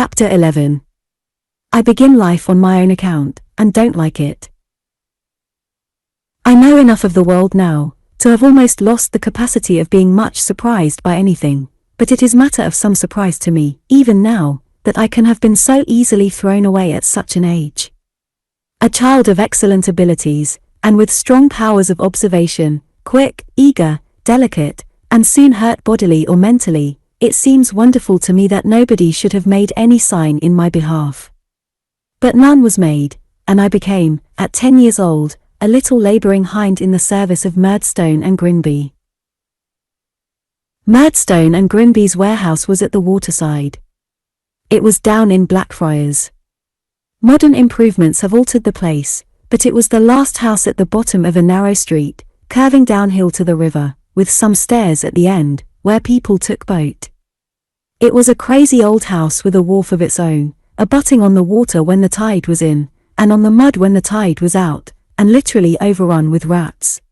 Chapter 11. I begin life on my own account, and don't like it. I know enough of the world now, to have almost lost the capacity of being much surprised by anything, but it is matter of some surprise to me, even now, that I can have been so easily thrown away at such an age. A child of excellent abilities, and with strong powers of observation, quick, eager, delicate, and soon hurt bodily or mentally, it seems wonderful to me that nobody should have made any sign in my behalf. But none was made, and I became, at 10 years old, a little labouring hind in the service of Murdstone and Grinby. Murdstone and Grinby's warehouse was at the waterside. It was down in Blackfriars. Modern improvements have altered the place, but it was the last house at the bottom of a narrow street, curving downhill to the river, with some stairs at the end, where people took boat. It was a crazy old house with a wharf of its own, abutting on the water when the tide was in, and on the mud when the tide was out, and literally overrun with rats.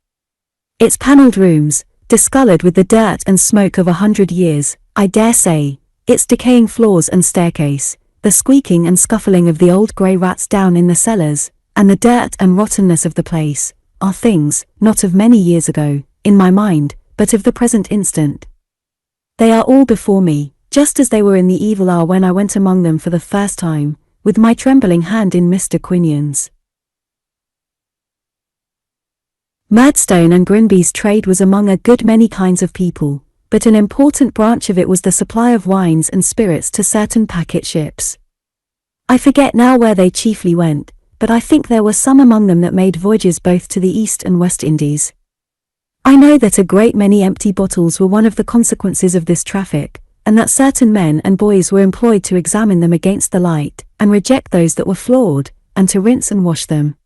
Its panelled rooms, discoloured with the dirt and smoke of 100 years, I dare say, its decaying floors and staircase, the squeaking and scuffling of the old grey rats down in the cellars, and the dirt and rottenness of the place, are things, not of many years ago, in my mind, but of the present instant. They are all before me, just as they were in the evil hour when I went among them for the first time, with my trembling hand in Mr. Quinion's. Murdstone and Grinby's trade was among a good many kinds of people, but an important branch of it was the supply of wines and spirits to certain packet ships. I forget now where they chiefly went, but I think there were some among them that made voyages both to the East and West Indies. I know that a great many empty bottles were one of the consequences of this traffic, and that certain men and boys were employed to examine them against the light, and reject those that were flawed, and to rinse and wash them.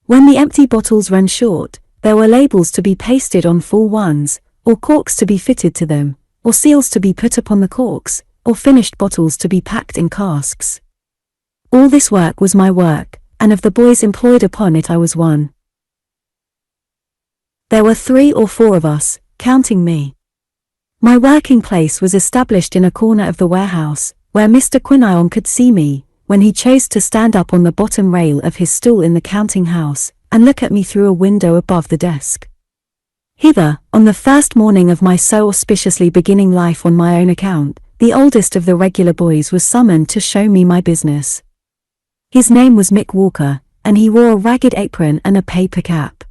When the empty bottles ran short, there were labels to be pasted on full ones, or corks to be fitted to them, or seals to be put upon the corks, or finished bottles to be packed in casks. All this work was my work, and of the boys employed upon it I was one. There were 3 or 4 of us, counting me. My working place was established in a corner of the warehouse, where Mr. Quinion could see me, when he chose to stand up on the bottom rail of his stool in the counting house, and look at me through a window above the desk. Hither, on the first morning of my so auspiciously beginning life on my own account, the oldest of the regular boys was summoned to show me my business. His name was Mick Walker, and he wore a ragged apron and a paper cap.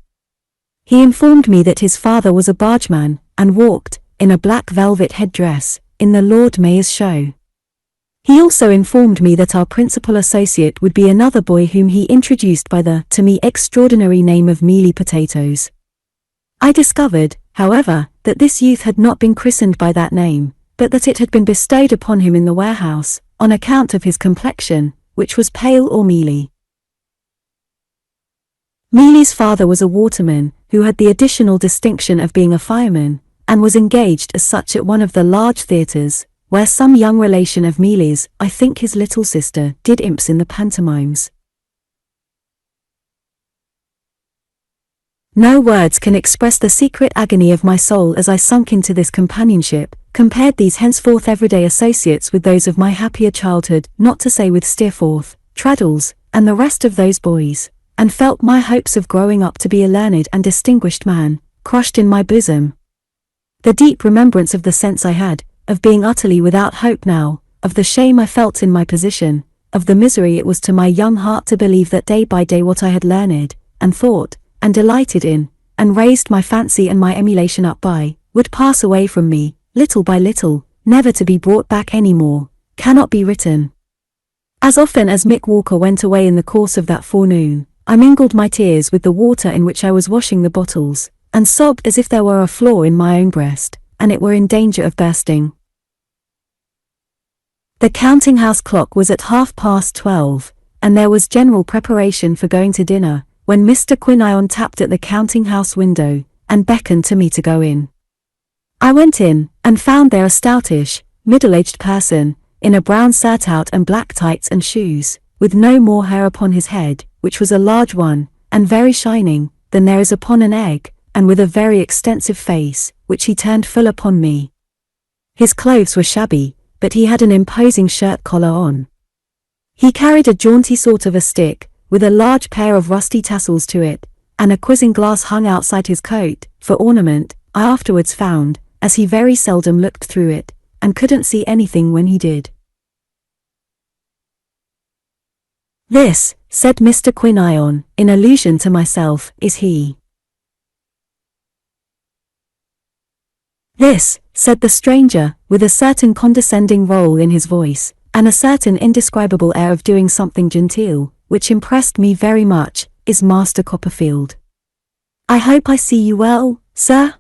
He informed me that his father was a bargeman, and walked, in a black velvet headdress, in the Lord Mayor's show. He also informed me that our principal associate would be another boy whom he introduced by the, to me, extraordinary name of Mealy Potatoes. I discovered, however, that this youth had not been christened by that name, but that it had been bestowed upon him in the warehouse, on account of his complexion, which was pale or mealy. Mealy's father was a waterman, who had the additional distinction of being a fireman, and was engaged as such at one of the large theatres, where some young relation of Mealy's, I think his little sister, did imps in the pantomimes. No words can express the secret agony of my soul as I sunk into this companionship, compared these henceforth everyday associates with those of my happier childhood, not to say with Steerforth, Traddles, and the rest of those boys, and felt my hopes of growing up to be a learned and distinguished man, crushed in my bosom. The deep remembrance of the sense I had, of being utterly without hope now, of the shame I felt in my position, of the misery it was to my young heart to believe that day by day what I had learned, and thought, and delighted in, and raised my fancy and my emulation up by, would pass away from me, little by little, never to be brought back any more, cannot be written. As often as Mick Walker went away in the course of that forenoon, I mingled my tears with the water in which I was washing the bottles, and sobbed as if there were a flaw in my own breast, and it were in danger of bursting. The counting-house clock was at 12:30, and there was general preparation for going to dinner, when Mr. Quinion tapped at the counting-house window, and beckoned to me to go in. I went in, and found there a stoutish, middle-aged person, in a brown surtout and black tights and shoes, with no more hair upon his head, which was a large one, and very shining, than there is upon an egg, and with a very extensive face, which he turned full upon me. His clothes were shabby, but he had an imposing shirt collar on. He carried a jaunty sort of a stick, with a large pair of rusty tassels to it, and a quizzing glass hung outside his coat, for ornament, I afterwards found, as he very seldom looked through it, and couldn't see anything when he did. "This," said Mr. Quinion, in allusion to myself, "is he." "This," said the stranger, with a certain condescending roll in his voice, and a certain indescribable air of doing something genteel, which impressed me very much, "is Master Copperfield. I hope I see you well, sir?"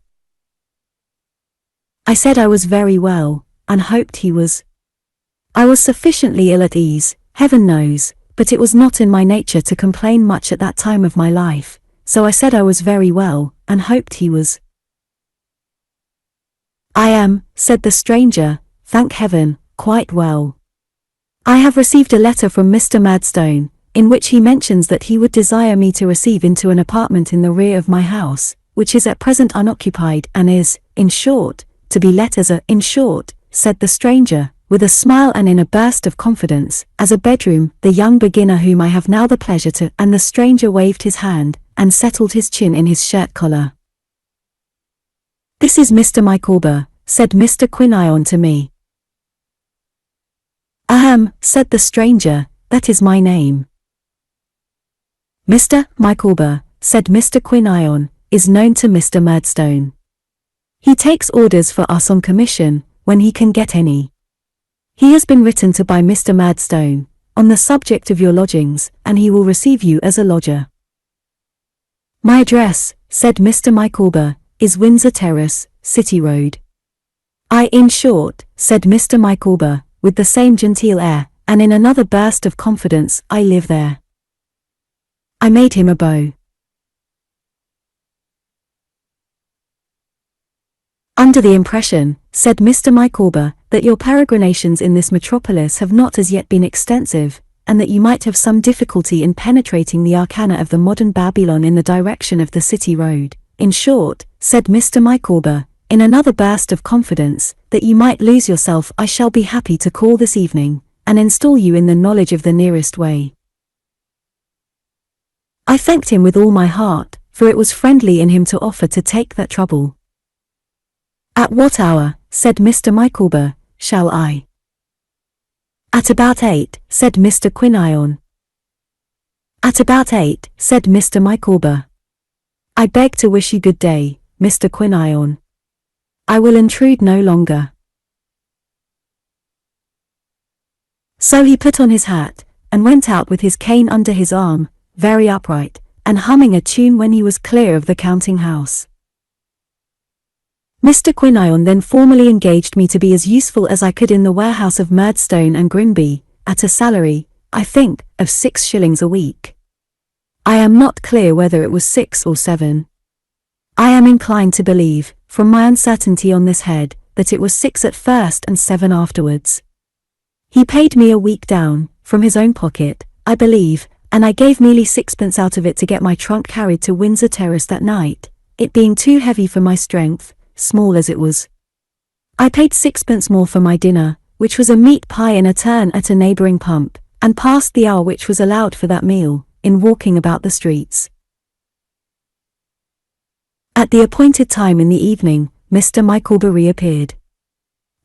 I said I was very well, and hoped he was. I was sufficiently ill at ease, heaven knows, but it was not in my nature to complain much at that time of my life, so I said I was very well, and hoped he was. "I am," said the stranger, "thank heaven, quite well. I have received a letter from Mr. Murdstone, in which he mentions that he would desire me to receive into an apartment in the rear of my house, which is at present unoccupied and is, in short, to be let as in short," said the stranger, with a smile and in a burst of confidence, "as a bedroom, the young beginner whom I have now the pleasure to," and the stranger waved his hand, and settled his chin in his shirt collar. "This is Mr. Micawber," said Mr. Quinion to me. "Ahem," said the stranger, "that is my name." "Mr. Micawber," said Mr. Quinion, "is known to Mr. Murdstone. He takes orders for us on commission, when he can get any. He has been written to by Mr. Murdstone, on the subject of your lodgings, and he will receive you as a lodger." "My address," said Mr. Micawber, "is Windsor Terrace, City Road." In short," said Mr. Micawber, with the same genteel air, and in another burst of confidence, "I live there." I made him a bow. "Under the impression," said Mr. Micawber, "that your peregrinations in this metropolis have not as yet been extensive, and that you might have some difficulty in penetrating the arcana of the modern Babylon in the direction of the City Road. In short," said Mr. Micawber, in another burst of confidence, "that you might lose yourself. I shall be happy to call this evening, and install you in the knowledge of the nearest way." I thanked him with all my heart, for it was friendly in him to offer to take that trouble. "At what hour," said Mr. Micawber, "shall I?" "At about 8, said Mr. Quinion. "At about 8, said Mr. Micawber. "I beg to wish you good day, Mr. Quinion. I will intrude no longer." So he put on his hat, and went out with his cane under his arm, very upright, and humming a tune when he was clear of the counting-house. Mr. Quinion then formally engaged me to be as useful as I could in the warehouse of Murdstone and Grimby, at a salary, I think, of 6 shillings a week. I am not clear whether it was 6 or 7. I am inclined to believe, from my uncertainty on this head, that it was 6 at first and 7 afterwards. He paid me a week down, from his own pocket, I believe, and I gave merely 6pence out of it to get my trunk carried to Windsor Terrace that night, it being too heavy for my strength, small as it was. I paid 6pence more for my dinner, which was a meat pie and a turn at a neighbouring pump, and passed the hour which was allowed for that meal, in walking about the streets. At the appointed time in the evening, Mr. Micawber reappeared.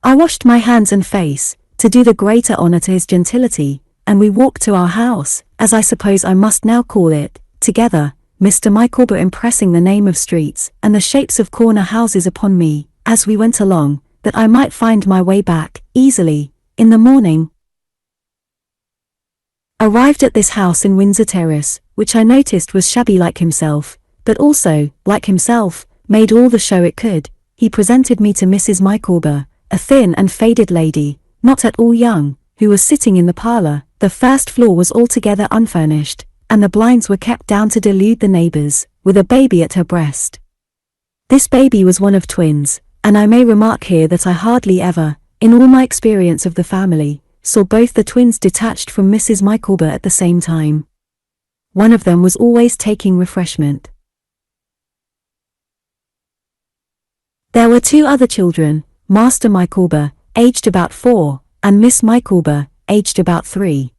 I washed my hands and face, to do the greater honour to his gentility, and we walked to our house, as I suppose I must now call it, together, Mr. Micawber impressing the name of streets, and the shapes of corner houses upon me, as we went along, that I might find my way back, easily, in the morning. Arrived at this house in Windsor Terrace, which I noticed was shabby like himself, but also, like himself, made all the show it could, he presented me to Mrs. Micawber, a thin and faded lady, not at all young, who was sitting in the parlour. The first floor was altogether unfurnished, and the blinds were kept down to delude the neighbours, with a baby at her breast. This baby was one of twins, and I may remark here that I hardly ever, in all my experience of the family, saw both the twins detached from Mrs. Micawber at the same time. One of them was always taking refreshment. There were 2 other children, Master Micawber, aged about 4, and Miss Micawber, aged about 3.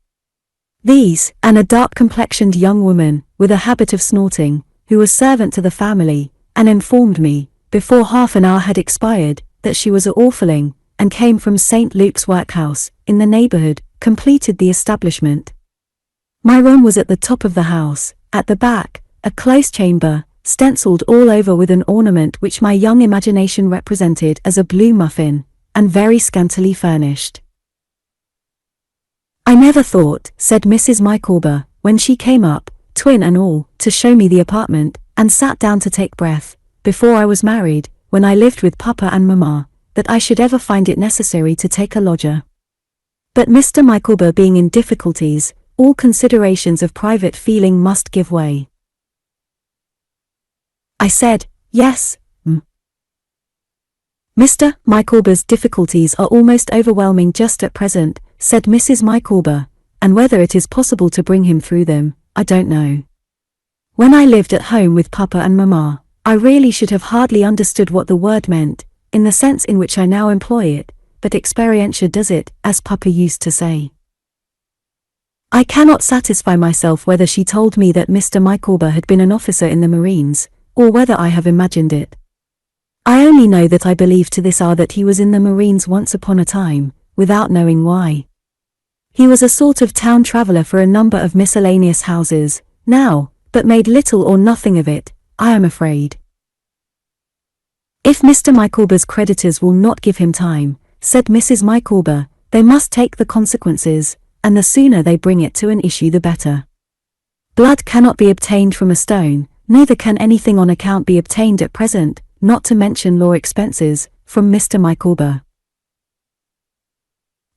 These, and a dark-complexioned young woman, with a habit of snorting, who was servant to the family, and informed me, before half an hour had expired, that she was a orphaling, and came from St. Luke's workhouse, in the neighbourhood, completed the establishment. My room was at the top of the house, at the back, a close chamber, stencilled all over with an ornament which my young imagination represented as a blue muffin, and very scantily furnished. "I never thought," said Mrs. Micawber, when she came up, twin and all, to show me the apartment, and sat down to take breath, before I was married, when I lived with Papa and Mamma, that I should ever find it necessary to take a lodger. But Mr. Micawber being in difficulties, all considerations of private feeling must give way. I said, "Yes, Mr. Micawber's difficulties are almost overwhelming just at present," said Mrs. Micawber, "and whether it is possible to bring him through them, I don't know. When I lived at home with Papa and Mamma, I really should have hardly understood what the word meant, in the sense in which I now employ it, but experientia does it, as Papa used to say. I cannot satisfy myself whether she told me that Mr. Micawber had been an officer in the Marines, or whether I have imagined it. I only know that I believe to this hour that he was in the Marines once upon a time, without knowing why. He was a sort of town traveller for a number of miscellaneous houses, now, but made little or nothing of it, I am afraid. If Mr. Micawber's creditors will not give him time, said Mrs. Micawber, they must take the consequences, and the sooner they bring it to an issue the better. Blood cannot be obtained from a stone, neither can anything on account be obtained at present, not to mention law expenses, from Mr. Micawber.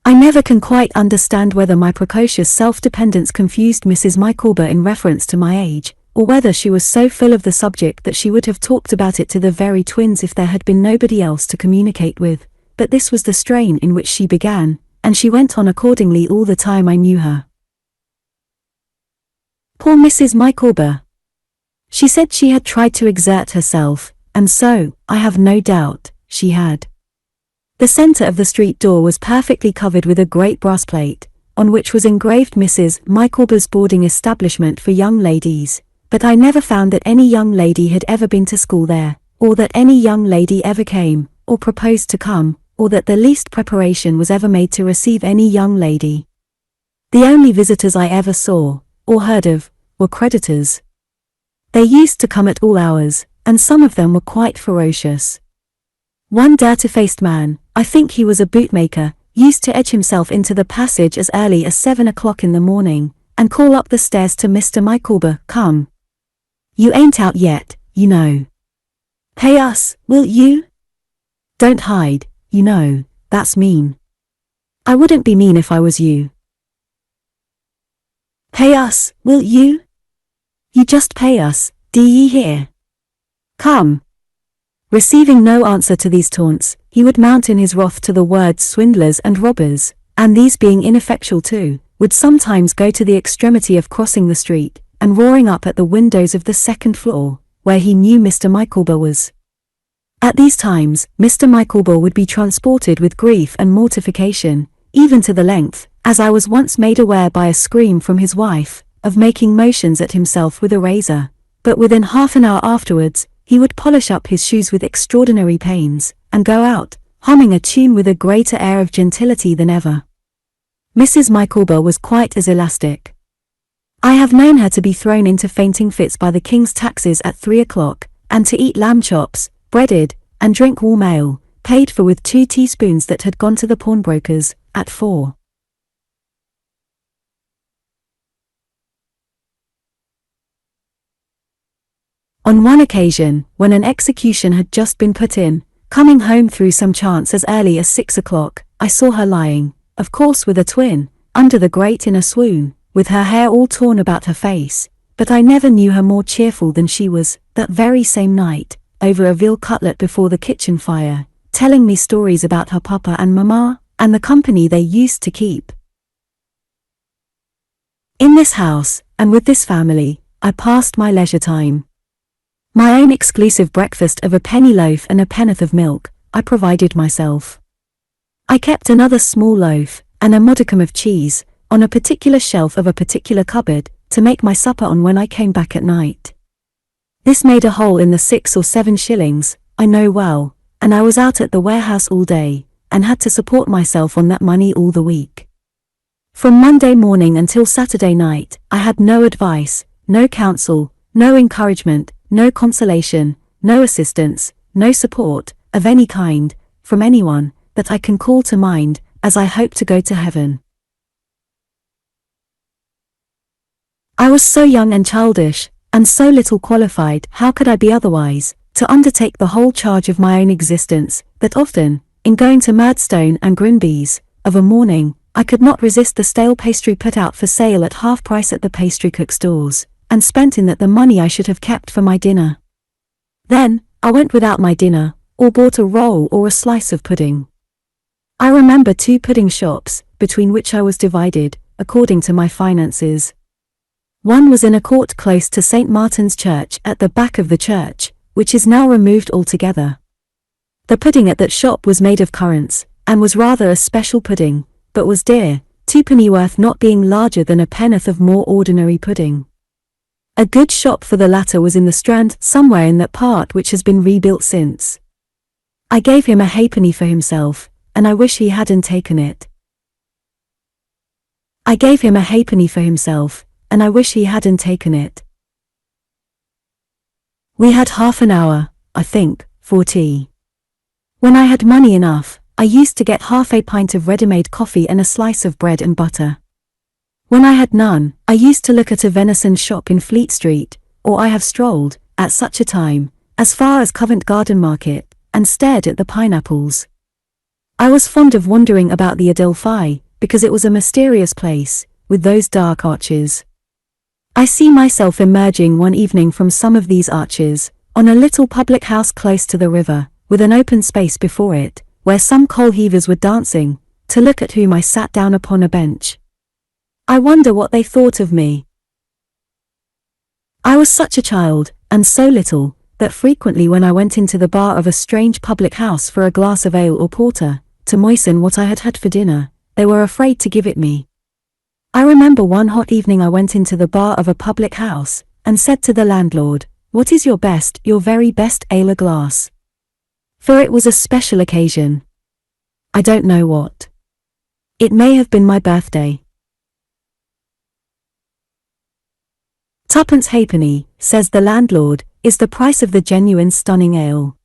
I never can quite understand whether my precocious self-dependence confused Mrs. Micawber in reference to my age, or whether she was so full of the subject that she would have talked about it to the very twins if there had been nobody else to communicate with, but this was the strain in which she began, and she went on accordingly all the time I knew her. Poor Mrs. Micawber! She said she had tried to exert herself, and so, I have no doubt, she had. The centre of the street door was perfectly covered with a great brass plate, on which was engraved Mrs. Micawber's boarding establishment for young ladies, but I never found that any young lady had ever been to school there, or that any young lady ever came, or proposed to come, or that the least preparation was ever made to receive any young lady. The only visitors I ever saw, or heard of, were creditors. They used to come at all hours, and some of them were quite ferocious. One dirty-faced man, I think he was a bootmaker, used to edge himself into the passage as early as 7 o'clock in the morning, and call up the stairs to Mr. Micawber, "Come. You ain't out yet, you know. Pay us, will you? Don't hide, you know, that's mean. I wouldn't be mean if I was you. Pay us, will you? You just pay us, do ye hear? Come." Receiving no answer to these taunts, he would mount in his wrath to the words swindlers and robbers, and these being ineffectual too, would sometimes go to the extremity of crossing the street, and roaring up at the windows of the second floor, where he knew Mr. Micawber was. At these times, Mr. Micawber would be transported with grief and mortification, even to the length, as I was once made aware by a scream from his wife, of making motions at himself with a razor, but within half an hour afterwards, he would polish up his shoes with extraordinary pains, and go out, humming a tune with a greater air of gentility than ever. Mrs. Micawber was quite as elastic. I have known her to be thrown into fainting fits by the king's taxes at 3 o'clock, and to eat lamb chops, breaded, and drink warm ale, paid for with 2 teaspoons that had gone to the pawnbrokers, at 4. On one occasion, when an execution had just been put in, coming home through some chance as early as 6 o'clock, I saw her lying, of course with a twin, under the grate in a swoon, with her hair all torn about her face, but I never knew her more cheerful than she was, that very same night, over a veal cutlet before the kitchen fire, telling me stories about her papa and mamma, and the company they used to keep. In this house, and with this family, I passed my leisure time. My own exclusive breakfast of a penny loaf and a penn'orth of milk, I provided myself. I kept another small loaf, and a modicum of cheese, on a particular shelf of a particular cupboard, to make my supper on when I came back at night. This made a hole in the 6 or 7 shillings, I know well, and I was out at the warehouse all day, and had to support myself on that money all the week. From Monday morning until Saturday night, I had no advice, no counsel, no encouragement, no consolation, no assistance, no support, of any kind, from anyone, that I can call to mind, as I hope to go to heaven. I was so young and childish, and so little qualified, how could I be otherwise, to undertake the whole charge of my own existence, that often, in going to Murdstone and Grinby's, of a morning, I could not resist the stale pastry put out for sale at half price at the pastrycook's doors, and spent in that the money I should have kept for my dinner. Then, I went without my dinner, or bought a roll or a slice of pudding. I remember 2 pudding shops, between which I was divided, according to my finances. One was in a court close to St. Martin's Church at the back of the church, which is now removed altogether. The pudding at that shop was made of currants, and was rather a special pudding, but was dear, 2pennyworth not being larger than a penn'orth of more ordinary pudding. A good shop for the latter was in the Strand, somewhere in that part which has been rebuilt since. I gave him a halfpenny for himself, and I wish he hadn't taken it. I gave him a halfpenny for himself, and I wish he hadn't taken it. We had half an hour, I think, for tea. When I had money enough, I used to get half a pint of ready-made coffee and a slice of bread and butter. When I had none, I used to look at a venison shop in Fleet Street, or I have strolled, at such a time, as far as Covent Garden Market, and stared at the pineapples. I was fond of wandering about the Adelphi, because it was a mysterious place, with those dark arches. I see myself emerging one evening from some of these arches, on a little public house close to the river, with an open space before it, where some coal heavers were dancing, to look at whom I sat down upon a bench. I wonder what they thought of me. I was such a child, and so little, that frequently when I went into the bar of a strange public house for a glass of ale or porter, to moisten what I had had for dinner, they were afraid to give it me. I remember one hot evening I went into the bar of a public house, and said to the landlord, "What is your very best ale a glass?" For it was a special occasion. I don't know what. It may have been my birthday. "Twopence halfpenny," says the landlord, "is the price of the genuine stunning ale."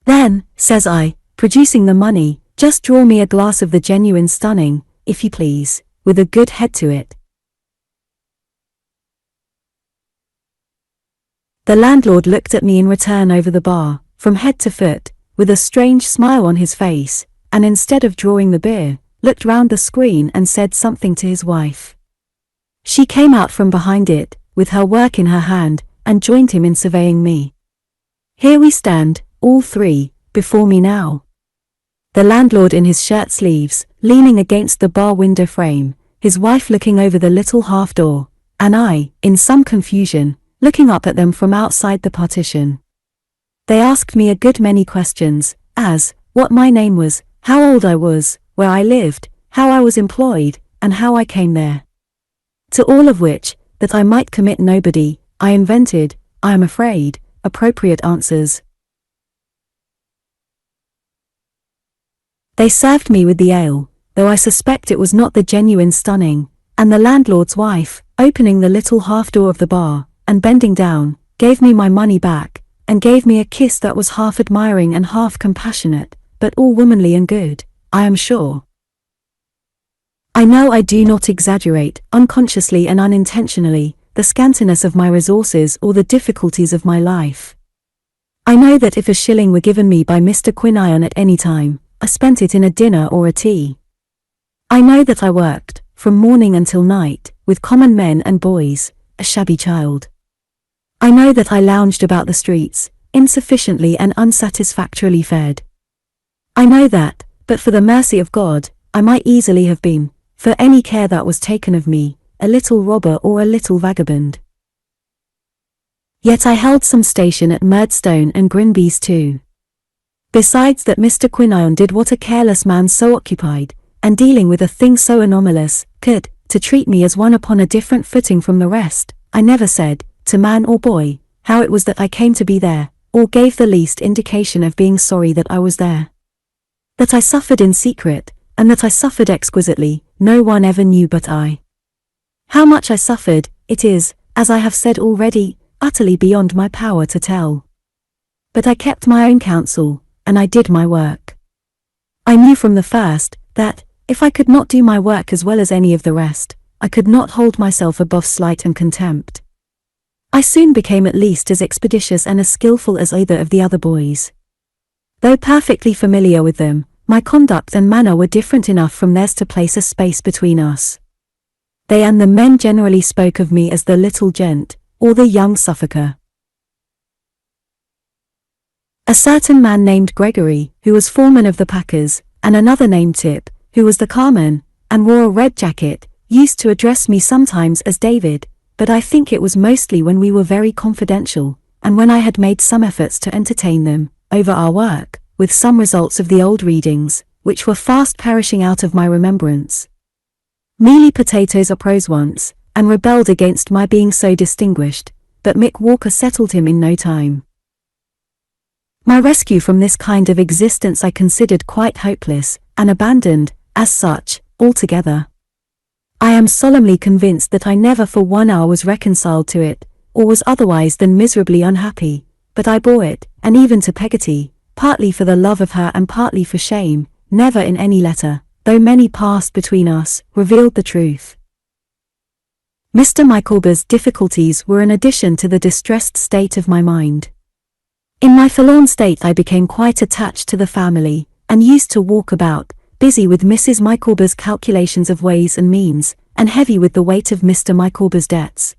"Then," says I, producing the money, "just draw me a glass of the genuine stunning, if you please, with a good head to it." The landlord looked at me in return over the bar, from head to foot, with a strange smile on his face, and instead of drawing the beer, looked round the screen and said something to his wife. She came out from behind it, with her work in her hand, and joined him in surveying me. Here we stand, all 3, before me now. The landlord in his shirt sleeves, leaning against the bar window frame, his wife looking over the little half door, and I, in some confusion, looking up at them from outside the partition. They asked me a good many questions, as, what my name was, how old I was, where I lived, how I was employed, and how I came there. To all of which, that I might commit nobody, I invented, I am afraid, appropriate answers. They served me with the ale, though I suspect it was not the genuine stunning, and the landlord's wife, opening the little half door of the bar, and bending down, gave me my money back, and gave me a kiss that was half admiring and half compassionate, but all womanly and good, I am sure. I know I do not exaggerate, unconsciously and unintentionally, the scantiness of my resources or the difficulties of my life. I know that if a shilling were given me by Mr. Quinion at any time, I spent it in a dinner or a tea. I know that I worked, from morning until night, with common men and boys, a shabby child. I know that I lounged about the streets, insufficiently and unsatisfactorily fed. I know that, but for the mercy of God, I might easily have been, for any care that was taken of me, a little robber or a little vagabond. Yet I held some station at Murdstone and Grinby's too. Besides that Mr. Quinion did what a careless man so occupied, and dealing with a thing so anomalous, could, to treat me as one upon a different footing from the rest, I never said, to man or boy, how it was that I came to be there, or gave the least indication of being sorry that I was there. That I suffered in secret, and that I suffered exquisitely, no one ever knew but I. How much I suffered, it is, as I have said already, utterly beyond my power to tell. But I kept my own counsel, and I did my work. I knew from the first, that, if I could not do my work as well as any of the rest, I could not hold myself above slight and contempt. I soon became at least as expeditious and as skilful as either of the other boys. Though perfectly familiar with them, my conduct and manner were different enough from theirs to place a space between us. They and the men generally spoke of me as the little gent, or the young Suffolker. A certain man named Gregory, who was foreman of the packers, and another named Tip, who was the carman, and wore a red jacket, used to address me sometimes as David, but I think it was mostly when we were very confidential, and when I had made some efforts to entertain them, over our work, with some results of the old readings, which were fast perishing out of my remembrance. Mealy Potatoes uprose once, and rebelled against my being so distinguished, but Mick Walker settled him in no time. My rescue from this kind of existence I considered quite hopeless, and abandoned, as such, altogether. I am solemnly convinced that I never for 1 hour was reconciled to it, or was otherwise than miserably unhappy, but I bore it, and even to Peggotty, partly for the love of her and partly for shame, never in any letter, though many passed between us, revealed the truth. Mr. Micawber's difficulties were an addition to the distressed state of my mind. In my forlorn state I became quite attached to the family, and used to walk about, busy with Mrs. Micawber's calculations of ways and means, and heavy with the weight of Mr. Micawber's debts.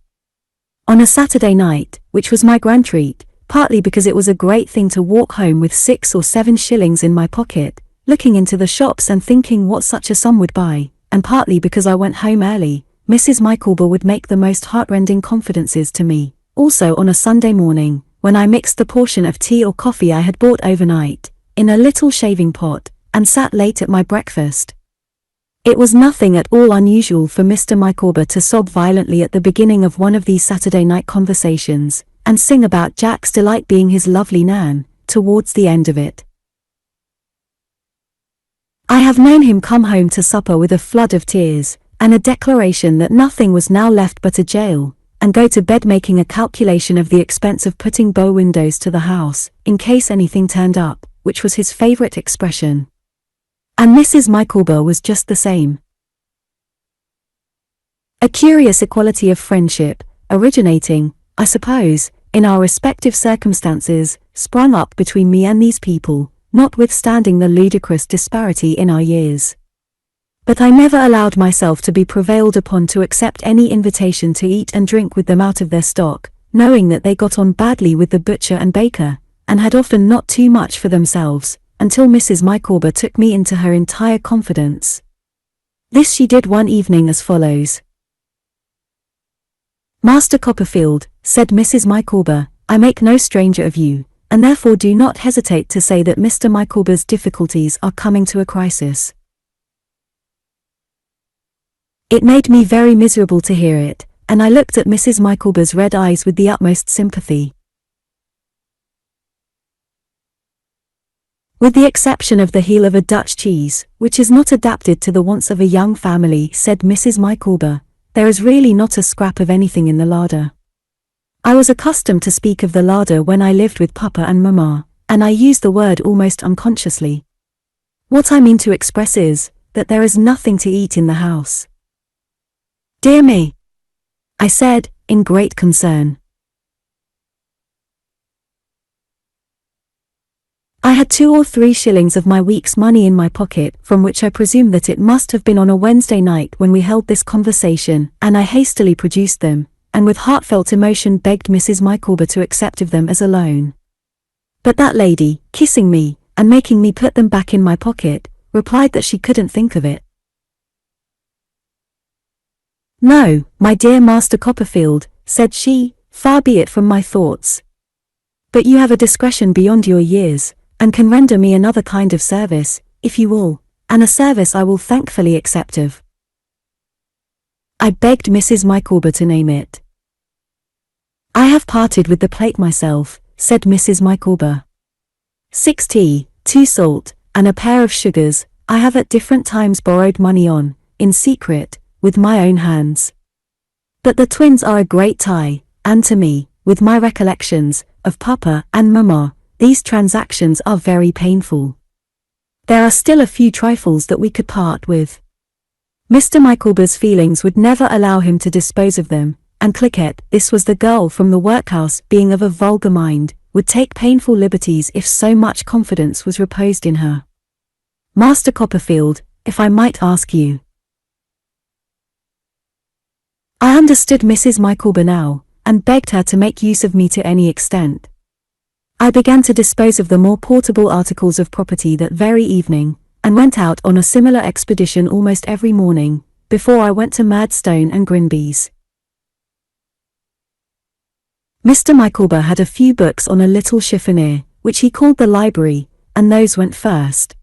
On a Saturday night, which was my grand treat, partly because it was a great thing to walk home with 6 or 7 shillings in my pocket, looking into the shops and thinking what such a sum would buy, and partly because I went home early, Mrs. Micawber would make the most heartrending confidences to me, also on a Sunday morning, when I mixed the portion of tea or coffee I had bought overnight, in a little shaving pot, and sat late at my breakfast. It was nothing at all unusual for Mr. Micawber to sob violently at the beginning of one of these Saturday night conversations, and sing about Jack's delight being his lovely Nan, towards the end of it. I have known him come home to supper with a flood of tears, and a declaration that nothing was now left but a jail, and go to bed making a calculation of the expense of putting bow windows to the house, in case anything turned up, which was his favourite expression. And Mrs. Micawber was just the same. A curious equality of friendship, originating, I suppose, in our respective circumstances, sprung up between me and these people, notwithstanding the ludicrous disparity in our years. But I never allowed myself to be prevailed upon to accept any invitation to eat and drink with them out of their stock, knowing that they got on badly with the butcher and baker, and had often not too much for themselves, until Mrs. Micawber took me into her entire confidence. This she did one evening as follows. "Master Copperfield," said Mrs. Micawber, "I make no stranger of you, and therefore do not hesitate to say that Mr. Micawber's difficulties are coming to a crisis." It made me very miserable to hear it, and I looked at Mrs. Micawber's red eyes with the utmost sympathy. "With the exception of the heel of a Dutch cheese, which is not adapted to the wants of a young family," said Mrs. Micawber, "there is really not a scrap of anything in the larder. I was accustomed to speak of the larder when I lived with Papa and Mamma, and I use the word almost unconsciously. What I mean to express is, that there is nothing to eat in the house." "Dear me," I said, in great concern. I had 2 or 3 shillings of my week's money in my pocket, from which I presume that it must have been on a Wednesday night when we held this conversation, and I hastily produced them, and with heartfelt emotion begged Mrs. Micawber to accept of them as a loan. But that lady, kissing me, and making me put them back in my pocket, replied that she couldn't think of it. "No, my dear Master Copperfield," said she, "far be it from my thoughts. But you have a discretion beyond your years, and can render me another kind of service, if you will, and a service I will thankfully accept of. I begged Mrs. Micawber to name it. I have parted with the plate myself, said Mrs. Micawber. 6 tea, 2 salt, and a pair of sugars, I have at different times borrowed money on, in secret, with my own hands. But the twins are a great tie, and to me, with my recollections, of Papa and Mamma, these transactions are very painful. There are still a few trifles that we could part with. Mr. Micawber's feelings would never allow him to dispose of them, and Cliquette, this was the girl from the workhouse, being of a vulgar mind, would take painful liberties if so much confidence was reposed in her. Master Copperfield, if I might ask you. I understood Mrs. Micawber now, and begged her to make use of me to any extent. I began to dispose of the more portable articles of property that very evening, and went out on a similar expedition almost every morning, before I went to Murdstone and Grinby's. Mr. Micawber had a few books on a little chiffonier, which he called the library, and those went first.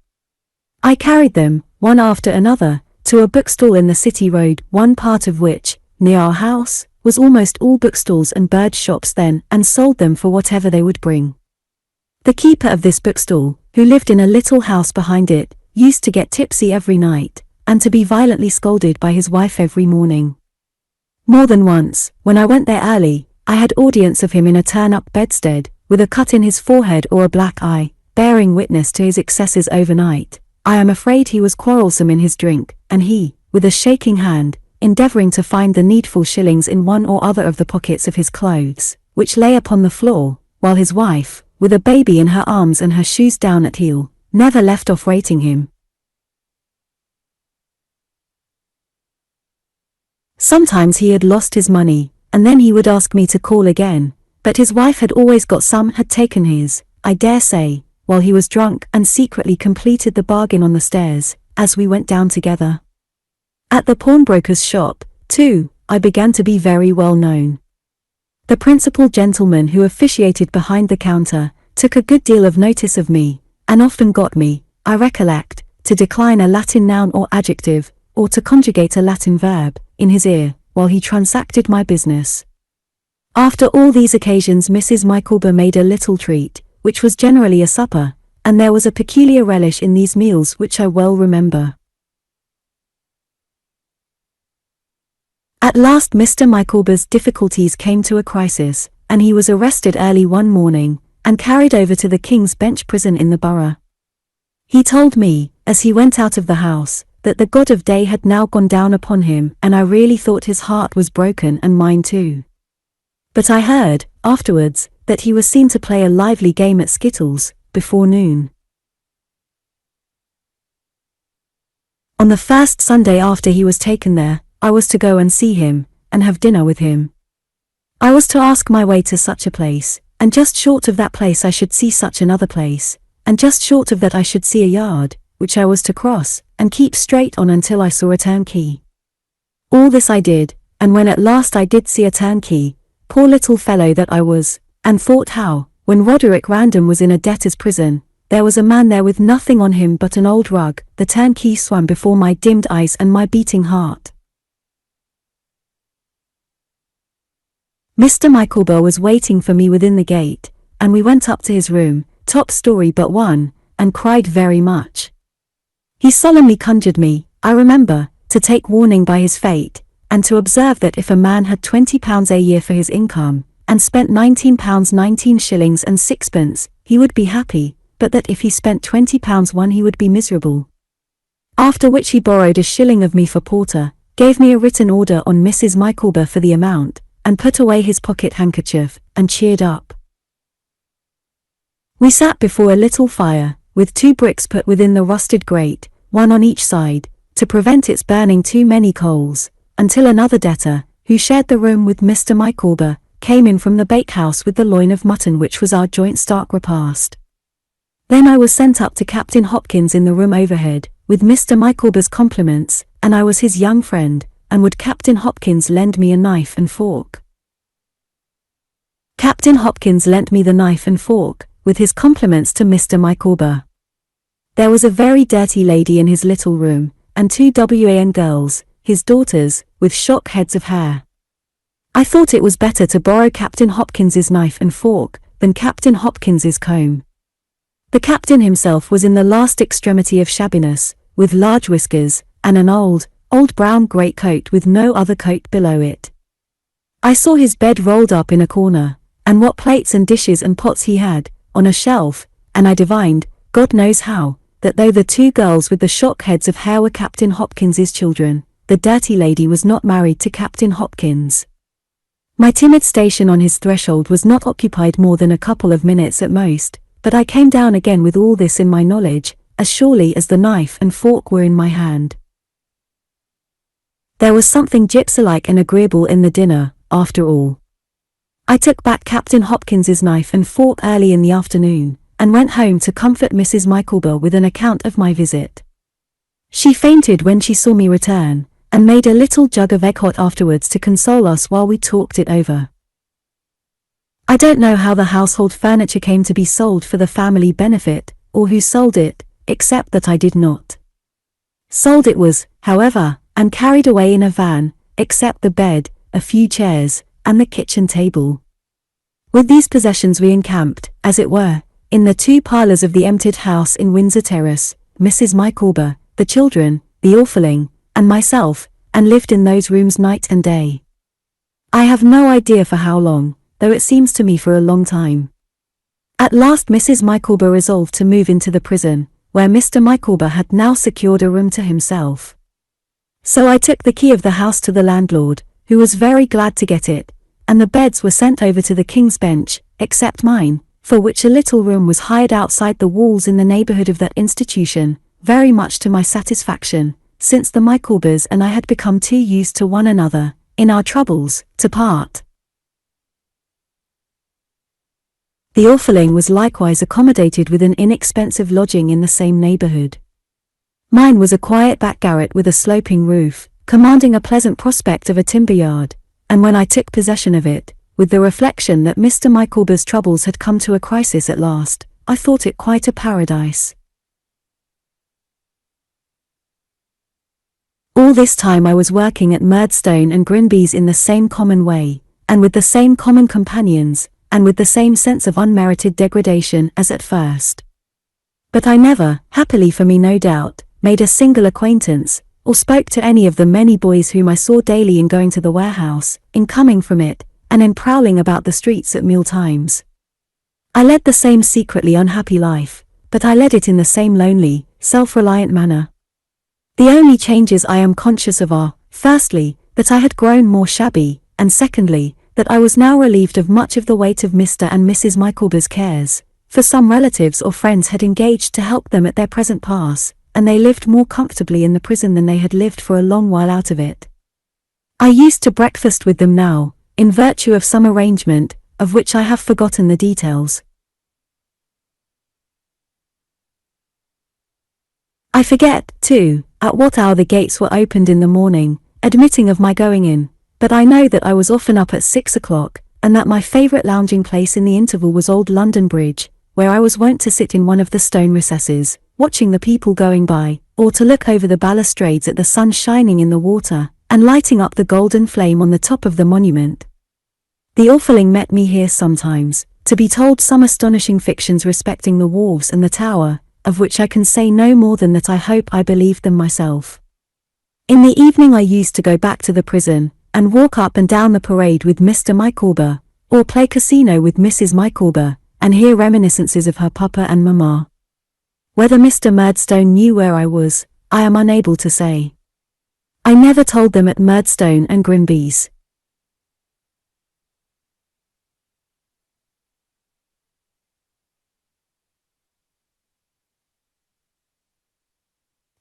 I carried them, one after another, to a bookstall in the City Road, one part of which, near our house, was almost all bookstalls and bird shops then, and sold them for whatever they would bring. The keeper of this bookstall, who lived in a little house behind it, used to get tipsy every night, and to be violently scolded by his wife every morning. More than once, when I went there early, I had audience of him in a turn-up bedstead, with a cut in his forehead or a black eye, bearing witness to his excesses overnight. I am afraid he was quarrelsome in his drink, and he, with a shaking hand, endeavouring to find the needful shillings in one or other of the pockets of his clothes, which lay upon the floor, while his wife, with a baby in her arms and her shoes down at heel, never left off rating him. Sometimes he had lost his money, and then he would ask me to call again, but his wife had always got some, had taken his, I dare say, while he was drunk, and secretly completed the bargain on the stairs, as we went down together. At the pawnbroker's shop, too, I began to be very well known. The principal gentleman who officiated behind the counter took a good deal of notice of me, and often got me, I recollect, to decline a Latin noun or adjective, or to conjugate a Latin verb, in his ear, while he transacted my business. After all these occasions Mrs. Micawber made a little treat, which was generally a supper, and there was a peculiar relish in these meals which I well remember. At last Mr. Micawber's difficulties came to a crisis, and he was arrested early one morning, and carried over to the King's Bench prison in the Borough. He told me, as he went out of the house, that the god of day had now gone down upon him, and I really thought his heart was broken, and mine too. But I heard, afterwards, that he was seen to play a lively game at skittles, before noon. On the first Sunday after he was taken there, I was to go and see him, and have dinner with him. I was to ask my way to such a place, and just short of that place I should see such another place, and just short of that I should see a yard, which I was to cross, and keep straight on until I saw a turnkey. All this I did, and when at last I did see a turnkey, poor little fellow that I was, and thought how, when Roderick Random was in a debtor's prison, there was a man there with nothing on him but an old rug, the turnkey swam before my dimmed eyes and my beating heart. Mr. Micawber was waiting for me within the gate, and we went up to his room, top story but one, and cried very much. He solemnly conjured me, I remember, to take warning by his fate, and to observe that if a man had £20 a year for his income, and spent £19 19 shillings and sixpence, he would be happy, but that if he spent £20 one he would be miserable. After which he borrowed a shilling of me for porter, gave me a written order on Mrs. Micawber for the amount, and put away his pocket handkerchief, and cheered up. We sat before a little fire, with 2 bricks put within the rusted grate, one on each side, to prevent its burning too many coals, until another debtor, who shared the room with Mr. Micawber, came in from the bakehouse with the loin of mutton which was our joint stark repast. Then I was sent up to Captain Hopkins in the room overhead, with Mr. Micawber's compliments, and I was his young friend, and would Captain Hopkins lend me a knife and fork? Captain Hopkins lent me the knife and fork, with his compliments to Mr. Micawber. There was a very dirty lady in his little room, and 2 WAN girls, his daughters, with shock heads of hair. I thought it was better to borrow Captain Hopkins's knife and fork than Captain Hopkins's comb. The captain himself was in the last extremity of shabbiness, with large whiskers, and an old brown greatcoat with no other coat below it. I saw his bed rolled up in a corner, and what plates and dishes and pots he had, on a shelf, and I divined, God knows how, that though the 2 girls with the shock heads of hair were Captain Hopkins's children, the dirty lady was not married to Captain Hopkins. My timid station on his threshold was not occupied more than a couple of minutes at most, but I came down again with all this in my knowledge, as surely as the knife and fork were in my hand. There was something gypsy-like and agreeable in the dinner, after all. I took back Captain Hopkins's knife and fork early in the afternoon, and went home to comfort Mrs. Micawber with an account of my visit. She fainted when she saw me return, and made a little jug of egg hot afterwards to console us while we talked it over. I don't know how the household furniture came to be sold for the family benefit, or who sold it, except that I did not. Sold it was, however, and carried away in a van, except the bed, a few chairs, and the kitchen table. With these possessions we encamped, as it were, in the 2 parlours of the emptied house in Windsor Terrace, Mrs. Micawber, the children, the orphaning, and myself, and lived in those rooms night and day. I have no idea for how long, though it seems to me for a long time. At last Mrs. Micawber resolved to move into the prison, where Mr. Micawber had now secured a room to himself. So I took the key of the house to the landlord, who was very glad to get it, and the beds were sent over to the King's Bench, except mine, for which a little room was hired outside the walls in the neighbourhood of that institution, very much to my satisfaction, since the Micawbers and I had become too used to one another, in our troubles, to part. The orphaning was likewise accommodated with an inexpensive lodging in the same neighbourhood. Mine was a quiet back garret with a sloping roof, commanding a pleasant prospect of a timber yard, and when I took possession of it, with the reflection that Mr. Micawber's troubles had come to a crisis at last, I thought it quite a paradise. All this time I was working at Murdstone and Grinby's in the same common way, and with the same common companions, and with the same sense of unmerited degradation as at first. But I never, happily for me no doubt, made a single acquaintance, or spoke to any of the many boys whom I saw daily in going to the warehouse, in coming from it, and in prowling about the streets at meal times. I led the same secretly unhappy life, but I led it in the same lonely, self-reliant manner. The only changes I am conscious of are, firstly, that I had grown more shabby, and secondly, that I was now relieved of much of the weight of Mr. and Mrs. Micawber's cares, for some relatives or friends had engaged to help them at their present pass, and they lived more comfortably in the prison than they had lived for a long while out of it. I used to breakfast with them now, in virtue of some arrangement, of which I have forgotten the details. I forget, too, at what hour the gates were opened in the morning, admitting of my going in, but I know that I was often up at 6 o'clock, and that my favourite lounging place in the interval was Old London Bridge, where I was wont to sit in one of the stone recesses, watching the people going by, or to look over the balustrades at the sun shining in the water, and lighting up the golden flame on the top of the monument. The orphaning met me here sometimes, to be told some astonishing fictions respecting the wharves and the tower, of which I can say no more than that I hope I believed them myself. In the evening I used to go back to the prison, and walk up and down the parade with Mr. Micawber, or play casino with Mrs. Micawber, and hear reminiscences of her papa and mamma. Whether Mr. Murdstone knew where I was, I am unable to say. I never told them at Murdstone and Grinby's.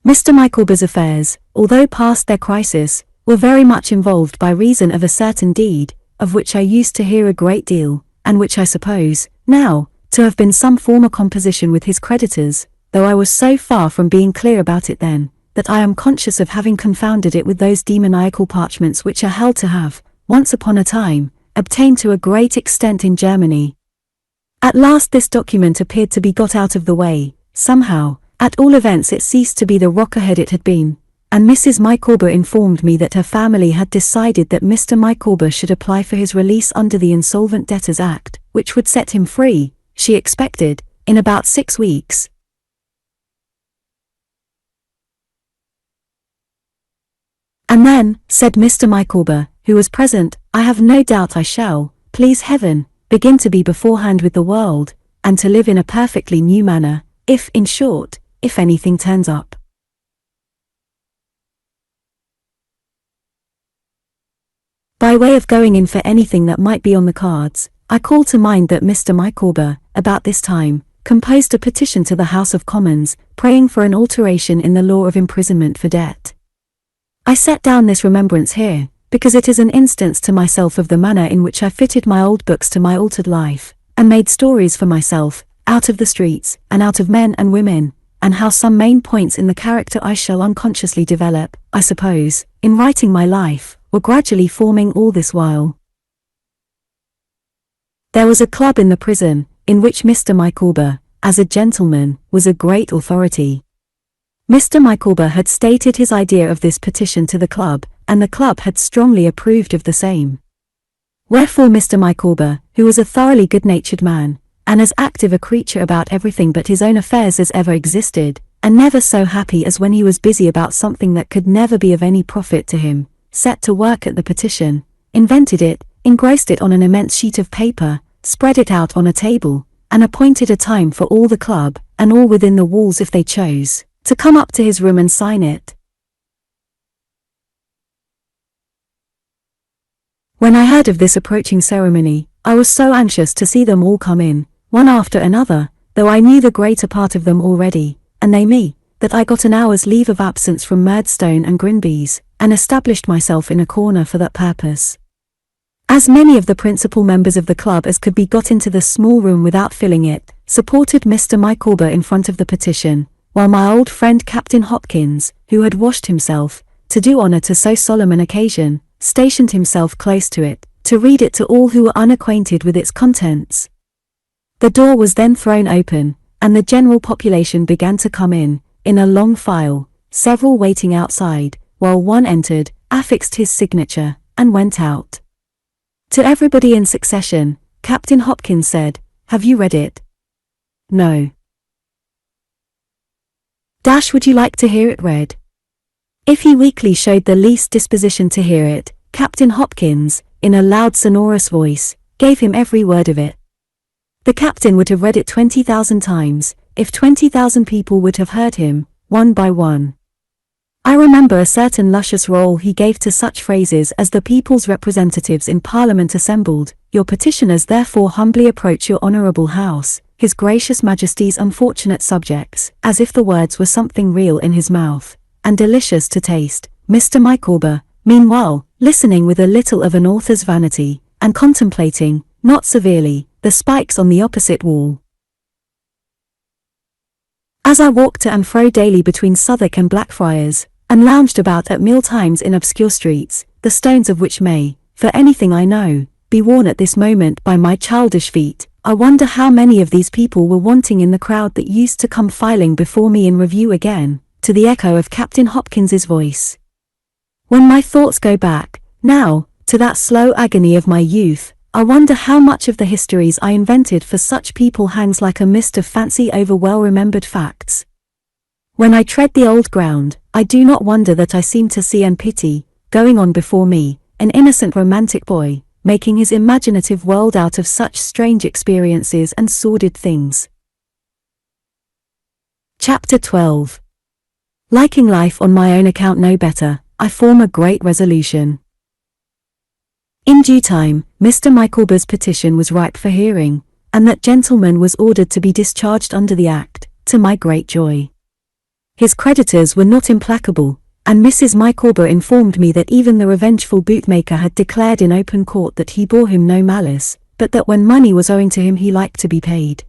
Mr. Micawber's affairs, although past their crisis, were very much involved by reason of a certain deed, of which I used to hear a great deal, and which I suppose, now, to have been some former composition with his creditors, though I was so far from being clear about it then, that I am conscious of having confounded it with those demoniacal parchments which are held to have, once upon a time, obtained to a great extent in Germany. At last this document appeared to be got out of the way, somehow. At all events it ceased to be the Rockerhead it had been, and Mrs. Micawber informed me that her family had decided that Mr. Micawber should apply for his release under the Insolvent Debtors Act, which would set him free, she expected, in about 6 weeks. And then, said Mr. Micawber, who was present, I have no doubt I shall, please heaven, begin to be beforehand with the world, and to live in a perfectly new manner, if, in short, if anything turns up. By way of going in for anything that might be on the cards, I call to mind that Mr. Micawber, about this time, composed a petition to the House of Commons, praying for an alteration in the law of imprisonment for debt. I set down this remembrance here, because it is an instance to myself of the manner in which I fitted my old books to my altered life, and made stories for myself, out of the streets, and out of men and women, and how some main points in the character I shall unconsciously develop, I suppose, in writing my life, were gradually forming all this while. There was a club in the prison, in which Mr. Micawber, as a gentleman, was a great authority. Mr. Micawber had stated his idea of this petition to the club, and the club had strongly approved of the same. Wherefore Mr. Micawber, who was a thoroughly good-natured man, and as active a creature about everything but his own affairs as ever existed, and never so happy as when he was busy about something that could never be of any profit to him, set to work at the petition, invented it, engrossed it on an immense sheet of paper, spread it out on a table, and appointed a time for all the club, and all within the walls if they chose, to come up to his room and sign it. When I heard of this approaching ceremony, I was so anxious to see them all come in, one after another, though I knew the greater part of them already, and they me, that I got an hour's leave of absence from Murdstone and Grinby's, and established myself in a corner for that purpose. As many of the principal members of the club as could be got into the small room without filling it, supported Mr. Micawber in front of the petition, while my old friend Captain Hopkins, who had washed himself, to do honour to so solemn an occasion, stationed himself close to it, to read it to all who were unacquainted with its contents. The door was then thrown open, and the general population began to come in a long file, several waiting outside, while one entered, affixed his signature, and went out. To everybody in succession, Captain Hopkins said, "Have you read it?" "No." "Would you like to hear it read?" If he weakly showed the least disposition to hear it, Captain Hopkins, in a loud sonorous voice, gave him every word of it. The captain would have read it 20,000 times, if 20,000 people would have heard him, one by one. I remember a certain luscious roll he gave to such phrases as the people's representatives in Parliament assembled, your petitioners therefore humbly approach your honourable house, his gracious majesty's unfortunate subjects, as if the words were something real in his mouth, and delicious to taste, Mr. Micawber, meanwhile, listening with a little of an author's vanity, and contemplating, not severely, the spikes on the opposite wall. As I walked to and fro daily between Southwark and Blackfriars, and lounged about at meal times in obscure streets, the stones of which may, for anything I know, be worn at this moment by my childish feet, I wonder how many of these people were wanting in the crowd that used to come filing before me in review again, to the echo of Captain Hopkins's voice. When my thoughts go back, now, to that slow agony of my youth, I wonder how much of the histories I invented for such people hangs like a mist of fancy over well-remembered facts. When I tread the old ground, I do not wonder that I seem to see and pity, going on before me, an innocent romantic boy, making his imaginative world out of such strange experiences and sordid things. Chapter 12. Liking life on my own account no better, I form a great resolution. In due time, Mr. Micawber's petition was ripe for hearing, and that gentleman was ordered to be discharged under the Act, to my great joy. His creditors were not implacable, and Mrs. Micawber informed me that even the revengeful bootmaker had declared in open court that he bore him no malice, but that when money was owing to him he liked to be paid.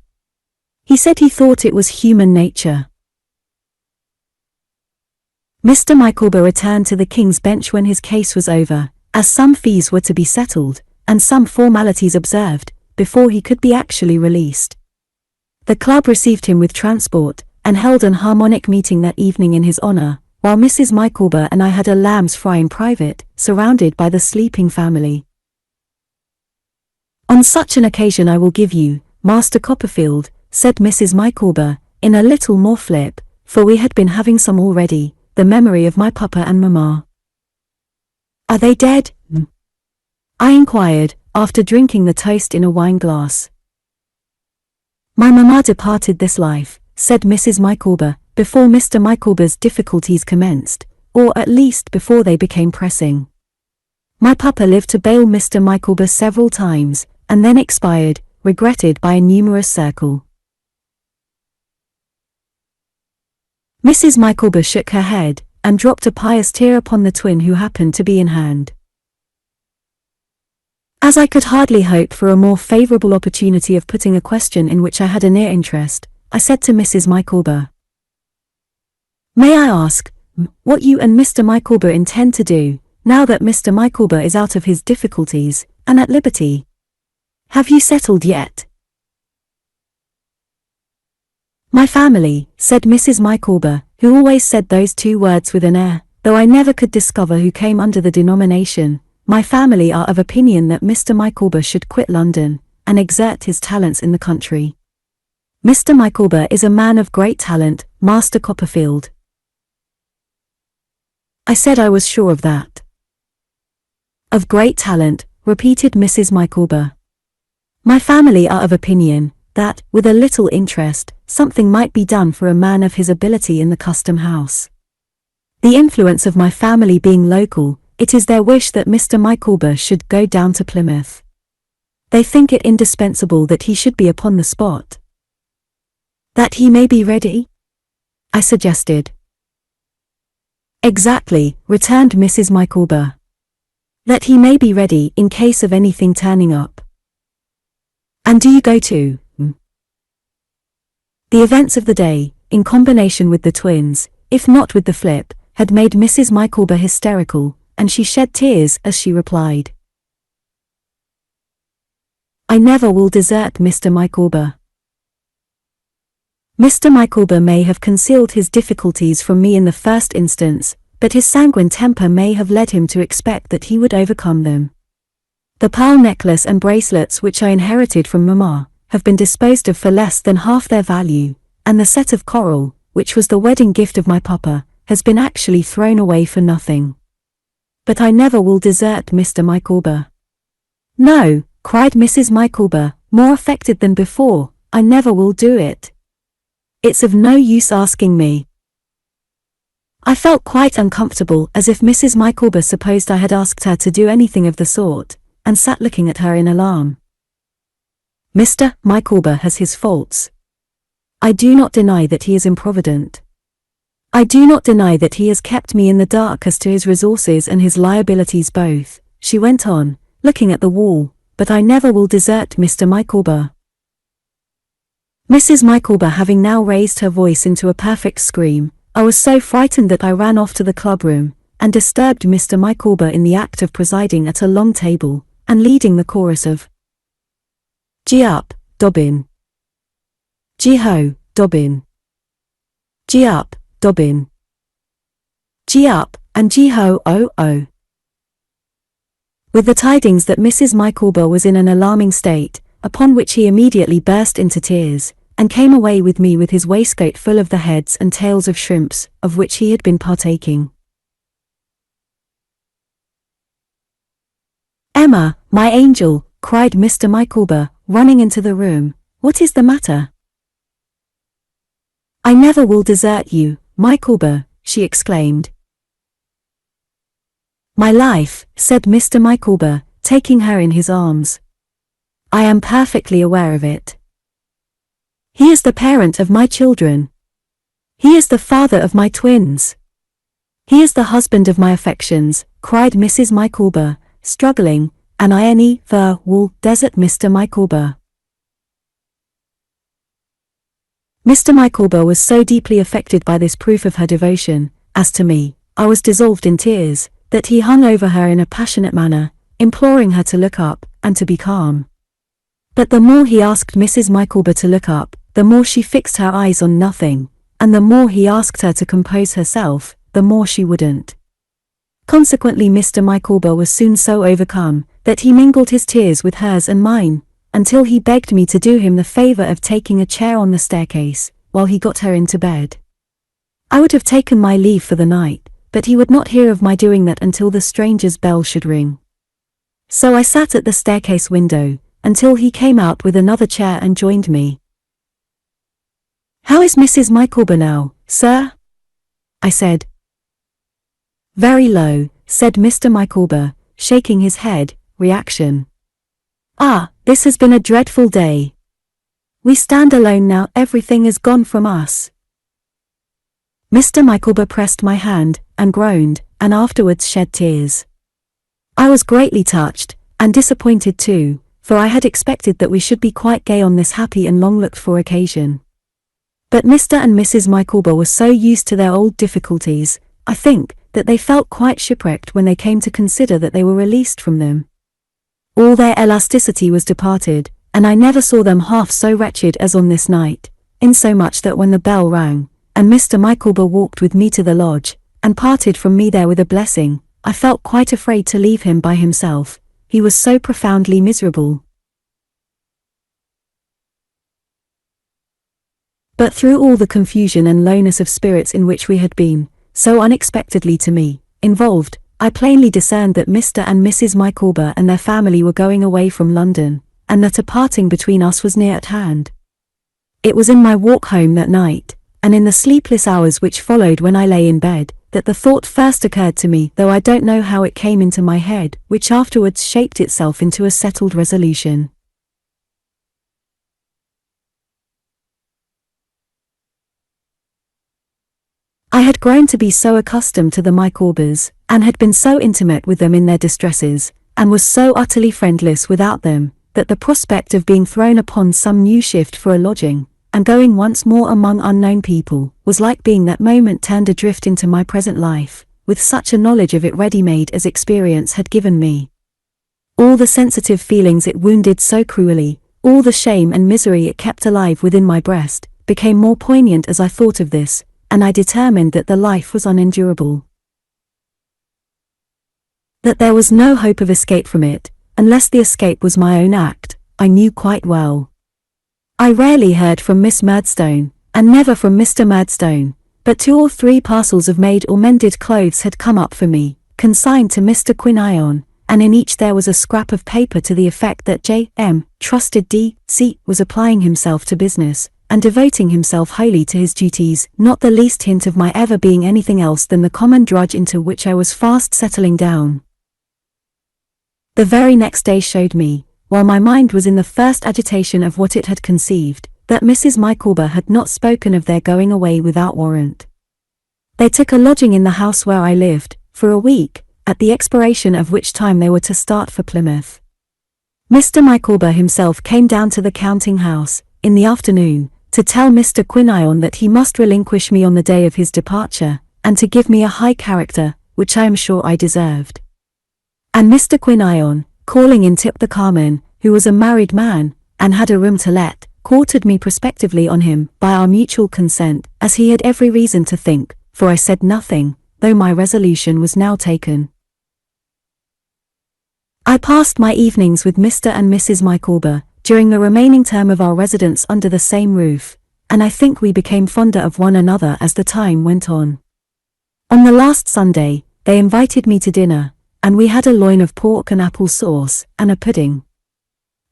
He said he thought it was human nature. Mr. Micawber returned to the King's Bench when his case was over, as some fees were to be settled, and some formalities observed, before he could be actually released. The club received him with transport, and held an harmonic meeting that evening in his honor, while Mrs. Micawber and I had a lamb's fry in private, surrounded by the sleeping family. "On such an occasion I will give you, Master Copperfield," said Mrs. Micawber, in a little more flip, for we had been having some already, "the memory of my papa and mamma." "Are they dead?" I inquired, after drinking the toast in a wine glass. "My mamma departed this life," said Mrs. Micawber, "before Mr. Micawber's difficulties commenced, or at least before they became pressing. My papa lived to bail Mr. Micawber several times, and then expired, regretted by a numerous circle." Mrs. Micawber shook her head, and dropped a pious tear upon the twin who happened to be in hand. As I could hardly hope for a more favourable opportunity of putting a question in which I had a near interest, I said to Mrs. Micawber, "May I ask, what you and Mr. Micawber intend to do, now that Mr. Micawber is out of his difficulties, and at liberty? Have you settled yet?" "My family," said Mrs. Micawber, who always said those two words with an air, though I never could discover who came under the denomination, "my family are of opinion that Mr. Micawber should quit London, and exert his talents in the country. Mr. Micawber is a man of great talent, Master Copperfield." I said I was sure of that. "Of great talent," repeated Mrs. Micawber. "My family are of opinion that, with a little interest, something might be done for a man of his ability in the custom house. The influence of my family being local, it is their wish that Mr. Micawber should go down to Plymouth. They think it indispensable that he should be upon the spot." "That he may be ready?" I suggested. "Exactly," returned Mrs. Micawber. "That he may be ready in case of anything turning up." "And do you go too?" The events of the day, in combination with the twins, if not with the flip, had made Mrs. Micawber hysterical, and she shed tears as she replied, "I never will desert Mr. Micawber. Mr. Micawber may have concealed his difficulties from me in the first instance, but his sanguine temper may have led him to expect that he would overcome them. The pearl necklace and bracelets which I inherited from mamma, have been disposed of for less than half their value, and the set of coral, which was the wedding gift of my papa, has been actually thrown away for nothing. But I never will desert Mr. Micawber." "No," cried Mrs. Micawber, more affected than before, "I never will do it. It's of no use asking me." I felt quite uncomfortable, as if Mrs. Micawber supposed I had asked her to do anything of the sort, and sat looking at her in alarm. "Mr. Micawber has his faults. I do not deny that he is improvident. I do not deny that he has kept me in the dark as to his resources and his liabilities both," she went on, looking at the wall, "but I never will desert Mr. Micawber." Mrs. Micawber having now raised her voice into a perfect scream, I was so frightened that I ran off to the club room, and disturbed Mr. Micawber in the act of presiding at a long table, and leading the chorus of "Gee up, Dobbin. Gee ho, Dobbin. Gee up, Dobbin. Gee up, and gee ho, oh oh." With the tidings that Mrs. Micawber was in an alarming state, upon which he immediately burst into tears, and came away with me with his waistcoat full of the heads and tails of shrimps, of which he had been partaking. "Emma, my angel," cried Mr. Micawber, running into the room, "what is the matter?" "I never will desert you, Micawber," she exclaimed. "My life," said Mr. Micawber, taking her in his arms. "I am perfectly aware of it. He is the parent of my children. He is the father of my twins. He is the husband of my affections," cried Mrs. Micawber, struggling, "and I will desert Mr. Micawber." Mr. Micawber was so deeply affected by this proof of her devotion, as to me, I was dissolved in tears, that he hung over her in a passionate manner, imploring her to look up, and to be calm. But the more he asked Mrs. Micawber to look up, the more she fixed her eyes on nothing, and the more he asked her to compose herself, the more she wouldn't. Consequently, Mr. Micawber was soon so overcome that he mingled his tears with hers and mine, until he begged me to do him the favor of taking a chair on the staircase, while he got her into bed. I would have taken my leave for the night, but he would not hear of my doing that until the stranger's bell should ring. So I sat at the staircase window, until he came out with another chair and joined me. "How is Mrs. Micawber now, sir?" I said. "Very low," said Mr. Micawber, shaking his head. Reaction. "Ah, this has been a dreadful day. We stand alone now, everything is gone from us." Mr. Micawber pressed my hand, and groaned, and afterwards shed tears. I was greatly touched, and disappointed too, for I had expected that we should be quite gay on this happy and long-looked-for occasion. But Mr. and Mrs. Micawber were so used to their old difficulties, I think, that they felt quite shipwrecked when they came to consider that they were released from them. All their elasticity was departed, and I never saw them half so wretched as on this night, insomuch that when the bell rang, and Mr. Micawber walked with me to the lodge, and parted from me there with a blessing, I felt quite afraid to leave him by himself, he was so profoundly miserable. But through all the confusion and lowness of spirits in which we had been, so unexpectedly to me, involved, I plainly discerned that Mr. and Mrs. Micawber and their family were going away from London, and that a parting between us was near at hand. It was in my walk home that night, and in the sleepless hours which followed when I lay in bed, that the thought first occurred to me, though I don't know how it came into my head, which afterwards shaped itself into a settled resolution. I had grown to be so accustomed to the Micawbers, and had been so intimate with them in their distresses, and was so utterly friendless without them, that the prospect of being thrown upon some new shift for a lodging, and going once more among unknown people, was like being that moment turned adrift into my present life, with such a knowledge of it ready-made as experience had given me. All the sensitive feelings it wounded so cruelly, all the shame and misery it kept alive within my breast, became more poignant as I thought of this, and I determined that the life was unendurable. That there was no hope of escape from it, unless the escape was my own act, I knew quite well. I rarely heard from Miss Murdstone, and never from Mr. Murdstone, but 2 or 3 parcels of made or mended clothes had come up for me, consigned to Mr. Quinion, and in each there was a scrap of paper to the effect that J.M., trusted D.C., was applying himself to business, and devoting himself wholly to his duties, not the least hint of my ever being anything else than the common drudge into which I was fast settling down. The very next day showed me, while my mind was in the first agitation of what it had conceived, that Mrs. Micawber had not spoken of their going away without warrant. They took a lodging in the house where I lived, for a week, at the expiration of which time they were to start for Plymouth. Mr. Micawber himself came down to the counting house, in the afternoon, to tell Mr. Quinion that he must relinquish me on the day of his departure, and to give me a high character, which I am sure I deserved. And Mr. Quinion, calling in Tip the carman, who was a married man, and had a room to let, quartered me prospectively on him, by our mutual consent, as he had every reason to think, for I said nothing, though my resolution was now taken. I passed my evenings with Mr. and Mrs. Micawber, during the remaining term of our residence under the same roof, and I think we became fonder of one another as the time went on. On the last Sunday, they invited me to dinner, and we had a loin of pork and apple sauce, and a pudding.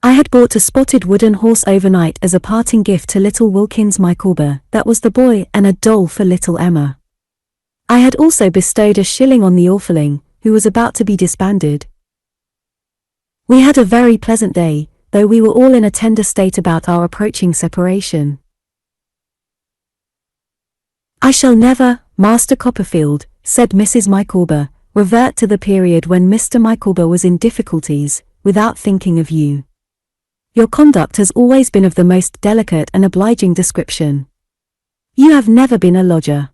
I had bought a spotted wooden horse overnight as a parting gift to little Wilkins Micawber, that was the boy, and a doll for little Emma. I had also bestowed a shilling on the orphaning, who was about to be disbanded. We had a very pleasant day, though we were all in a tender state about our approaching separation. "I shall never, Master Copperfield," said Mrs. Micawber, "revert to the period when Mr. Micawber was in difficulties, without thinking of you. Your conduct has always been of the most delicate and obliging description. You have never been a lodger.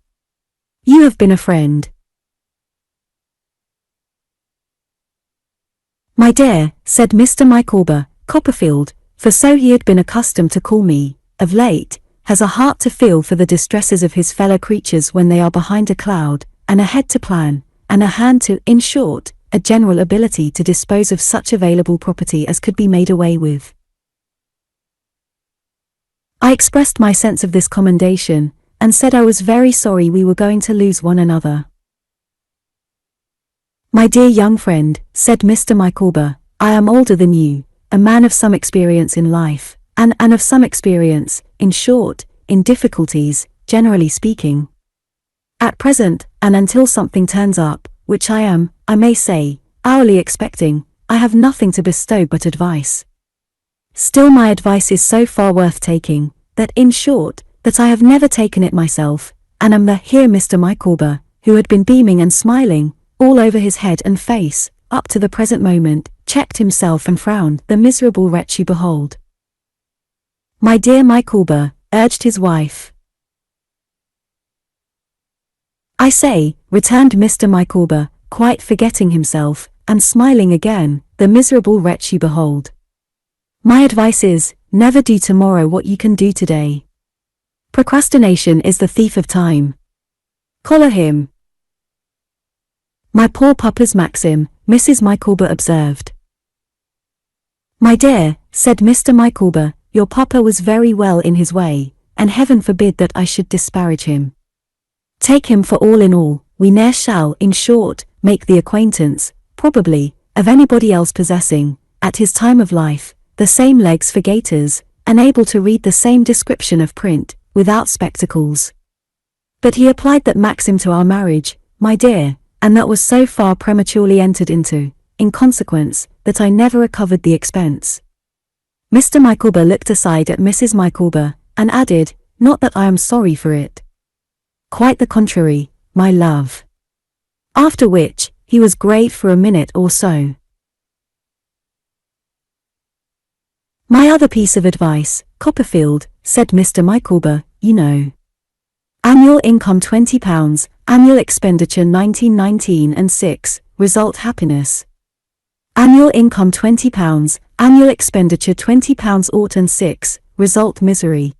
You have been a friend." "My dear," said Mr. Micawber, "Copperfield, for so he had been accustomed to call me, of late, has a heart to feel for the distresses of his fellow creatures when they are behind a cloud, and a head to plan, and a hand to, in short, a general ability to dispose of such available property as could be made away with. I expressed my sense of this commendation, and said I was very sorry we were going to lose one another. My dear young friend, said Mr. Micawber, I am older than you, a man of some experience in life, and of some experience, in short, in difficulties, generally speaking. At present, and until something turns up, which I am, I may say, hourly expecting, I have nothing to bestow but advice. Still my advice is so far worth taking, that in short, that I have never taken it myself, and am the here Mr. Micawber, who had been beaming and smiling, all over his head and face, up to the present moment, checked himself and frowned, the miserable wretch you behold. My dear Micawber, urged his wife. I say, returned Mr. Micawber, quite forgetting himself, and smiling again, the miserable wretch you behold. My advice is, never do tomorrow what you can do today. Procrastination is the thief of time. Collar him. My poor papa's maxim, Mrs. Micawber observed. My dear, said Mr. Micawber, your papa was very well in his way, and heaven forbid that I should disparage him. Take him for all in all, we ne'er shall, in short, make the acquaintance, probably, of anybody else possessing, at his time of life, the same legs for gaiters, and able to read the same description of print, without spectacles. But he applied that maxim to our marriage, my dear, and that was so far prematurely entered into, in consequence, that I never recovered the expense. Mr. Micawber looked aside at Mrs. Micawber, and added, not that I am sorry for it. Quite the contrary, my love. After which, he was grave for a minute or so. My other piece of advice, Copperfield, said Mr. Micawber, you know. Annual income £20, annual expenditure 1919 and 6, result happiness. Annual income £20, annual expenditure £20 ought and 6, result misery.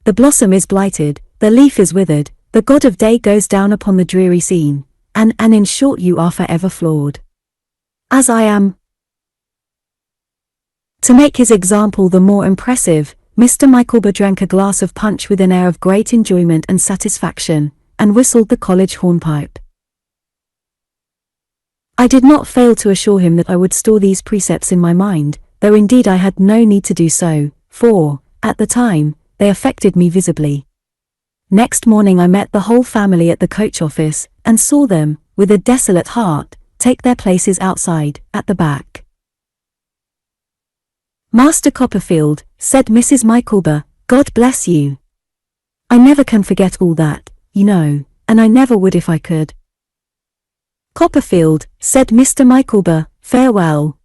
The blossom is blighted, the leaf is withered, the god of day goes down upon the dreary scene, and in short you are forever flawed. As I am. To make his example the more impressive, Mr. Micawber drank a glass of punch with an air of great enjoyment and satisfaction, and whistled the college hornpipe. I did not fail to assure him that I would store these precepts in my mind, though indeed I had no need to do so, for, at the time, they affected me visibly. Next morning I met the whole family at the coach office, and saw them, with a desolate heart, take their places outside, at the back. Master Copperfield, said Mrs. Micawber, God bless you. I never can forget all that, you know, and I never would if I could. Copperfield, said Mr. Micawber, farewell.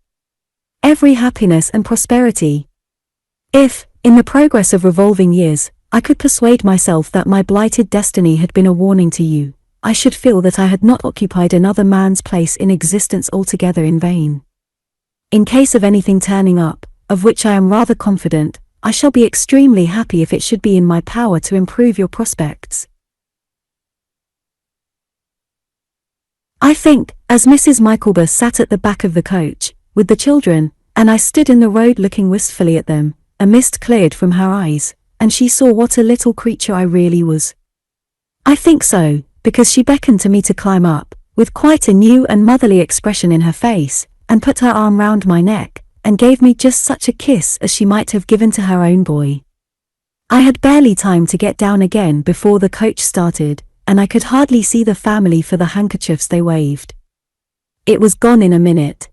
Every happiness and prosperity. If, in the progress of revolving years, I could persuade myself that my blighted destiny had been a warning to you, I should feel that I had not occupied another man's place in existence altogether in vain. In case of anything turning up, of which I am rather confident, I shall be extremely happy if it should be in my power to improve your prospects. I think, as Mrs. Micawber sat at the back of the coach, with the children, and I stood in the road looking wistfully at them, a mist cleared from her eyes, and she saw what a little creature I really was. I think so, because she beckoned to me to climb up, with quite a new and motherly expression in her face, and put her arm round my neck, and gave me just such a kiss as she might have given to her own boy. I had barely time to get down again before the coach started, and I could hardly see the family for the handkerchiefs they waved. It was gone in a minute.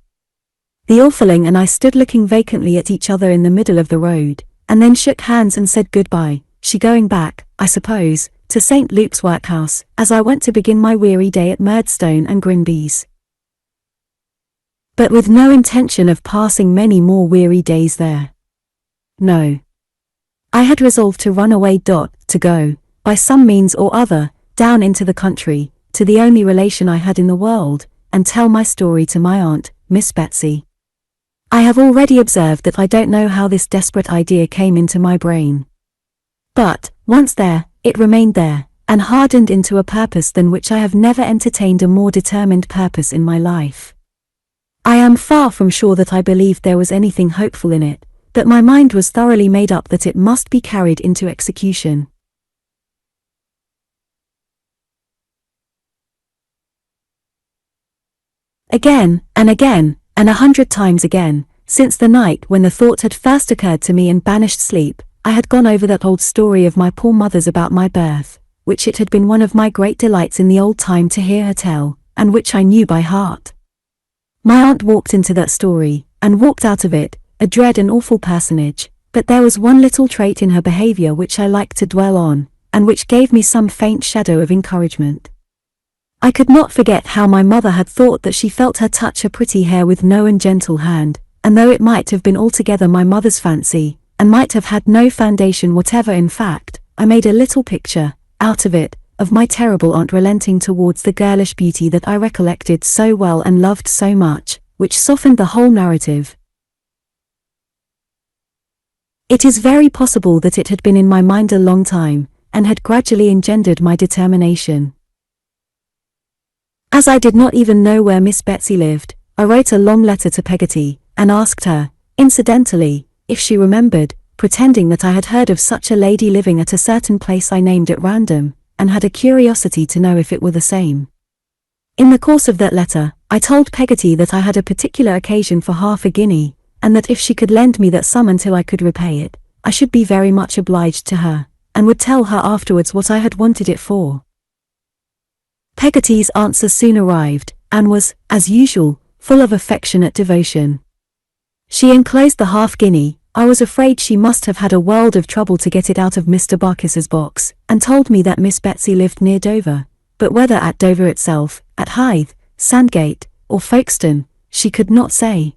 The orphaling and I stood looking vacantly at each other in the middle of the road, and then shook hands and said goodbye, she going back, I suppose, to St. Luke's workhouse, as I went to begin my weary day at Murdstone and Grinby's. But with no intention of passing many more weary days there. No. I had resolved to run away. To go, by some means or other, down into the country, to the only relation I had in the world, and tell my story to my aunt, Miss Betsy. I have already observed that I don't know how this desperate idea came into my brain. But, once there, it remained there, and hardened into a purpose than which I have never entertained a more determined purpose in my life. I am far from sure that I believed there was anything hopeful in it, but my mind was thoroughly made up that it must be carried into execution. Again, and 100 times again, since the night when the thought had first occurred to me and banished sleep, I had gone over that old story of my poor mother's about my birth, which it had been one of my great delights in the old time to hear her tell, and which I knew by heart. My aunt walked into that story, and walked out of it, a dread and awful personage, but there was one little trait in her behavior which I liked to dwell on, and which gave me some faint shadow of encouragement. I could not forget how my mother had thought that she felt her touch a pretty hair with no and gentle hand, and though it might have been altogether my mother's fancy, and might have had no foundation whatever in fact, I made a little picture, out of it, of my terrible aunt relenting towards the girlish beauty that I recollected so well and loved so much, which softened the whole narrative. It is very possible that it had been in my mind a long time, and had gradually engendered my determination. As I did not even know where Miss Betsy lived, I wrote a long letter to Peggotty, and asked her, incidentally, if she remembered, pretending that I had heard of such a lady living at a certain place I named at random, and had a curiosity to know if it were the same. In the course of that letter, I told Peggotty that I had a particular occasion for half a guinea, and that if she could lend me that sum until I could repay it, I should be very much obliged to her, and would tell her afterwards what I had wanted it for. Peggotty's answer soon arrived, and was, as usual, full of affectionate devotion. She enclosed the half-guinea. I was afraid she must have had a world of trouble to get it out of Mr. Barkis's box, and told me that Miss Betsy lived near Dover, but whether at Dover itself, at Hythe, Sandgate, or Folkestone, she could not say.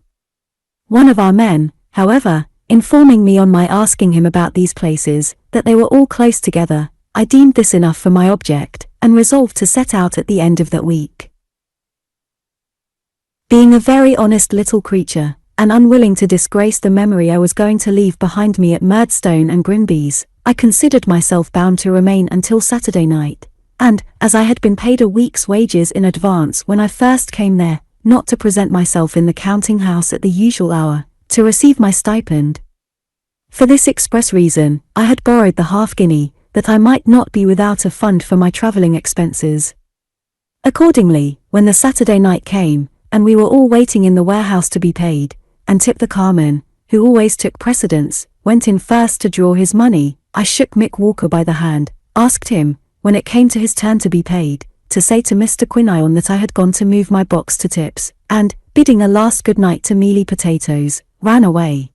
One of our men, however, informing me on my asking him about these places, that they were all close together, I deemed this enough for my object, and resolved to set out at the end of that week. Being a very honest little creature, and unwilling to disgrace the memory I was going to leave behind me at Murdstone and Grinby's, I considered myself bound to remain until Saturday night, and, as I had been paid a week's wages in advance when I first came there, not to present myself in the counting-house at the usual hour, to receive my stipend. For this express reason, I had borrowed the half-guinea, that I might not be without a fund for my travelling expenses. Accordingly, when the Saturday night came, and we were all waiting in the warehouse to be paid, and Tip the carman, who always took precedence, went in first to draw his money, I shook Mick Walker by the hand, asked him, when it came to his turn to be paid, to say to Mr. Quinion that I had gone to move my box to Tip's, and, bidding a last good night to Mealy Potatoes, ran away.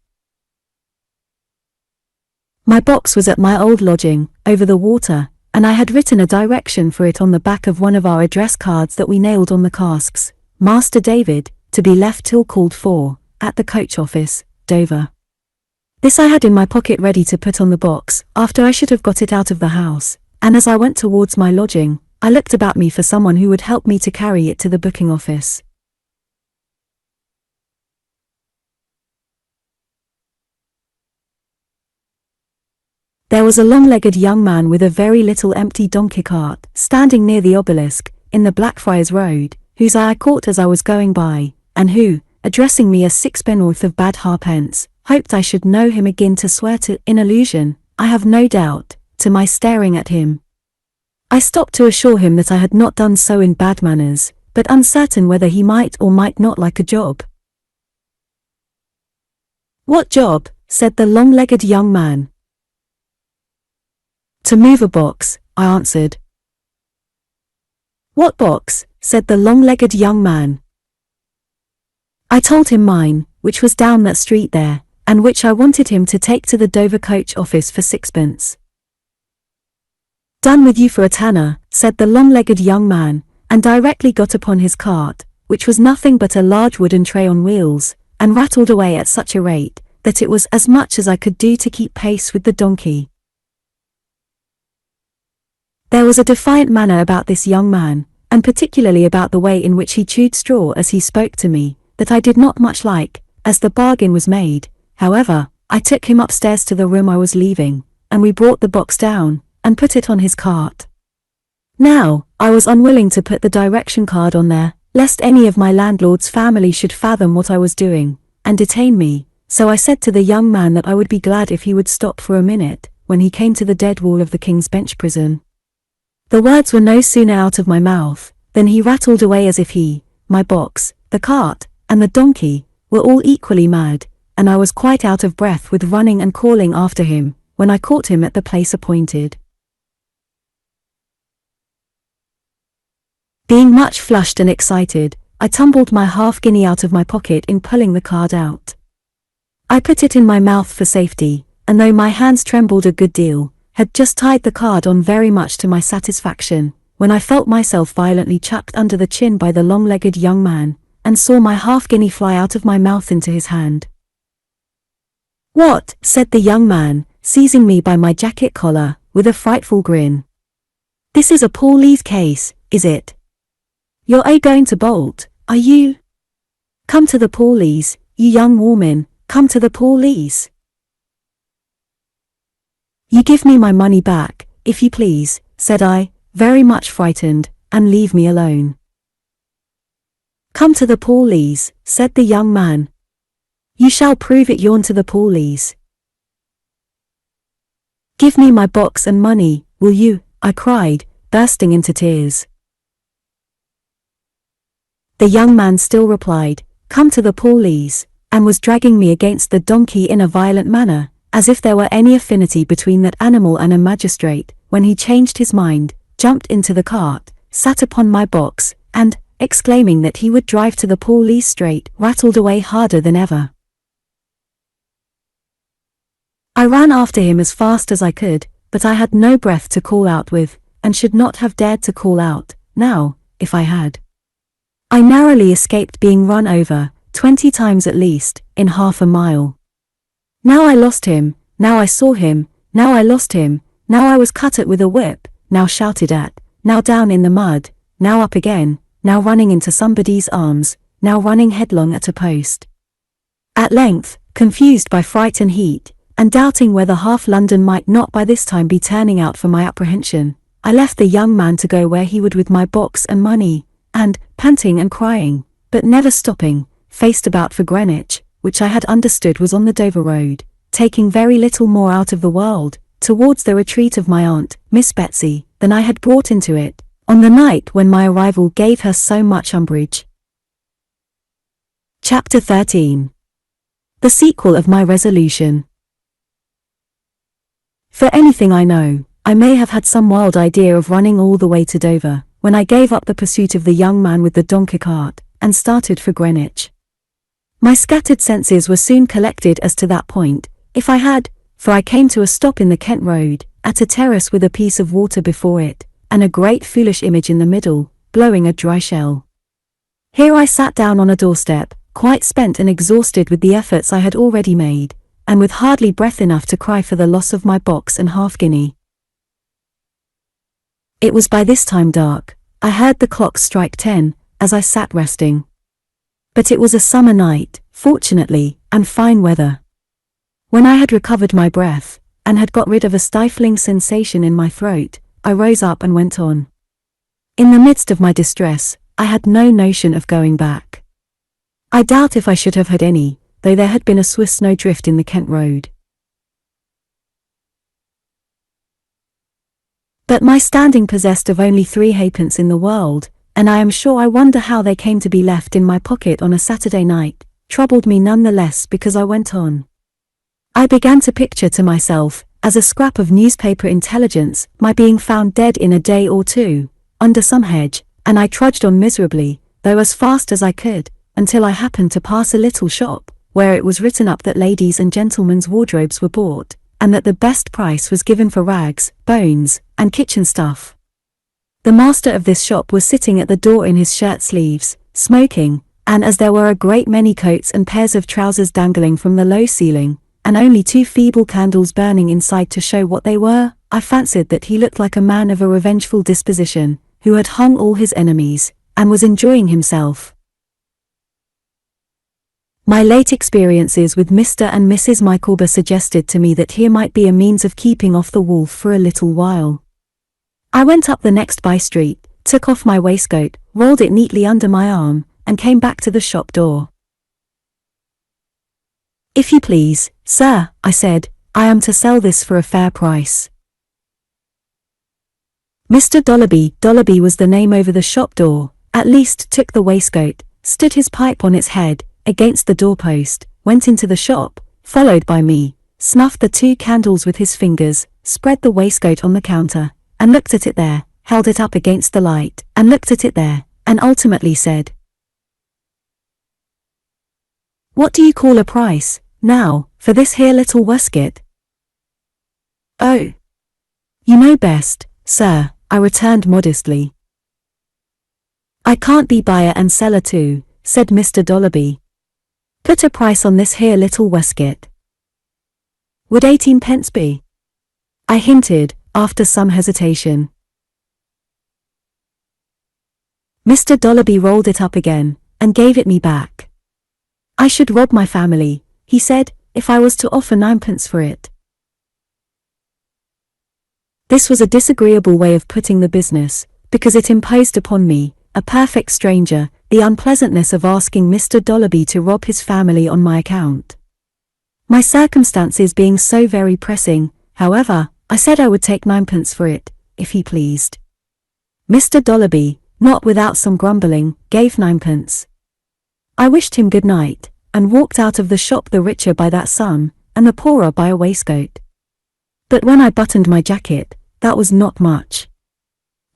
My box was at my old lodging, over the water, and I had written a direction for it on the back of one of our address cards that we nailed on the casks, Master David, to be left till called for, at the coach office, Dover. This I had in my pocket ready to put on the box, after I should have got it out of the house, and as I went towards my lodging, I looked about me for someone who would help me to carry it to the booking office. There was a long-legged young man with a very little empty donkey cart, standing near the obelisk, in the Blackfriars Road, whose eye I caught as I was going by, and who, addressing me as sixpennorth of bad halfpence, hoped I should know him again to swear to, in allusion, I have no doubt, to my staring at him. I stopped to assure him that I had not done so in bad manners, but uncertain whether he might or might not like a job. "What job?" said the long-legged young man. "To move a box," I answered. "What box?" said the long-legged young man. I told him mine, which was down that street there, and which I wanted him to take to the Dover coach office for sixpence. "Done with you for a tanner," said the long-legged young man, and directly got upon his cart, which was nothing but a large wooden tray on wheels, and rattled away at such a rate, that it was as much as I could do to keep pace with the donkey. There was a defiant manner about this young man, and particularly about the way in which he chewed straw as he spoke to me, that I did not much like, as the bargain was made. However, I took him upstairs to the room I was leaving, and we brought the box down, and put it on his cart. Now, I was unwilling to put the direction card on there, lest any of my landlord's family should fathom what I was doing, and detain me, so I said to the young man that I would be glad if he would stop for a minute, when he came to the dead wall of the King's Bench prison. The words were no sooner out of my mouth, than he rattled away as if he, my box, the cart, and the donkey, were all equally mad, and I was quite out of breath with running and calling after him, when I caught him at the place appointed. Being much flushed and excited, I tumbled my half-guinea out of my pocket in pulling the card out. I put it in my mouth for safety, and though my hands trembled a good deal, had just tied the card on very much to my satisfaction, when I felt myself violently chucked under the chin by the long-legged young man, and saw my half-guinea fly out of my mouth into his hand. "What?" said the young man, seizing me by my jacket collar, with a frightful grin. "This is a police case, is it? You're going to bolt, are you? Come to the police, you young woman, come to the police. You give me my money back, if you please," said I, very much frightened, "and leave me alone." "Come to the police," said the young man. "You shall prove it you'n to the police." "Give me my box and money, will you?" I cried, bursting into tears. The young man still replied, "Come to the police," and was dragging me against the donkey in a violent manner, as if there were any affinity between that animal and a magistrate, when he changed his mind, jumped into the cart, sat upon my box, and, exclaiming that he would drive to the police straight, rattled away harder than ever. I ran after him as fast as I could, but I had no breath to call out with, and should not have dared to call out, now, if I had. I narrowly escaped being run over, 20 times at least, in half a mile. Now I lost him, now I saw him, now I lost him, now I was cut at with a whip, now shouted at, now down in the mud, now up again, now running into somebody's arms, now running headlong at a post. At length, confused by fright and heat, and doubting whether half London might not by this time be turning out for my apprehension, I left the young man to go where he would with my box and money, and, panting and crying, but never stopping, faced about for Greenwich, which I had understood was on the Dover road, taking very little more out of the world, towards the retreat of my aunt, Miss Betsy, than I had brought into it, on the night when my arrival gave her so much umbrage. Chapter 13. The sequel of my resolution. For anything I know, I may have had some wild idea of running all the way to Dover, when I gave up the pursuit of the young man with the donkey cart, and started for Greenwich. My scattered senses were soon collected as to that point, if I had, for I came to a stop in the Kent road, at a terrace with a piece of water before it, and a great foolish image in the middle, blowing a dry shell. Here I sat down on a doorstep, quite spent and exhausted with the efforts I had already made, and with hardly breath enough to cry for the loss of my box and half-guinea. It was by this time dark. I heard the clock strike 10, as I sat resting. But it was a summer night, fortunately, and fine weather. When I had recovered my breath, and had got rid of a stifling sensation in my throat, I rose up and went on. In the midst of my distress, I had no notion of going back. I doubt if I should have had any, though there had been a Swiss snowdrift in the Kent road. But my standing possessed of only 3 halfpence in the world, and I am sure I wonder how they came to be left in my pocket on a Saturday night, troubled me none the less because I went on. I began to picture to myself, as a scrap of newspaper intelligence, my being found dead in a day or 2, under some hedge, and I trudged on miserably, though as fast as I could, until I happened to pass a little shop, where it was written up that ladies' and gentlemen's wardrobes were bought, and that the best price was given for rags, bones, and kitchen stuff. The master of this shop was sitting at the door in his shirt sleeves, smoking, and as there were a great many coats and pairs of trousers dangling from the low ceiling, and only 2 feeble candles burning inside to show what they were, I fancied that he looked like a man of a revengeful disposition, who had hung all his enemies, and was enjoying himself. My late experiences with Mr. and Mrs. Micawber suggested to me that here might be a means of keeping off the wolf for a little while. I went up the next by-street, took off my waistcoat, rolled it neatly under my arm, and came back to the shop door. "If you please, sir," I said, "I am to sell this for a fair price." Mr. Dolloby was the name over the shop door, at least took the waistcoat, stood his pipe on its head, against the doorpost, went into the shop, followed by me, snuffed the 2 candles with his fingers, spread the waistcoat on the counter, and looked at it there, held it up against the light, and looked at it there, and ultimately said, "What do you call a price, now, for this here little waistcoat?" "Oh, you know best, sir," I returned modestly. "I can't be buyer and seller too," said Mr. Dolloby. "Put a price on this here little waistcoat." "Would 18p be?" I hinted, after some hesitation. Mr. Dolloby rolled it up again, and gave it me back. "I should rob my family," he said, "if I was to offer 9p for it." This was a disagreeable way of putting the business, because it imposed upon me, a perfect stranger, the unpleasantness of asking Mr. Dolloby to rob his family on my account. My circumstances being so very pressing, however, I said I would take 9p for it, if he pleased. Mr. Dolloby, not without some grumbling, gave 9p. I wished him good night, and walked out of the shop the richer by that sum, and the poorer by a waistcoat. But when I buttoned my jacket, that was not much.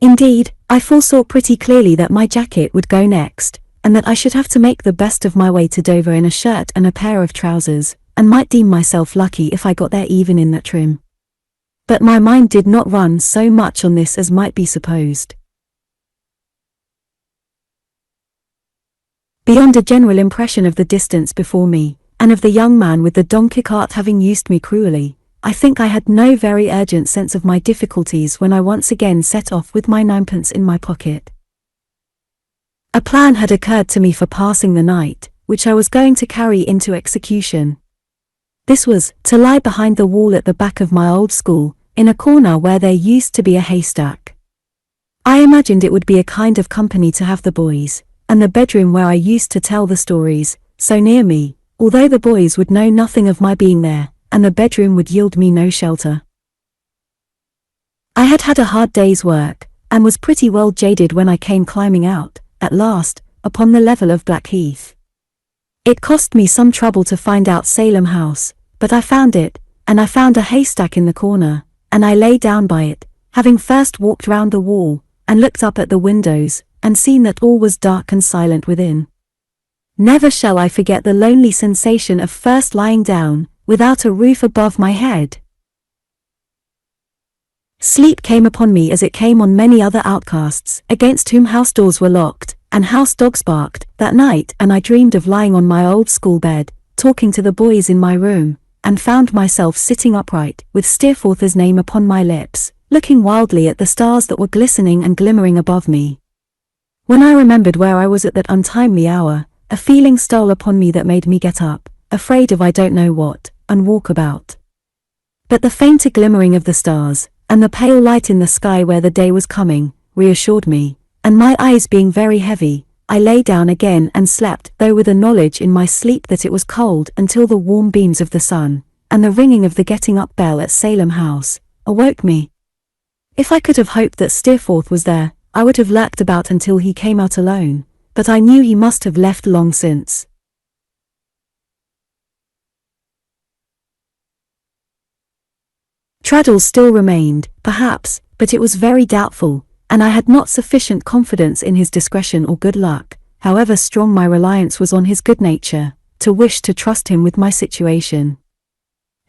Indeed, I foresaw pretty clearly that my jacket would go next, and that I should have to make the best of my way to Dover in a shirt and a pair of trousers, and might deem myself lucky if I got there even in that trim. But my mind did not run so much on this as might be supposed. Beyond a general impression of the distance before me, and of the young man with the donkey cart having used me cruelly, I think I had no very urgent sense of my difficulties when I once again set off with my 9p in my pocket. A plan had occurred to me for passing the night, which I was going to carry into execution. This was, to lie behind the wall at the back of my old school, in a corner where there used to be a haystack. I imagined it would be a kind of company to have the boys, and the bedroom where I used to tell the stories, so near me, although the boys would know nothing of my being there, and the bedroom would yield me no shelter. I had had a hard day's work, and was pretty well jaded when I came climbing out, at last, upon the level of Blackheath. It cost me some trouble to find out Salem House, but I found it, and I found a haystack in the corner, and I lay down by it, having first walked round the wall, and looked up at the windows, and seen that all was dark and silent within. Never shall I forget the lonely sensation of first lying down, without a roof above my head. Sleep came upon me as it came on many other outcasts, against whom house doors were locked, and house dogs barked, that night, and I dreamed of lying on my old school bed, talking to the boys in my room, and found myself sitting upright, with Steerforth's name upon my lips, looking wildly at the stars that were glistening and glimmering above me. When I remembered where I was at that untimely hour, a feeling stole upon me that made me get up, afraid of I don't know what, and walk about. But the fainter glimmering of the stars, and the pale light in the sky where the day was coming, reassured me, and my eyes being very heavy, I lay down again and slept, though with a knowledge in my sleep that it was cold, until the warm beams of the sun, and the ringing of the getting up bell at Salem House, awoke me. If I could have hoped that Steerforth was there, I would have lurked about until he came out alone, but I knew he must have left long since. Traddles still remained, perhaps, but it was very doubtful, and I had not sufficient confidence in his discretion or good luck, however strong my reliance was on his good nature, to wish to trust him with my situation.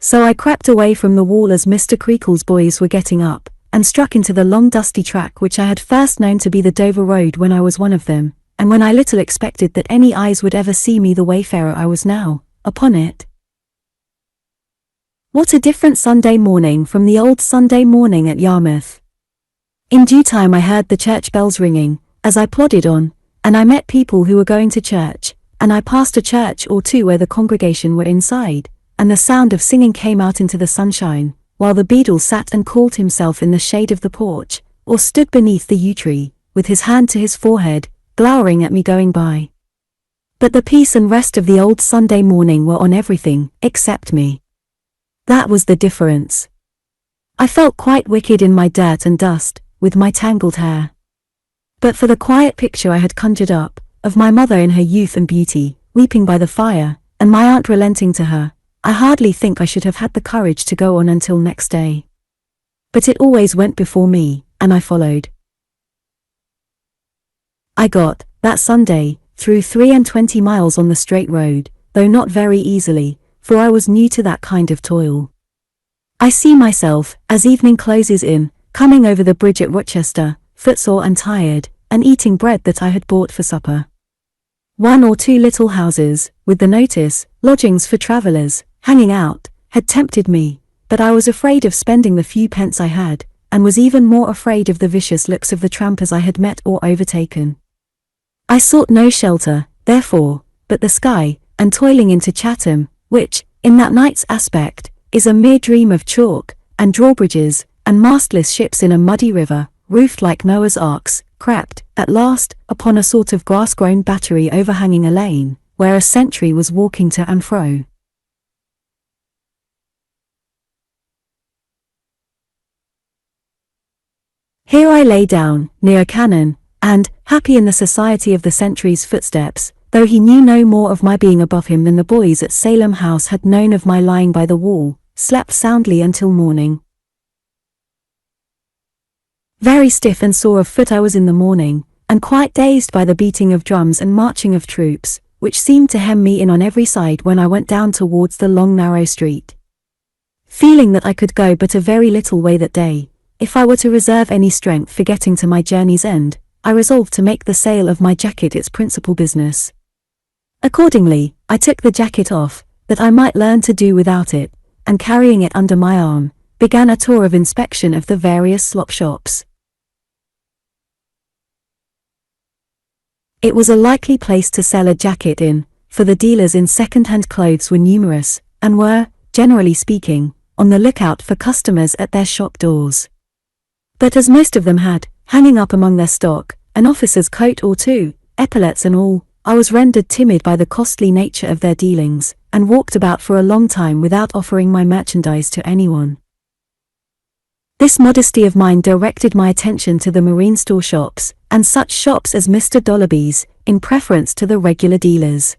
So I crept away from the wall as Mr. Creakle's boys were getting up, and struck into the long dusty track which I had first known to be the Dover Road when I was one of them, and when I little expected that any eyes would ever see me the wayfarer I was now, upon it. What a different Sunday morning from the old Sunday morning at Yarmouth! In due time I heard the church bells ringing, as I plodded on, and I met people who were going to church, and I passed a church or two where the congregation were inside, and the sound of singing came out into the sunshine, while the beadle sat and cooled himself in the shade of the porch, or stood beneath the yew tree, with his hand to his forehead, glowering at me going by. But the peace and rest of the old Sunday morning were on everything, except me. That was the difference. I felt quite wicked in my dirt and dust, with my tangled hair. But for the quiet picture I had conjured up, of my mother in her youth and beauty, weeping by the fire, and my aunt relenting to her, I hardly think I should have had the courage to go on until next day. But it always went before me, and I followed. I got, that Sunday, through 23 miles on the straight road, though not very easily, for I was new to that kind of toil. I see myself, as evening closes in, coming over the bridge at Rochester, footsore and tired, and eating bread that I had bought for supper. 1 or 2 little houses, with the notice, lodgings for travellers, hanging out, had tempted me, but I was afraid of spending the few pence I had, and was even more afraid of the vicious looks of the trampers I had met or overtaken. I sought no shelter, therefore, but the sky, and toiling into Chatham, which, in that night's aspect, is a mere dream of chalk, and drawbridges, and mastless ships in a muddy river, roofed like Noah's arks, crept, at last, upon a sort of grass-grown battery overhanging a lane, where a sentry was walking to and fro. Here I lay down, near a cannon, and, happy in the society of the sentry's footsteps, though he knew no more of my being above him than the boys at Salem House had known of my lying by the wall, slept soundly until morning. Very stiff and sore of foot I was in the morning, and quite dazed by the beating of drums and marching of troops, which seemed to hem me in on every side when I went down towards the long narrow street. Feeling that I could go but a very little way that day, if I were to reserve any strength for getting to my journey's end, I resolved to make the sale of my jacket its principal business. Accordingly, I took the jacket off, that I might learn to do without it, and carrying it under my arm, began a tour of inspection of the various slop shops. It was a likely place to sell a jacket in, for the dealers in second-hand clothes were numerous, and were, generally speaking, on the lookout for customers at their shop doors. But as most of them had, hanging up among their stock, an officer's coat or two, epaulets and all, I was rendered timid by the costly nature of their dealings, and walked about for a long time without offering my merchandise to anyone. This modesty of mine directed my attention to the marine store shops, and such shops as Mr. Dolloby's, in preference to the regular dealers.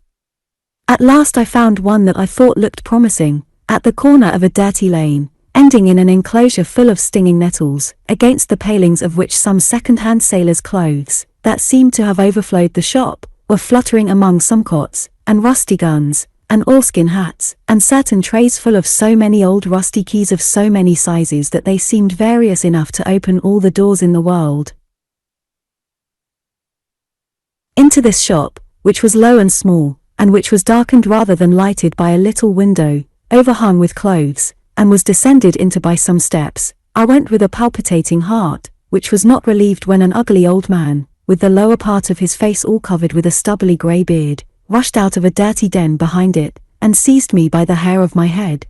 At last I found one that I thought looked promising, at the corner of a dirty lane, ending in an enclosure full of stinging nettles, against the palings of which some second-hand sailors' clothes, that seemed to have overflowed the shop, were fluttering among some cots, and rusty guns, and oilskin hats, and certain trays full of so many old rusty keys of so many sizes that they seemed various enough to open all the doors in the world. Into this shop, which was low and small, and which was darkened rather than lighted by a little window, overhung with clothes, and was descended into by some steps, I went with a palpitating heart, which was not relieved when an ugly old man, with the lower part of his face all covered with a stubbly grey beard, rushed out of a dirty den behind it, and seized me by the hair of my head.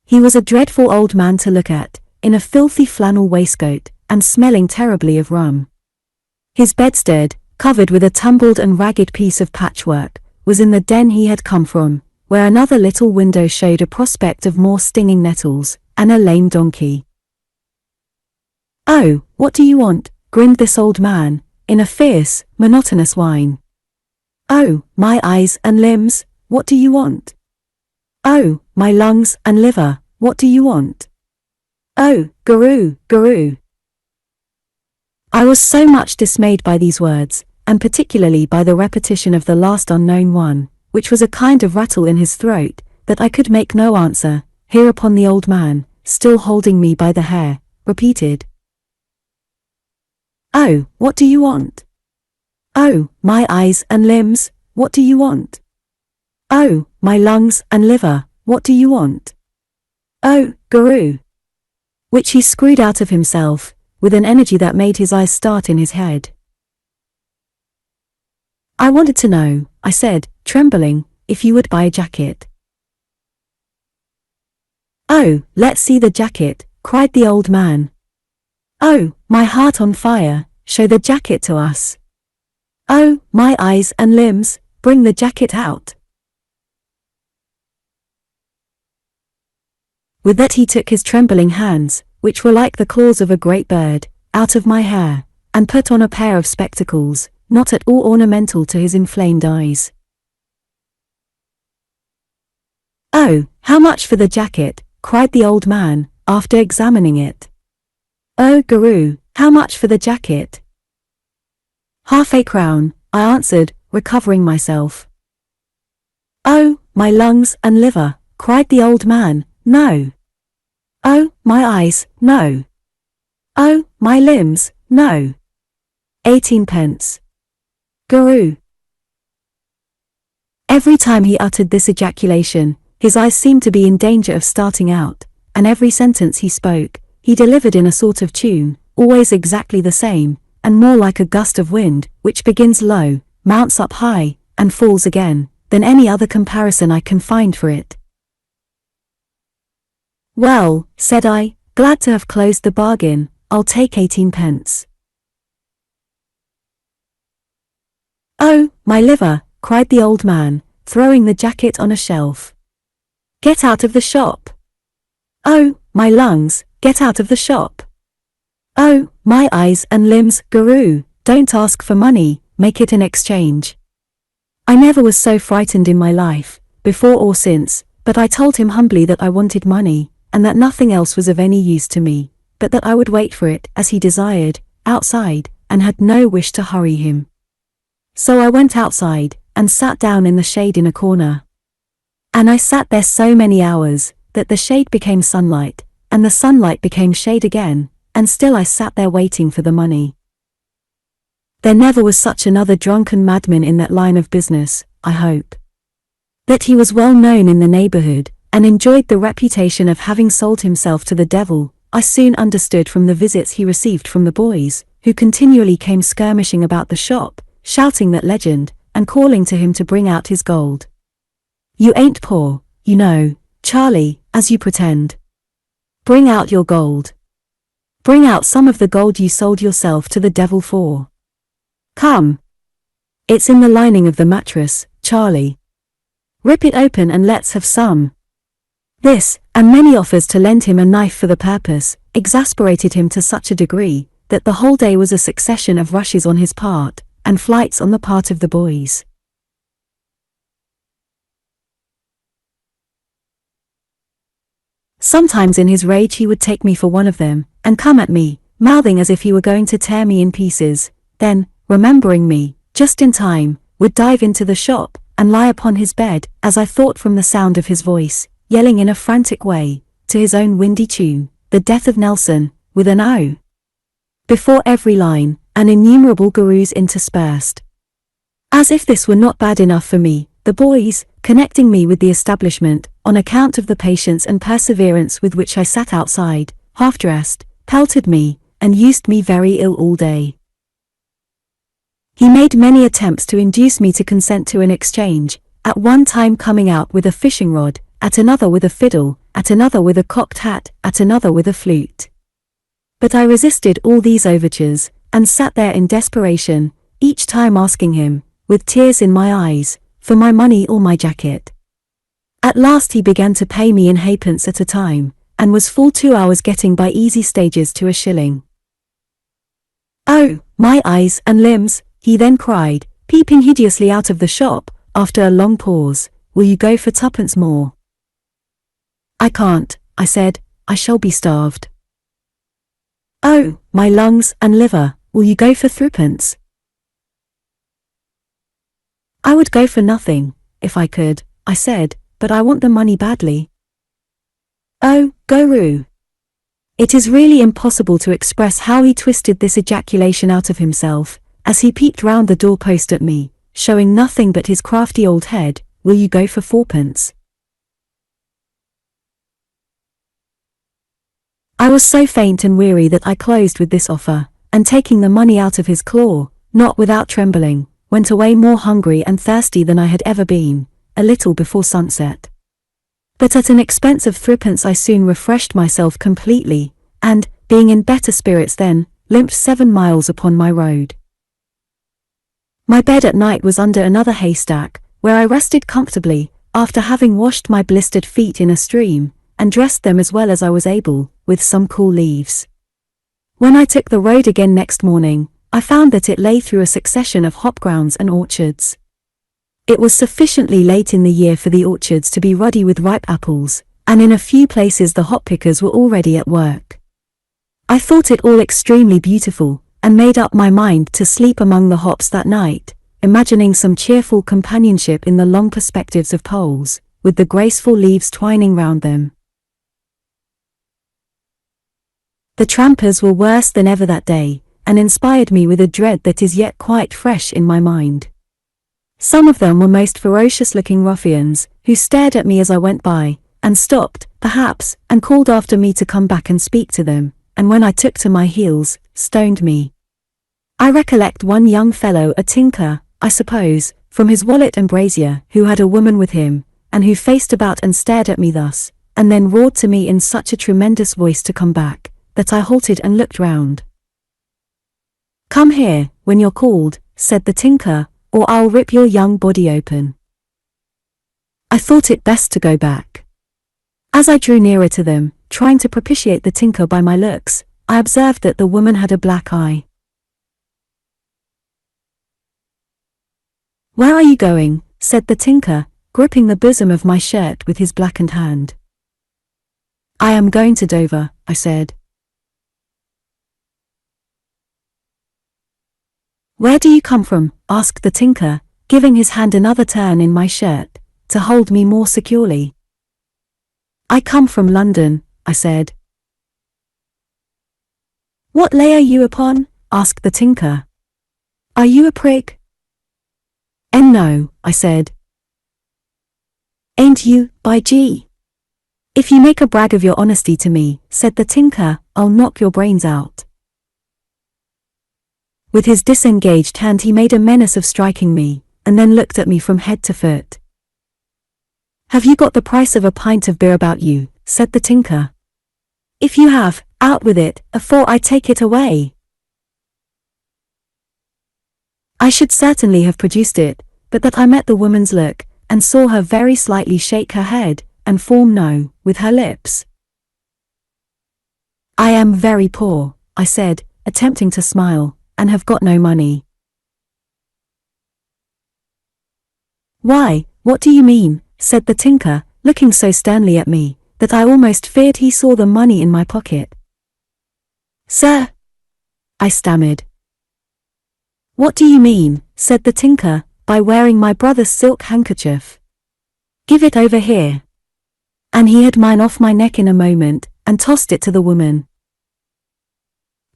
He was a dreadful old man to look at, in a filthy flannel waistcoat, and smelling terribly of rum. His bedstead, covered with a tumbled and ragged piece of patchwork, was in the den he had come from, where another little window showed a prospect of more stinging nettles, and a lame donkey. "Oh, what do you want?" grinned this old man, in a fierce, monotonous whine. "Oh, my eyes and limbs, what do you want? Oh, my lungs and liver, what do you want? Oh, guru, guru." I was so much dismayed by these words, and particularly by the repetition of the last unknown one, which was a kind of rattle in his throat, that I could make no answer. Hereupon the old man, still holding me by the hair, repeated, "Oh, what do you want? Oh, my eyes and limbs, what do you want? Oh, my lungs and liver, what do you want? Oh, guru," which he screwed out of himself, with an energy that made his eyes start in his head. "I wanted to know," I said, trembling, if you would buy a jacket. "Oh, let's see the jacket," cried the old man. "Oh, my heart on fire, show the jacket to us. Oh, my eyes and limbs, bring the jacket out." With that he took his trembling hands, which were like the claws of a great bird, out of my hair, and put on a pair of spectacles, not at all ornamental to his inflamed eyes. "Oh, how much for the jacket?" cried the old man, after examining it. "Oh, Guru, how much for the jacket?" "Half a crown," I answered, recovering myself. "Oh, my lungs and liver," cried the old man, "no. Oh, my eyes, no. Oh, my limbs, no. 18 pence. Guru." Every time he uttered this ejaculation, his eyes seemed to be in danger of starting out, and every sentence he spoke, he delivered in a sort of tune, always exactly the same, and more like a gust of wind, which begins low, mounts up high, and falls again, than any other comparison I can find for it. "Well," said I, glad to have closed the bargain, "I'll take 18 pence. "Oh, my liver," cried the old man, throwing the jacket on a shelf. "Get out of the shop. Oh, my lungs, get out of the shop. Oh, my eyes and limbs, Guru, don't ask for money, make it an exchange." I never was so frightened in my life, before or since, but I told him humbly that I wanted money, and that nothing else was of any use to me, but that I would wait for it, as he desired, outside, and had no wish to hurry him. So I went outside, and sat down in the shade in a corner. And I sat there so many hours, that the shade became sunlight, and the sunlight became shade again, and still I sat there waiting for the money. There never was such another drunken madman in that line of business, I hope. That he was well known in the neighborhood, and enjoyed the reputation of having sold himself to the devil, I soon understood from the visits he received from the boys, who continually came skirmishing about the shop, shouting that legend, and calling to him to bring out his gold. "You ain't poor, you know, Charlie, as you pretend. Bring out your gold. Bring out some of the gold you sold yourself to the devil for. Come. It's in the lining of the mattress, Charlie. Rip it open and let's have some." This, and many offers to lend him a knife for the purpose, exasperated him to such a degree, that the whole day was a succession of rushes on his part, and flights on the part of the boys. Sometimes in his rage he would take me for one of them, and come at me, mouthing as if he were going to tear me in pieces, then, remembering me, just in time, would dive into the shop, and lie upon his bed, as I thought from the sound of his voice, yelling in a frantic way, to his own windy tune, "The Death of Nelson," with an O before every line, and innumerable gurus interspersed. As if this were not bad enough for me, the boys, connecting me with the establishment, on account of the patience and perseverance with which I sat outside, half-dressed, pelted me, and used me very ill all day. He made many attempts to induce me to consent to an exchange, at one time coming out with a fishing rod, at another with a fiddle, at another with a cocked hat, at another with a flute. But I resisted all these overtures, and sat there in desperation, each time asking him, with tears in my eyes, for my money or my jacket. At last he began to pay me in halfpence at a time, and was full 2 hours getting by easy stages to a shilling. "Oh, my eyes and limbs," he then cried, peeping hideously out of the shop, after a long pause, "will you go for 2pence more?" "I can't," I said, "I shall be starved." "Oh, my lungs and liver, will you go for 3pence?" "I would go for nothing, if I could," I said, "but I want the money badly." "Oh, Guru." It is really impossible to express how he twisted this ejaculation out of himself, as he peeped round the doorpost at me, showing nothing but his crafty old head. "Will you go for 4pence?" I was so faint and weary that I closed with this offer, and taking the money out of his claw, not without trembling, went away more hungry and thirsty than I had ever been, a little before sunset. But at an expense of threepence I soon refreshed myself completely, and, being in better spirits then, limped 7 miles upon my road. My bed at night was under another haystack, where I rested comfortably, after having washed my blistered feet in a stream, and dressed them as well as I was able, with some cool leaves. When I took the road again next morning, I found that it lay through a succession of hop grounds and orchards. It was sufficiently late in the year for the orchards to be ruddy with ripe apples, and in a few places the hop pickers were already at work. I thought it all extremely beautiful, and made up my mind to sleep among the hops that night, imagining some cheerful companionship in the long perspectives of poles, with the graceful leaves twining round them. The trampers were worse than ever that day, and inspired me with a dread that is yet quite fresh in my mind. Some of them were most ferocious-looking ruffians, who stared at me as I went by, and stopped, perhaps, and called after me to come back and speak to them, and when I took to my heels, stoned me. I recollect one young fellow, a tinker, I suppose, from his wallet and brazier, who had a woman with him, and who faced about and stared at me thus, and then roared to me in such a tremendous voice to come back, that I halted and looked round. "Come here, when you're called," said the tinker, "or I'll rip your young body open." I thought it best to go back. As I drew nearer to them, trying to propitiate the tinker by my looks, I observed that the woman had a black eye. "Where are you going?" said the tinker, gripping the bosom of my shirt with his blackened hand. "I am going to Dover," I said. "Where do you come from?" asked the tinker, giving his hand another turn in my shirt, to hold me more securely. "I come from London," I said. "What lay are you upon?" asked the tinker. "Are you a prig?" "No," I said. "Ain't you, by G? If you make a brag of your honesty to me," said the tinker, "I'll knock your brains out." With his disengaged hand he made a menace of striking me, and then looked at me from head to foot. "Have you got the price of a pint of beer about you?" said the tinker. "If you have, out with it, afore I take it away." I should certainly have produced it, but that I met the woman's look, and saw her very slightly shake her head, and form no, with her lips. "I am very poor," I said, attempting to smile, "and have got no money." "Why, what do you mean?" said the tinker, looking so sternly at me, that I almost feared he saw the money in my pocket. "Sir," I stammered. "What do you mean?" said the tinker, "by wearing my brother's silk handkerchief? Give it over here." And he had mine off my neck in a moment, and tossed it to the woman.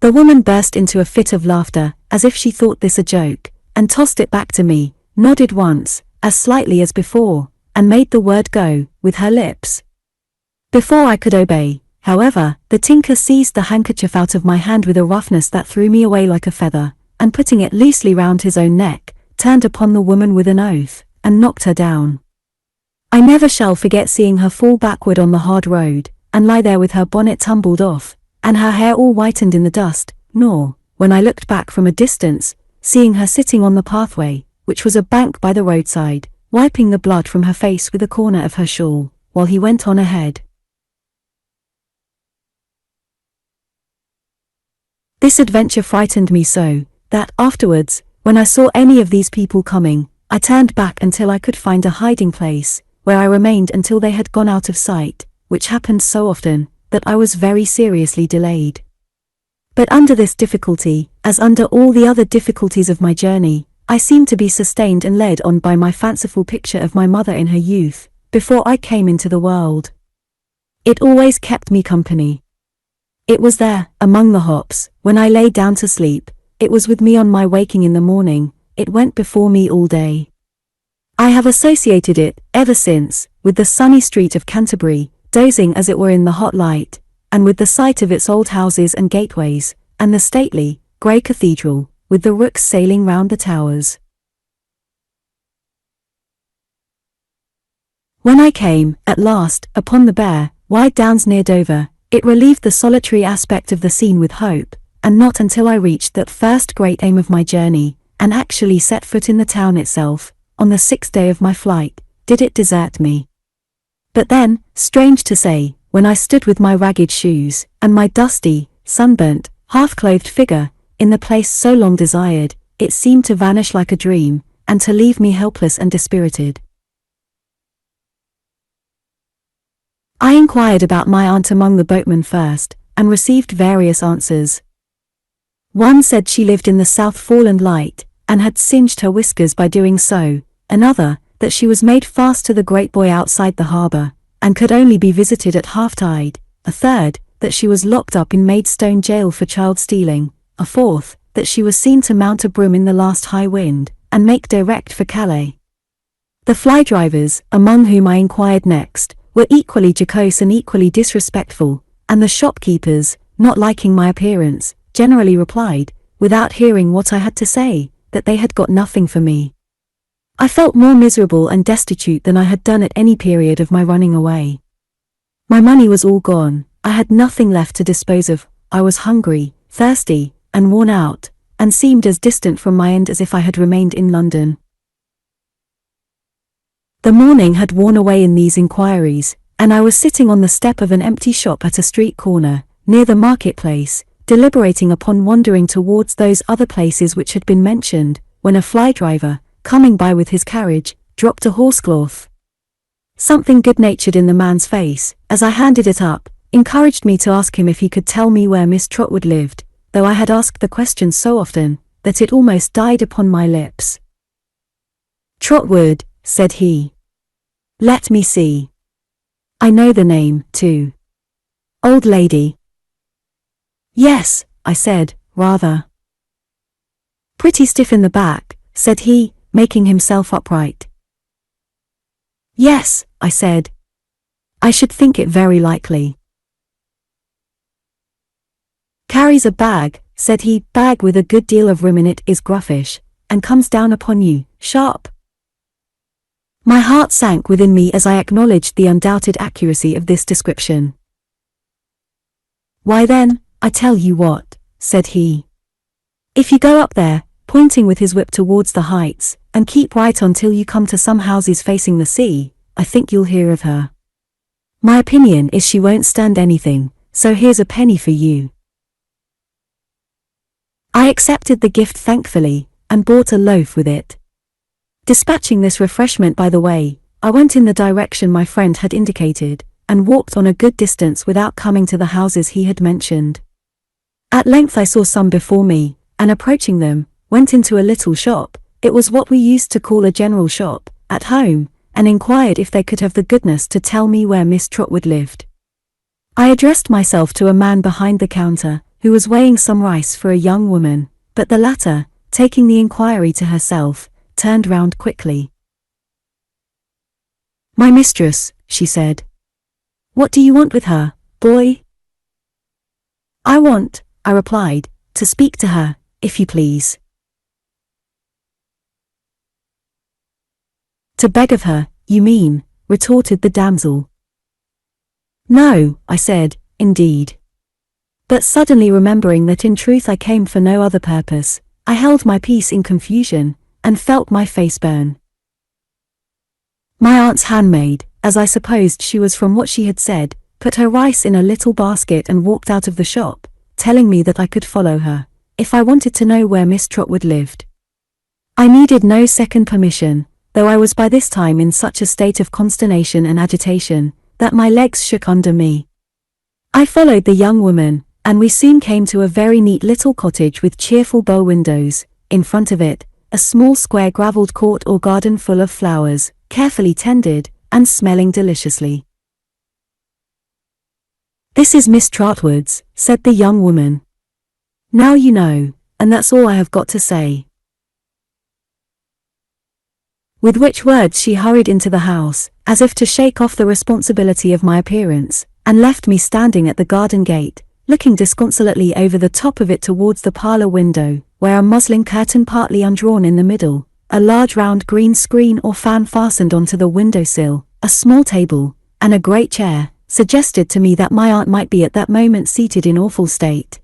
The woman burst into a fit of laughter, as if she thought this a joke, and tossed it back to me, nodded once, as slightly as before, and made the word go, with her lips. Before I could obey, however, the tinker seized the handkerchief out of my hand with a roughness that threw me away like a feather, and putting it loosely round his own neck, turned upon the woman with an oath, and knocked her down. I never shall forget seeing her fall backward on the hard road, and lie there with her bonnet tumbled off, and her hair all whitened in the dust, nor, when I looked back from a distance, seeing her sitting on the pathway, which was a bank by the roadside, wiping the blood from her face with a corner of her shawl, while he went on ahead. This adventure frightened me so, that afterwards, when I saw any of these people coming, I turned back until I could find a hiding place, where I remained until they had gone out of sight, which happened so often, that I was very seriously delayed. But under this difficulty, as under all the other difficulties of my journey, I seemed to be sustained and led on by my fanciful picture of my mother in her youth, before I came into the world. It always kept me company. It was there, among the hops, when I lay down to sleep, it was with me on my waking in the morning, it went before me all day. I have associated it, ever since, with the sunny street of Canterbury, dozing as it were in the hot light, and with the sight of its old houses and gateways, and the stately, grey cathedral, with the rooks sailing round the towers. When I came, at last, upon the bare, wide downs near Dover, it relieved the solitary aspect of the scene with hope, and not until I reached that first great aim of my journey, and actually set foot in the town itself, on the 6th day of my flight, did it desert me. But then, strange to say, when I stood with my ragged shoes, and my dusty, sunburnt, half-clothed figure, in the place so long desired, it seemed to vanish like a dream, and to leave me helpless and dispirited. I inquired about my aunt among the boatmen first, and received various answers. One said she lived in the South Foreland Light, and had singed her whiskers by doing so, another, that she was made fast to the great buoy outside the harbour, and could only be visited at half-tide, a third, that she was locked up in Maidstone jail for child stealing, a fourth, that she was seen to mount a broom in the last high wind, and make direct for Calais. The fly-drivers, among whom I inquired next, were equally jocose and equally disrespectful, and the shopkeepers, not liking my appearance, generally replied, without hearing what I had to say, that they had got nothing for me. I felt more miserable and destitute than I had done at any period of my running away. My money was all gone, I had nothing left to dispose of, I was hungry, thirsty, and worn out, and seemed as distant from my end as if I had remained in London. The morning had worn away in these inquiries, and I was sitting on the step of an empty shop at a street corner, near the market-place, deliberating upon wandering towards those other places which had been mentioned, when a fly-driver, coming by with his carriage, dropped a horsecloth. Something good-natured in the man's face, as I handed it up, encouraged me to ask him if he could tell me where Miss Trotwood lived, though I had asked the question so often, that it almost died upon my lips. "Trotwood," said he. "Let me see. I know the name, too. Old lady." "Yes," I said, "rather." "Pretty stiff in the back," said he, making himself upright. "Yes," I said. "I should think it very likely." "Carries a bag," said he. "Bag with a good deal of room in it is gruffish, and comes down upon you, sharp." My heart sank within me as I acknowledged the undoubted accuracy of this description. "Why then, I tell you what," said he. "If you go up there," pointing with his whip towards the heights, "and keep right on till you come to some houses facing the sea, I think you'll hear of her. My opinion is she won't stand anything, so here's a penny for you." I accepted the gift thankfully, and bought a loaf with it. Dispatching this refreshment by the way, I went in the direction my friend had indicated, and walked on a good distance without coming to the houses he had mentioned. At length I saw some before me, and approaching them, went into a little shop, it was what we used to call a general shop, at home, and inquired if they could have the goodness to tell me where Miss Trotwood lived. I addressed myself to a man behind the counter, who was weighing some rice for a young woman, but the latter, taking the inquiry to herself, turned round quickly. "My mistress," she said. "What do you want with her, boy?" "I want," I replied, "to speak to her, if you please." "To beg of her, you mean," retorted the damsel. "No," I said, "indeed." But suddenly remembering that in truth I came for no other purpose, I held my peace in confusion, and felt my face burn. My aunt's handmaid, as I supposed she was from what she had said, put her rice in a little basket and walked out of the shop, telling me that I could follow her, if I wanted to know where Miss Trotwood lived. I needed no second permission, though I was by this time in such a state of consternation and agitation, that my legs shook under me. I followed the young woman, and we soon came to a very neat little cottage with cheerful bow windows, in front of it, a small square gravelled court or garden full of flowers, carefully tended, and smelling deliciously. "This is Miss Trotwood's," said the young woman. "Now you know, and that's all I have got to say." With which words she hurried into the house, as if to shake off the responsibility of my appearance, and left me standing at the garden gate, looking disconsolately over the top of it towards the parlour window, where a muslin curtain partly undrawn in the middle, a large round green screen or fan fastened onto the window-sill, a small table, and a great chair, suggested to me that my aunt might be at that moment seated in awful state.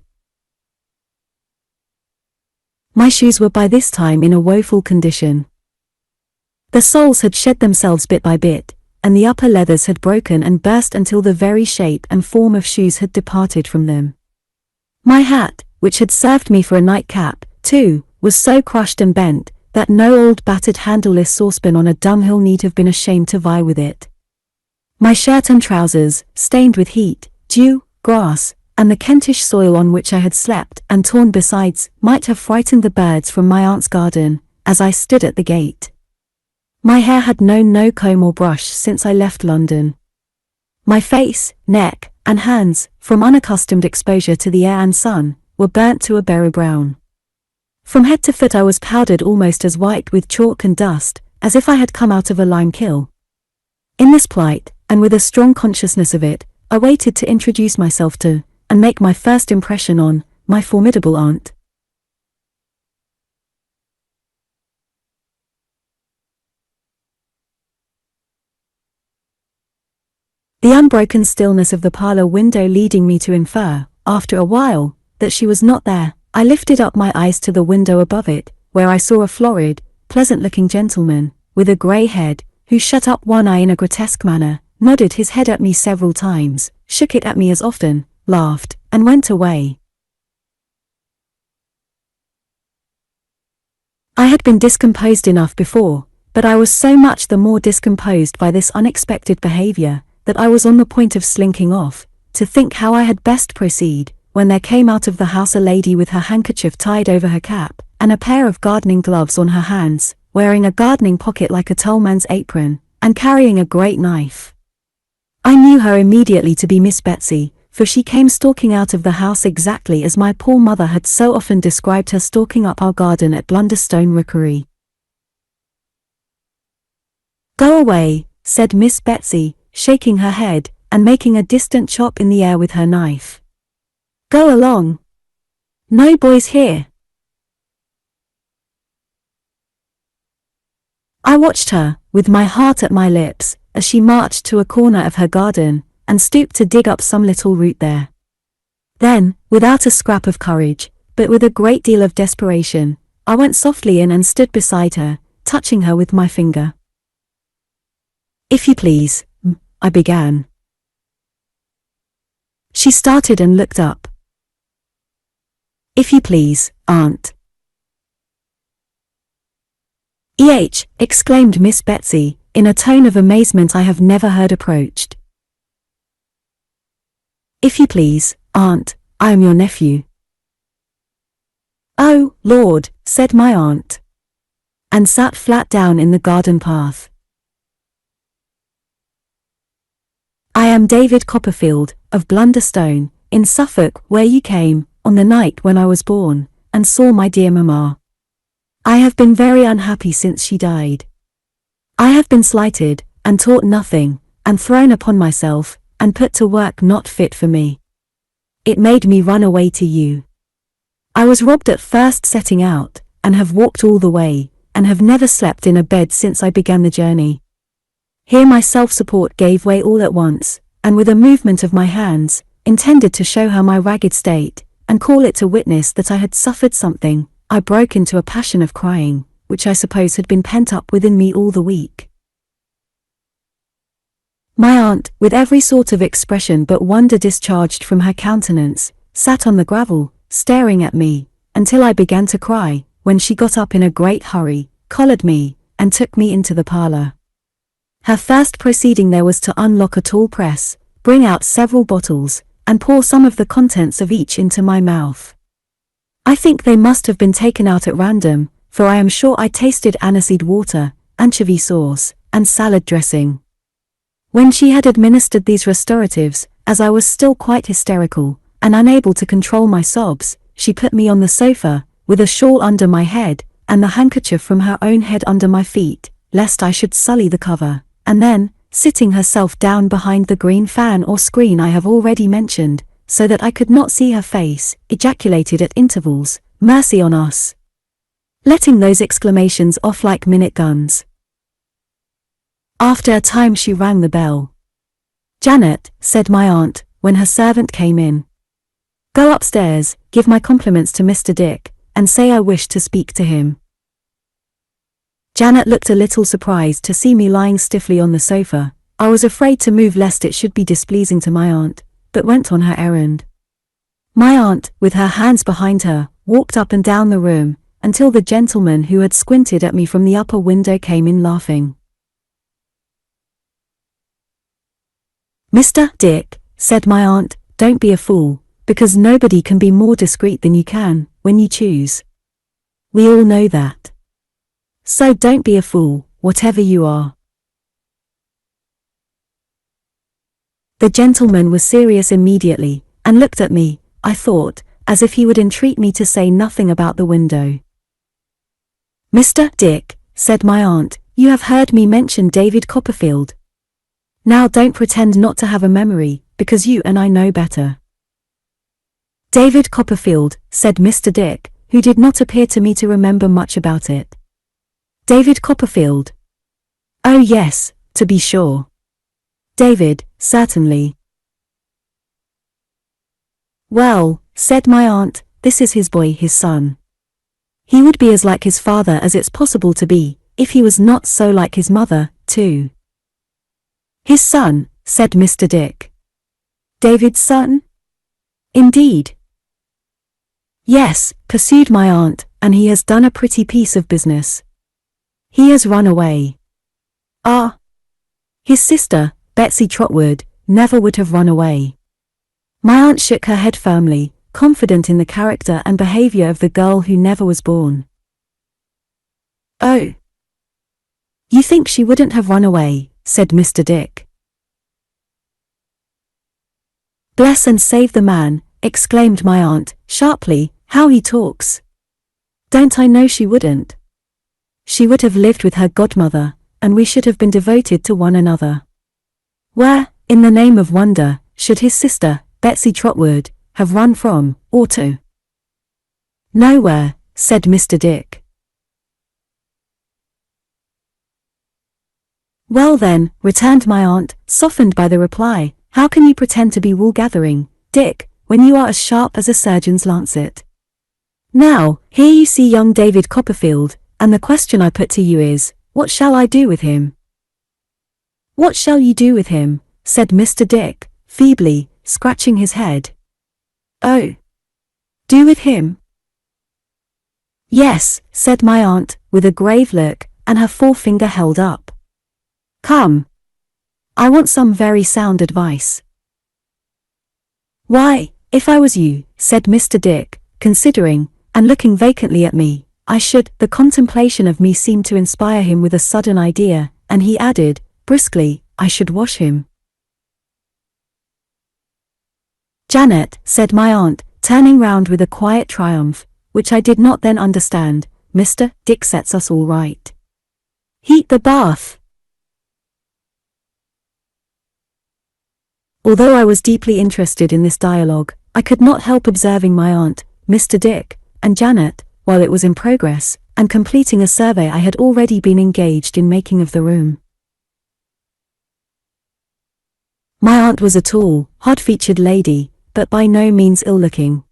My shoes were by this time in a woeful condition. The soles had shed themselves bit by bit, and the upper leathers had broken and burst until the very shape and form of shoes had departed from them. My hat, which had served me for a nightcap, too, was so crushed and bent, that no old battered handleless saucepan on a dunghill need have been ashamed to vie with it. My shirt and trousers, stained with heat, dew, grass, and the Kentish soil on which I had slept and torn besides, might have frightened the birds from my aunt's garden, as I stood at the gate. My hair had known no comb or brush since I left London. My face, neck, and hands, from unaccustomed exposure to the air and sun, were burnt to a berry brown. From head to foot I was powdered almost as white with chalk and dust, as if I had come out of a lime kiln. In this plight, and with a strong consciousness of it, I waited to introduce myself to, and make my first impression on, my formidable aunt. The unbroken stillness of the parlour window leading me to infer, after a while, that she was not there, I lifted up my eyes to the window above it, where I saw a florid, pleasant-looking gentleman, with a grey head, who shut up one eye in a grotesque manner, nodded his head at me several times, shook it at me as often, laughed, and went away. I had been discomposed enough before, but I was so much the more discomposed by this unexpected behaviour, that I was on the point of slinking off, to think how I had best proceed, when there came out of the house a lady with her handkerchief tied over her cap, and a pair of gardening gloves on her hands, wearing a gardening pocket like a tollman's apron, and carrying a great knife. I knew her immediately to be Miss Betsy, for she came stalking out of the house exactly as my poor mother had so often described her stalking up our garden at Blunderstone Rookery. "Go away," said Miss Betsy, shaking her head, and making a distant chop in the air with her knife. "Go along. No boys here." I watched her, with my heart at my lips, as she marched to a corner of her garden, and stooped to dig up some little root there. Then, without a scrap of courage, but with a great deal of desperation, I went softly in and stood beside her, touching her with my finger. "If you please," I began. She started and looked up. "If you please, aunt." Exclaimed Miss Betsy, in a tone of amazement I have never heard approached. "If you please, aunt, I am your nephew." "Oh, Lord," said my aunt, and sat flat down in the garden path. "I am David Copperfield, of Blunderstone, in Suffolk, where you came, on the night when I was born, and saw my dear mamma. I have been very unhappy since she died. I have been slighted, and taught nothing, and thrown upon myself, and put to work not fit for me. It made me run away to you. I was robbed at first setting out, and have walked all the way, and have never slept in a bed since I began the journey." Here my self-support gave way all at once, and with a movement of my hands, intended to show her my ragged state, and call it to witness that I had suffered something, I broke into a passion of crying, which I suppose had been pent up within me all the week. My aunt, with every sort of expression but wonder discharged from her countenance, sat on the gravel, staring at me, until I began to cry, when she got up in a great hurry, collared me, and took me into the parlour. Her first proceeding there was to unlock a tall press, bring out several bottles, and pour some of the contents of each into my mouth. I think they must have been taken out at random, for I am sure I tasted aniseed water, anchovy sauce, and salad dressing. When she had administered these restoratives, as I was still quite hysterical, and unable to control my sobs, she put me on the sofa, with a shawl under my head, and the handkerchief from her own head under my feet, lest I should sully the cover, and then, sitting herself down behind the green fan or screen I have already mentioned, so that I could not see her face, ejaculated at intervals, "Mercy on us!" letting those exclamations off like minute guns. After a time she rang the bell. "Janet," said my aunt, when her servant came in. "Go upstairs, give my compliments to Mr. Dick, and say I wish to speak to him." Janet looked a little surprised to see me lying stiffly on the sofa. I was afraid to move lest it should be displeasing to my aunt, but went on her errand. My aunt, with her hands behind her, walked up and down the room, until the gentleman who had squinted at me from the upper window came in laughing. "Mr. Dick," said my aunt, "don't be a fool, because nobody can be more discreet than you can, when you choose. We all know that. So don't be a fool, whatever you are." The gentleman was serious immediately, and looked at me, I thought, as if he would entreat me to say nothing about the window. "Mr. Dick," said my aunt, "you have heard me mention David Copperfield. Now don't pretend not to have a memory, because you and I know better." "David Copperfield," said Mr. Dick, who did not appear to me to remember much about it. "David Copperfield. Oh yes, to be sure. David, certainly." "Well," said my aunt, "this is his boy, his son. He would be as like his father as it's possible to be, if he was not so like his mother, too." "His son," said Mr. Dick. "David's son? Indeed." "Yes," pursued my aunt, "and he has done a pretty piece of business. He has run away." "Ah. His sister, Betsy Trotwood, never would have run away." My aunt shook her head firmly, confident in the character and behavior of the girl who never was born. "Oh. You think she wouldn't have run away," said Mr. Dick. "Bless and save the man," exclaimed my aunt, sharply, "how he talks. Don't I know she wouldn't? She would have lived with her godmother, and we should have been devoted to one another. Where, in the name of wonder, should his sister, Betsy Trotwood, have run from, or to?" "Nowhere," said Mr. Dick. "Well then," returned my aunt, softened by the reply, "how can you pretend to be wool-gathering, Dick, when you are as sharp as a surgeon's lancet? Now, here you see young David Copperfield, and the question I put to you is, what shall I do with him?" "What shall you do with him?" said Mr. Dick, feebly, scratching his head. "Oh. Do with him?" "Yes," said my aunt, with a grave look, and her forefinger held up. "Come. I want some very sound advice." "Why, if I was you," said Mr. Dick, considering, and looking vacantly at me, "I should—" The contemplation of me seemed to inspire him with a sudden idea, and he added, briskly, "I should wash him." "Janet," said my aunt, turning round with a quiet triumph, which I did not then understand, "Mr. Dick sets us all right. Heat the bath." Although I was deeply interested in this dialogue, I could not help observing my aunt, Mr. Dick, and Janet, while it was in progress, and completing a survey I had already been engaged in making of the room. My aunt was a tall, hard-featured lady, but by no means ill-looking.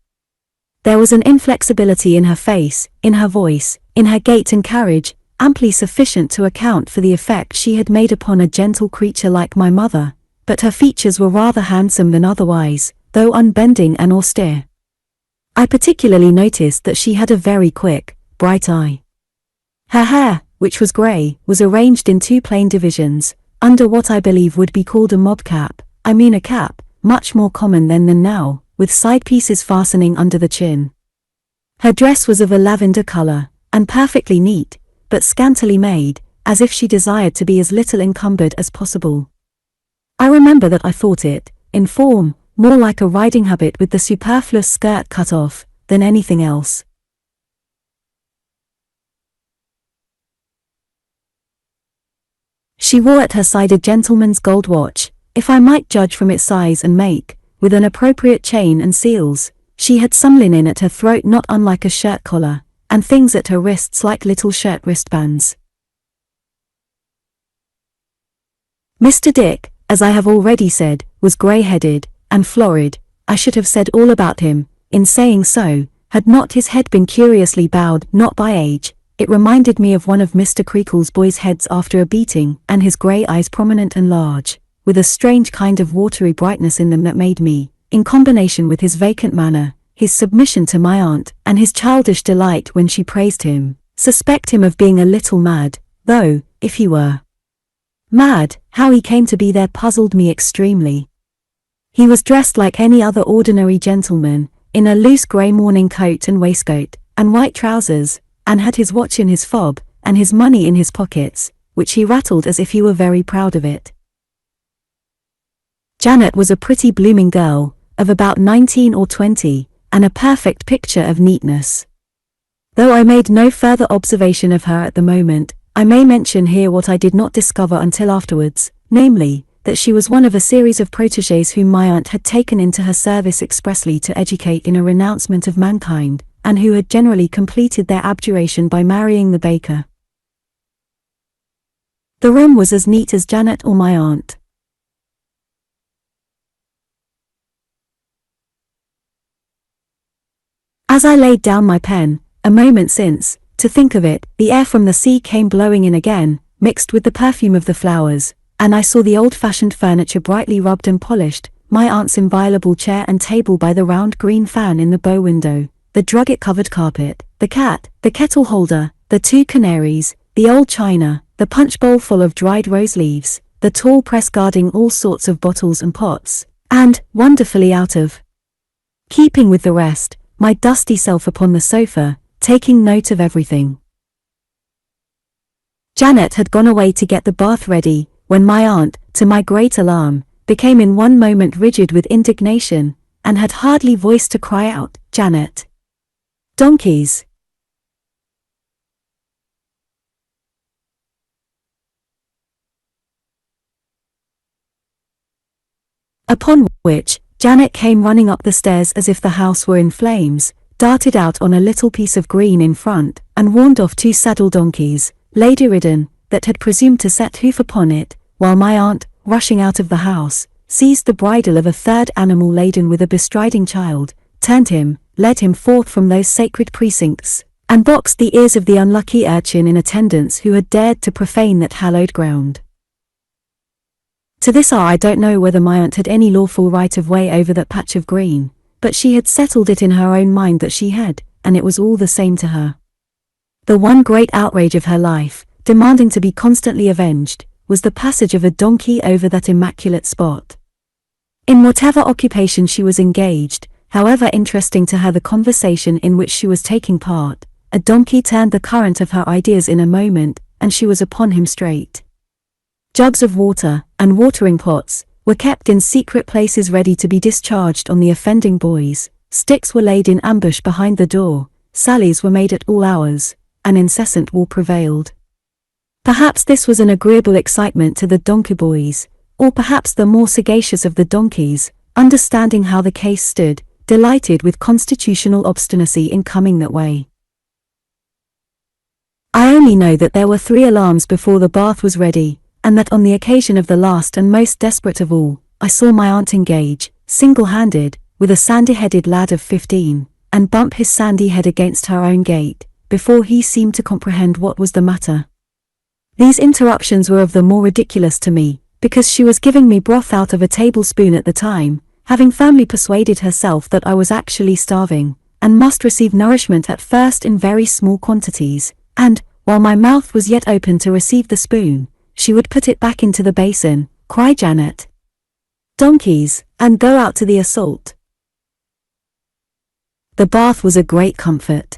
There was an inflexibility in her face, in her voice, in her gait and carriage, amply sufficient to account for the effect she had made upon a gentle creature like my mother, but her features were rather handsome than otherwise, though unbending and austere. I particularly noticed that she had a very quick, bright eye. Her hair, which was grey, was arranged in two plain divisions, under what I believe would be called a mob cap, I mean a cap, much more common then than now, with side pieces fastening under the chin. Her dress was of a lavender colour, and perfectly neat, but scantily made, as if she desired to be as little encumbered as possible. I remember that I thought it, in form, more like a riding habit with the superfluous skirt cut off, than anything else. She wore at her side a gentleman's gold watch, if I might judge from its size and make, with an appropriate chain and seals. She had some linen at her throat not unlike a shirt collar, and things at her wrists like little shirt wristbands. Mr. Dick, as I have already said, was grey-headed and florid. I should have said all about him, in saying so, had not his head been curiously bowed, not by age. It reminded me of one of Mr. Creakle's boys' heads after a beating, and his grey eyes prominent and large, with a strange kind of watery brightness in them that made me, in combination with his vacant manner, his submission to my aunt, and his childish delight when she praised him, suspect him of being a little mad, though, if he were mad, how he came to be there puzzled me extremely. He was dressed like any other ordinary gentleman, in a loose grey morning coat and waistcoat, and white trousers, and had his watch in his fob, and his money in his pockets, which he rattled as if he were very proud of it. Janet was a pretty blooming girl, of about 19 or 20, and a perfect picture of neatness. Though I made no further observation of her at the moment, I may mention here what I did not discover until afterwards, namely, that she was one of a series of protégés whom my aunt had taken into her service expressly to educate in a renouncement of mankind, and who had generally completed their abjuration by marrying the baker. The room was as neat as Janet or my aunt. As I laid down my pen, a moment since, to think of it, the air from the sea came blowing in again, mixed with the perfume of the flowers, and I saw the old-fashioned furniture brightly rubbed and polished, my aunt's inviolable chair and table by the round green fan in the bow window, the drugget-covered carpet, the cat, the kettle holder, the 2 canaries, the old china, the punch bowl full of dried rose leaves, the tall press guarding all sorts of bottles and pots, and, wonderfully out of keeping with the rest, my dusty self upon the sofa, taking note of everything. Janet had gone away to get the bath ready, when my aunt, to my great alarm, became in one moment rigid with indignation, and had hardly voice to cry out, "Janet! Donkeys!" Upon which, Janet came running up the stairs as if the house were in flames, darted out on a little piece of green in front, and warned off 2 saddle donkeys, lady-ridden, that had presumed to set hoof upon it, while my aunt, rushing out of the house, seized the bridle of a 3rd animal laden with a bestriding child, turned him, led him forth from those sacred precincts, and boxed the ears of the unlucky urchin in attendance who had dared to profane that hallowed ground. To this hour I don't know whether my aunt had any lawful right of way over that patch of green, but she had settled it in her own mind that she had, and it was all the same to her. The one great outrage of her life, demanding to be constantly avenged, was the passage of a donkey over that immaculate spot. In whatever occupation she was engaged, however interesting to her the conversation in which she was taking part, a donkey turned the current of her ideas in a moment, and she was upon him straight. Jugs of water, and watering pots, were kept in secret places ready to be discharged on the offending boys, sticks were laid in ambush behind the door, sallies were made at all hours, an incessant war prevailed. Perhaps this was an agreeable excitement to the donkey boys, or perhaps the more sagacious of the donkeys, understanding how the case stood, delighted with constitutional obstinacy in coming that way. I only know that there were 3 alarms before the bath was ready, and that on the occasion of the last and most desperate of all, I saw my aunt engage, single-handed, with a sandy-headed lad of 15, and bump his sandy head against her own gate, before he seemed to comprehend what was the matter. These interruptions were of the more ridiculous to me, because she was giving me broth out of a tablespoon at the time, having firmly persuaded herself that I was actually starving, and must receive nourishment at first in very small quantities, and, while my mouth was yet open to receive the spoon, she would put it back into the basin, cry Janet, "Donkeys," and go out to the assault. The bath was a great comfort.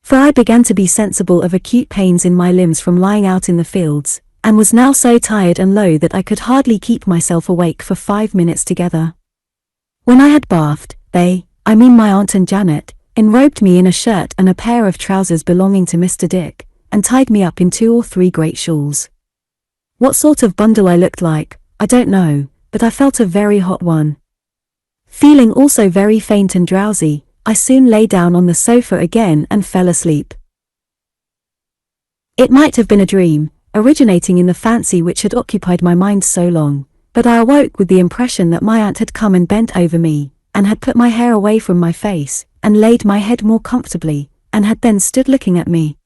For I began to be sensible of acute pains in my limbs from lying out in the fields, and was now so tired and low that I could hardly keep myself awake for 5 minutes together. When I had bathed, I mean my aunt and Janet, enrobed me in a shirt and a pair of trousers belonging to Mr. Dick, and tied me up in 2 or 3 great shawls. What sort of bundle I looked like, I don't know, but I felt a very hot one. Feeling also very faint and drowsy, I soon lay down on the sofa again and fell asleep. It might have been a originating in the fancy which had occupied my mind so long, but I awoke with the impression that my aunt had come and bent over me, and had put my hair away from my face, and laid my head more comfortably, and had then stood looking at me.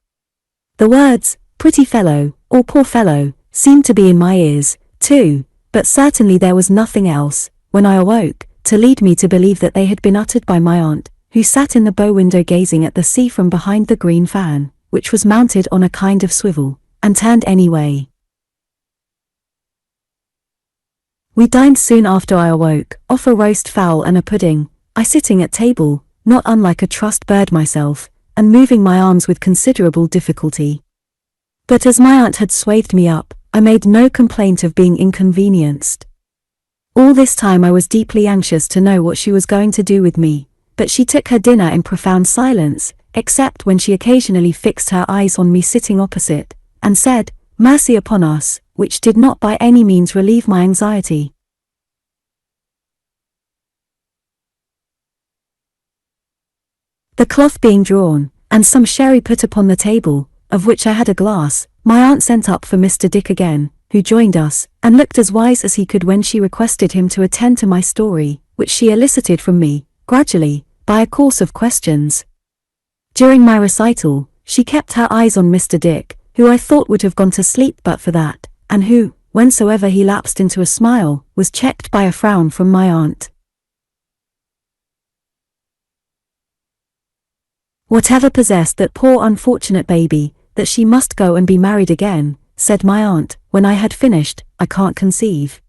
The words, pretty fellow, or poor fellow, seemed to be in my ears, too, but certainly there was nothing else, when I awoke, to lead me to believe that they had been uttered by my aunt, who sat in the bow window gazing at the sea from behind the green fan, which was mounted on a kind of swivel, and turned any way. We dined soon after I awoke, off a roast fowl and a pudding, I sitting at table, not unlike a trussed bird myself, and moving my arms with considerable difficulty. But as my aunt had swathed me up, I made no complaint of being inconvenienced. All this time I was deeply anxious to know what she was going to do with me, but she took her dinner in profound silence, except when she occasionally fixed her eyes on me sitting opposite, and said, "Mercy upon us," which did not by any means relieve my anxiety. The cloth being drawn, and some sherry put upon the table, of which I had a glass, my aunt sent up for Mr. Dick again, who joined us, and looked as wise as he could when she requested him to attend to my story, which she elicited from me, gradually, by a course of questions. During my recital, she kept her eyes on Mr. Dick, who I thought would have gone to sleep but for that, and who, whensoever he lapsed into a smile, was checked by a frown from my aunt. "Whatever possessed that poor unfortunate baby, that she must go and be married again," said my aunt, when I had finished, "I can't conceive."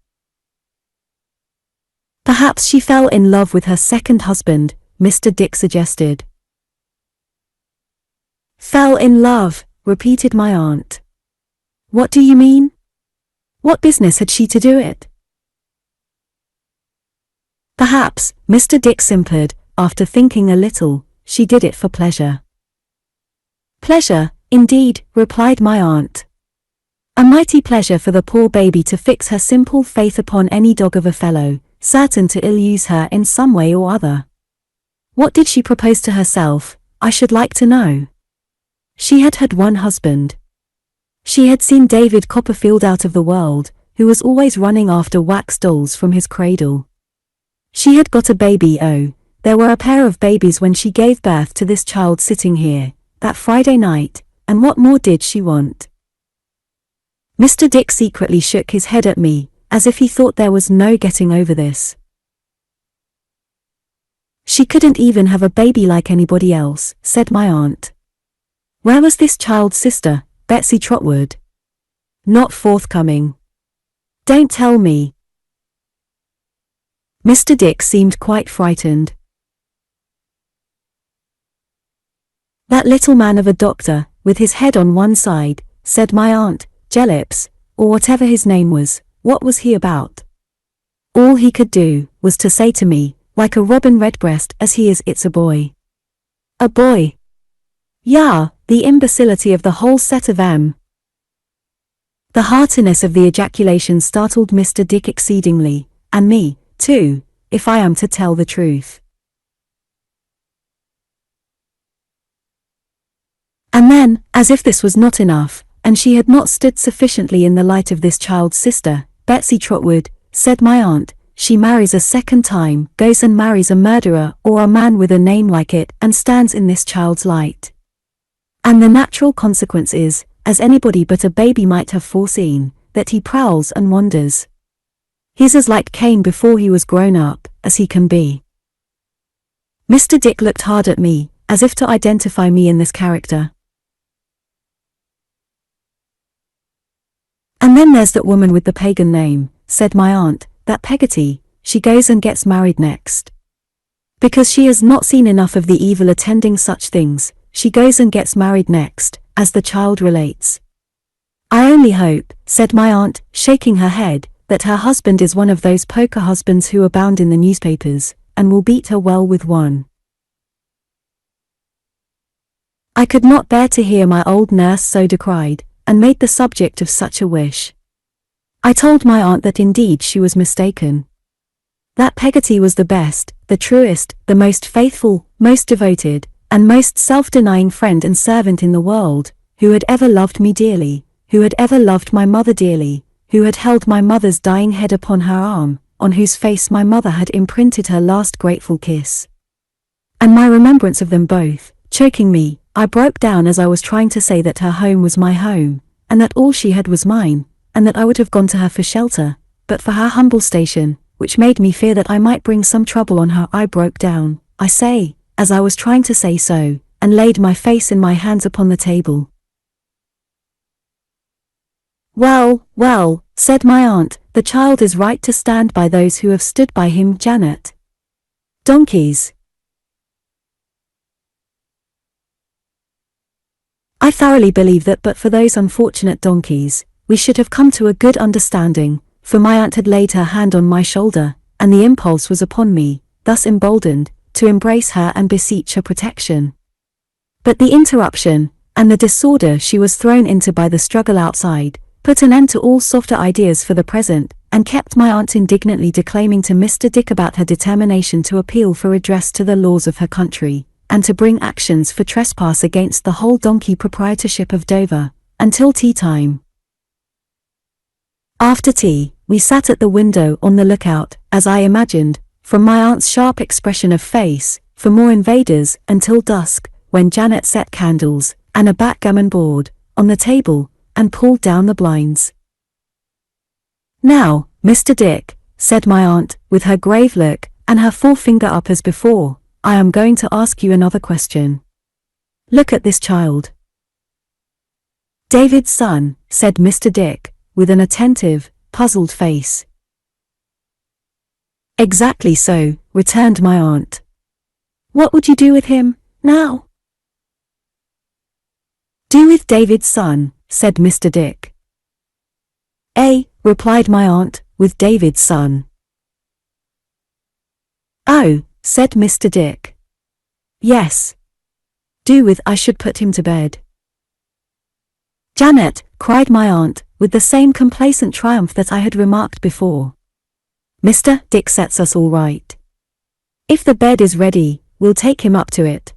"Perhaps she fell in love with her second husband," Mr. Dick suggested. "Fell in love," repeated my aunt. "What do you mean? What business had she to do it?" "Perhaps," Mr. Dick simpered, after thinking a little, "she did it for pleasure." "Pleasure, indeed," replied my aunt. "A mighty pleasure for the poor baby to fix her simple faith upon any dog of a fellow, certain to ill-use her in some way or other. What did she propose to herself, I should like to know? She had had one husband. She had seen David Copperfield out of the world, who was always running after wax dolls from his cradle. She had got a baby. Oh, there were a pair of babies when she gave birth to this child sitting here, that Friday night, and what more did she want?" Mr. Dick secretly shook his head at me, as if he thought there was no getting over this. "She couldn't even have a baby like anybody else," said my aunt. "Where was this child's sister, Betsy Trotwood?" "Not forthcoming." "Don't tell me." Mr. Dick seemed quite frightened. "That little man of a doctor, with his head on one side," said my aunt, "Jellips, or whatever his name was, what was he about? All he could do, was to say to me, like a robin redbreast as he is, 'It's a boy.'" "A boy?" "Yah, the imbecility of the whole set of 'em." The heartiness of the ejaculation startled Mr. Dick exceedingly, and me, too, if I am to tell the truth. And then, as if this was not enough, and she had not stood sufficiently in the light of this child's sister, Betsy Trotwood, said my aunt, she marries a second time, goes and marries a murderer or a man with a name like it, and stands in this child's light. And the natural consequence is, as anybody but a baby might have foreseen, that he prowls and wanders. He's as like Cain before he was grown up, as he can be. Mr. Dick looked hard at me, as if to identify me in this character. "And then there's that woman with the pagan name," said my aunt, "that Peggotty, she goes and gets married next. Because she has not seen enough of the evil attending such things, she goes and gets married next, as the child relates. I only hope," said my aunt, shaking her head, "that her husband is one of those poker husbands who abound in the newspapers, and will beat her well with one." I could not bear to hear my old nurse so decried, and made the subject of such a wish. I told my aunt that indeed she was mistaken. That Peggotty was the best, the truest, the most faithful, most devoted, and most self-denying friend and servant in the world, who had ever loved me dearly, who had ever loved my mother dearly, who had held my mother's dying head upon her arm, on whose face my mother had imprinted her last grateful kiss. And my remembrance of them both, choking me, I broke down as I was trying to say that her home was my home, and that all she had was mine, and that I would have gone to her for shelter, but for her humble station, which made me fear that I might bring some trouble on her. I broke down, I say, as I was trying to say so, and laid my face in my hands upon the table. "Well, well," said my aunt, "the child is right to stand by those who have stood by him, Janet. Donkeys." I thoroughly believe that but for those unfortunate donkeys, we should have come to a good understanding, for my aunt had laid her hand on my shoulder, and the impulse was upon me, thus emboldened, to embrace her and beseech her protection. But the interruption, and the disorder she was thrown into by the struggle outside, put an end to all softer ideas for the present, and kept my aunt indignantly declaiming to Mr. Dick about her determination to appeal for redress to the laws of her country, and to bring actions for trespass against the whole donkey proprietorship of Dover, until tea time. After tea, we sat at the window on the lookout, as I imagined, from my aunt's sharp expression of face, for more invaders, until dusk, when Janet set candles, and a backgammon board, on the table, and pulled down the blinds. "Now, Mr. Dick," said my aunt, with her grave look, and her forefinger up as before, "I am going to ask you another question. Look at this child." "David's son," said Mr. Dick, with an attentive, puzzled face. "Exactly so," returned my aunt. "What would you do with him, now?" "Do with David's son," said Mr. Dick. Replied my aunt, "with David's son." "Oh," said Mr. Dick. "Yes. Do with I should put him to bed." "Janet," cried my aunt, with the same complacent triumph that I had remarked before. "Mr. Dick sets us all right. If the bed is ready, we'll take him up to it."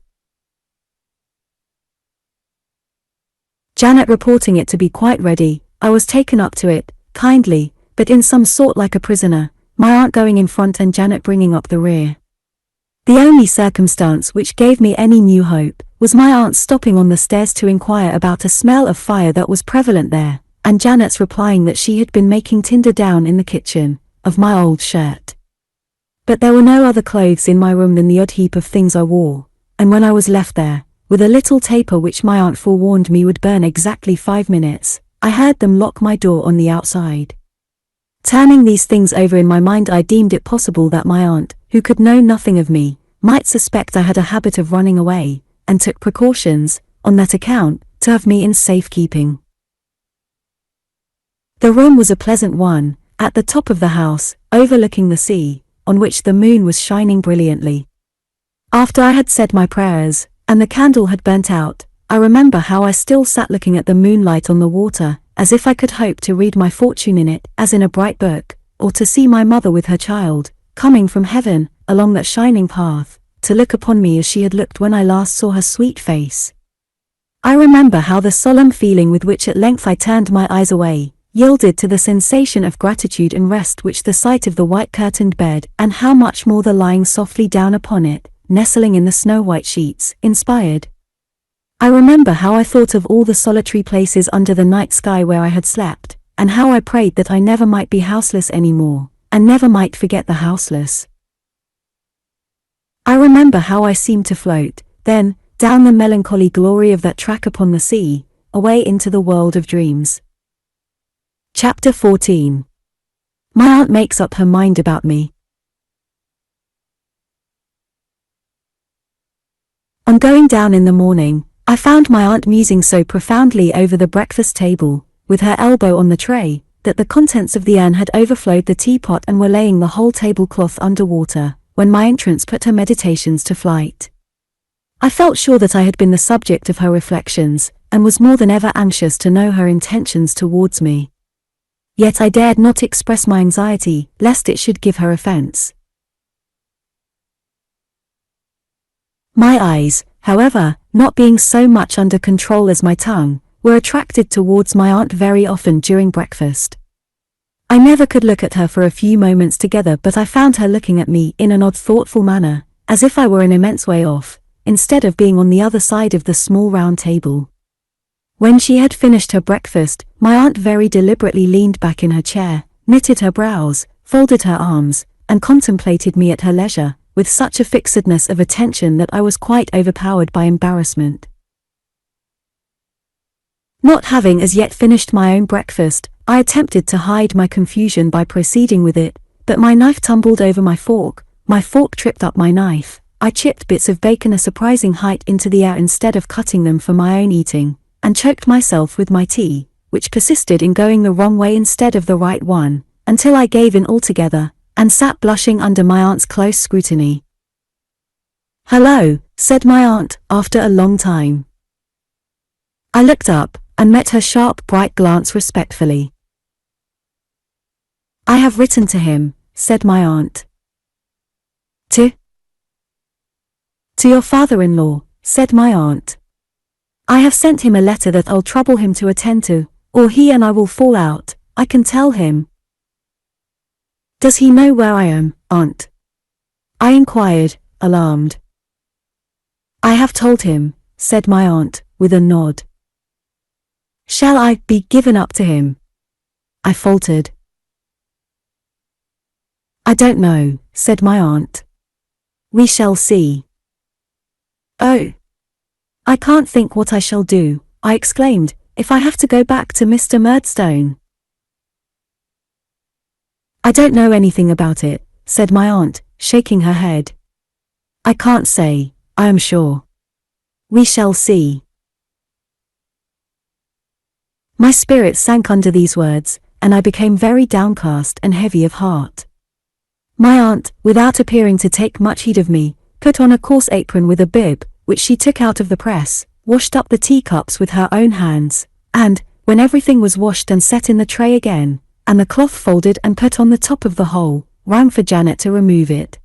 Janet reporting it to be quite ready, I was taken up to it, kindly, but in some sort like a prisoner, my aunt going in front and Janet bringing up the rear. The only circumstance which gave me any new hope, was my aunt stopping on the stairs to inquire about a smell of fire that was prevalent there, and Janet's replying that she had been making tinder down in the kitchen, of my old shirt. But there were no other clothes in my room than the odd heap of things I wore, and when I was left there, with a little taper which my aunt forewarned me would burn exactly 5 minutes, I heard them lock my door on the outside. Turning these things over in my mind, I deemed it possible that my aunt, who could know nothing of me, might suspect I had a habit of running away, and took precautions, on that account, to have me in safe keeping. The room was a pleasant one, at the top of the house, overlooking the sea, on which the moon was shining brilliantly. After I had said my prayers, and the candle had burnt out, I remember how I still sat looking at the moonlight on the water, as if I could hope to read my fortune in it, as in a bright book, or to see my mother with her child, coming from heaven, along that shining path, to look upon me as she had looked when I last saw her sweet face. I remember how the solemn feeling with which at length I turned my eyes away, yielded to the sensation of gratitude and rest which the sight of the white-curtained bed, and how much more the lying softly down upon it, nestling in the snow-white sheets, inspired. I remember how I thought of all the solitary places under the night sky where I had slept, and how I prayed that I never might be houseless any more, and never might forget the houseless. I remember how I seemed to float, then, down the melancholy glory of that track upon the sea, away into the world of dreams. Chapter 14. My aunt makes up her mind about me. On going down in the morning, I found my aunt musing so profoundly over the breakfast table, with her elbow on the tray, that the contents of the urn had overflowed the teapot and were laying the whole tablecloth under water, when my entrance put her meditations to flight. I felt sure that I had been the subject of her reflections, and was more than ever anxious to know her intentions towards me. Yet I dared not express my anxiety, lest it should give her offence. My eyes, however, not being so much under control as my tongue, were attracted towards my aunt very often during breakfast. I never could look at her for a few moments together, but I found her looking at me in an odd thoughtful manner, as if I were an immense way off, instead of being on the other side of the small round table. When she had finished her breakfast, my aunt very deliberately leaned back in her chair, knitted her brows, folded her arms, and contemplated me at her leisure, with such a fixedness of attention that I was quite overpowered by embarrassment. Not having as yet finished my own breakfast, I attempted to hide my confusion by proceeding with it, but my knife tumbled over my fork tripped up my knife, I chipped bits of bacon a surprising height into the air instead of cutting them for my own eating, and choked myself with my tea, which persisted in going the wrong way instead of the right one, until I gave in altogether, and sat blushing under my aunt's close scrutiny. "Hello," said my aunt, after a long time. I looked up, and met her sharp, bright glance respectfully. "I have written to him," said my aunt. To your father-in-law," said my aunt. "I have sent him a letter that I'll trouble him to attend to, or he and I will fall out, I can tell him." "Does he know where I am, aunt?" I inquired, alarmed. "I have told him," said my aunt, with a nod. "Shall I be given up to him?" I faltered. "I don't know," said my aunt. "We shall see." "Oh, I can't think what I shall do," I exclaimed, "if I have to go back to Mr. Murdstone." "I don't know anything about it," said my aunt, shaking her head. "I can't say, I am sure. We shall see." My spirits sank under these words, and I became very downcast and heavy of heart. My aunt, without appearing to take much heed of me, put on a coarse apron with a bib, which she took out of the press, washed up the teacups with her own hands, and, when everything was washed and set in the tray again, and the cloth folded and put on the top of the whole, rang for Janet to remove it.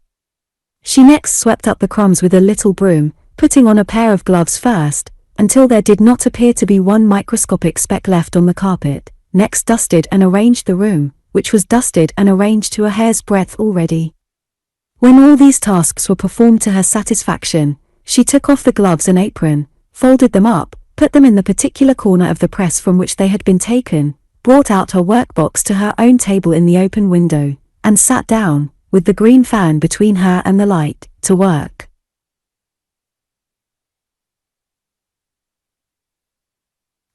She next swept up the crumbs with a little broom, putting on a pair of gloves first, until there did not appear to be one microscopic speck left on the carpet, next dusted and arranged the room, which was dusted and arranged to a hair's breadth already. When all these tasks were performed to her satisfaction, she took off the gloves and apron, folded them up, put them in the particular corner of the press from which they had been taken, brought out her workbox to her own table in the open window, and sat down, with the green fan between her and the light, to work.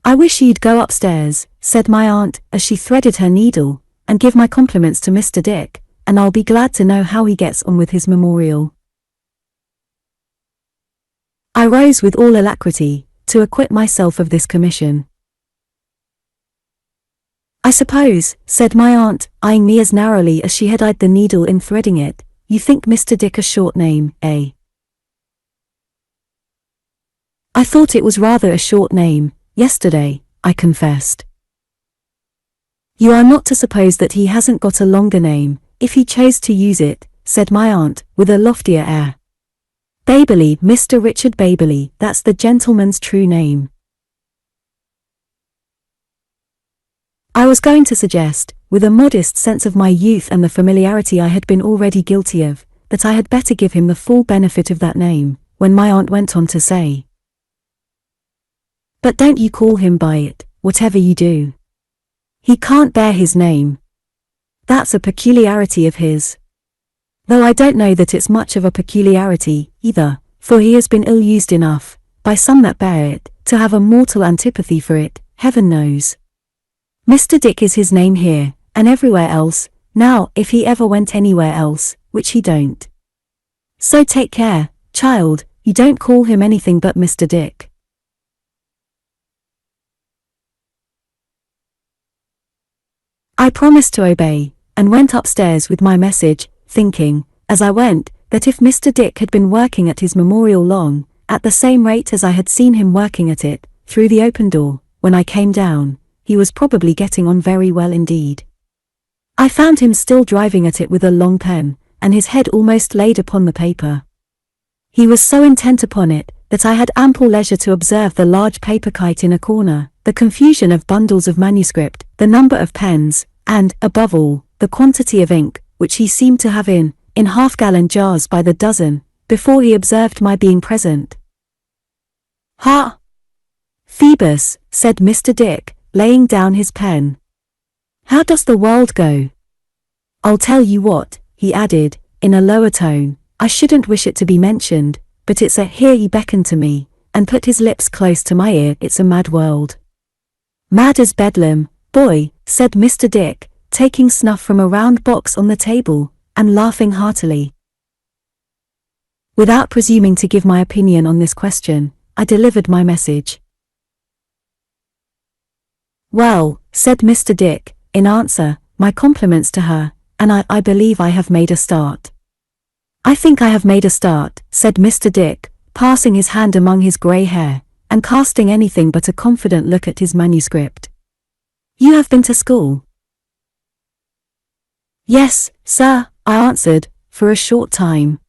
"I wish you'd go upstairs," said my aunt, as she threaded her needle, "and give my compliments to Mr. Dick, and I'll be glad to know how he gets on with his memorial." I rose with all alacrity, to acquit myself of this commission. "I suppose," said my aunt, eyeing me as narrowly as she had eyed the needle in threading it, "you think Mr. Dick a short name, eh?" "I thought it was rather a short name, yesterday," I confessed. "You are not to suppose that he hasn't got a longer name, if he chose to use it," said my aunt, with a loftier air. "Baberly, Mr. Richard Baberly, that's the gentleman's true name." I was going to suggest, with a modest sense of my youth and the familiarity I had been already guilty of, that I had better give him the full benefit of that name, when my aunt went on to say, "But don't you call him by it, whatever you do. He can't bear his name. That's a peculiarity of his. Though I don't know that it's much of a peculiarity, either, for he has been ill-used enough, by some that bear it, to have a mortal antipathy for it, heaven knows. Mr. Dick is his name here, and everywhere else, now, if he ever went anywhere else, which he don't. So take care, child, you don't call him anything but Mr. Dick." I promised to obey, and went upstairs with my message, thinking, as I went, that if Mr. Dick had been working at his memorial long, at the same rate as I had seen him working at it, through the open door, when I came down, he was probably getting on very well indeed. I found him still driving at it with a long pen, and his head almost laid upon the paper. He was so intent upon it, that I had ample leisure to observe the large paper kite in a corner, the confusion of bundles of manuscript, the number of pens, and, above all, the quantity of ink, which he seemed to have in half-gallon jars by the dozen, before he observed my being present. "Ha! Phoebus," said Mr. Dick, laying down his pen. "How does the world go? I'll tell you what," he added, in a lower tone, "I shouldn't wish it to be mentioned, but it's a," here he beckoned to me, and put his lips close to my ear, "it's a mad world." "Mad as Bedlam, boy," said Mr. Dick, taking snuff from a round box on the table, and laughing heartily. Without presuming to give my opinion on this question, I delivered my message. "Well," said Mr. Dick, in answer, "my compliments to her, and I believe I have made a start." "I think I have made a start," said Mr. Dick, passing his hand among his grey hair, and casting anything but a confident look at his manuscript. "You have been to school?" "Yes, sir," I answered, "for a short time."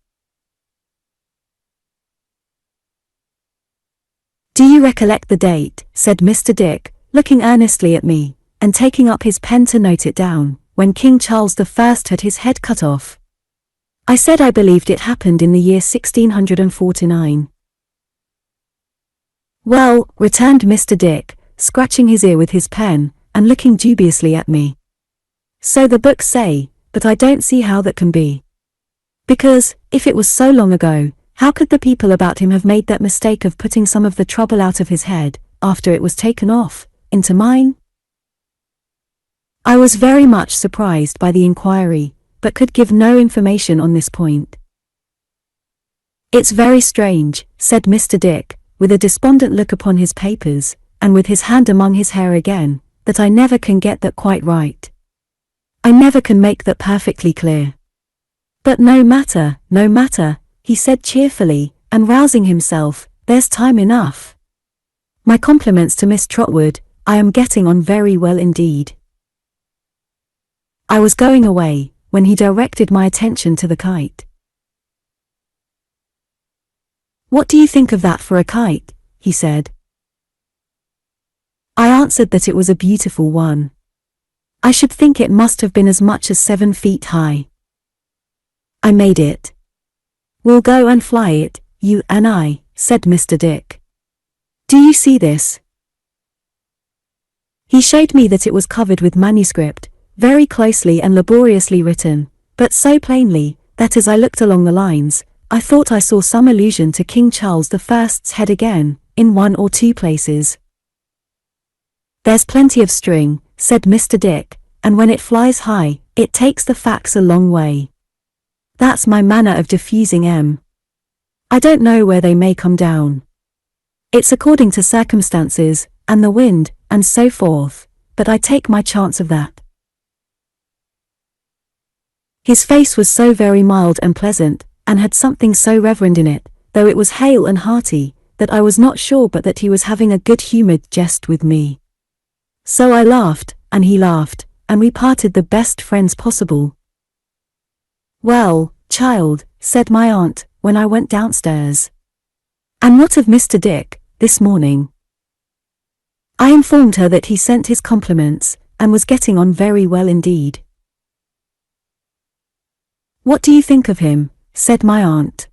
"Do you recollect the date," said Mr. Dick, looking earnestly at me, and taking up his pen to note it down, "when King Charles I had his head cut off?" I said I believed it happened in the year 1649. "Well," returned Mr. Dick, scratching his ear with his pen, and looking dubiously at me. "So the books say, but I don't see how that can be. Because, if it was so long ago, how could the people about him have made that mistake of putting some of the trouble out of his head, after it was taken off, into mine?" I was very much surprised by the inquiry, but could give no information on this point. "It's very strange," said Mr. Dick, with a despondent look upon his papers, and with his hand among his hair again, "that I never can get that quite right. I never can make that perfectly clear. But no matter, he said cheerfully, and rousing himself, "there's time enough. My compliments to Miss Trotwood, I am getting on very well indeed." I was going away, when he directed my attention to the kite. "What do you think of that for a kite?" he said. I answered that it was a beautiful one. I should think it must have been as much as 7 feet high. "I made it. We'll go and fly it, you and I," said Mr. Dick. "Do you see this?" He showed me that it was covered with manuscript, very closely and laboriously written, but so plainly, that as I looked along the lines, I thought I saw some allusion to King Charles I's head again, in 1 or 2 places. "There's plenty of string," said Mr. Dick, "and when it flies high, it takes the facts a long way. That's my manner of diffusing 'em. I don't know where they may come down. It's according to circumstances, and the wind, and so forth, but I take my chance of that." His face was so very mild and pleasant, and had something so reverend in it, though it was hale and hearty, that I was not sure but that he was having a good-humoured jest with me. So I laughed, and he laughed, and we parted the best friends possible. "Well, child," said my aunt, when I went downstairs. "And what of Mr. Dick, this morning?" I informed her that he sent his compliments, and was getting on very well indeed. "What do you think of him?" said my aunt.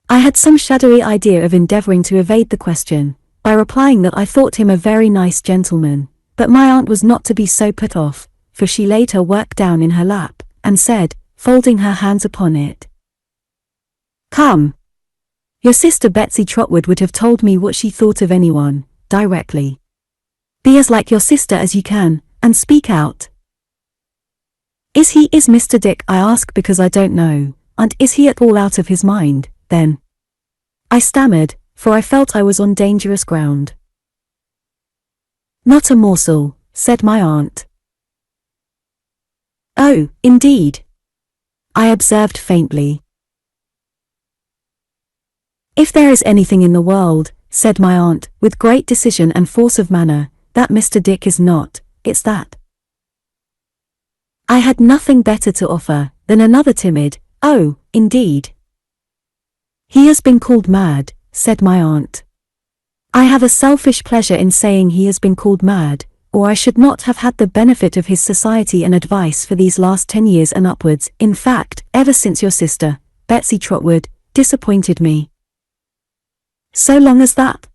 I had some shadowy idea of endeavouring to evade the question, by replying that I thought him a very nice gentleman, but my aunt was not to be so put off, for she laid her work down in her lap, and said, folding her hands upon it, "Come. Your sister Betsy Trotwood would have told me what she thought of anyone, directly. Be as like your sister as you can, and speak out." Is Mr. Dick, I ask because I don't know, and is he at all out of his mind, then?" I stammered, for I felt I was on dangerous ground. "Not a morsel," said my aunt. "Oh, indeed," I observed faintly. "If there is anything in the world," said my aunt, with great decision and force of manner, "that Mr. Dick is not, it's that." I had nothing better to offer, than another timid, "Oh, indeed." "He has been called mad," said my aunt. I have a selfish pleasure in saying he has been called mad, or I should not have had the benefit of his society and advice for these last 10 years and upwards, in fact, ever since your sister, Betsy Trotwood, disappointed me. So long as that?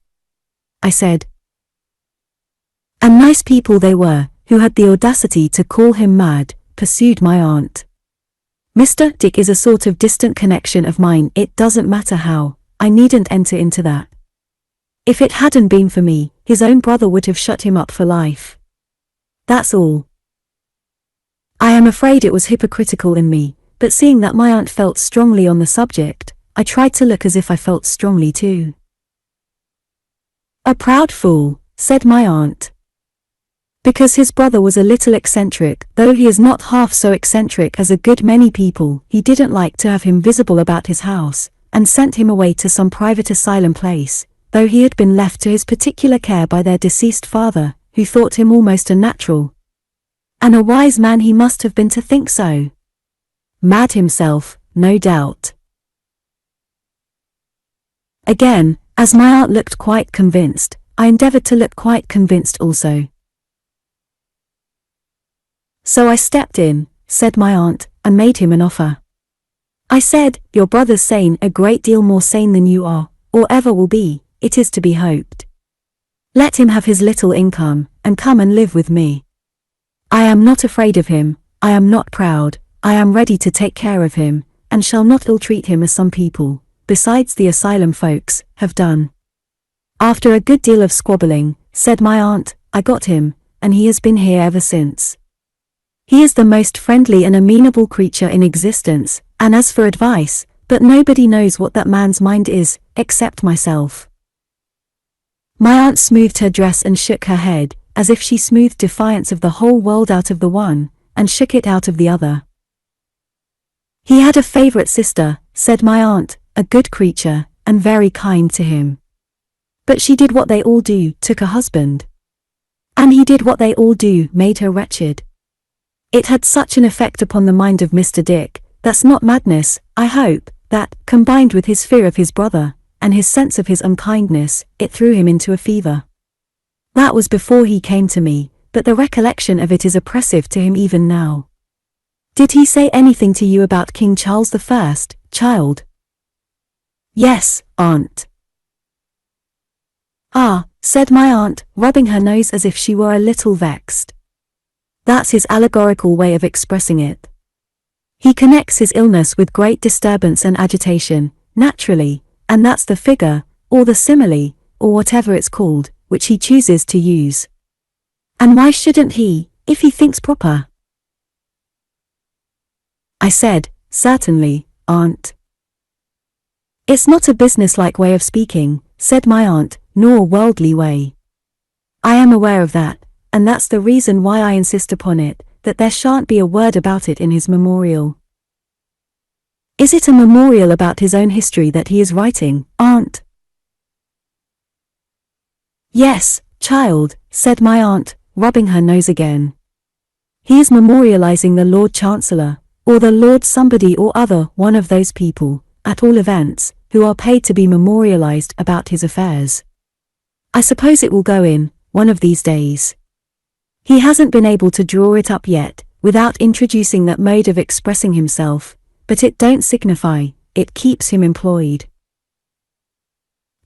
I said. And nice people they were, who had the audacity to call him mad, pursued my aunt. Mr. Dick is a sort of distant connection of mine, it doesn't matter how, I needn't enter into that. If it hadn't been for me, his own brother would have shut him up for life. That's all. I am afraid it was hypocritical in me, but seeing that my aunt felt strongly on the subject, I tried to look as if I felt strongly too. A proud fool, said my aunt. Because his brother was a little eccentric, though he is not half so eccentric as a good many people, he didn't like to have him visible about his house, and sent him away to some private asylum place, though he had been left to his particular care by their deceased father, who thought him almost a natural. And a wise man he must have been to think so. Mad himself, no doubt. Again, as my aunt looked quite convinced, I endeavored to look quite convinced also. So I stepped in, said my aunt, and made him an offer. I said, your brother's sane, a great deal more sane than you are, or ever will be, it is to be hoped. Let him have his little income, and come and live with me. I am not afraid of him, I am not proud, I am ready to take care of him, and shall not ill-treat him as some people, besides the asylum folks, have done. After a good deal of squabbling, said my aunt, I got him, and he has been here ever since. He is the most friendly and amenable creature in existence, and as for advice, but nobody knows what that man's mind is, except myself. My aunt smoothed her dress and shook her head, as if she smoothed defiance of the whole world out of the one, and shook it out of the other. He had a favourite sister, said my aunt, a good creature, and very kind to him. But she did what they all do, took a husband. And he did what they all do, made her wretched. It had such an effect upon the mind of Mr. Dick, that's not madness, I hope, that, combined with his fear of his brother, and his sense of his unkindness, it threw him into a fever. That was before he came to me, but the recollection of it is oppressive to him even now. Did he say anything to you about King Charles I, child? Yes, aunt. Ah, said my aunt, rubbing her nose as if she were a little vexed. That's his allegorical way of expressing it. He connects his illness with great disturbance and agitation, naturally, and that's the figure, or the simile, or whatever it's called, which he chooses to use. And why shouldn't he, if he thinks proper? I said, certainly, aunt. It's not a businesslike way of speaking, said my aunt, nor a worldly way. I am aware of that, and that's the reason why I insist upon it, that there shan't be a word about it in his memorial. Is it a memorial about his own history that he is writing, aunt? Yes, child, said my aunt, rubbing her nose again. He is memorializing the Lord Chancellor, or the Lord somebody or other, one of those people, at all events, who are paid to be memorialized about his affairs. I suppose it will go in, one of these days. He hasn't been able to draw it up yet, without introducing that mode of expressing himself, but it don't signify, it keeps him employed.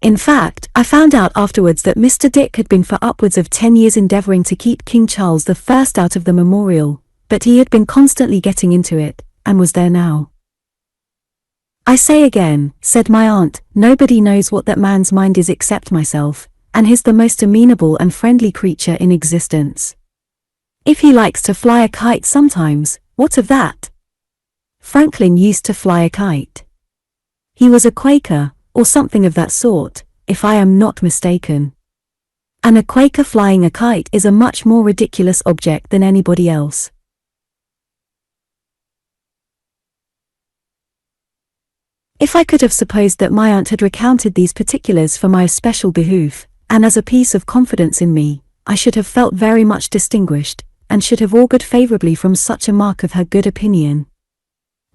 In fact, I found out afterwards that Mr. Dick had been for upwards of 10 years endeavouring to keep King Charles I out of the memorial, but he had been constantly getting into it, and was there now. I say again, said my aunt, nobody knows what that man's mind is except myself, and he's the most amenable and friendly creature in existence. If he likes to fly a kite sometimes, what of that? Franklin used to fly a kite. He was a Quaker, or something of that sort, if I am not mistaken. And a Quaker flying a kite is a much more ridiculous object than anybody else. If I could have supposed that my aunt had recounted these particulars for my especial behoof, and as a piece of confidence in me, I should have felt very much distinguished, and should have augured favourably from such a mark of her good opinion.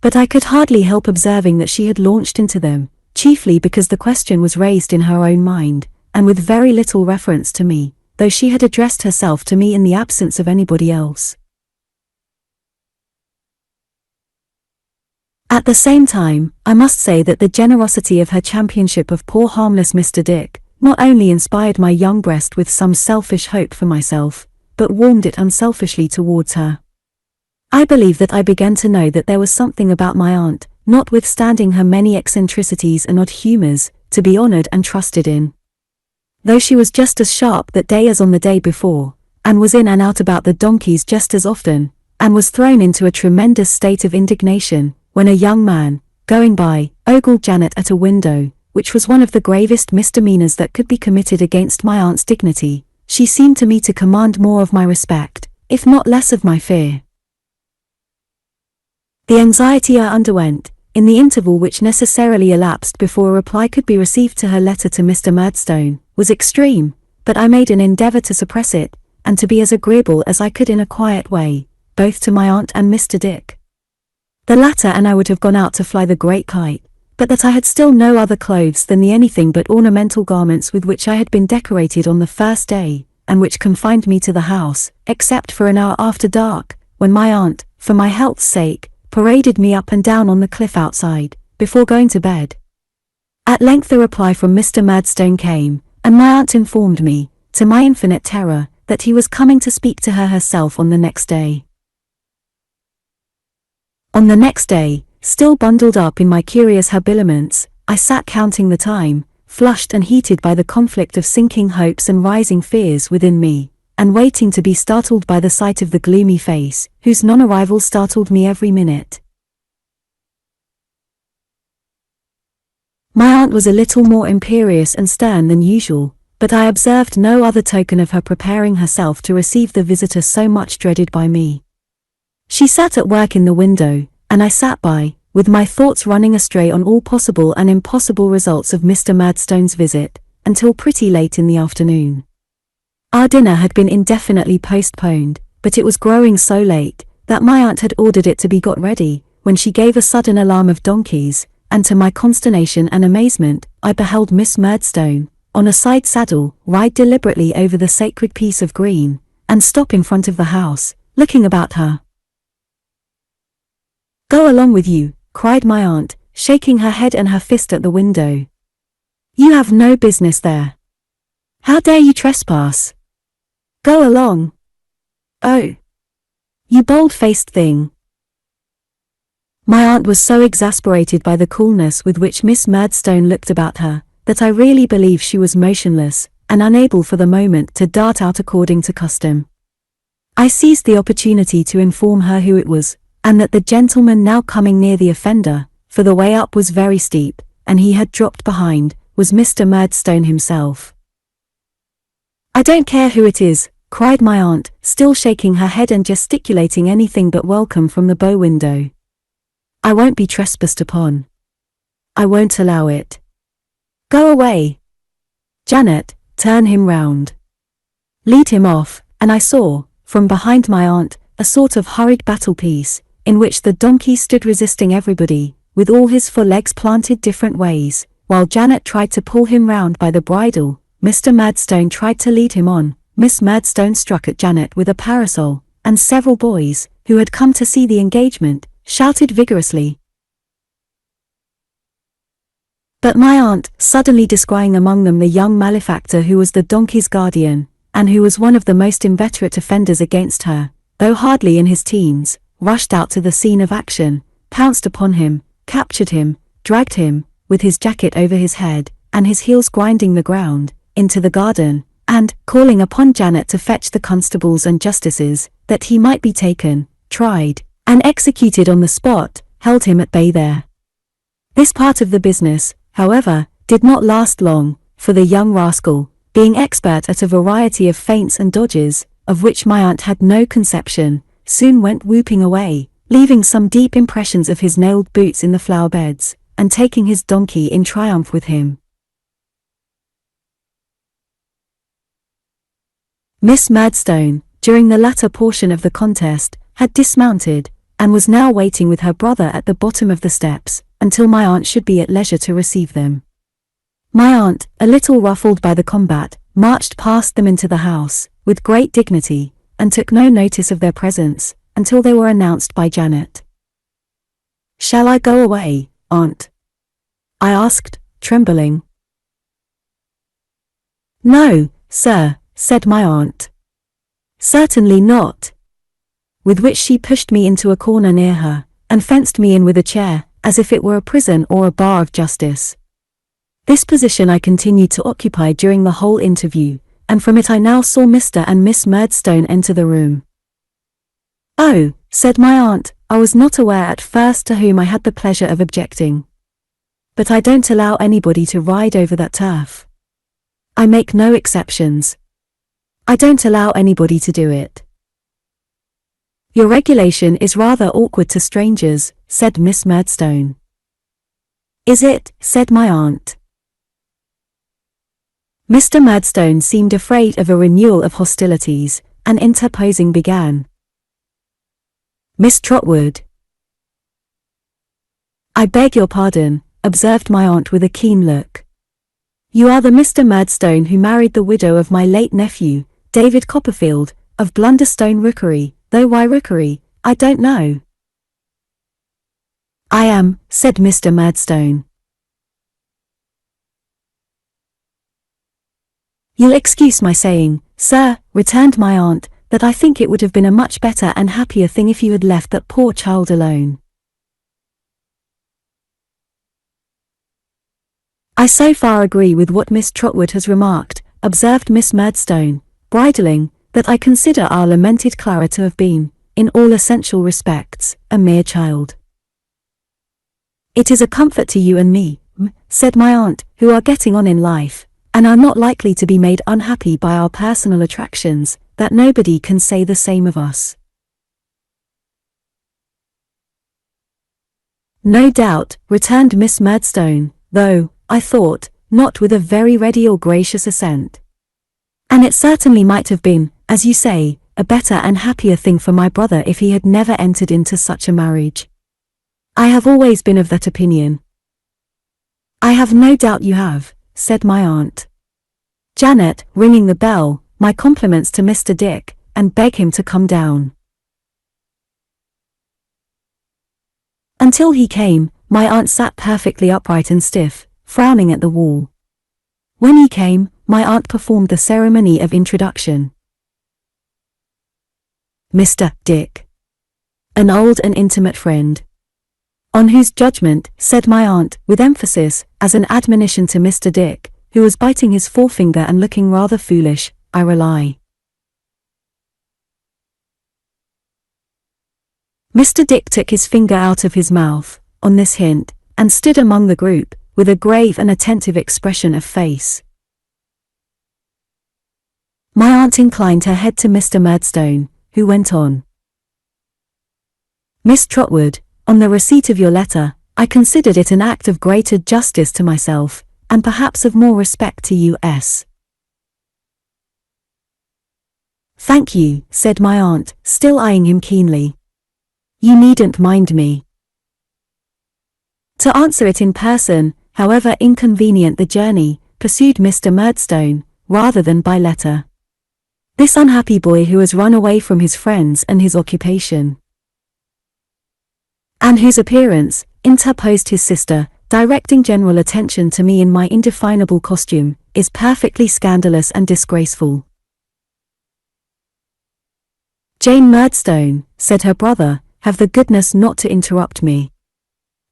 But I could hardly help observing that she had launched into them, chiefly because the question was raised in her own mind, and with very little reference to me, though she had addressed herself to me in the absence of anybody else. At the same time, I must say that the generosity of her championship of poor harmless Mr. Dick not only inspired my young breast with some selfish hope for myself, but warmed it unselfishly towards her. I believe that I began to know that there was something about my aunt, notwithstanding her many eccentricities and odd humours, to be honoured and trusted in. Though she was just as sharp that day as on the day before, and was in and out about the donkeys just as often, and was thrown into a tremendous state of indignation, when a young man, going by, ogled Janet at a window, which was one of the gravest misdemeanours that could be committed against my aunt's dignity, she seemed to me to command more of my respect, if not less of my fear. The anxiety I underwent, in the interval which necessarily elapsed before a reply could be received to her letter to Mr. Murdstone, was extreme, but I made an endeavour to suppress it, and to be as agreeable as I could in a quiet way, both to my aunt and Mr. Dick. The latter and I would have gone out to fly the great kite, but that I had still no other clothes than the anything but ornamental garments with which I had been decorated on the first day, and which confined me to the house, except for an hour after dark, when my aunt, for my health's sake, paraded me up and down on the cliff outside, before going to bed. At length a reply from Mr. Murdstone came, and my aunt informed me, to my infinite terror, that he was coming to speak to her herself on the next day. On the next day, still bundled up in my curious habiliments, I sat counting the time, flushed and heated by the conflict of sinking hopes and rising fears within me, and waiting to be startled by the sight of the gloomy face, whose non-arrival startled me every minute. My aunt was a little more imperious and stern than usual, but I observed no other token of her preparing herself to receive the visitor so much dreaded by me. She sat at work in the window, and I sat by, with my thoughts running astray on all possible and impossible results of Mr. Murdstone's visit, until pretty late in the afternoon. Our dinner had been indefinitely postponed, but it was growing so late, that my aunt had ordered it to be got ready, when she gave a sudden alarm of donkeys, and to my consternation and amazement, I beheld Miss Murdstone, on a side saddle, ride deliberately over the sacred piece of green, and stop in front of the house, looking about her. "Go along with you," cried my aunt, shaking her head and her fist at the window. "You have no business there. How dare you trespass? Go along. Oh, you bold-faced thing." My aunt was so exasperated by the coolness with which Miss Murdstone looked about her, that I really believe she was motionless, and unable for the moment to dart out according to custom. I seized the opportunity to inform her who it was, and that the gentleman now coming near the offender, for the way up was very steep, and he had dropped behind, was Mr. Murdstone himself. "I don't care who it is," cried my aunt, still shaking her head and gesticulating anything but welcome from the bow window. "I won't be trespassed upon. I won't allow it. Go away. Janet, turn him round. Lead him off," and I saw, from behind my aunt, a sort of hurried battle piece, in which the donkey stood resisting everybody, with all his 4 legs planted different ways, while Janet tried to pull him round by the bridle, Mr. Murdstone tried to lead him on, Miss Murdstone struck at Janet with a parasol, and several boys, who had come to see the engagement, shouted vigorously. But my aunt, suddenly descrying among them the young malefactor who was the donkey's guardian, and who was one of the most inveterate offenders against her, though hardly in his teens, rushed out to the scene of action, pounced upon him, captured him, dragged him, with his jacket over his head, and his heels grinding the ground, into the garden, and, calling upon Janet to fetch the constables and justices, that he might be taken, tried, and executed on the spot, held him at bay there. This part of the business, however, did not last long, for the young rascal, being expert at a variety of feints and dodges, of which my aunt had no conception, soon went whooping away, leaving some deep impressions of his nailed boots in the flower beds, and taking his donkey in triumph with him. Miss Murdstone, during the latter portion of the contest, had dismounted, and was now waiting with her brother at the bottom of the steps, until my aunt should be at leisure to receive them. My aunt, a little ruffled by the combat, marched past them into the house, with great dignity, and took no notice of their presence, until they were announced by Janet. "Shall I go away, aunt?" I asked, trembling. "No, sir," said my aunt. "Certainly not." With which she pushed me into a corner near her, and fenced me in with a chair, as if it were a prison or a bar of justice. This position I continued to occupy during the whole interview, and from it I now saw Mr. and Miss Murdstone enter the room. "Oh," said my aunt, "I was not aware at first to whom I had the pleasure of objecting. But I don't allow anybody to ride over that turf. I make no exceptions. I don't allow anybody to do it." "Your regulation is rather awkward to strangers," said Miss Murdstone. "Is it?" said my aunt. Mr. Murdstone seemed afraid of a renewal of hostilities, and interposing began. "Miss Trotwood." "I beg your pardon," observed my aunt with a keen look. "You are the Mr. Murdstone who married the widow of my late nephew, David Copperfield, of Blunderstone Rookery, though why Rookery, I don't know." "I am," said Mr. Murdstone. "You'll excuse my saying, sir," returned my aunt, "that I think it would have been a much better and happier thing if you had left that poor child alone." "I so far agree with what Miss Trotwood has remarked," observed Miss Murdstone, bridling, "that I consider our lamented Clara to have been, in all essential respects, a mere child." "It is a comfort to you and me," said my aunt, "who are getting on in life, and are not likely to be made unhappy by our personal attractions, that nobody can say the same of us." "No doubt," returned Miss Murdstone, "though, I thought, not with a very ready or gracious assent. And it certainly might have been, as you say, a better and happier thing for my brother if he had never entered into such a marriage. I have always been of that opinion." "I have no doubt you have," said my aunt. "Janet, ringing the bell, my compliments to Mr. Dick, and beg him to come down." Until he came, my aunt sat perfectly upright and stiff, frowning at the wall. When he came, my aunt performed the ceremony of introduction. "Mr. Dick. An old and intimate friend. On whose judgment," said my aunt, with emphasis, as an admonition to Mr. Dick, who was biting his forefinger and looking rather foolish, "I rely." Mr. Dick took his finger out of his mouth, on this hint, and stood among the group, with a grave and attentive expression of face. My aunt inclined her head to Mr. Murdstone, who went on. "Miss Trotwood, on the receipt of your letter, I considered it an act of greater justice to myself, and perhaps of more respect to you. "Thank you," said my aunt, still eyeing him keenly. "You needn't mind me." "To answer it in person, however inconvenient the journey," pursued Mr. Murdstone, "rather than by letter. This unhappy boy who has run away from his friends and his occupation." "And whose appearance," interposed his sister, directing general attention to me in my indefinable costume, "is perfectly scandalous and disgraceful." "Jane Murdstone," said her brother, "have the goodness not to interrupt me.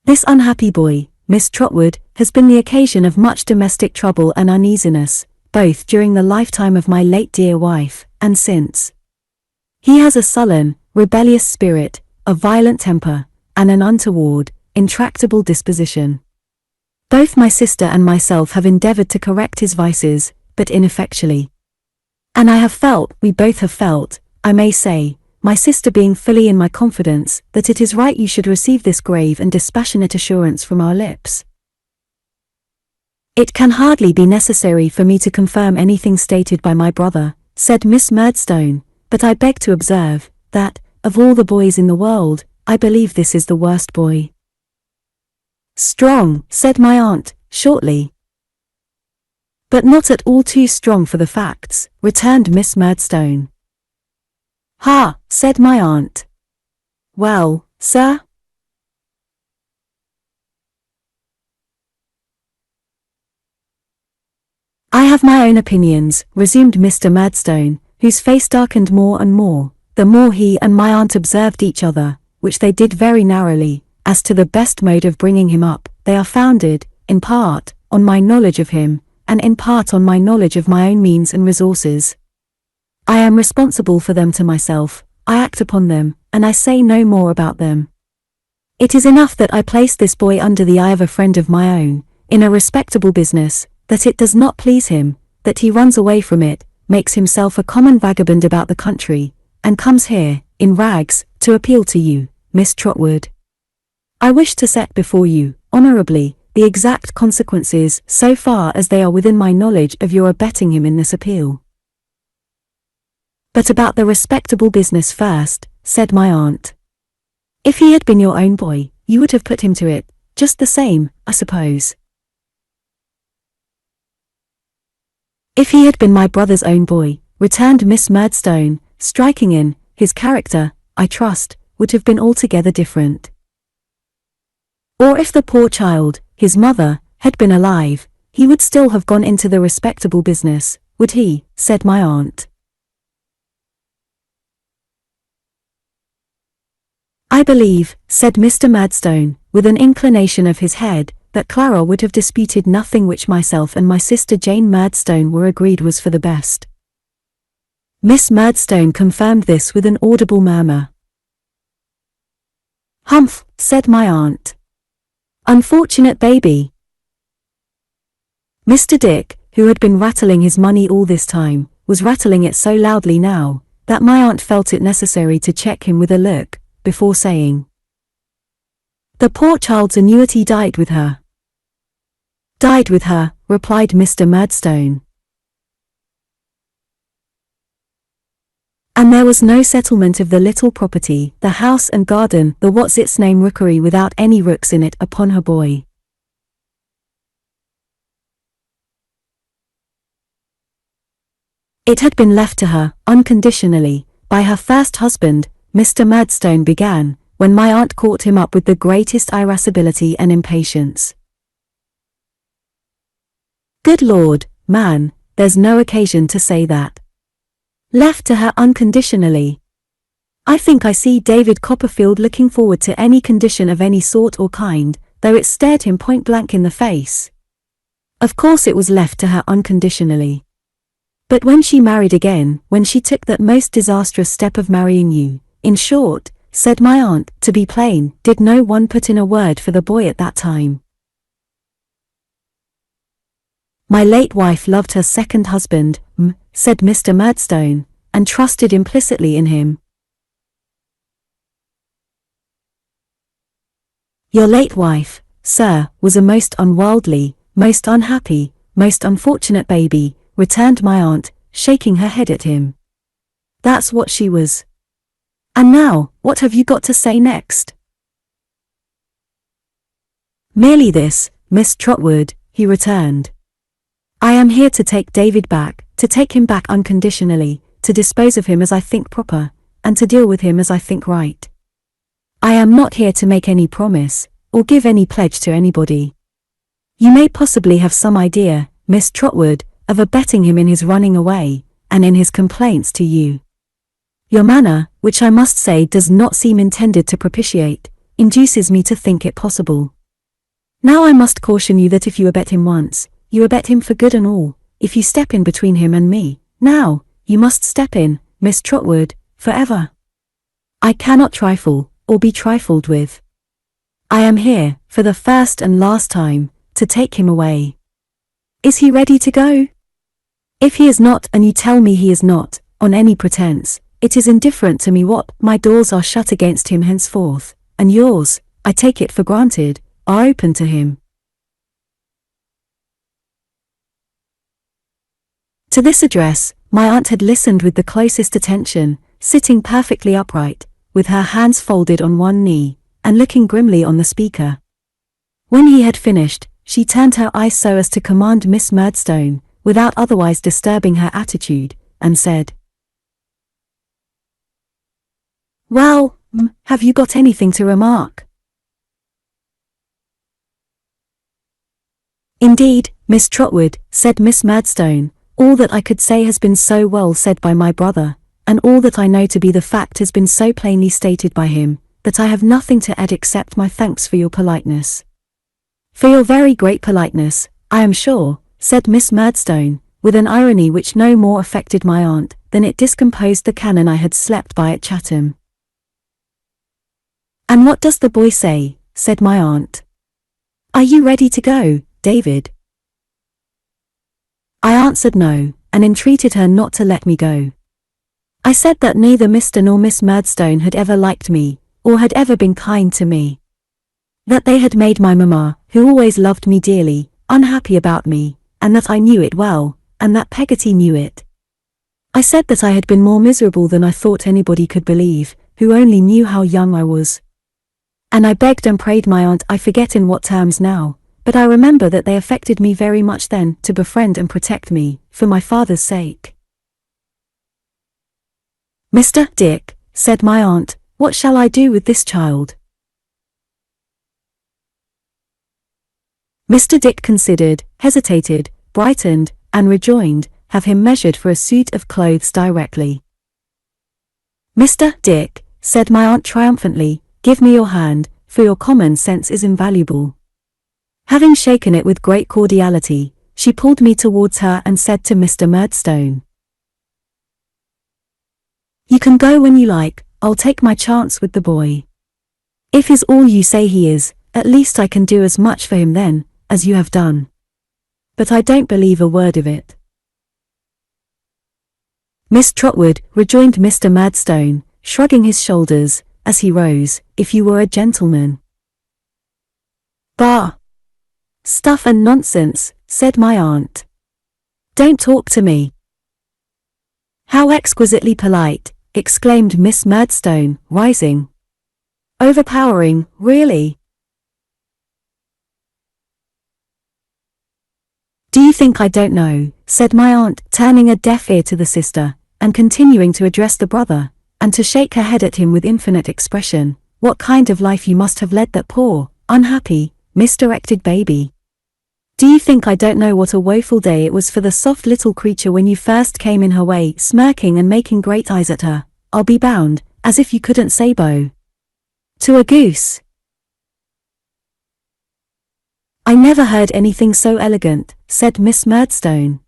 This unhappy boy, Miss Trotwood, has been the occasion of much domestic trouble and uneasiness, both during the lifetime of my late dear wife, and since. He has a sullen, rebellious spirit, a violent temper, and an untoward, intractable disposition. Both my sister and myself have endeavored to correct his vices, but ineffectually. And I have felt, we both have felt, I may say, my sister being fully in my confidence, that it is right you should receive this grave and dispassionate assurance from our lips. It can hardly be necessary for me to confirm anything stated by my brother," said Miss Murdstone, "but I beg to observe, that, of all the boys in the world, I believe this is the worst boy." "Strong," said my aunt, shortly. But not at all too strong for the facts, returned Miss Murdstone. Ha, said my aunt. Well, sir? I have my own opinions, resumed Mr. Murdstone, whose face darkened more and more, the more he and my aunt observed each other, which they did very narrowly, as to the best mode of bringing him up. They are founded, in part, on my knowledge of him, and in part on my knowledge of my own means and resources. I am responsible for them to myself, I act upon them, and I say no more about them. It is enough that I place this boy under the eye of a friend of my own, in a respectable business, that it does not please him, that he runs away from it, makes himself a common vagabond about the country, and comes here, in rags, to appeal to you, Miss Trotwood. I wish to set before you, honourably, the exact consequences, so far as they are within my knowledge, of your abetting him in this appeal. But about the respectable business first, said my aunt. If he had been your own boy, you would have put him to it, just the same, I suppose. If he had been my brother's own boy, returned Miss Murdstone, striking in, his character, I trust, would have been altogether different. Or if the poor child, his mother, had been alive, he would still have gone into the respectable business, would he, said my aunt. I believe, said Mr. Murdstone, with an inclination of his head, that Clara would have disputed nothing which myself and my sister Jane Murdstone were agreed was for the best. Miss Murdstone confirmed this with an audible murmur. Humph, said my aunt. Unfortunate baby. Mr. Dick, who had been rattling his money all this time, was rattling it so loudly now, that my aunt felt it necessary to check him with a look, before saying, the poor child's annuity died with her. Died with her, replied Mr. Murdstone. And there was no settlement of the little property, the house and garden, the what's-its-name rookery without any rooks in it, upon her boy. It had been left to her, unconditionally, by her first husband, Mr. Murdstone began, when my aunt caught him up with the greatest irascibility and impatience. Good Lord, man, there's no occasion to say that. Left to her unconditionally. I think I see David Copperfield looking forward to any condition of any sort or kind, though it stared him point blank in the face. Of course it was left to her unconditionally. But when she married again, when she took that most disastrous step of marrying you, in short, said my aunt, to be plain, did no one put in a word for the boy at that time? My late wife loved her second husband, said Mr. Murdstone, and trusted implicitly in him. Your late wife, sir, was a most unworldly, most unhappy, most unfortunate baby, returned my aunt, shaking her head at him. That's what she was. And now, what have you got to say next? Merely this, Miss Trotwood, he returned. I am here to take David back, to take him back unconditionally, to dispose of him as I think proper, and to deal with him as I think right. I am not here to make any promise, or give any pledge to anybody. You may possibly have some idea, Miss Trotwood, of abetting him in his running away, and in his complaints to you. Your manner, which I must say does not seem intended to propitiate, induces me to think it possible. Now I must caution you that if you abet him once, you abet him for good and all. If you step in between him and me, now, you must step in, Miss Trotwood, forever. I cannot trifle, or be trifled with. I am here, for the first and last time, to take him away. Is he ready to go? If he is not, and you tell me he is not, on any pretense, it is indifferent to me what, my doors are shut against him henceforth, and yours, I take it for granted, are open to him. To this address, my aunt had listened with the closest attention, sitting perfectly upright, with her hands folded on one knee, and looking grimly on the speaker. When he had finished, she turned her eyes so as to command Miss Murdstone, without otherwise disturbing her attitude, and said, "Well, have you got anything to remark?" "Indeed, Miss Trotwood," said Miss Murdstone, "all that I could say has been so well said by my brother, and all that I know to be the fact has been so plainly stated by him, that I have nothing to add except my thanks for your politeness." "For your very great politeness, I am sure," said Miss Murdstone, with an irony which no more affected my aunt than it discomposed the cannon I had slept by at Chatham. "And what does the boy say?" said my aunt. "Are you ready to go, David?" I answered no, and entreated her not to let me go. I said that neither Mr. nor Miss Murdstone had ever liked me, or had ever been kind to me. That they had made my mamma, who always loved me dearly, unhappy about me, and that I knew it well, and that Peggotty knew it. I said that I had been more miserable than I thought anybody could believe, who only knew how young I was. And I begged and prayed my aunt, I forget in what terms now, but I remember that they affected me very much then, to befriend and protect me, for my father's sake. "Mr. Dick," said my aunt, "what shall I do with this child?" Mr. Dick considered, hesitated, brightened, and rejoined, "Have him measured for a suit of clothes directly." "Mr. Dick," said my aunt triumphantly, "give me your hand, for your common sense is invaluable." Having shaken it with great cordiality, she pulled me towards her and said to Mr. Murdstone, "You can go when you like, I'll take my chance with the boy. If he's all you say he is, at least I can do as much for him then, as you have done. But I don't believe a word of it." "Miss Trotwood," rejoined Mr. Murdstone, shrugging his shoulders, as he rose, "if you were a gentleman." "Bah! Stuff and nonsense," said my aunt. "Don't talk to me." "How exquisitely polite," exclaimed Miss Murdstone, rising. "Overpowering, really." "Do you think I don't know," said my aunt, turning a deaf ear to the sister, and continuing to address the brother, and to shake her head at him with infinite expression, "what kind of life you must have led that poor, unhappy, misdirected baby? Do you think I don't know what a woeful day it was for the soft little creature when you first came in her way, smirking and making great eyes at her, I'll be bound, as if you couldn't say bo to a goose?" "I never heard anything so elegant," said Miss Murdstone.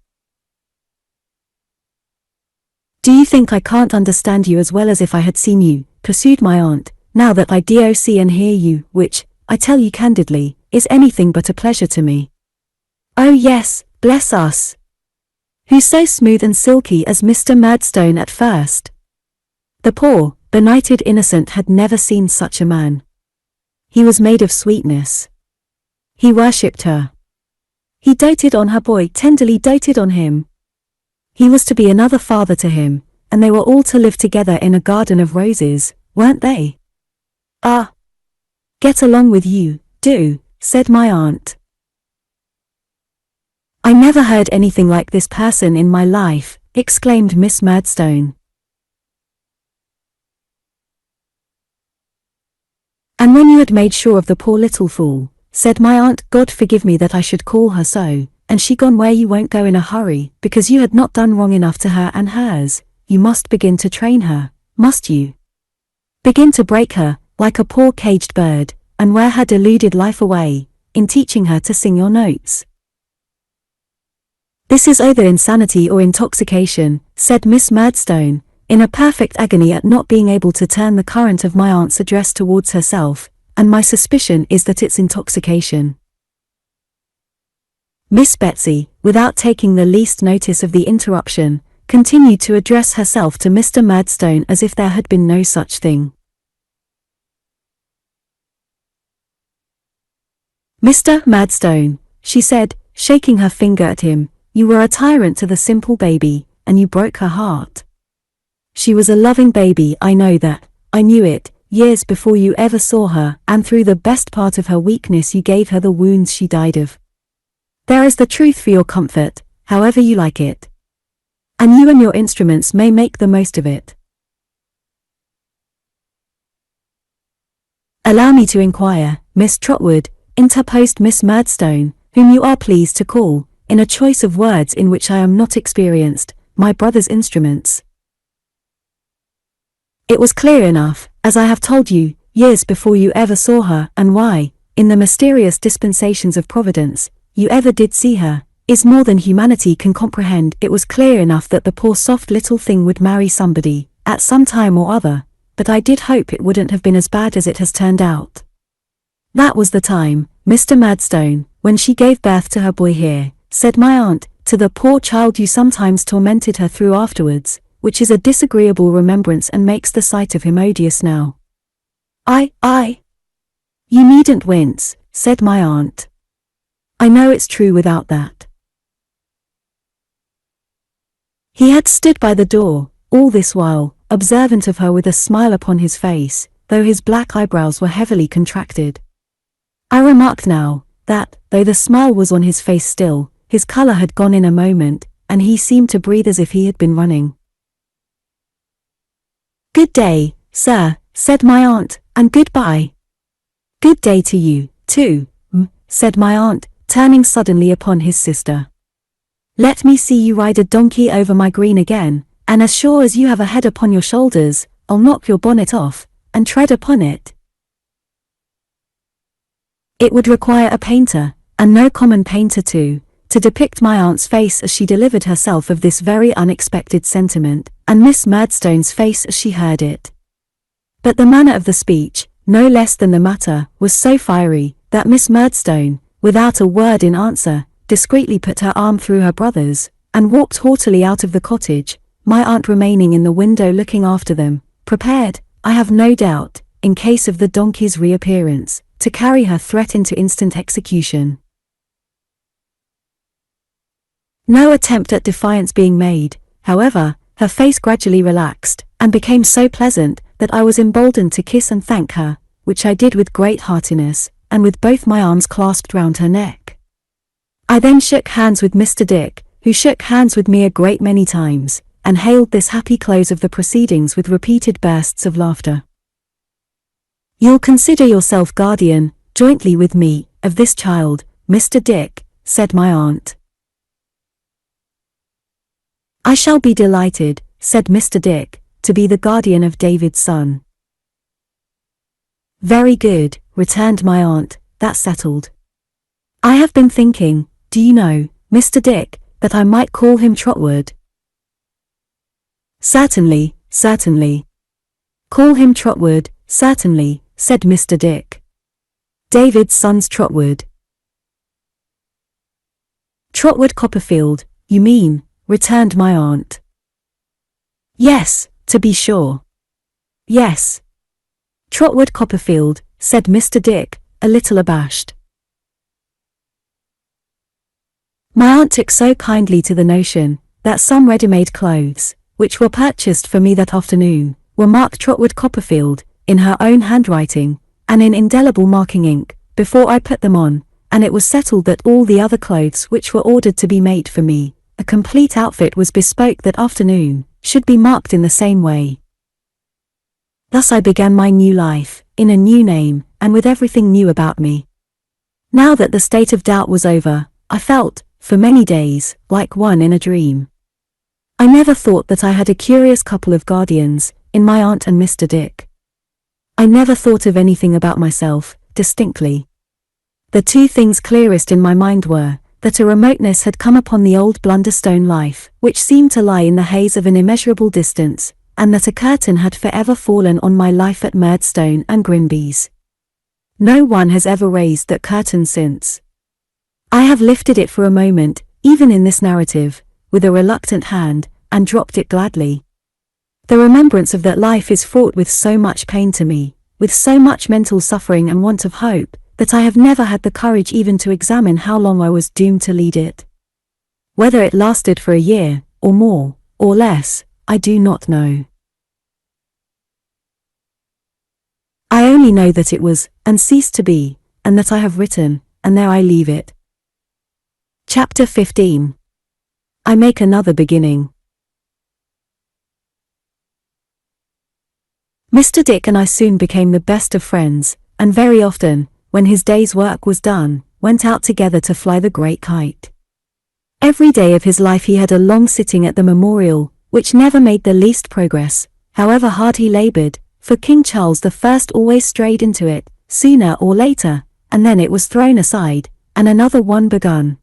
"Do you think I can't understand you as well as if I had seen you?" pursued my aunt, "now that I do see and hear you, which, I tell you candidly, is anything but a pleasure to me." "Oh yes, bless us! Who's so smooth and silky as Mr. Murdstone at first?" The poor, benighted innocent had never seen such a man. He was made of sweetness. He worshipped her. He doted on her boy, tenderly doted on him. He was to be another father to him, and they were all to live together in a garden of roses, weren't they? "Ah! Get along with you, do," said my aunt. "I never heard anything like this person in my life," exclaimed Miss Murdstone. "And when you had made sure of the poor little fool," said my aunt, "God forgive me that I should call her so, and she gone where you won't go in a hurry, because you had not done wrong enough to her and hers, you must begin to train her, must you? Begin to break her, like a poor caged bird, and wear her deluded life away, in teaching her to sing your notes." "This is either insanity or intoxication," said Miss Murdstone, in a perfect agony at not being able to turn the current of my aunt's address towards herself, "and my suspicion is that it's intoxication." Miss Betsy, without taking the least notice of the interruption, continued to address herself to Mr. Murdstone as if there had been no such thing. "Mr. Murdstone," she said, shaking her finger at him, "you were a tyrant to the simple baby, and you broke her heart. She was a loving baby, I know that, I knew it, years before you ever saw her, and through the best part of her weakness you gave her the wounds she died of. There is the truth for your comfort, however you like it. And you and your instruments may make the most of it. Allow me to inquire, Miss Trotwood, interposed Miss Murdstone, whom you are pleased to call, in a choice of words in which I am not experienced, my brother's instruments. It was clear enough, as I have told you, years before you ever saw her, and why, in the mysterious dispensations of Providence, you ever did see her, is more than humanity can comprehend. It was clear enough that the poor soft little thing would marry somebody, at some time or other, but I did hope it wouldn't have been as bad as it has turned out. That was the time, Mr. Murdstone, when she gave birth to her boy here, said my aunt, to the poor child you sometimes tormented her through afterwards, which is a disagreeable remembrance and makes the sight of him odious now. You needn't wince, said my aunt. I know it's true without that. He had stood by the door, all this while, observant of her with a smile upon his face, though his black eyebrows were heavily contracted. I remarked now, that, though the smile was on his face still, his colour had gone in a moment, and he seemed to breathe as if he had been running. Good day, sir, said my aunt, and goodbye. Good day to you, too, said my aunt, turning suddenly upon his sister. Let me see you ride a donkey over my green again, and as sure as you have a head upon your shoulders, I'll knock your bonnet off, and tread upon it. It would require a painter, and no common painter too, to depict my aunt's face as she delivered herself of this very unexpected sentiment, and Miss Murdstone's face as she heard it. But the manner of the speech, no less than the matter, was so fiery, that Miss Murdstone, without a word in answer, discreetly put her arm through her brother's, and walked haughtily out of the cottage, my aunt remaining in the window looking after them, prepared, I have no doubt, in case of the donkey's reappearance, to carry her threat into instant execution. No attempt at defiance being made, however, her face gradually relaxed, and became so pleasant, that I was emboldened to kiss and thank her, which I did with great heartiness, and with both my arms clasped round her neck. I then shook hands with Mr. Dick, who shook hands with me a great many times, and hailed this happy close of the proceedings with repeated bursts of laughter. You'll consider yourself guardian, jointly with me, of this child, Mr. Dick, said my aunt. I shall be delighted, said Mr. Dick, to be the guardian of David's son. Very good, returned my aunt, that's settled. I have been thinking, do you know, Mr. Dick, that I might call him Trotwood. Certainly, certainly. Call him Trotwood, certainly, said Mr. Dick. David's son's Trotwood. Trotwood Copperfield, you mean, returned my aunt. Yes, to be sure. Yes. Trotwood Copperfield, said Mr. Dick, a little abashed. My aunt took so kindly to the notion, that some ready-made clothes, which were purchased for me that afternoon, were marked Trotwood Copperfield, in her own handwriting, and in indelible marking ink, before I put them on, and it was settled that all the other clothes which were ordered to be made for me, a complete outfit was bespoke that afternoon, should be marked in the same way. Thus I began my new life, in a new name, and with everything new about me. Now that the state of doubt was over, I felt, for many days, like one in a dream. I never thought that I had a curious couple of guardians, in my aunt and Mr. Dick. I never thought of anything about myself, distinctly. The two things clearest in my mind were, that a remoteness had come upon the old Blunderstone life, which seemed to lie in the haze of an immeasurable distance, and that a curtain had forever fallen on my life at Murdstone and Grinby's. No one has ever raised that curtain since. I have lifted it for a moment, even in this narrative, with a reluctant hand, and dropped it gladly. The remembrance of that life is fraught with so much pain to me, with so much mental suffering and want of hope, that I have never had the courage even to examine how long I was doomed to lead it. Whether it lasted for a year, or more, or less, I do not know. I only know that it was, and ceased to be, and that I have written, and there I leave it. Chapter 15. I make another beginning. Mr. Dick and I soon became the best of friends, and very often, when his day's work was done, went out together to fly the great kite. Every day of his life he had a long sitting at the memorial, which never made the least progress, however hard he labored, for King Charles I always strayed into it, sooner or later, and then it was thrown aside, and another one begun.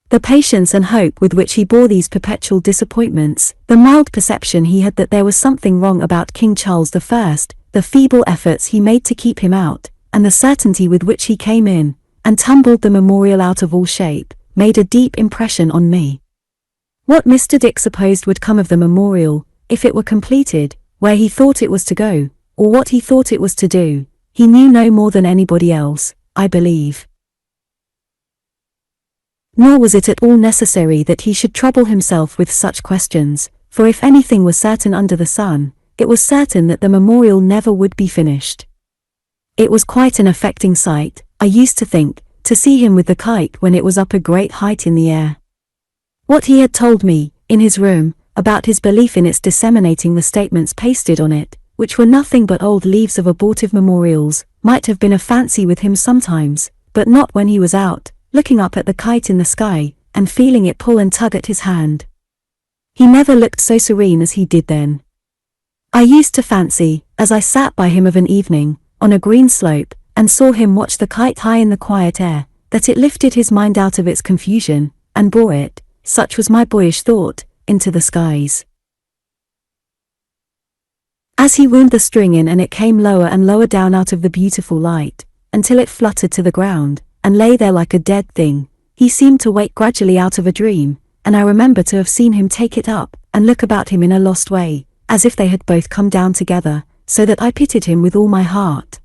The patience and hope with which he bore these perpetual disappointments, the mild perception he had that there was something wrong about King Charles I, the feeble efforts he made to keep him out, and the certainty with which he came in, and tumbled the memorial out of all shape, made a deep impression on me. What Mr. Dick supposed would come of the memorial, if it were completed, where he thought it was to go, or what he thought it was to do, he knew no more than anybody else, I believe. Nor was it at all necessary that he should trouble himself with such questions, for if anything was certain under the sun, it was certain that the memorial never would be finished. It was quite an affecting sight, I used to think, to see him with the kite when it was up a great height in the air. What he had told me, in his room, about his belief in its disseminating the statements pasted on it, which were nothing but old leaves of abortive memorials, might have been a fancy with him sometimes, but not when he was out, looking up at the kite in the sky, and feeling it pull and tug at his hand. He never looked so serene as he did then. I used to fancy, as I sat by him of an evening, on a green slope, and saw him watch the kite high in the quiet air, that it lifted his mind out of its confusion, and bore it, such was my boyish thought, into the skies. As he wound the string in and it came lower and lower down out of the beautiful light, until it fluttered to the ground, and lay there like a dead thing, he seemed to wake gradually out of a dream, and I remember to have seen him take it up, and look about him in a lost way, as if they had both come down together, so that I pitied him with all my heart.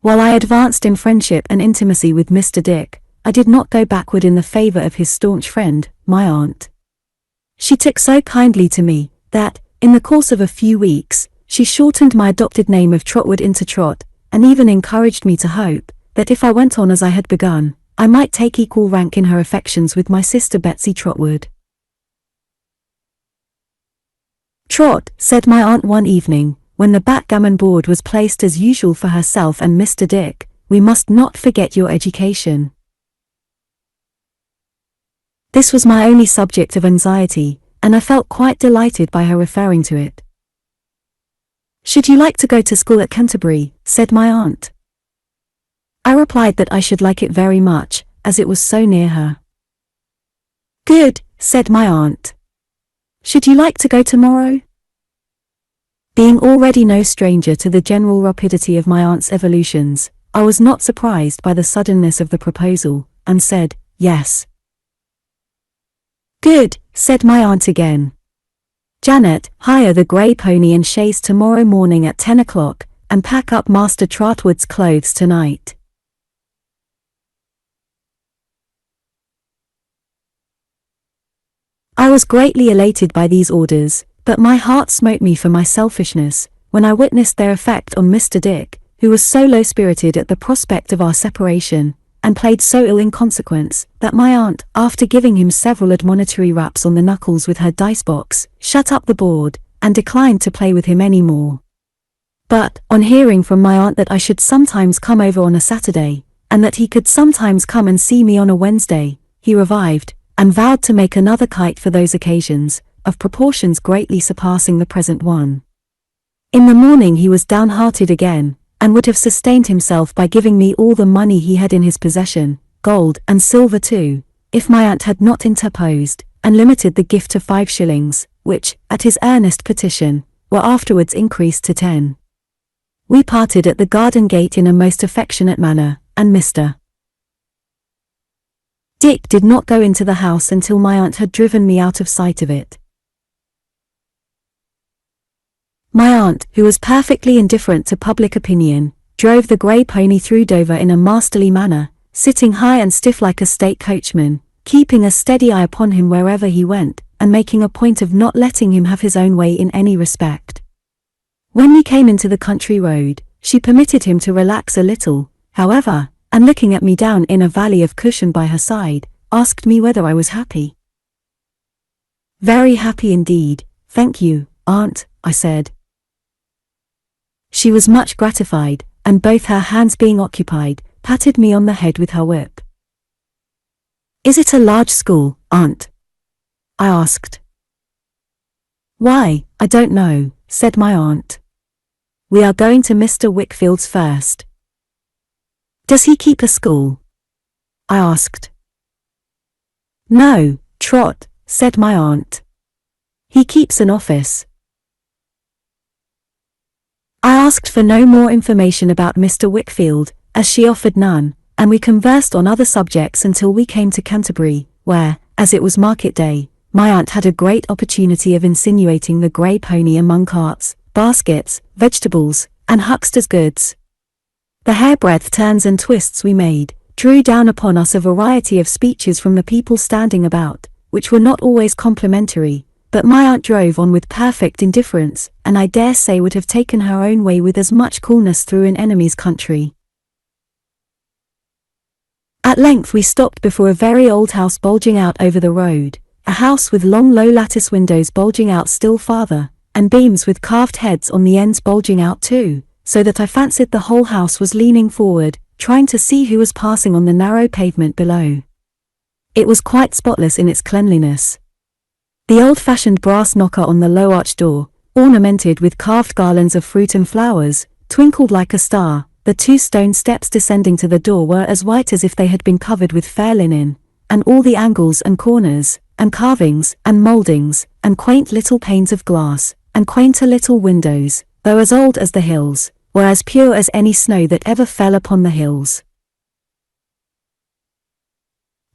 While I advanced in friendship and intimacy with Mr. Dick, I did not go backward in the favour of his staunch friend, my aunt. She took so kindly to me, that, in the course of a few weeks, she shortened my adopted name of Trotwood into Trot, and even encouraged me to hope, that if I went on as I had begun, I might take equal rank in her affections with my sister Betsy Trotwood. "Trot," said my aunt one evening, when the backgammon board was placed as usual for herself and Mr. Dick, "we must not forget your education." This was my only subject of anxiety, and I felt quite delighted by her referring to it. "Should you like to go to school at Canterbury?" said my aunt. I replied that I should like it very much, as it was so near her. "Good," said my aunt. "Should you like to go tomorrow?" Being already no stranger to the general rapidity of my aunt's evolutions, I was not surprised by the suddenness of the proposal, and said, "Yes." "Good," said my aunt again. "Janet, hire the grey pony and chaise tomorrow morning at 10 o'clock, and pack up Master Trotwood's clothes tonight." I was greatly elated by these orders, but my heart smote me for my selfishness, when I witnessed their effect on Mr. Dick, who was so low-spirited at the prospect of our separation, and played so ill in consequence, that my aunt, after giving him several admonitory raps on the knuckles with her dice-box, shut up the board, and declined to play with him any more. But, on hearing from my aunt that I should sometimes come over on a Saturday, and that he could sometimes come and see me on a Wednesday, he revived, and vowed to make another kite for those occasions, of proportions greatly surpassing the present one. In the morning he was downhearted again, and would have sustained himself by giving me all the money he had in his possession, gold and silver too, if my aunt had not interposed, and limited the gift to 5 shillings, which, at his earnest petition, were afterwards increased to 10. We parted at the garden gate in a most affectionate manner, and Mr. Dick did not go into the house until my aunt had driven me out of sight of it. My aunt, who was perfectly indifferent to public opinion, drove the grey pony through Dover in a masterly manner, sitting high and stiff like a state coachman, keeping a steady eye upon him wherever he went, and making a point of not letting him have his own way in any respect. When we came into the country road, she permitted him to relax a little, however, and looking at me down in a valley of cushion by her side, asked me whether I was happy. "Very happy indeed, thank you, Aunt," I said. She was much gratified, and both her hands being occupied, patted me on the head with her whip. "Is it a large school, Aunt?" I asked. "Why, I don't know," said my aunt. "We are going to Mr. Wickfield's first." "Does he keep a school?" I asked. "No, Trot," said my aunt. "He keeps an office." I asked for no more information about Mr. Wickfield, as she offered none, and we conversed on other subjects until we came to Canterbury, where, as it was market day, my aunt had a great opportunity of insinuating the grey pony among carts, baskets, vegetables, and hucksters' goods. The hairbreadth turns and twists we made drew down upon us a variety of speeches from the people standing about, which were not always complimentary, but my aunt drove on with perfect indifference, and I dare say would have taken her own way with as much coolness through an enemy's country. At length we stopped before a very old house bulging out over the road, a house with long low lattice windows bulging out still farther, and beams with carved heads on the ends bulging out too, so that I fancied the whole house was leaning forward, trying to see who was passing on the narrow pavement below. It was quite spotless in its cleanliness. The old-fashioned brass knocker on the low arched door, ornamented with carved garlands of fruit and flowers, twinkled like a star. The 2 stone steps descending to the door were as white as if they had been covered with fair linen, and all the angles and corners, and carvings, and mouldings, and quaint little panes of glass, and quainter little windows, though as old as the hills, were as pure as any snow that ever fell upon the hills.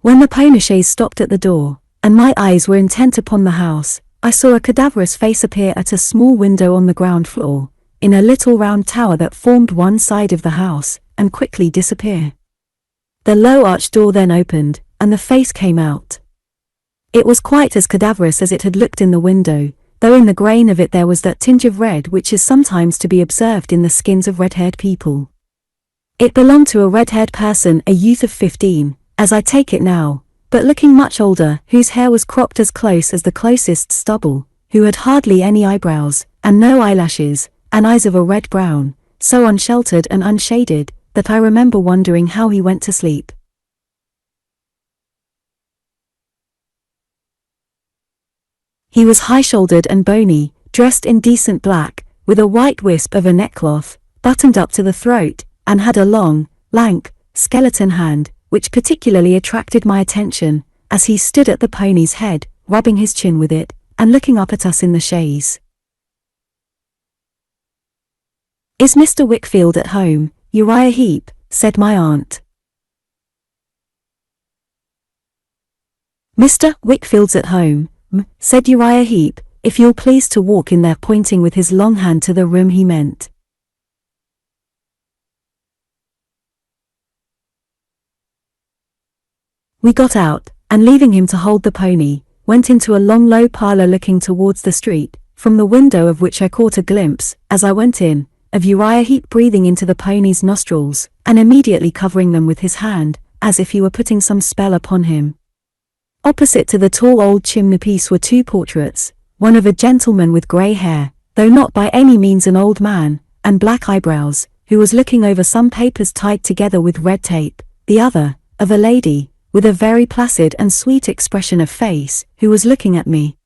When the pony-chaise stopped at the door, and my eyes were intent upon the house, I saw a cadaverous face appear at a small window on the ground floor, in a little round tower that formed one side of the house, and quickly disappear. The low arched door then opened, and the face came out. It was quite as cadaverous as it had looked in the window, though in the grain of it there was that tinge of red which is sometimes to be observed in the skins of red-haired people. It belonged to a red-haired person, a youth of 15, as I take it now, but looking much older, whose hair was cropped as close as the closest stubble, who had hardly any eyebrows, and no eyelashes, and eyes of a red-brown, so unsheltered and unshaded, that I remember wondering how he went to sleep. He was high-shouldered and bony, dressed in decent black, with a white wisp of a neckcloth, buttoned up to the throat, and had a long, lank, skeleton hand, which particularly attracted my attention, as he stood at the pony's head, rubbing his chin with it, and looking up at us in the chaise. "Is Mr. Wickfield at home, Uriah Heep?" said my aunt. "Mr. Wickfield's at home, said Uriah Heep, "if you'll please to walk in there," pointing with his long hand to the room he meant. We got out, and leaving him to hold the pony, went into a long low parlour looking towards the street, from the window of which I caught a glimpse, as I went in, of Uriah Heep breathing into the pony's nostrils, and immediately covering them with his hand, as if he were putting some spell upon him. Opposite to the tall old chimney-piece were 2 portraits, one of a gentleman with grey hair, though not by any means an old man, and black eyebrows, who was looking over some papers tied together with red tape, the other, of a lady, with a very placid and sweet expression of face, who was looking at me.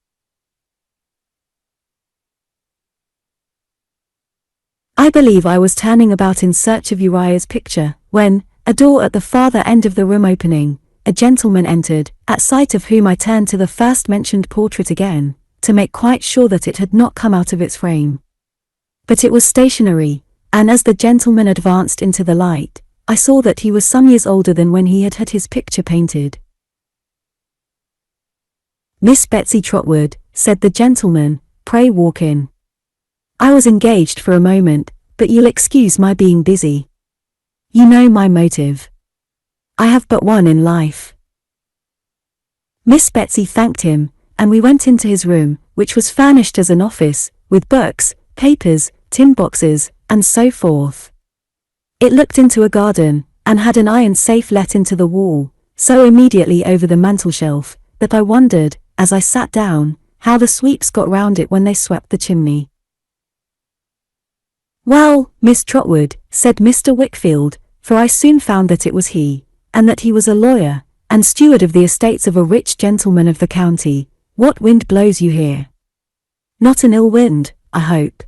I believe I was turning about in search of Uriah's picture, when, a door at the farther end of the room opening, a gentleman entered, at sight of whom I turned to the first-mentioned portrait again, to make quite sure that it had not come out of its frame. But it was stationary, and as the gentleman advanced into the light, I saw that he was some years older than when he had had his picture painted. "Miss Betsy Trotwood," said the gentleman, "pray walk in. I was engaged for a moment, but you'll excuse my being busy. You know my motive. I have but one in life." Miss Betsy thanked him, and we went into his room, which was furnished as an office, with books, papers, tin boxes, and so forth. It looked into a garden, and had an iron safe let into the wall, so immediately over the mantelshelf, that I wondered, as I sat down, how the sweeps got round it when they swept the chimney. "Well, Miss Trotwood," said Mr. Wickfield, for I soon found that it was he, and that he was a lawyer, and steward of the estates of a rich gentleman of the county, "what wind blows you here? Not an ill wind, I hope?"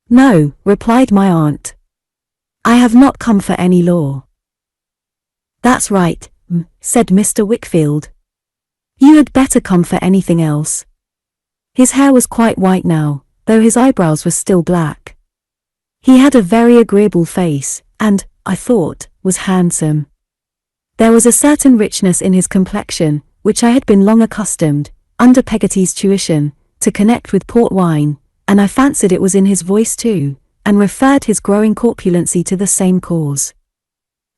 "No," replied my aunt. "I have not come for any law." "That's right," said Mr. Wickfield. "You had better come for anything else." His hair was quite white now, though his eyebrows were still black. He had a very agreeable face, and, I thought, was handsome. There was a certain richness in his complexion, which I had been long accustomed, under Peggotty's tuition, to connect with port wine, and I fancied it was in his voice too, and referred his growing corpulency to the same cause.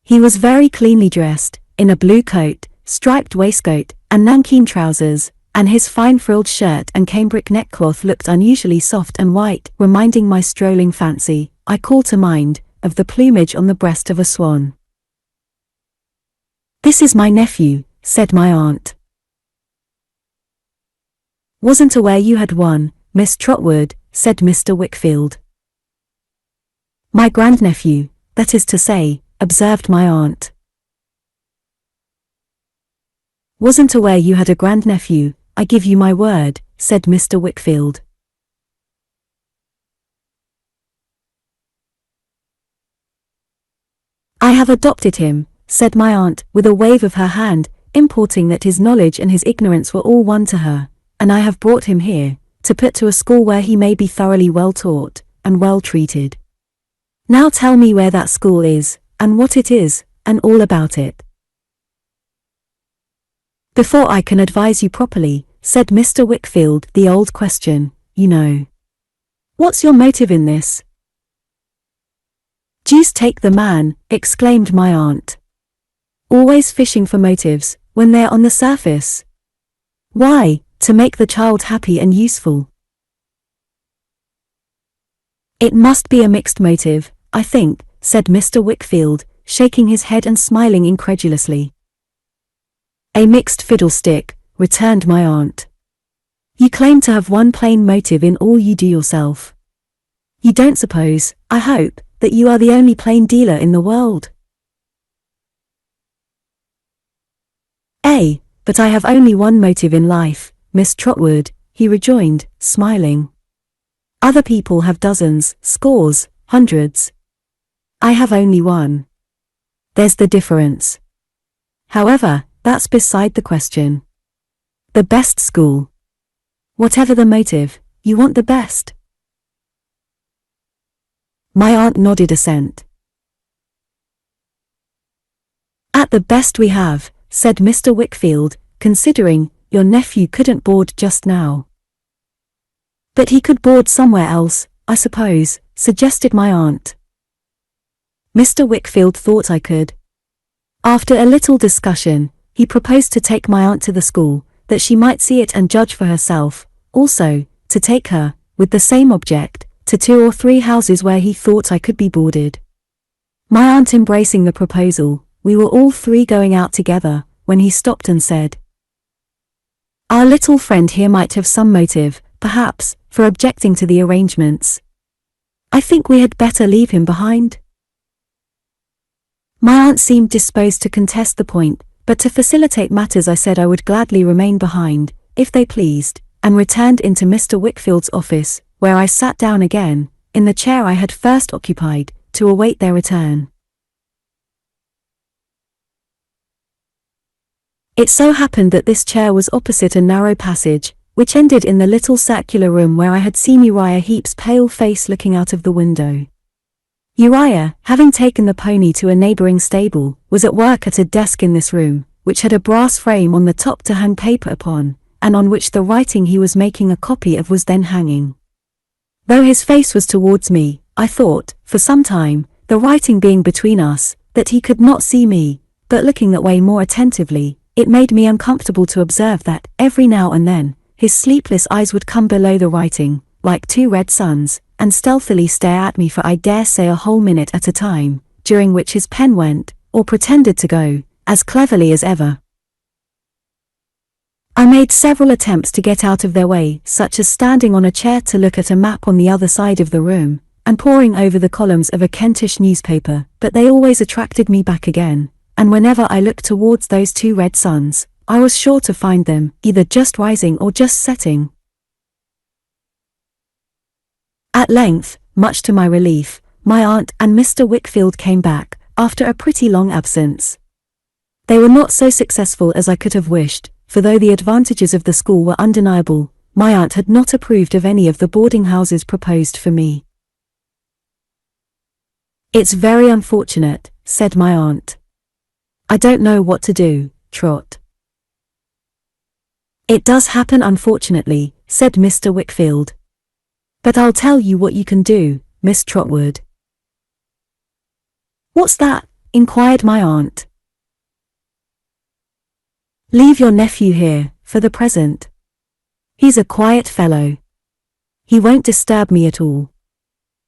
He was very cleanly dressed, in a blue coat, striped waistcoat, and nankeen trousers, and his fine frilled shirt and cambric neckcloth looked unusually soft and white, reminding my strolling fancy, I call to mind, of the plumage on the breast of a swan. "This is my nephew," said my aunt. "Wasn't aware you had one, Miss Trotwood," said Mr. Wickfield. "My grandnephew, that is to say," observed my aunt. "Wasn't aware you had a grandnephew, I give you my word," said Mr. Wickfield. "I have adopted him," said my aunt, with a wave of her hand, importing that his knowledge and his ignorance were all one to her, "and I have brought him here, to put to a school where he may be thoroughly well taught, and well treated. Now tell me where that school is, and what it is, and all about it." "Before I can advise you properly," said Mr. Wickfield, "the old question, you know. What's your motive in this?" "Deuce take the man," exclaimed my aunt. "Always fishing for motives, when they're on the surface. Why, to make the child happy and useful." "It must be a mixed motive, I think," said Mr. Wickfield, shaking his head and smiling incredulously. "A mixed fiddlestick," returned my aunt. "You claim to have one plain motive in all you do yourself. You don't suppose, I hope, that you are the only plain dealer in the world?" "But I have only one motive in life, Miss Trotwood," he rejoined, smiling. "Other people have dozens, scores, hundreds. I have only one. There's the difference. However, that's beside the question. The best school. Whatever the motive, you want the best." My aunt nodded assent. "At the best we have," said Mr. Wickfield, "considering your nephew couldn't board just now." "But he could board somewhere else, I suppose," suggested my aunt. Mr. Wickfield thought I could. After a little discussion, he proposed to take my aunt to the school, that she might see it and judge for herself, also, to take her, with the same object, to 2 or 3 houses where he thought I could be boarded. My aunt embracing the proposal, we were all 3 going out together, when he stopped and said, "Our little friend here might have some motive, perhaps, for objecting to the arrangements. I think we had better leave him behind." My aunt seemed disposed to contest the point, but to facilitate matters I said I would gladly remain behind, if they pleased, and returned into Mr. Wickfield's office, where I sat down again, in the chair I had first occupied, to await their return. It so happened that this chair was opposite a narrow passage, which ended in the little circular room where I had seen Uriah Heep's pale face looking out of the window. Uriah, having taken the pony to a neighbouring stable, was at work at a desk in this room, which had a brass frame on the top to hang paper upon, and on which the writing he was making a copy of was then hanging. Though his face was towards me, I thought, for some time, the writing being between us, that he could not see me, but looking that way more attentively, it made me uncomfortable to observe that, every now and then, his sleepless eyes would come below the writing, like 2 red suns, and stealthily stare at me for I dare say a whole minute at a time, during which his pen went, or pretended to go, as cleverly as ever. I made several attempts to get out of their way, such as standing on a chair to look at a map on the other side of the room, and poring over the columns of a Kentish newspaper, but they always attracted me back again, and whenever I looked towards those two red suns, I was sure to find them, either just rising or just setting. At length, much to my relief, my aunt and Mr. Wickfield came back, after a pretty long absence. They were not so successful as I could have wished, for though the advantages of the school were undeniable, my aunt had not approved of any of the boarding houses proposed for me. "It's very unfortunate," said my aunt. "I don't know what to do, Trot." "It does happen unfortunately," said Mr. Wickfield. "But I'll tell you what you can do, Miss Trotwood." "What's that?" inquired my aunt. "Leave your nephew here, for the present. He's a quiet fellow. He won't disturb me at all.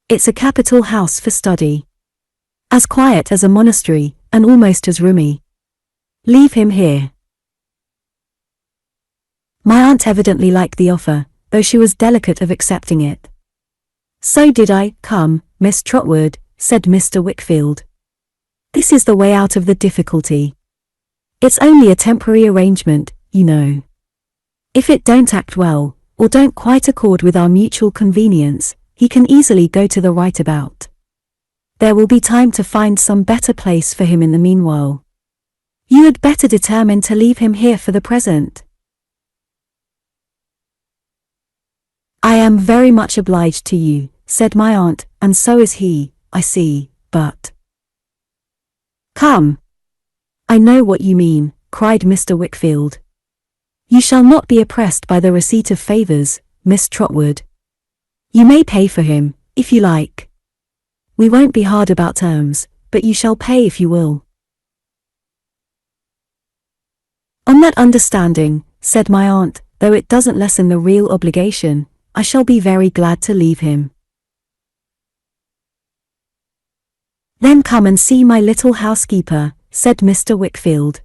It's a capital house for study. As quiet as a monastery, and almost as roomy. Leave him here." My aunt evidently liked the offer, though she was delicate of accepting it. "So did I. Come, Miss Trotwood," said Mr. Wickfield. "This is the way out of the difficulty. It's only a temporary arrangement, you know. If it don't act well, or don't quite accord with our mutual convenience, he can easily go to the right about. There will be time to find some better place for him in the meanwhile. You had better determine to leave him here for the present." "I am very much obliged to you," said my aunt, "and so is he, I see, but—" "Come. I know what you mean," cried Mr. Wickfield. "You shall not be oppressed by the receipt of favours, Miss Trotwood. You may pay for him, if you like. We won't be hard about terms, but you shall pay if you will." "On that understanding," said my aunt, "though it doesn't lessen the real obligation, I shall be very glad to leave him." "Then come and see my little housekeeper," said Mr. Wickfield.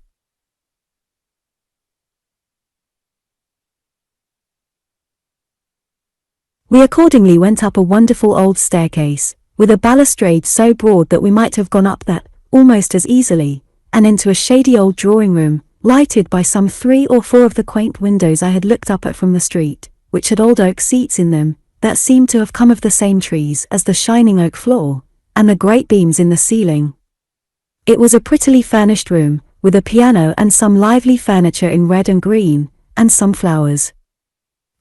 We accordingly went up a wonderful old staircase, with a balustrade so broad that we might have gone up that, almost as easily, and into a shady old drawing-room, lighted by some 3 or 4 of the quaint windows I had looked up at from the street, which had old oak seats in them, that seemed to have come of the same trees as the shining oak floor, and the great beams in the ceiling. It was a prettily furnished room, with a piano and some lively furniture in red and green, and some flowers.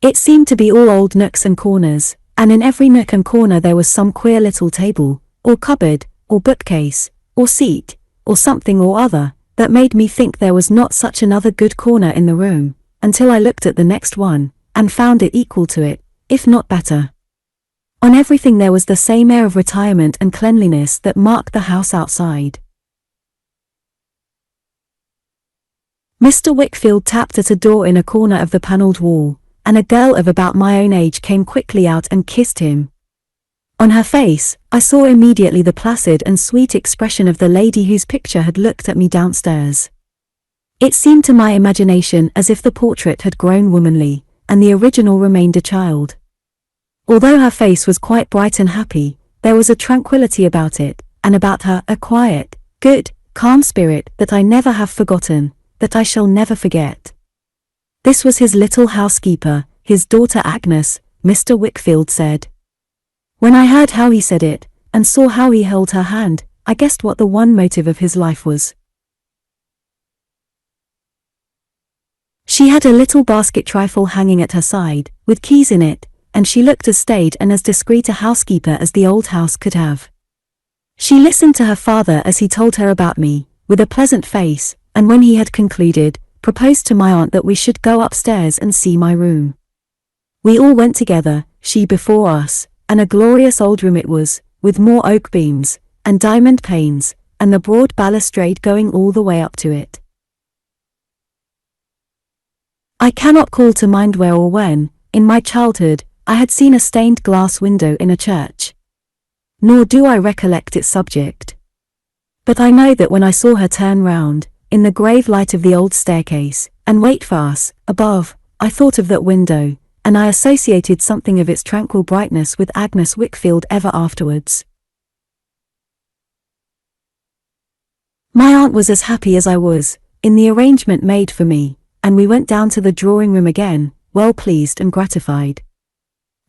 It seemed to be all old nooks and corners, and in every nook and corner there was some queer little table, or cupboard, or bookcase, or seat, or something or other, that made me think there was not such another good corner in the room, until I looked at the next one, and found it equal to it, if not better. On everything there was the same air of retirement and cleanliness that marked the house outside. Mr. Wickfield tapped at a door in a corner of the panelled wall, and a girl of about my own age came quickly out and kissed him. On her face, I saw immediately the placid and sweet expression of the lady whose picture had looked at me downstairs. It seemed to my imagination as if the portrait had grown womanly, and the original remained a child. Although her face was quite bright and happy, there was a tranquillity about it, and about her a quiet, good, calm spirit that I never have forgotten, that I shall never forget. This was his little housekeeper, his daughter Agnes, Mr. Wickfield said. When I heard how he said it, and saw how he held her hand, I guessed what the one motive of his life was. She had a little basket trifle hanging at her side, with keys in it, and she looked as staid and as discreet a housekeeper as the old house could have. She listened to her father as he told her about me, with a pleasant face, and when he had concluded, proposed to my aunt that we should go upstairs and see my room. We all went together, she before us, and a glorious old room it was, with more oak beams, and diamond panes, and the broad balustrade going all the way up to it. I cannot call to mind where or when, in my childhood, I had seen a stained glass window in a church. Nor do I recollect its subject. But I know that when I saw her turn round, in the grave light of the old staircase, and wait for us, above, I thought of that window, and I associated something of its tranquil brightness with Agnes Wickfield ever afterwards. My aunt was as happy as I was, in the arrangement made for me, and we went down to the drawing-room again, well pleased and gratified.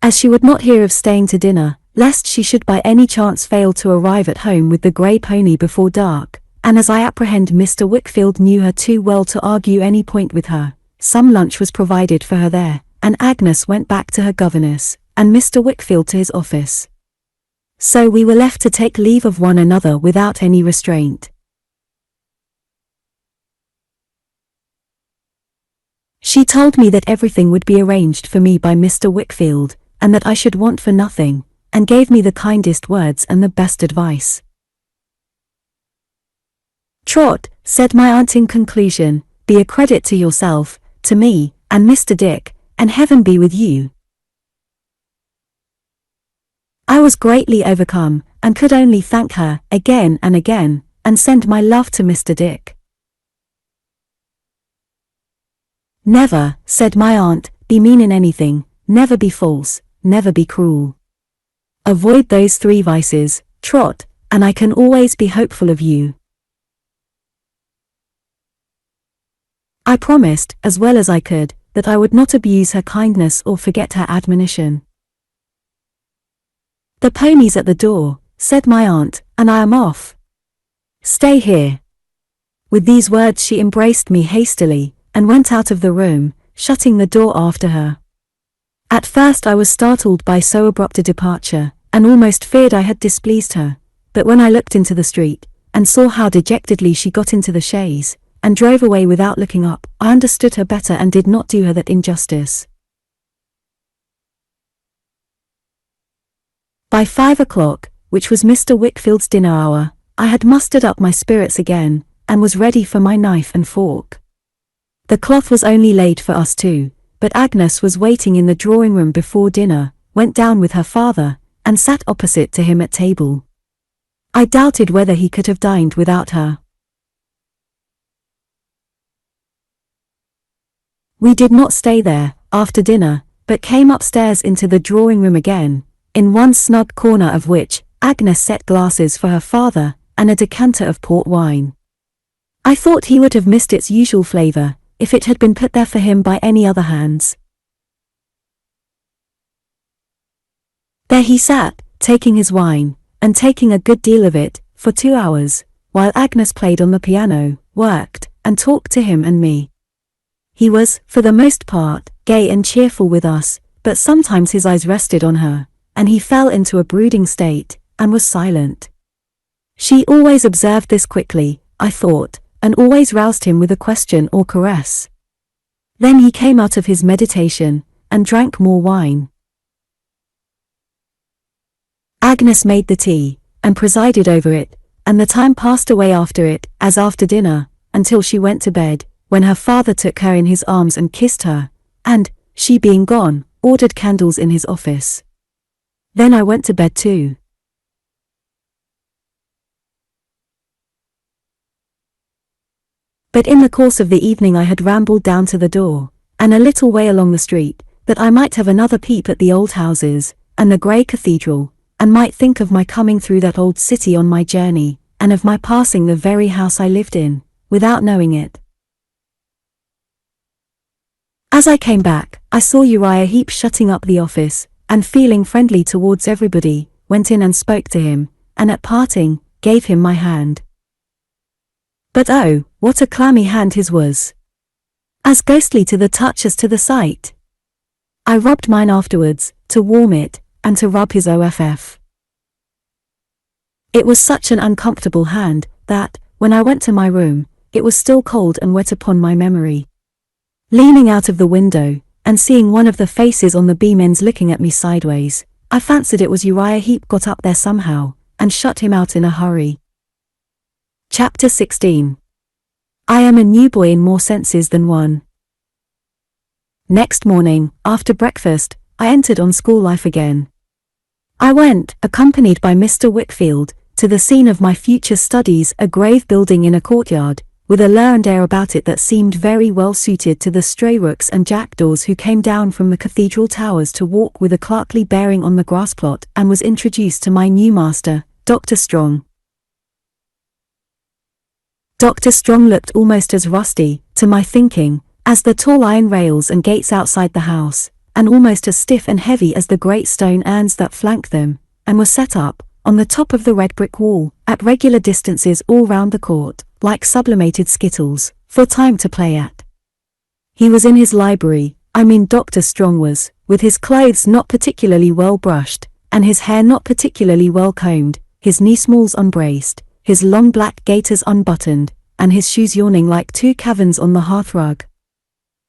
As she would not hear of staying to dinner, lest she should by any chance fail to arrive at home with the grey pony before dark, and as I apprehend Mr. Wickfield knew her too well to argue any point with her, some lunch was provided for her there, and Agnes went back to her governess, and Mr. Wickfield to his office. So we were left to take leave of one another without any restraint. She told me that everything would be arranged for me by Mr. Wickfield, and that I should want for nothing, and gave me the kindest words and the best advice. Trot, said my aunt in conclusion, be a credit to yourself, to me, and Mr. Dick, and heaven be with you. I was greatly overcome, and could only thank her, again and again, and send my love to Mr. Dick. Never, said my aunt, be mean in anything, never be false, never be cruel. Avoid those 3 vices, Trot, and I can always be hopeful of you. I promised, as well as I could, that I would not abuse her kindness or forget her admonition. The pony's at the door, said my aunt, and I am off. Stay here. With these words she embraced me hastily, and went out of the room, shutting the door after her. At first I was startled by so abrupt a departure, and almost feared I had displeased her, but when I looked into the street, and saw how dejectedly she got into the chaise, and drove away without looking up, I understood her better and did not do her that injustice. By 5 o'clock, which was Mr. Wickfield's dinner hour, I had mustered up my spirits again, and was ready for my knife and fork. The cloth was only laid for us 2, but Agnes was waiting in the drawing-room before dinner, went down with her father, and sat opposite to him at table. I doubted whether he could have dined without her. We did not stay there, after dinner, but came upstairs into the drawing-room again, in one snug corner of which, Agnes set glasses for her father, and a decanter of port wine. I thought he would have missed its usual flavour, if it had been put there for him by any other hands. There he sat, taking his wine, and taking a good deal of it, for 2 hours, while Agnes played on the piano, worked, and talked to him and me. He was, for the most part, gay and cheerful with us, but sometimes his eyes rested on her, and he fell into a brooding state, and was silent. She always observed this quickly, I thought, and always roused him with a question or caress. Then he came out of his meditation, and drank more wine. Agnes made the tea, and presided over it, and the time passed away after it, as after dinner, until she went to bed, when her father took her in his arms and kissed her, and, she being gone, ordered candles in his office. Then I went to bed too. But in the course of the evening I had rambled down to the door, and a little way along the street, that I might have another peep at the old houses, and the grey cathedral, and might think of my coming through that old city on my journey, and of my passing the very house I lived in, without knowing it. As I came back, I saw Uriah Heep shutting up the office, and feeling friendly towards everybody, went in and spoke to him, and at parting, gave him my hand. But oh, what a clammy hand his was! As ghostly to the touch as to the sight. I rubbed mine afterwards, to warm it, and to rub his off. It was such an uncomfortable hand, that, when I went to my room, it was still cold and wet upon my memory. Leaning out of the window, and seeing one of the faces on the beam ends looking at me sideways, I fancied it was Uriah Heep got up there somehow, and shut him out in a hurry. Chapter 16. I am a new boy in more senses than one. Next morning, after breakfast, I entered on school life again. I went, accompanied by Mr. Wickfield, to the scene of my future studies, a grave building in a courtyard, with a learned air about it that seemed very well suited to the stray rooks and jackdaws who came down from the cathedral towers to walk with a clerkly bearing on the grass plot, and was introduced to my new master, Dr. Strong. Dr. Strong looked almost as rusty, to my thinking, as the tall iron rails and gates outside the house, and almost as stiff and heavy as the great stone urns that flanked them, and was set up, on the top of the red brick wall, at regular distances all round the court, like sublimated skittles, for time to play at. He was in his library, I mean Dr. Strong was, with his clothes not particularly well brushed, and his hair not particularly well combed, his knee-smalls unbraced, his long black gaiters unbuttoned, and his shoes yawning like two caverns on the hearthrug.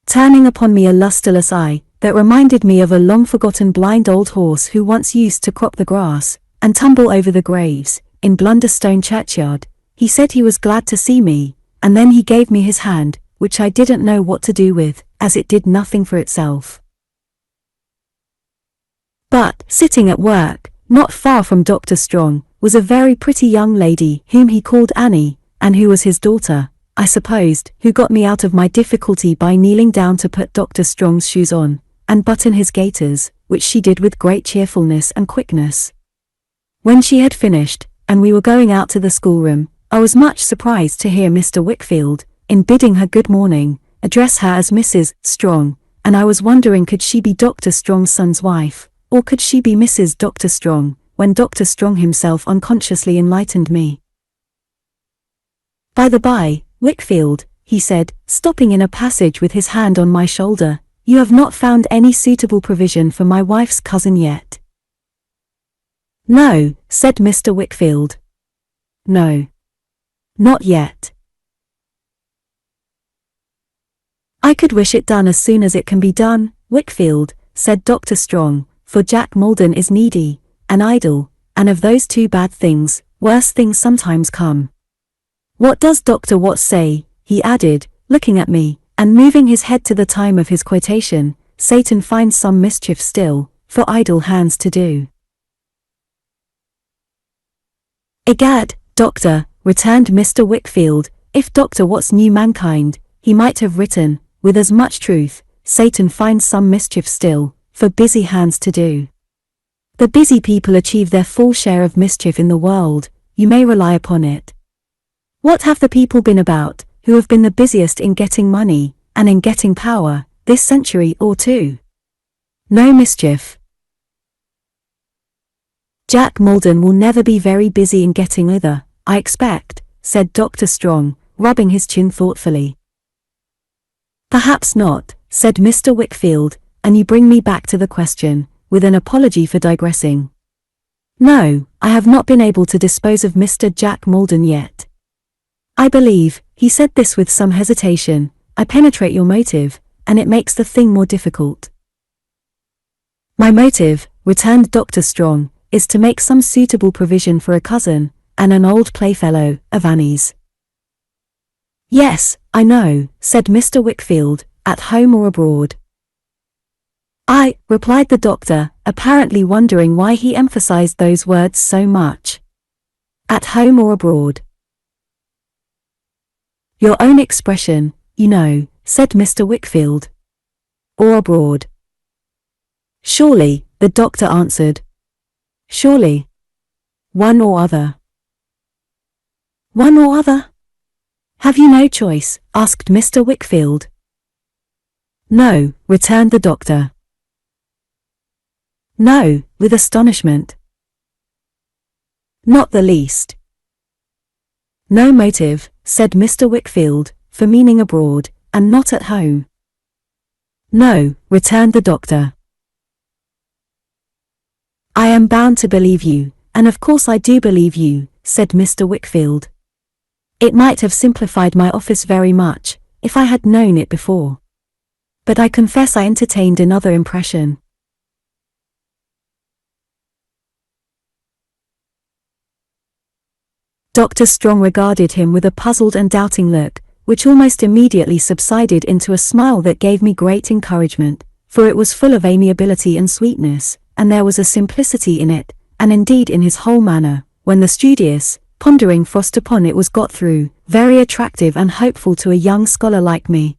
Turning upon me a lustreless eye, that reminded me of a long-forgotten blind old horse who once used to crop the grass, and tumble over the graves, in Blunderstone churchyard, he said he was glad to see me, and then he gave me his hand, which I didn't know what to do with, as it did nothing for itself. But, sitting at work, not far from Dr. Strong, was a very pretty young lady whom he called Annie, and who was his daughter, I supposed, who got me out of my difficulty by kneeling down to put Dr. Strong's shoes on, and button his gaiters, which she did with great cheerfulness and quickness. When she had finished, and we were going out to the schoolroom, I was much surprised to hear Mr. Wickfield, in bidding her good morning, address her as Mrs. Strong, and I was wondering could she be Dr. Strong's son's wife, or could she be Mrs. Dr. Strong, when Dr. Strong himself unconsciously enlightened me. "By the by, Wickfield," he said, stopping in a passage with his hand on my shoulder, "you have not found any suitable provision for my wife's cousin yet." "No," said Mr. Wickfield. "No. Not yet." "I could wish it done as soon as it can be done, Wickfield," said Dr. Strong, "for Jack Maldon is needy, and idle, and of those two bad things, worse things sometimes come. What does Dr. Watts say?" he added, looking at me, and moving his head to the time of his quotation, "Satan finds some mischief still, for idle hands to do." "Egad, Doctor," returned Mr. Wickfield, "if Dr. Watts knew mankind, he might have written, with as much truth, Satan finds some mischief still, for busy hands to do. The busy people achieve their full share of mischief in the world, you may rely upon it. What have the people been about, who have been the busiest in getting money, and in getting power, this century or two? No mischief. Jack Maldon will never be very busy in getting either, I expect," said Dr. Strong, rubbing his chin thoughtfully. "Perhaps not," said Mr. Wickfield, "and you bring me back to the question, with an apology for digressing. No, I have not been able to dispose of Mr. Jack Maldon yet. I believe," he said this with some hesitation, "I penetrate your motive, and it makes the thing more difficult." "My motive," returned Dr. Strong, "is to make some suitable provision for a cousin, and an old playfellow, of Annie's." "Yes, I know," said Mr. Wickfield, "at home or abroad." "I," replied the doctor, apparently wondering why he emphasized those words so much. "At home or abroad." "Your own expression, you know," said Mr. Wickfield. "Or abroad." "Surely," the doctor answered. "Surely. One or other." "One or other? Have you no choice?" asked Mr. Wickfield. "No," returned the doctor. "No," with astonishment. "Not the least." "No motive," said Mr. Wickfield, "for meaning abroad, and not at home." "No," returned the doctor. "I am bound to believe you, and of course I do believe you," said Mr. Wickfield. "It might have simplified my office very much, if I had known it before. But I confess I entertained another impression." Dr. Strong regarded him with a puzzled and doubting look, which almost immediately subsided into a smile that gave me great encouragement, for it was full of amiability and sweetness, and there was a simplicity in it, and indeed in his whole manner, when the studious, pondering frost upon it was got through, very attractive and hopeful to a young scholar like me.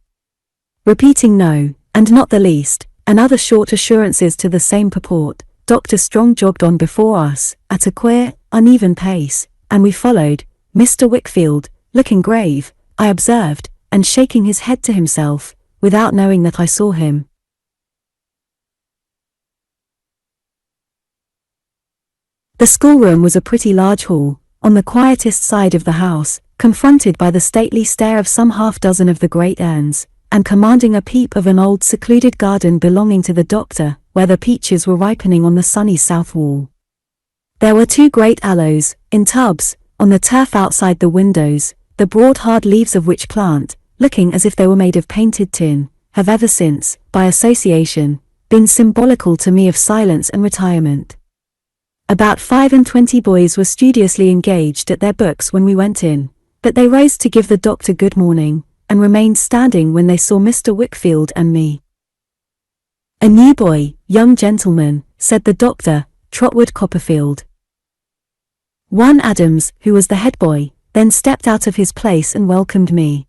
Repeating no, and not the least, and other short assurances to the same purport, Dr. Strong jogged on before us, at a queer, uneven pace, and we followed, Mr. Wickfield, looking grave, I observed, and shaking his head to himself, without knowing that I saw him. The schoolroom was a pretty large hall, on the quietest side of the house, confronted by the stately stare of some half-dozen of the great urns, and commanding a peep of an old secluded garden belonging to the doctor, where the peaches were ripening on the sunny south wall. There were 2 great aloes, in tubs, on the turf outside the windows, the broad hard leaves of which plant, looking as if they were made of painted tin, have ever since, by association, been symbolical to me of silence and retirement. About 25 boys were studiously engaged at their books when we went in, but they rose to give the doctor good morning, and remained standing when they saw Mr. Wickfield and me. "A new boy, young gentleman," said the doctor, "Trotwood Copperfield." One Adams, who was the head boy, then stepped out of his place and welcomed me.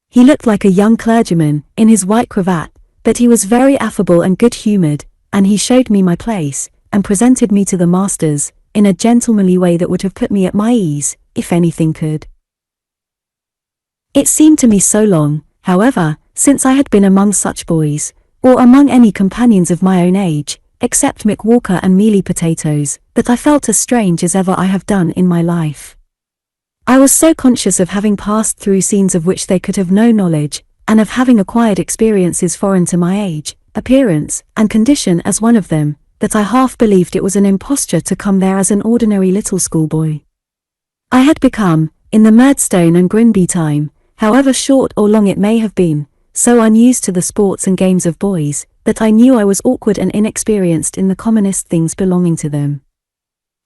He looked like a young clergyman, in his white cravat, but he was very affable and good-humoured, and he showed me my place, and presented me to the masters, in a gentlemanly way that would have put me at my ease, if anything could. It seemed to me so long, however, since I had been among such boys, or among any companions of my own age, except Mick Walker and Mealy Potatoes, that I felt as strange as ever I have done in my life. I was so conscious of having passed through scenes of which they could have no knowledge, and of having acquired experiences foreign to my age, appearance, and condition as one of them, that I half believed it was an imposture to come there as an ordinary little schoolboy. I had become, in the Murdstone and Grinby time, however short or long it may have been, so unused to the sports and games of boys, that I knew I was awkward and inexperienced in the commonest things belonging to them.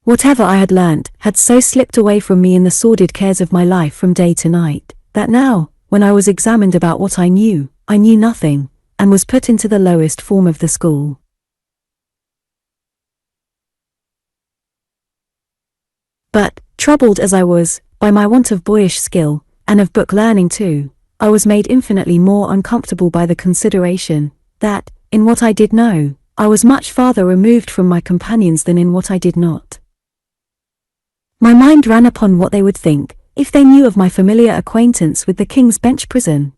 Whatever I had learnt had so slipped away from me in the sordid cares of my life from day to night, that now, when I was examined about what I knew nothing, and was put into the lowest form of the school. But, troubled as I was, by my want of boyish skill, and of book learning too, I was made infinitely more uncomfortable by the consideration, that, in what I did know, I was much farther removed from my companions than in what I did not. My mind ran upon what they would think, if they knew of my familiar acquaintance with the King's Bench prison.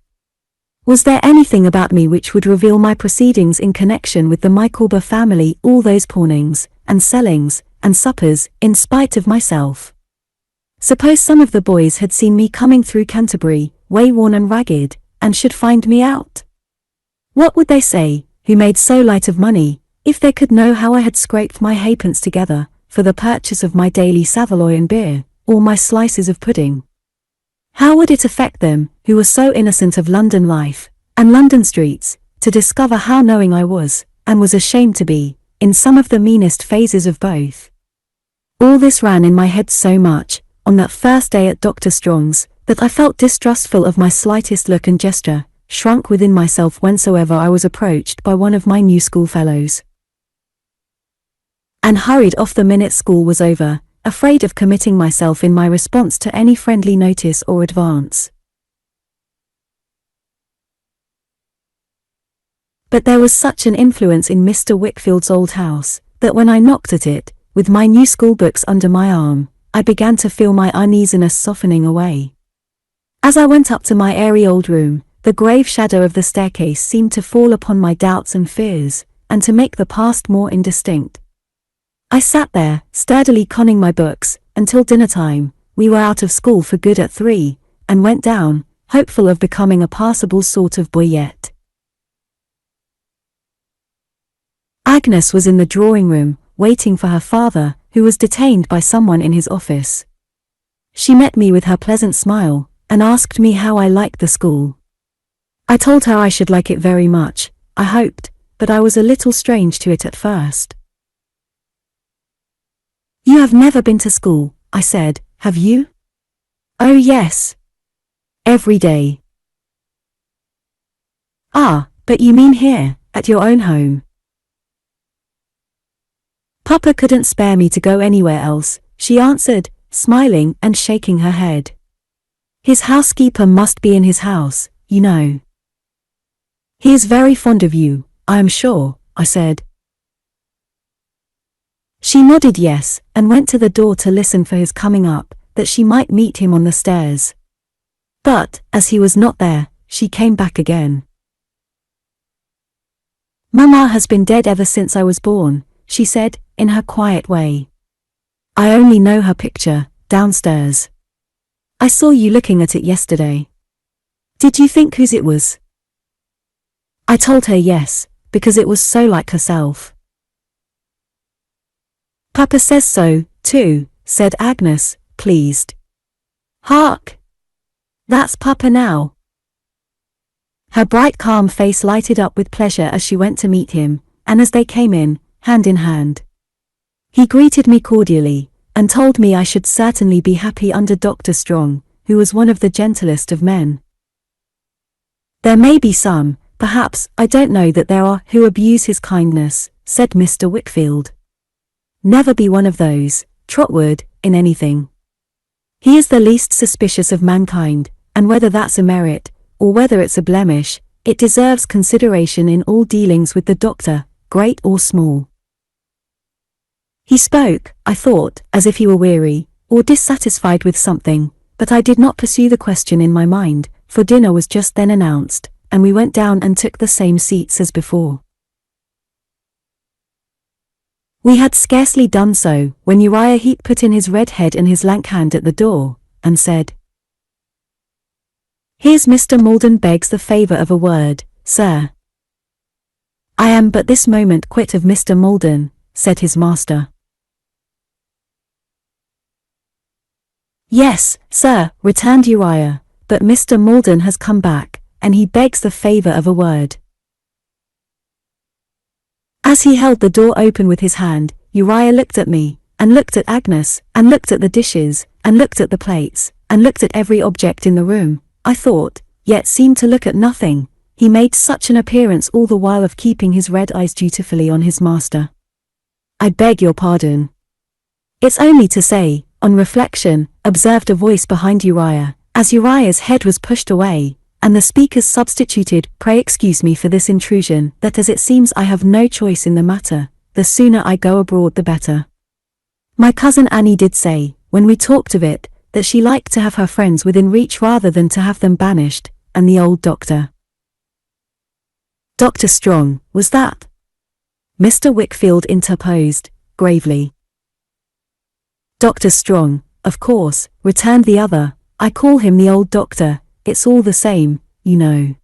Was there anything about me which would reveal my proceedings in connection with the Micawber family, all those pawnings, and sellings, and suppers, in spite of myself? Suppose some of the boys had seen me coming through Canterbury, wayworn and ragged, and should find me out? What would they say, who made so light of money, if they could know how I had scraped my halfpence together, for the purchase of my daily saveloy and beer, or my slices of pudding? How would it affect them, who were so innocent of London life, and London streets, to discover how knowing I was, and was ashamed to be, in some of the meanest phases of both? All this ran in my head so much, on that first day at Dr. Strong's, that I felt distrustful of my slightest look and gesture, shrunk within myself whensoever I was approached by one of my new schoolfellows, and hurried off the minute school was over, afraid of committing myself in my response to any friendly notice or advance. But there was such an influence in Mr. Wickfield's old house, that when I knocked at it, with my new schoolbooks under my arm, I began to feel my uneasiness softening away. As I went up to my airy old room, the grave shadow of the staircase seemed to fall upon my doubts and fears, and to make the past more indistinct. I sat there, sturdily conning my books, until dinner time. We were out of school for good at 3, and went down, hopeful of becoming a passable sort of boy yet. Agnes was in the drawing-room, waiting for her father, who was detained by someone in his office. She met me with her pleasant smile, and asked me how I liked the school. I told her I should like it very much, I hoped, but I was a little strange to it at first. "You have never been to school," I said, "have you?" "Oh yes. Every day." "Ah, but you mean here, at at your own home. Papa couldn't spare me to go anywhere else, she answered, smiling and shaking her head. His housekeeper must be in his house, you know. He is very fond of you, I am sure, I said. She nodded yes, and went to the door to listen for his coming up, that she might meet him on the stairs. But, as he was not there, she came back again. Mama has been dead ever since I was born, she said, in her quiet way. I only know her picture, downstairs. I saw you looking at it yesterday. Did you think whose it was? I told her yes, because it was so like herself. Papa says so, too, said Agnes, pleased. Hark! That's Papa now. Her bright calm face lighted up with pleasure as she went to meet him, and as they came in, hand in hand. He greeted me cordially, and told me I should certainly be happy under Dr. Strong, who was one of the gentlest of men. There may be some, perhaps, I don't know that there are, who abuse his kindness, said Mr. Wickfield. Never be one of those, Trotwood, in anything. He is the least suspicious of mankind, and whether that's a merit, or whether it's a blemish, it deserves consideration in all dealings with the doctor, great or small. He spoke, I thought, as if he were weary, or dissatisfied with something, but I did not pursue the question in my mind, for dinner was just then announced, and we went down and took the same seats as before. We had scarcely done so, when Uriah Heep put in his red head and his lank hand at the door, and said, Here's Mr. Malden begs the favour of a word, sir. I am but this moment quit of Mr. Malden, said his master. Yes, sir, returned Uriah, but Mr. Malden has come back, and he begs the favour of a word. As he held the door open with his hand, Uriah looked at me, and looked at Agnes, and looked at the dishes, and looked at the plates, and looked at every object in the room, I thought, yet seemed to look at nothing. He made such an appearance all the while of keeping his red eyes dutifully on his master. I beg your pardon. It's only to say, on reflection, observed a voice behind Uriah, as Uriah's head was pushed away, and the speakers substituted, Pray excuse me for this intrusion, that as it seems I have no choice in the matter, the sooner I go abroad the better. My cousin Annie did say, when we talked of it, that she liked to have her friends within reach rather than to have them banished, and the old doctor. Dr. Strong, was that? Mr. Wickfield interposed, gravely. Dr. Strong, of course, returned the other, I call him the old doctor, it's all the same, you know.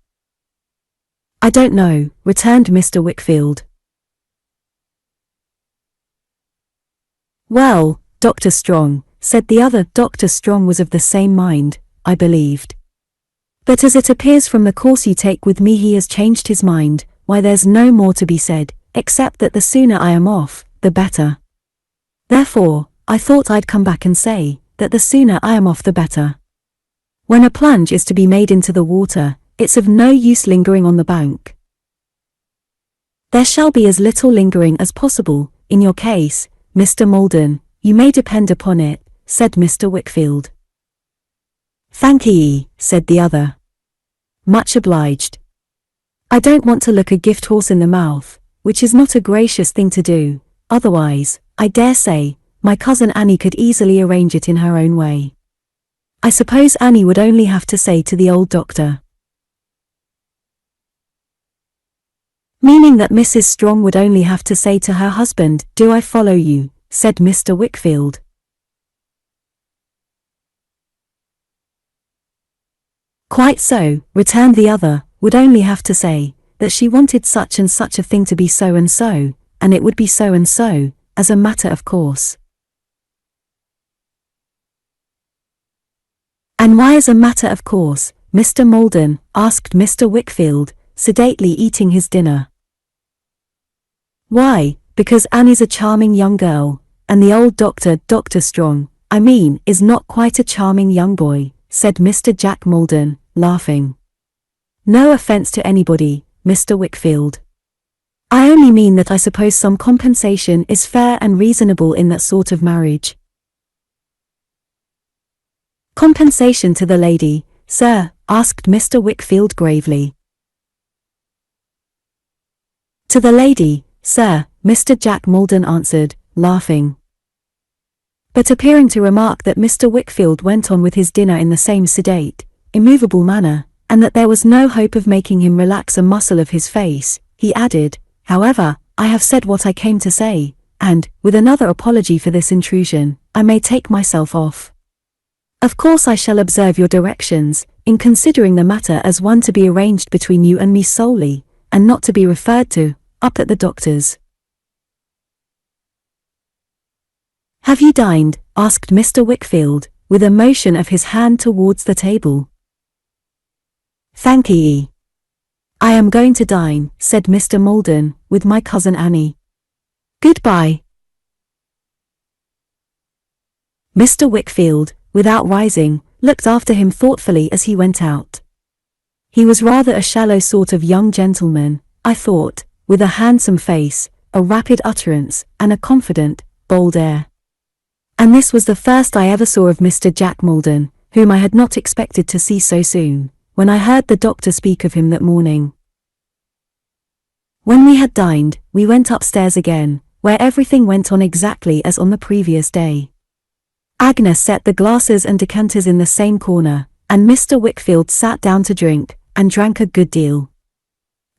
I don't know, returned Mr. Wickfield. Well, Dr. Strong, said the other. Dr. Strong was of the same mind, I believed. But as it appears from the course you take with me he has changed his mind, why there's no more to be said, except that the sooner I am off, the better. Therefore, I thought I'd come back and say, that the sooner I am off the better. When a plunge is to be made into the water, it's of no use lingering on the bank. There shall be as little lingering as possible, in your case, Mr. Malden, you may depend upon it, said Mr. Wickfield. Thank ye, said the other. Much obliged. I don't want to look a gift horse in the mouth, which is not a gracious thing to do, otherwise, I dare say, my cousin Annie could easily arrange it in her own way. I suppose Annie would only have to say to the old doctor. Meaning that Mrs. Strong would only have to say to her husband, Do I follow you, said Mr. Wickfield. Quite so, returned the other, would only have to say, that she wanted such and such a thing to be so, and it would be so, as a matter of course. And why as a matter of course, Mr. Malden, asked Mr. Wickfield, sedately eating his dinner. Why, because Annie's a charming young girl, and the old doctor, Dr. Strong, I mean, is not quite a charming young boy, said Mr. Jack Malden, laughing. No offence to anybody, Mr. Wickfield. I only mean that I suppose some compensation is fair and reasonable in that sort of marriage. Compensation to the lady, sir? Asked Mr. Wickfield gravely. To the lady, sir, Mr. Jack Maldon answered, laughing, but appearing to remark that Mr. Wickfield went on with his dinner in the same sedate, immovable manner, and that there was no hope of making him relax a muscle of his face. He added, however, I have said what I came to say, and, with another apology for this intrusion, I may take myself off. Of course I shall observe your directions, in considering the matter as one to be arranged between you and me solely, and not to be referred to, up at the doctor's. Have you dined? Asked Mr. Wickfield, with a motion of his hand towards the table. Thank ye. I am going to dine, said Mr. Maldon, with my cousin Annie. Goodbye. Mr. Wickfield, without rising, looked after him thoughtfully as he went out. He was rather a shallow sort of young gentleman, I thought, with a handsome face, a rapid utterance, and a confident, bold air. And this was the first I ever saw of Mr. Jack Maldon, whom I had not expected to see so soon, when I heard the doctor speak of him that morning. When we had dined, we went upstairs again, where everything went on exactly as on the previous day. Agnes set the glasses and decanters in the same corner, and Mr. Wickfield sat down to drink, and drank a good deal.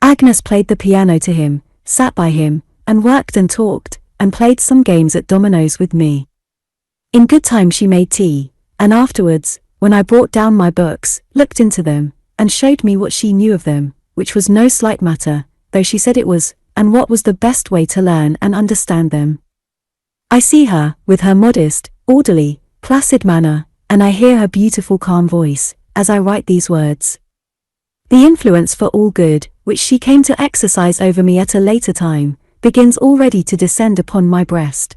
Agnes played the piano to him, sat by him, and worked and talked, and played some games at dominoes with me. In good time she made tea, and afterwards, when I brought down my books, looked into them, and showed me what she knew of them, which was no slight matter, though she said it was, and what was the best way to learn and understand them. I see her, with her modest, orderly, placid manner, and I hear her beautiful calm voice, as I write these words. The influence for all good, which she came to exercise over me at a later time, begins already to descend upon my breast.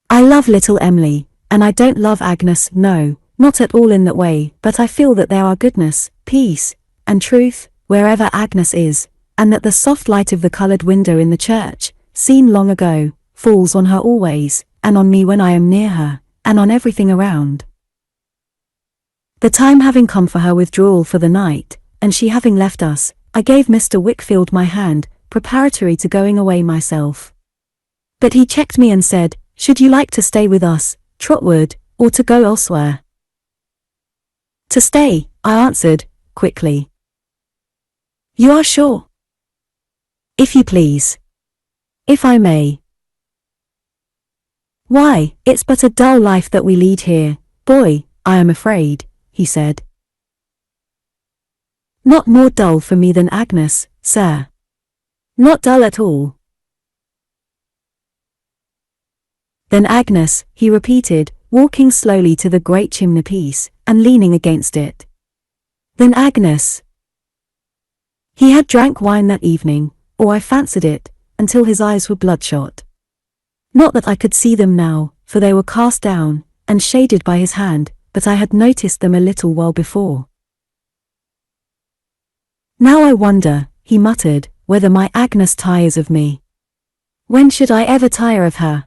I love little Emily, and I don't love Agnes, no, not at all in that way, but I feel that there are goodness, peace, and truth, wherever Agnes is, and that the soft light of the coloured window in the church, seen long ago, falls on her always, and on me when I am near her, and on everything around. The time having come for her withdrawal for the night, and she having left us, I gave Mr. Wickfield my hand, preparatory to going away myself. But he checked me and said, should you like to stay with us, Trotwood, or to go elsewhere? To stay, I answered, quickly. You are sure? If you please. If I may. Why, it's but a dull life that we lead here, boy, I am afraid, he said. Not more dull for me than Agnes, sir. Not dull at all. Then Agnes, he repeated, walking slowly to the great chimney-piece, and leaning against it. Then Agnes. He had drank wine that evening, or I fancied it, until his eyes were bloodshot. Not that I could see them now, for they were cast down, and shaded by his hand, but I had noticed them a little while before. Now I wonder, he muttered, whether my Agnes tires of me. When should I ever tire of her?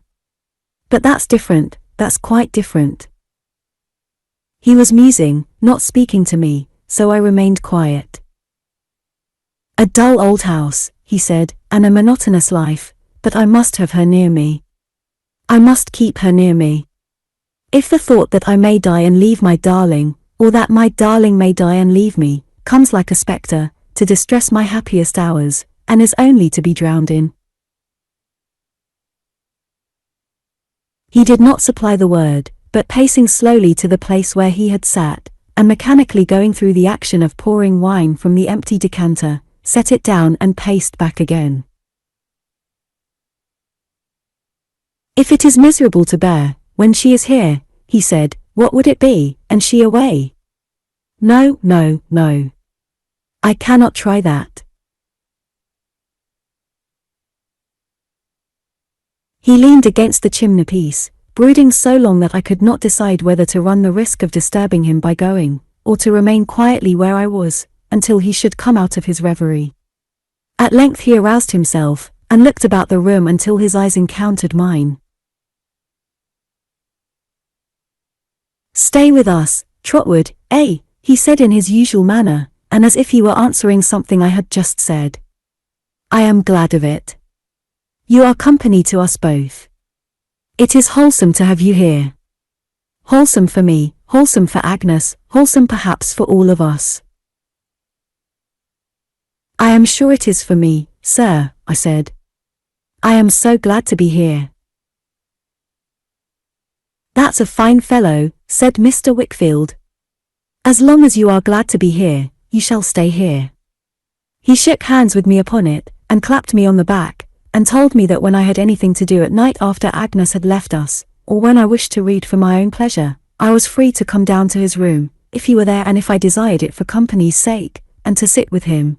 But that's different, that's quite different. He was musing, not speaking to me, so I remained quiet. A dull old house, he said, and a monotonous life, but I must have her near me. I must keep her near me. If the thought that I may die and leave my darling, or that my darling may die and leave me, comes like a spectre, to distress my happiest hours, and is only to be drowned in. He did not supply the word, but pacing slowly to the place where he had sat, and mechanically going through the action of pouring wine from the empty decanter, set it down and paced back again. If it is miserable to bear, when she is here, he said, what would it be, and she away? No, no, no. I cannot try that. He leaned against the chimney-piece, brooding so long that I could not decide whether to run the risk of disturbing him by going, or to remain quietly where I was, until he should come out of his reverie. At length he aroused himself, and looked about the room until his eyes encountered mine. "Stay with us, Trotwood, eh?" he said in his usual manner, and as if he were answering something I had just said. "I am glad of it. You are company to us both. It is wholesome to have you here. Wholesome for me, wholesome for Agnes, wholesome perhaps for all of us." "I am sure it is for me, sir," I said. "I am so glad to be here." "That's a fine fellow," said Mr. Wickfield. "As long as you are glad to be here, you shall stay here." He shook hands with me upon it, and clapped me on the back, and told me that when I had anything to do at night after Agnes had left us, or when I wished to read for my own pleasure, I was free to come down to his room, if he were there and if I desired it for company's sake, and to sit with him.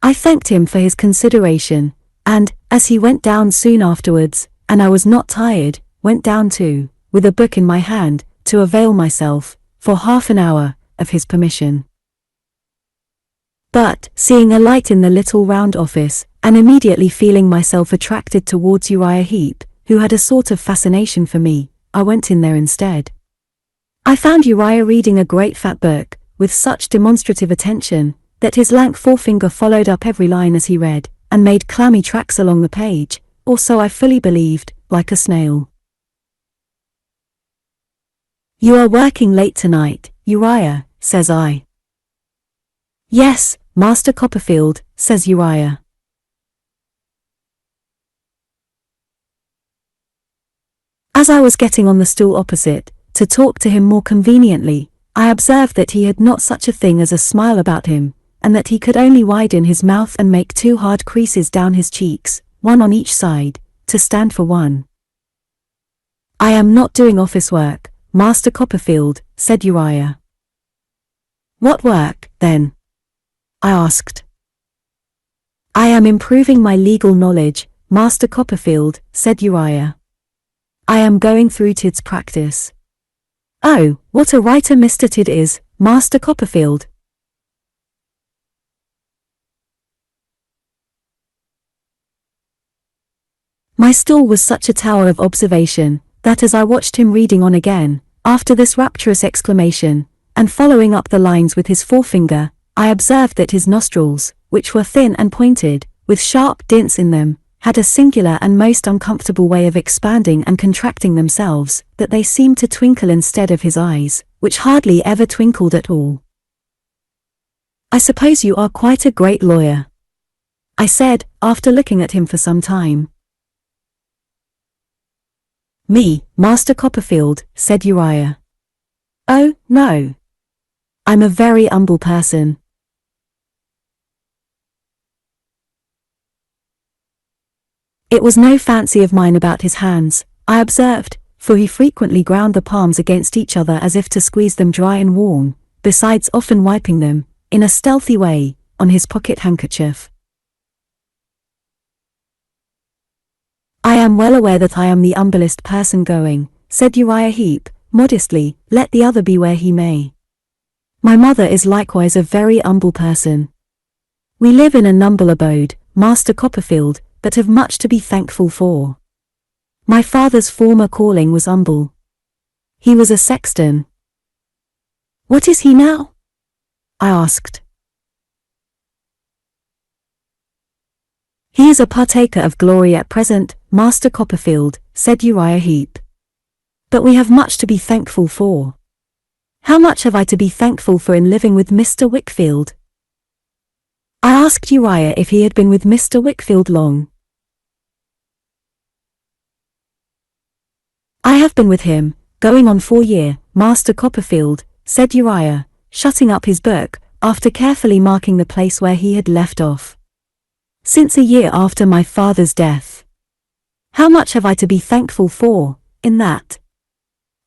I thanked him for his consideration, and, as he went down soon afterwards, and I was not tired, went down too, with a book in my hand, to avail myself, for half an hour, of his permission. But, seeing a light in the little round office, and immediately feeling myself attracted towards Uriah Heep, who had a sort of fascination for me, I went in there instead. I found Uriah reading a great fat book, with such demonstrative attention, that his lank forefinger followed up every line as he read, and made clammy tracks along the page, or so I fully believed, like a snail. "You are working late tonight, Uriah," says I. "Yes, Master Copperfield," says Uriah. As I was getting on the stool opposite, to talk to him more conveniently, I observed that he had not such a thing as a smile about him, and that he could only widen his mouth and make 2 hard creases down his cheeks, one on each side, to stand for one. "I am not doing office work, Master Copperfield," said Uriah. "What work, then?" I asked. "I am improving my legal knowledge, Master Copperfield," said Uriah. "I am going through Tidd's practice." "Oh, what a writer Mr. Tidd is, Master Copperfield." My stool was such a tower of observation, that as I watched him reading on again, after this rapturous exclamation, and following up the lines with his forefinger, I observed that his nostrils, which were thin and pointed, with sharp dints in them, had a singular and most uncomfortable way of expanding and contracting themselves, that they seemed to twinkle instead of his eyes, which hardly ever twinkled at all. "I suppose you are quite a great lawyer," I said, after looking at him for some time. "Me, Master Copperfield," said Uriah. "Oh, no. I'm a very humble person." It was no fancy of mine about his hands, I observed, for he frequently ground the palms against each other as if to squeeze them dry and warm, besides often wiping them, in a stealthy way, on his pocket handkerchief. "I am well aware that I am the humblest person going," said Uriah Heep, modestly, let the other be where he may. "My mother is likewise a very humble person. We live in a humble abode, Master Copperfield, but have much to be thankful for. My father's former calling was humble. He was a sexton." "What is he now?" I asked. "He is a partaker of glory at present, Master Copperfield," said Uriah Heep. "But we have much to be thankful for." "How much have I to be thankful for in living with Mr. Wickfield?" I asked Uriah if he had been with Mr. Wickfield long. "I have been with him, going on 4 years, Master Copperfield," said Uriah, shutting up his book, after carefully marking the place where he had left off. "Since a year after my father's death. How much have I to be thankful for, in that?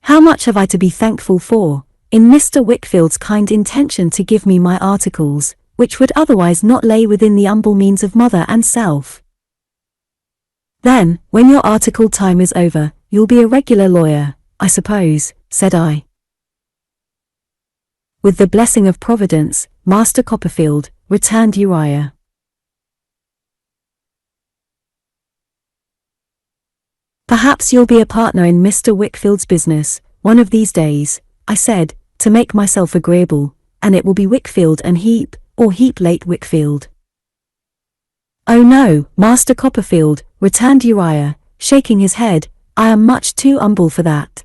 How much have I to be thankful for, in Mr. Wickfield's kind intention to give me my articles, which would otherwise not lay within the humble means of mother and self." "Then, when your article time is over, you'll be a regular lawyer, I suppose," said I. with the blessing of Providence, Master Copperfield," returned Uriah. "Perhaps you'll be a partner in Mr. Wickfield's business, one of these days," I said, to make myself agreeable, "and it will be Wickfield and Heap, or Heap late Wickfield." "Oh no, Master Copperfield," returned Uriah, shaking his head, "I am much too humble for that."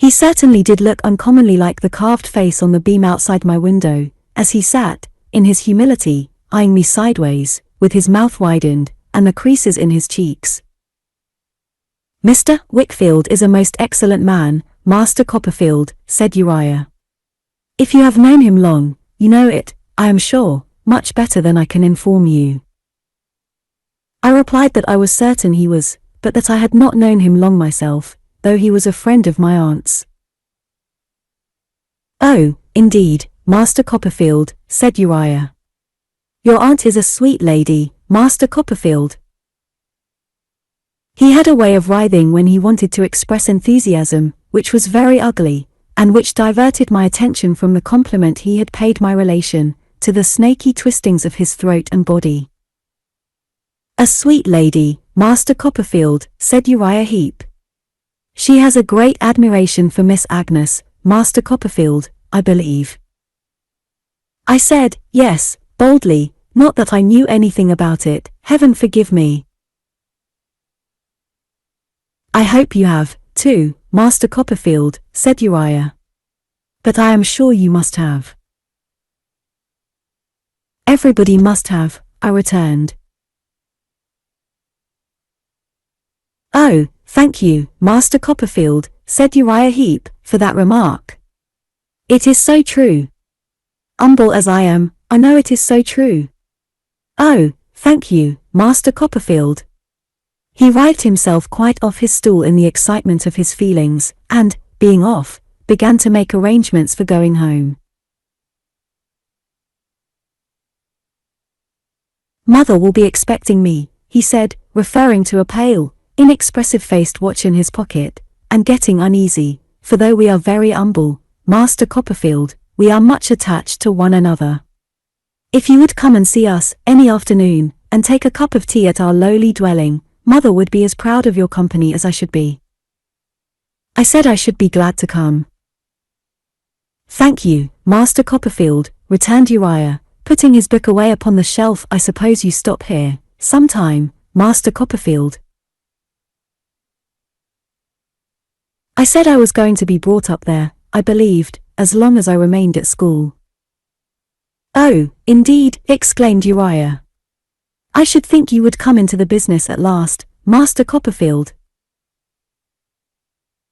He certainly did look uncommonly like the carved face on the beam outside my window, as he sat, in his humility, eyeing me sideways, with his mouth widened, and the creases in his cheeks. "Mr. Wickfield is a most excellent man, Master Copperfield," said Uriah. "If you have known him long, you know it, I am sure, much better than I can inform you." I replied that I was certain he was, but that I had not known him long myself, though he was a friend of my aunt's. "Oh, indeed, Master Copperfield," said Uriah. "Your aunt is a sweet lady, Master Copperfield." He had a way of writhing when he wanted to express enthusiasm, which was very ugly, and which diverted my attention from the compliment he had paid my relation, to the snaky twistings of his throat and body. "A sweet lady, Master Copperfield," said Uriah Heep. "She has a great admiration for Miss Agnes, Master Copperfield, I believe." I said, "Yes," boldly, not that I knew anything about it, heaven forgive me. "I hope you have, too, Master Copperfield," said Uriah. "But I am sure you must have." "Everybody must have," I returned. "Oh, thank you, Master Copperfield," said Uriah Heep, "for that remark. It is so true. Humble as I am, I know it is so true. Oh, thank you, Master Copperfield." He writhed himself quite off his stool in the excitement of his feelings, and, being off, began to make arrangements for going home. "Mother will be expecting me," he said, referring to a pale, inexpressive-faced watch in his pocket, and getting uneasy, "for though we are very humble, Master Copperfield, we are much attached to one another. If you would come and see us, any afternoon, and take a cup of tea at our lowly dwelling, Mother would be as proud of your company as I should be." I said I should be glad to come. "Thank you, Master Copperfield," returned Uriah, putting his book away upon the shelf. "I suppose you stop here, sometime, Master Copperfield?" I said I was going to be brought up there, I believed, as long as I remained at school. "Oh, indeed," exclaimed Uriah. "I should think you would come into the business at last, Master Copperfield."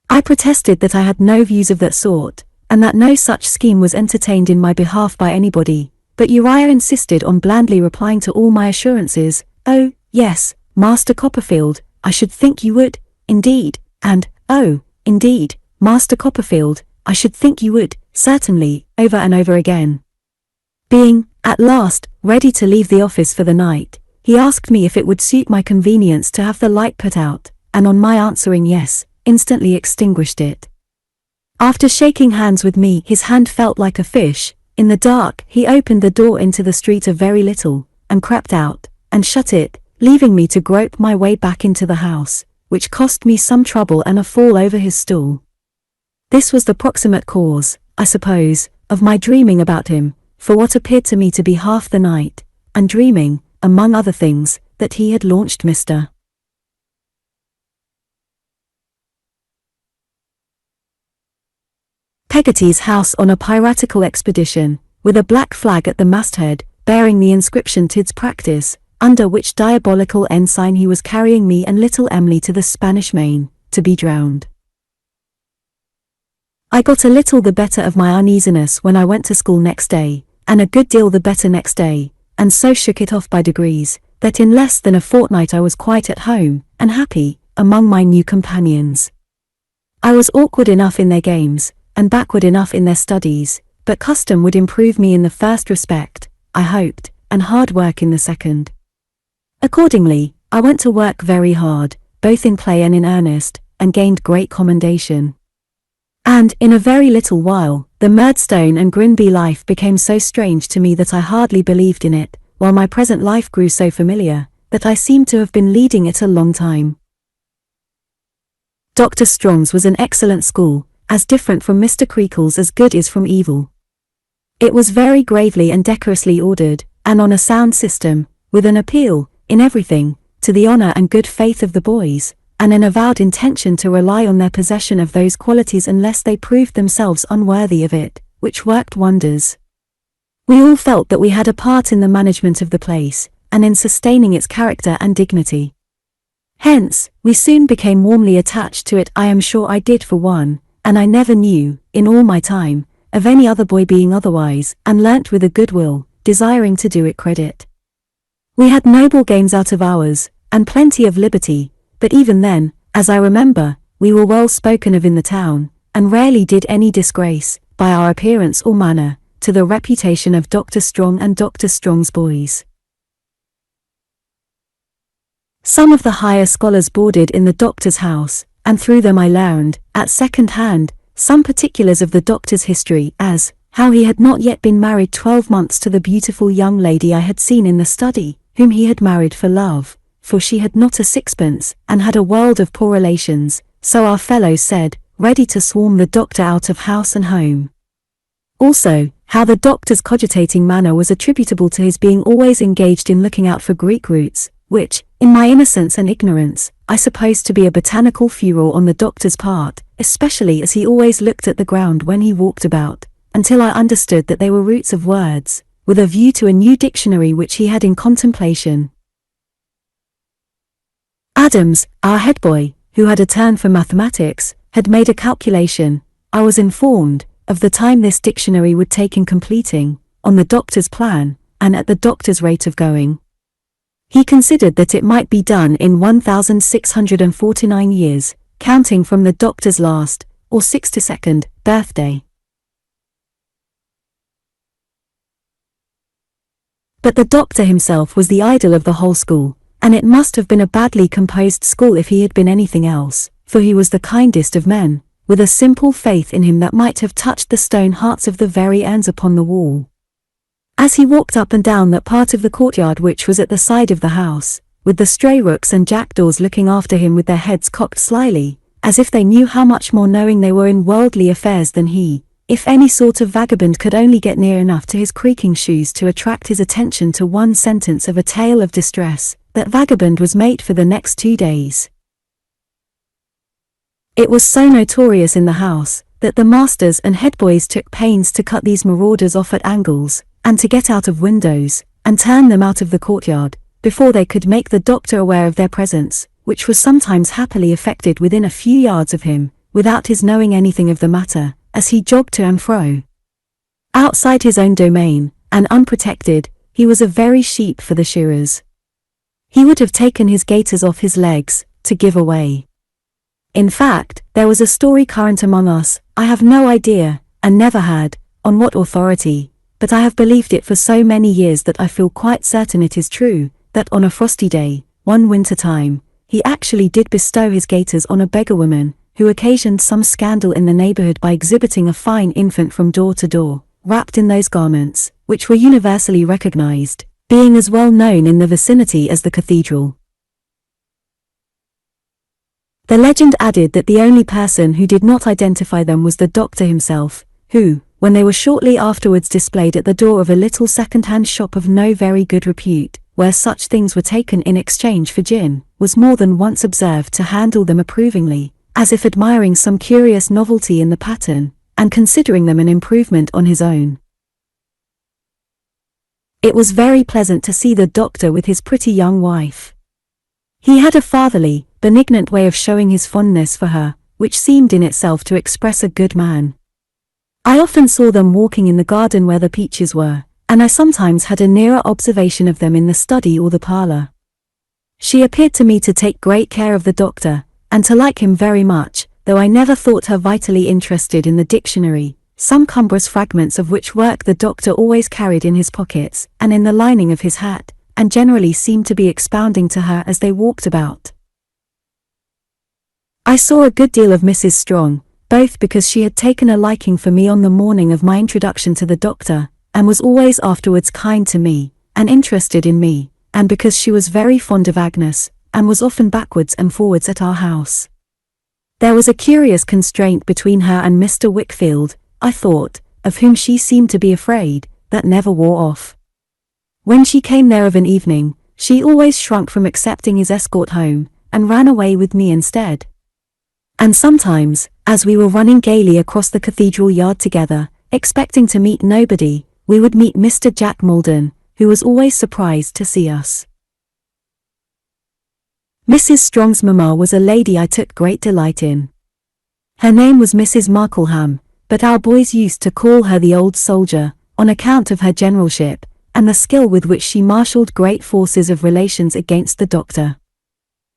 I protested that I had no views of that sort, and that no such scheme was entertained in my behalf by anybody, but Uriah insisted on blandly replying to all my assurances, "Oh, yes, Master Copperfield, I should think you would, indeed, and, oh, indeed, Master Copperfield, I should think you would, certainly," over and over again. Being, at last, ready to leave the office for the night, he asked me if it would suit my convenience to have the light put out, and on my answering yes, instantly extinguished it. After shaking hands with me, his hand felt like a fish. In the dark, he opened the door into the street a very little, and crept out, and shut it, leaving me to grope my way back into the house, which cost me some trouble and a fall over his stool. This was the proximate cause, I suppose, of my dreaming about him, for what appeared to me to be half the night, and dreaming, among other things, that he had launched Mr. Peggotty's house on a piratical expedition, with a black flag at the masthead, bearing the inscription "Tid's Practice," under which diabolical ensign he was carrying me and little Emily to the Spanish Main, to be drowned. I got a little the better of my uneasiness when I went to school next day, and a good deal the better next day, and so shook it off by degrees, that in less than a fortnight I was quite at home, and happy, among my new companions. I was awkward enough in their games, and backward enough in their studies, but custom would improve me in the first respect, I hoped, and hard work in the second. Accordingly, I went to work very hard, both in play and in earnest, and gained great commendation. And, in a very little while, the Murdstone and Grinby life became so strange to me that I hardly believed in it, while my present life grew so familiar, that I seemed to have been leading it a long time. Dr. Strong's was an excellent school, as different from Mr. Creakle's as good is from evil. It was very gravely and decorously ordered, and on a sound system, with an appeal, in everything, to the honor and good faith of the boys, and an avowed intention to rely on their possession of those qualities unless they proved themselves unworthy of it, which worked wonders. We all felt that we had a part in the management of the place, and in sustaining its character and dignity. Hence, we soon became warmly attached to it. I am sure I did for one, and I never knew, in all my time, of any other boy being otherwise, and learnt with a good will, desiring to do it credit. We had noble games out of hours, and plenty of liberty, but even then, as I remember, we were well spoken of in the town, and rarely did any disgrace, by our appearance or manner, to the reputation of Dr. Strong and Dr. Strong's boys. Some of the higher scholars boarded in the doctor's house, and through them I learned, at second hand, some particulars of the doctor's history, as, how he had not yet been married 12 months to the beautiful young lady I had seen in the study, whom he had married for love, for she had not a sixpence, and had a world of poor relations, so our fellows said, ready to swarm the doctor out of house and home. Also, how the doctor's cogitating manner was attributable to his being always engaged in looking out for Greek roots, which, in my innocence and ignorance, I supposed to be a botanical furor on the doctor's part, especially as he always looked at the ground when he walked about, until I understood that they were roots of words, with a view to a new dictionary which he had in contemplation. Adams, our head boy, who had a turn for mathematics, had made a calculation, I was informed, of the time this dictionary would take in completing, on the doctor's plan, and at the doctor's rate of going. He considered that it might be done in 1649 years, counting from the doctor's last, or 62nd, birthday. But the doctor himself was the idol of the whole school, and it must have been a badly composed school if he had been anything else, for he was the kindest of men, with a simple faith in him that might have touched the stone hearts of the very urns upon the wall. As he walked up and down that part of the courtyard which was at the side of the house, with the stray rooks and jackdaws looking after him with their heads cocked slyly, as if they knew how much more knowing they were in worldly affairs than he, if any sort of vagabond could only get near enough to his creaking shoes to attract his attention to one sentence of a tale of distress, that vagabond was mate for the next 2 days. It was so notorious in the house, that the masters and head boys took pains to cut these marauders off at angles, and to get out of windows, and turn them out of the courtyard, before they could make the doctor aware of their presence, which was sometimes happily effected within a few yards of him, without his knowing anything of the matter, as he jogged to and fro. Outside his own domain, and unprotected, he was a very sheep for the shearers. He would have taken his gaiters off his legs, to give away. In fact, there was a story current among us, I have no idea, and never had, on what authority, but I have believed it for so many years that I feel quite certain it is true, that on a frosty day, one winter time, he actually did bestow his gaiters on a beggar-woman, who occasioned some scandal in the neighborhood by exhibiting a fine infant from door to door, wrapped in those garments, which were universally recognized, being as well known in the vicinity as the cathedral. The legend added that the only person who did not identify them was the doctor himself, who, when they were shortly afterwards displayed at the door of a little second-hand shop of no very good repute, where such things were taken in exchange for gin, was more than once observed to handle them approvingly, as if admiring some curious novelty in the pattern, and considering them an improvement on his own. It was very pleasant to see the doctor with his pretty young wife. He had a fatherly, benignant way of showing his fondness for her, which seemed in itself to express a good man. I often saw them walking in the garden where the peaches were, and I sometimes had a nearer observation of them in the study or the parlor. She appeared to me to take great care of the doctor, and to like him very much, though I never thought her vitally interested in the dictionary, some cumbrous fragments of which work the doctor always carried in his pockets, and in the lining of his hat, and generally seemed to be expounding to her as they walked about. I saw a good deal of Mrs. Strong, both because she had taken a liking for me on the morning of my introduction to the doctor, and was always afterwards kind to me, and interested in me, and because she was very fond of Agnes, and was often backwards and forwards at our house. There was a curious constraint between her and Mr. Wickfield, I thought, of whom she seemed to be afraid, that never wore off. When she came there of an evening, she always shrunk from accepting his escort home, and ran away with me instead. And sometimes, as we were running gaily across the cathedral yard together, expecting to meet nobody, we would meet Mr. Jack Maldon, who was always surprised to see us. Mrs. Strong's mamma was a lady I took great delight in. Her name was Mrs. Markleham, but our boys used to call her the old soldier, on account of her generalship, and the skill with which she marshalled great forces of relations against the doctor.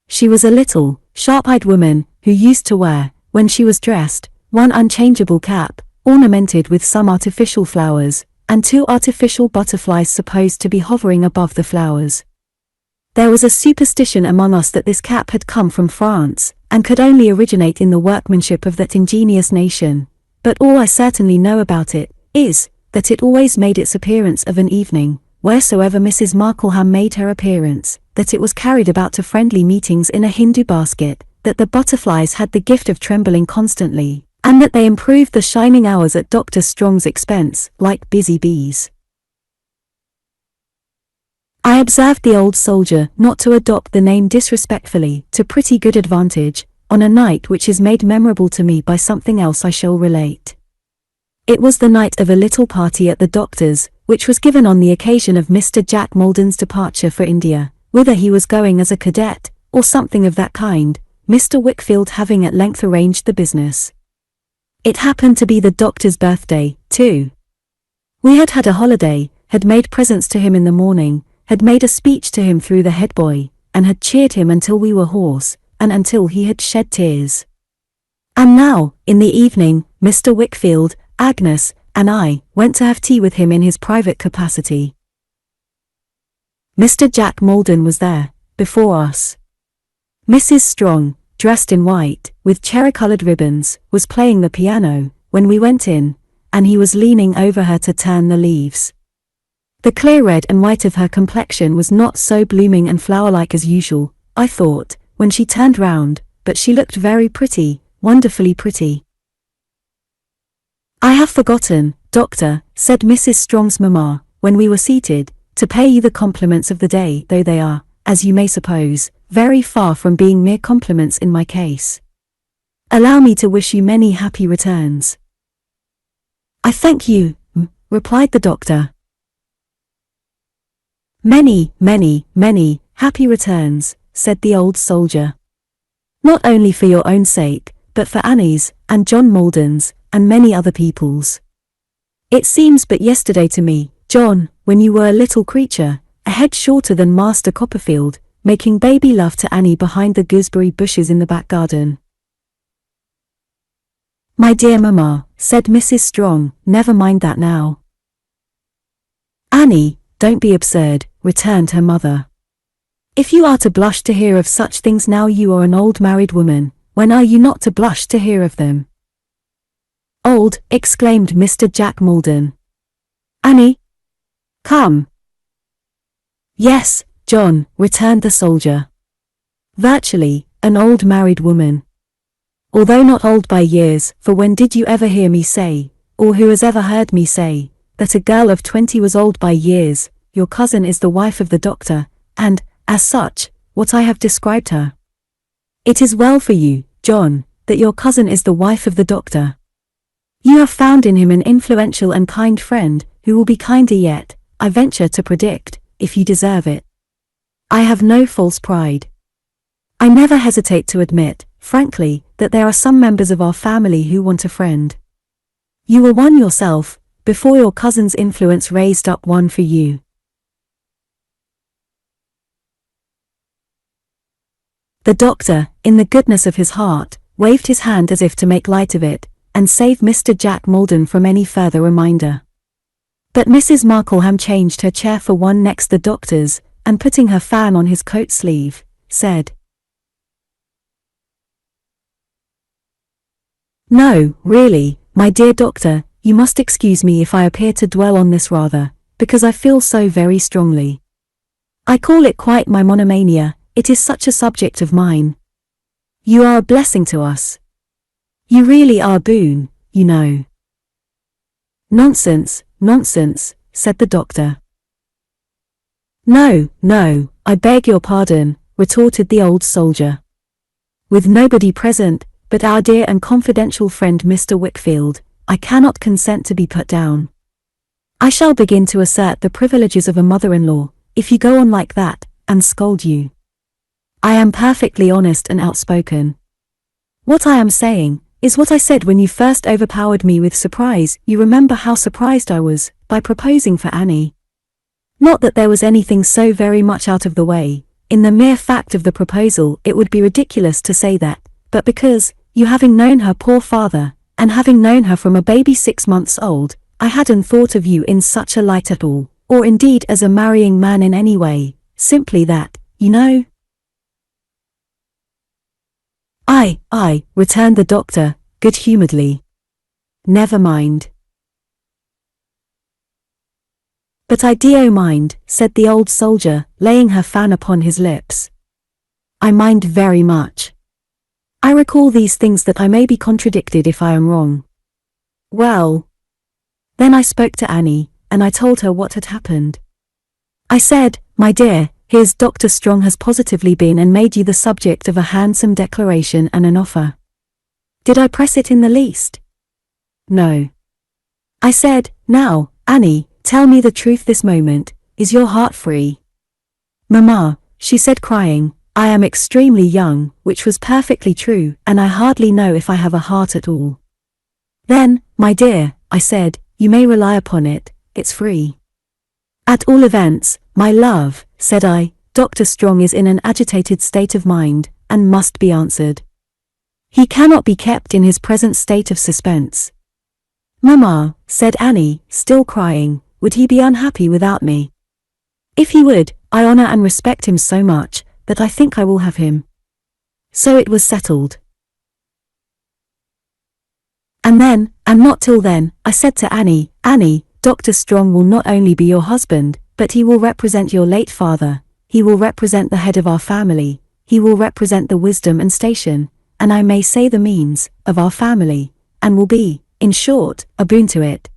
She was a little, sharp-eyed woman, who used to wear, when she was dressed, one unchangeable cap, ornamented with some artificial flowers, and two artificial butterflies supposed to be hovering above the flowers. There was a superstition among us that this cap had come from France, and could only originate in the workmanship of that ingenious nation, but all I certainly know about it, is, that it always made its appearance of an evening, wheresoever Mrs. Markleham made her appearance, that it was carried about to friendly meetings in a Hindu basket, that the butterflies had the gift of trembling constantly, and that they improved the shining hours at Dr. Strong's expense, like busy bees. I observed the old soldier not to adopt the name disrespectfully, to pretty good advantage, on a night which is made memorable to me by something else I shall relate. It was the night of a little party at the doctor's, which was given on the occasion of Mr. Jack Maldon's departure for India, whither he was going as a cadet, or something of that kind, Mr. Wickfield having at length arranged the business. It happened to be the doctor's birthday, too. We had had a holiday, had made presents to him in the morning, had made a speech to him through the head boy, and had cheered him until we were hoarse, and until he had shed tears. And now, in the evening, Mr. Wickfield, Agnes, and I went to have tea with him in his private capacity. Mr. Jack Maldon was there, before us. Mrs. Strong, dressed in white, with cherry-coloured ribbons, was playing the piano, when we went in, and he was leaning over her to turn the leaves. The clear red and white of her complexion was not so blooming and flower-like as usual, I thought, when she turned round, but she looked very pretty, wonderfully pretty. "I have forgotten, Doctor," said Mrs. Strong's mamma, when we were seated, "to pay you the compliments of the day, though they are, as you may suppose, very far from being mere compliments in my case. Allow me to wish you many happy returns." "I thank you," replied the doctor. "Many, many, many happy returns," said the old soldier. "Not only for your own sake, but for Annie's, and John Maldon's, and many other people's. It seems but yesterday to me, John, when you were a little creature, a head shorter than Master Copperfield, making baby love to Annie behind the gooseberry bushes in the back garden." "My dear mamma," said Mrs. Strong, "never mind that now." "Annie, don't be absurd," returned her mother. "If you are to blush to hear of such things now you are an old married woman, when are you not to blush to hear of them?" "Old!" exclaimed Mr. Jack Maldon. "Annie? Come." "Yes, John," returned the soldier. "Virtually, an old married woman. Although not old by years, for when did you ever hear me say, or who has ever heard me say, that a girl of 20 was old by years? Your cousin is the wife of the doctor, and, as such, what I have described her. It is well for you, John, that your cousin is the wife of the doctor. You have found in him an influential and kind friend, who will be kinder yet, I venture to predict, if you deserve it. I have no false pride. I never hesitate to admit, frankly, that there are some members of our family who want a friend. You were one yourself, before your cousin's influence raised up one for you." The doctor, in the goodness of his heart, waved his hand as if to make light of it, and save Mr. Jack Maldon from any further reminder. But Mrs. Markleham changed her chair for one next the doctor's, and putting her fan on his coat sleeve, said, No, really, my dear doctor, you must excuse me if I appear to dwell on this rather, because I feel so very strongly. I call it quite my monomania, it is such a subject of mine. You are a blessing to us. You really are a boon, you know. Nonsense, nonsense, said the doctor. No, no, I beg your pardon, retorted the old soldier. With nobody present, but our dear and confidential friend Mr. Wickfield, I cannot consent to be put down. I shall begin to assert the privileges of a mother-in-law, if you go on like that, and scold you. I am perfectly honest and outspoken. What I am saying, is what I said when you first overpowered me with surprise. You remember how surprised I was, by proposing for Annie. Not that there was anything so very much out of the way, in the mere fact of the proposal it would be ridiculous to say that, but because, you having known her poor father, and having known her from a baby 6 months old, I hadn't thought of you in such a light at all, or indeed as a marrying man in any way, simply that, you know. I, returned the doctor, good-humouredly. Never mind. But I do mind, said the old soldier, laying her fan upon his lips. I mind very much. I recall these things that I may be contradicted if I am wrong. Well. Then I spoke to Annie, and I told her what had happened. I said, my dear, here's Dr. Strong has positively been and made you the subject of a handsome declaration and an offer. Did I press it in the least? No. I said, now, Annie, tell me the truth this moment, is your heart free? Mamma, she said crying, I am extremely young, which was perfectly true, and I hardly know if I have a heart at all. Then, my dear, I said, you may rely upon it, it's free. At all events, my love, said I, Dr. Strong is in an agitated state of mind, and must be answered. He cannot be kept in his present state of suspense. Mamma, said Annie, still crying, would he be unhappy without me? If he would, I honor and respect him so much, that I think I will have him. So it was settled. And then, and not till then, I said to Annie, Annie, Dr. Strong will not only be your husband, but he will represent your late father, he will represent the head of our family, he will represent the wisdom and station, and I may say the means, of our family, and will be, in short, a boon to it.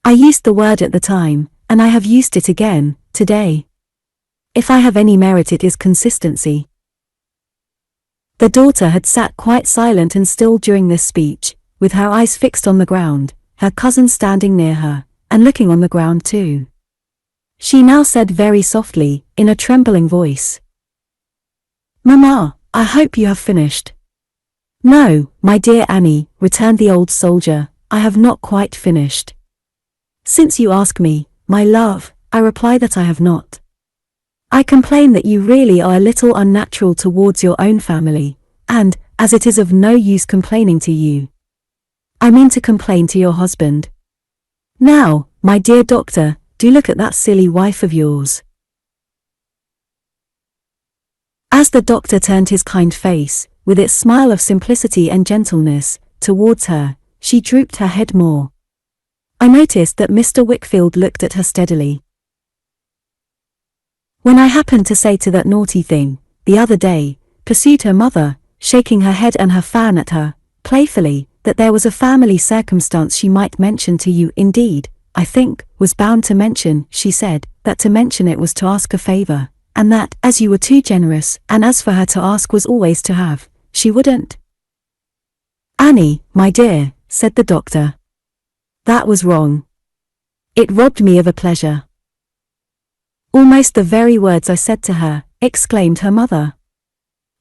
I used the word at the time, and I have used it again, today. If I have any merit it is consistency. The daughter had sat quite silent and still during this speech, with her eyes fixed on the ground, her cousin standing near her, and looking on the ground too. She now said very softly, in a trembling voice, Mamma, I hope you have finished. No, my dear Annie, returned the old soldier, I have not quite finished. Since you ask me, my love, I reply that I have not. I complain that you really are a little unnatural towards your own family, and, as it is of no use complaining to you, I mean to complain to your husband. Now, my dear doctor, do look at that silly wife of yours. As the doctor turned his kind face, with its smile of simplicity and gentleness, towards her, she drooped her head more. I noticed that Mr. Wickfield looked at her steadily. When I happened to say to that naughty thing, the other day, pursued her mother, shaking her head and her fan at her, playfully, that there was a family circumstance she might mention to you, indeed, I think, was bound to mention, she said, that to mention it was to ask a favor, and that, as you were too generous, and as for her to ask was always to have, she wouldn't. Annie, my dear, said the doctor. That was wrong. It robbed me of a pleasure. Almost the very words I said to her, exclaimed her mother.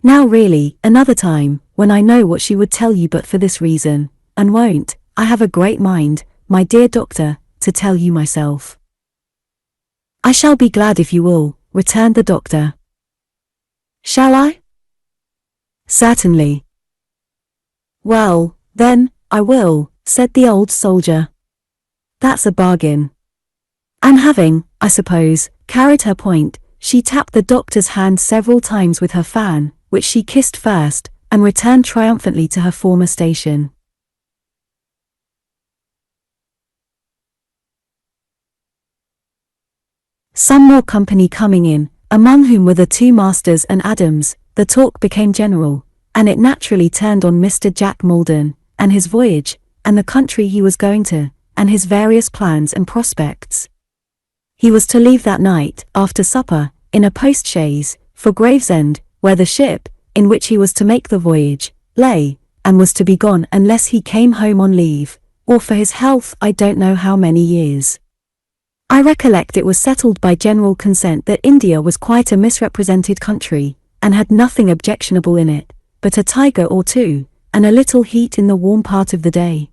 Now really, another time, when I know what she would tell you but for this reason, and won't, I have a great mind, my dear doctor, to tell you myself. I shall be glad if you will, returned the doctor. Shall I? Certainly. Well, then, I will, said the old soldier. That's a bargain. And having, I suppose, carried her point, she tapped the doctor's hand several times with her fan, which she kissed first, and returned triumphantly to her former station. Some more company coming in, among whom were the two masters and Adams. The talk became general, and it naturally turned on Mr. Jack Maldon, and his voyage, and the country he was going to, and his various plans and prospects. He was to leave that night, after supper, in a post-chaise, for Gravesend, where the ship, in which he was to make the voyage, lay, and was to be gone unless he came home on leave, or for his health I don't know how many years. I recollect it was settled by general consent that India was quite a misrepresented country, and had nothing objectionable in it, but a tiger or two, and a little heat in the warm part of the day.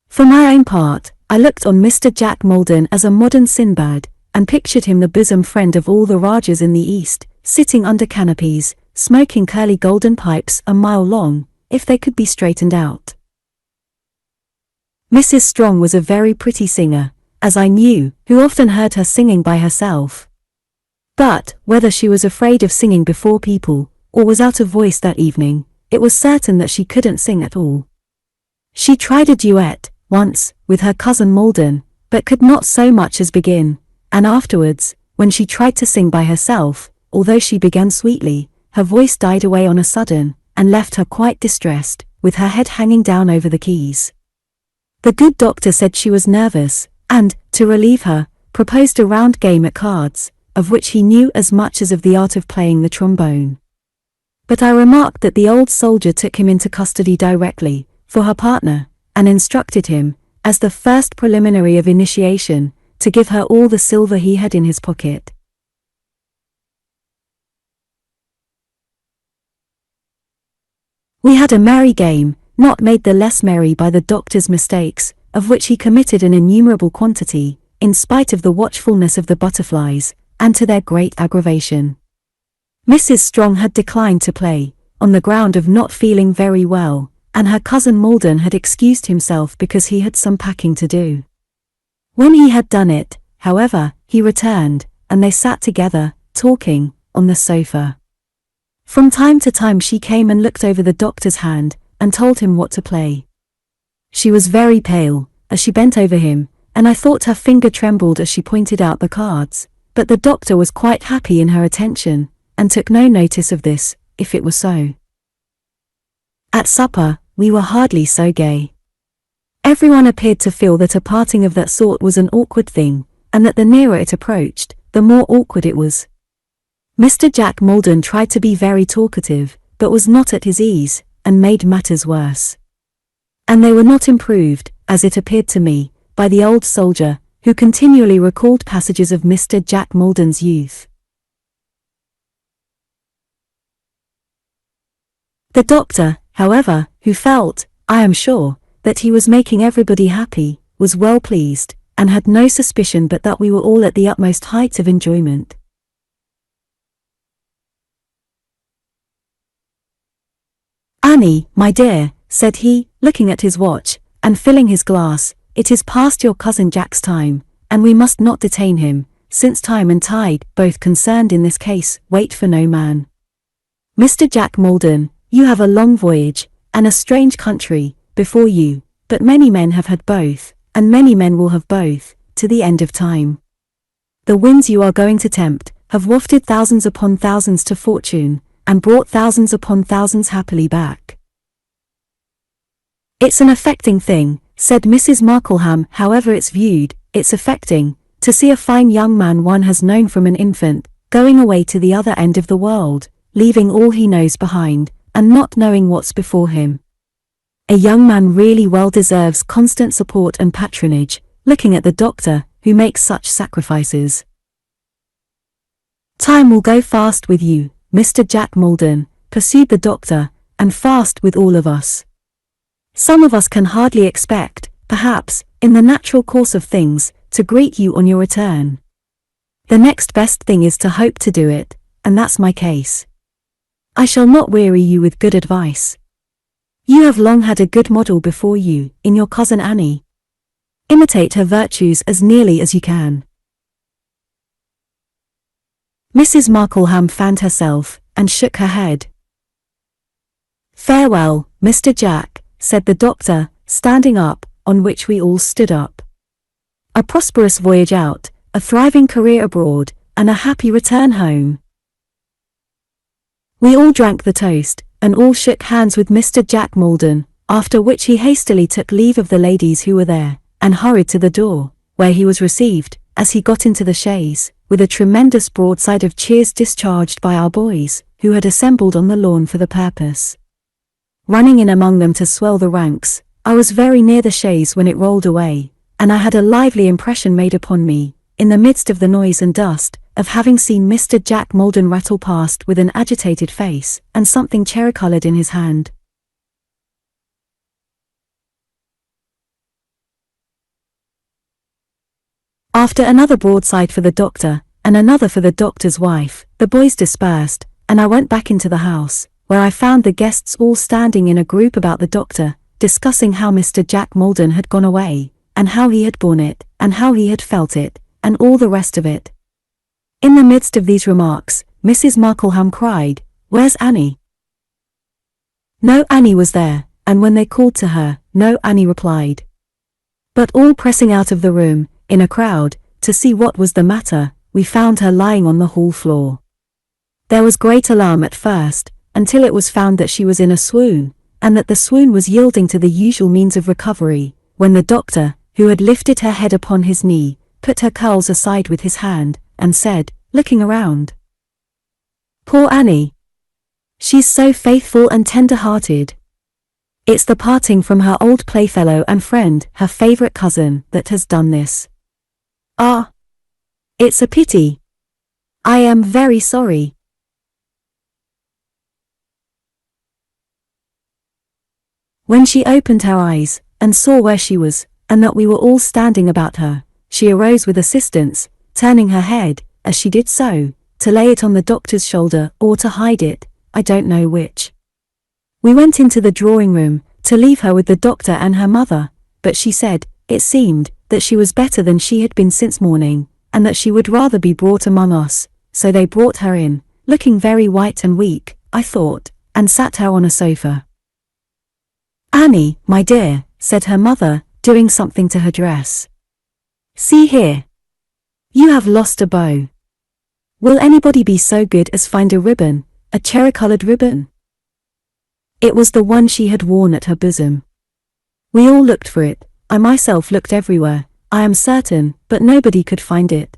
For my own part, I looked on Mr. Jack Maldon as a modern Sinbad, and pictured him the bosom friend of all the Rajas in the East, sitting under canopies, smoking curly golden pipes a mile long, if they could be straightened out. Mrs. Strong was a very pretty singer, as I knew, who often heard her singing by herself. But, whether she was afraid of singing before people, or was out of voice that evening, it was certain that she couldn't sing at all. She tried a duet, once, with her cousin Maldon, but could not so much as begin, and afterwards, when she tried to sing by herself, although she began sweetly, her voice died away on a sudden, and left her quite distressed, with her head hanging down over the keys. The good doctor said she was nervous, and, to relieve her, proposed a round game at cards, of which he knew as much as of the art of playing the trombone. But I remarked that the old soldier took him into custody directly, for her partner, and instructed him, as the first preliminary of initiation, to give her all the silver he had in his pocket. We had a merry game, not made the less merry by the doctor's mistakes, of which he committed an innumerable quantity, in spite of the watchfulness of the butterflies, and to their great aggravation. Mrs. Strong had declined to play, on the ground of not feeling very well, and her cousin Maldon had excused himself because he had some packing to do. When he had done it, however, he returned, and they sat together, talking, on the sofa. From time to time she came and looked over the doctor's hand, and told him what to play. She was very pale, as she bent over him, and I thought her finger trembled as she pointed out the cards, but the doctor was quite happy in her attention, and took no notice of this, if it were so. At supper, we were hardly so gay. Everyone appeared to feel that a parting of that sort was an awkward thing, and that the nearer it approached, the more awkward it was. Mr. Jack Maldon tried to be very talkative, but was not at his ease, and made matters worse. And they were not improved, as it appeared to me, by the old soldier, who continually recalled passages of Mr. Jack Maldon's youth. The doctor, however, who felt, I am sure, that he was making everybody happy, was well pleased, and had no suspicion but that we were all at the utmost height of enjoyment. "Annie, my dear," said he, looking at his watch, and filling his glass, "it is past your cousin Jack's time, and we must not detain him, since time and tide, both concerned in this case, wait for no man. Mr. Jack Maldon, you have a long voyage, and a strange country, before you, but many men have had both, and many men will have both, to the end of time. The winds you are going to tempt, have wafted thousands upon thousands to fortune, and brought thousands upon thousands happily back." "It's an affecting thing," said Mrs. Markleham, "however it's viewed, it's affecting, to see a fine young man one has known from an infant, going away to the other end of the world, leaving all he knows behind, and not knowing what's before him. A young man really well deserves constant support and patronage," looking at the doctor, "who makes such sacrifices. Time will go fast with you, Mr. Jack Maldon," pursued the doctor, "and fast with all of us. Some of us can hardly expect, perhaps, in the natural course of things, to greet you on your return. The next best thing is to hope to do it, and that's my case. I shall not weary you with good advice. You have long had a good model before you, in your cousin Annie. Imitate her virtues as nearly as you can." Mrs. Markleham fanned herself, and shook her head. "Farewell, Mr. Jack," said the doctor, standing up, on which we all stood up. "A prosperous voyage out, a thriving career abroad, and a happy return home. We all drank the toast, and all shook hands with Mr. Jack Maldon, after which he hastily took leave of the ladies who were there, and hurried to the door, where he was received, as he got into the chaise, with a tremendous broadside of cheers discharged by our boys, who had assembled on the lawn for the purpose. Running in among them to swell the ranks, I was very near the chaise when it rolled away, and I had a lively impression made upon me, in the midst of the noise and dust, of having seen Mr. Jack Maldon rattle past with an agitated face, and something cherry-coloured in his hand. After another broadside for the doctor, and another for the doctor's wife, the boys dispersed, and I went back into the house, where I found the guests all standing in a group about the doctor, discussing how Mr. Jack Maldon had gone away, and how he had borne it, and how he had felt it, and all the rest of it. In the midst of these remarks, Mrs. Markleham cried, "Where's Annie?" No Annie was there, and when they called to her, no Annie replied. But all pressing out of the room, in a crowd, to see what was the matter, we found her lying on the hall floor. There was great alarm at first, until it was found that she was in a swoon, and that the swoon was yielding to the usual means of recovery, when the doctor, who had lifted her head upon his knee, put her curls aside with his hand, and said, looking around, "Poor Annie. She's so faithful and tender-hearted. It's the parting from her old playfellow and friend, her favourite cousin, that has done this. Ah! It's a pity. I am very sorry." When she opened her eyes, and saw where she was, and that we were all standing about her, she arose with assistance, turning her head, as she did so, to lay it on the doctor's shoulder or to hide it, I don't know which. We went into the drawing-room, to leave her with the doctor and her mother, but she said, it seemed, that she was better than she had been since morning, and that she would rather be brought among us, so they brought her in, looking very white and weak, I thought, and sat her on a sofa. "Annie, my dear," said her mother, doing something to her dress. "See here. You have lost a bow. Will anybody be so good as find a ribbon, a cherry-coloured ribbon?" It was the one she had worn at her bosom. We all looked for it, I myself looked everywhere, I am certain, but nobody could find it.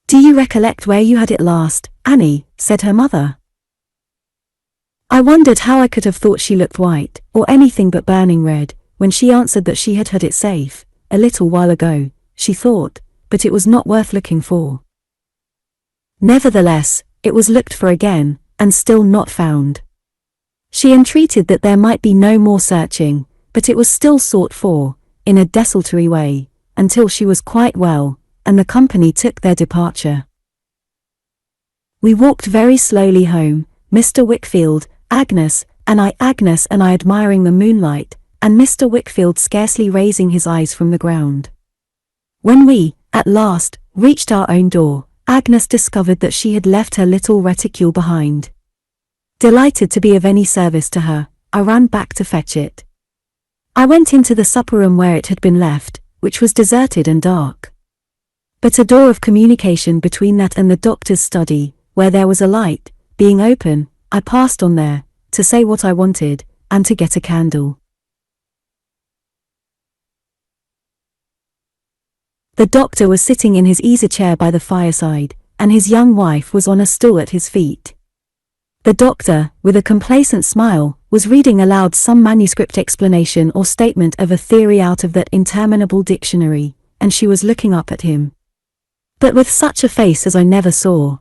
"Do you recollect where you had it last, Annie?" said her mother. I wondered how I could have thought she looked white, or anything but burning red, when she answered that she had it safe, a little while ago, she thought, but it was not worth looking for. Nevertheless, it was looked for again, and still not found. She entreated that there might be no more searching, but it was still sought for, in a desultory way, until she was quite well, and the company took their departure. We walked very slowly home, Mr. Wickfield, Agnes and I admiring the moonlight, and Mr. Wickfield scarcely raising his eyes from the ground. When we, at last, reached our own door, Agnes discovered that she had left her little reticule behind. Delighted to be of any service to her, I ran back to fetch it. I went into the supper-room where it had been left, which was deserted and dark. But a door of communication between that and the doctor's study, where there was a light, being open, I passed on there, to say what I wanted, and to get a candle. The doctor was sitting in his easy-chair by the fireside, and his young wife was on a stool at his feet. The doctor, with a complacent smile, was reading aloud some manuscript explanation or statement of a theory out of that interminable dictionary, and she was looking up at him. But with such a face as I never saw.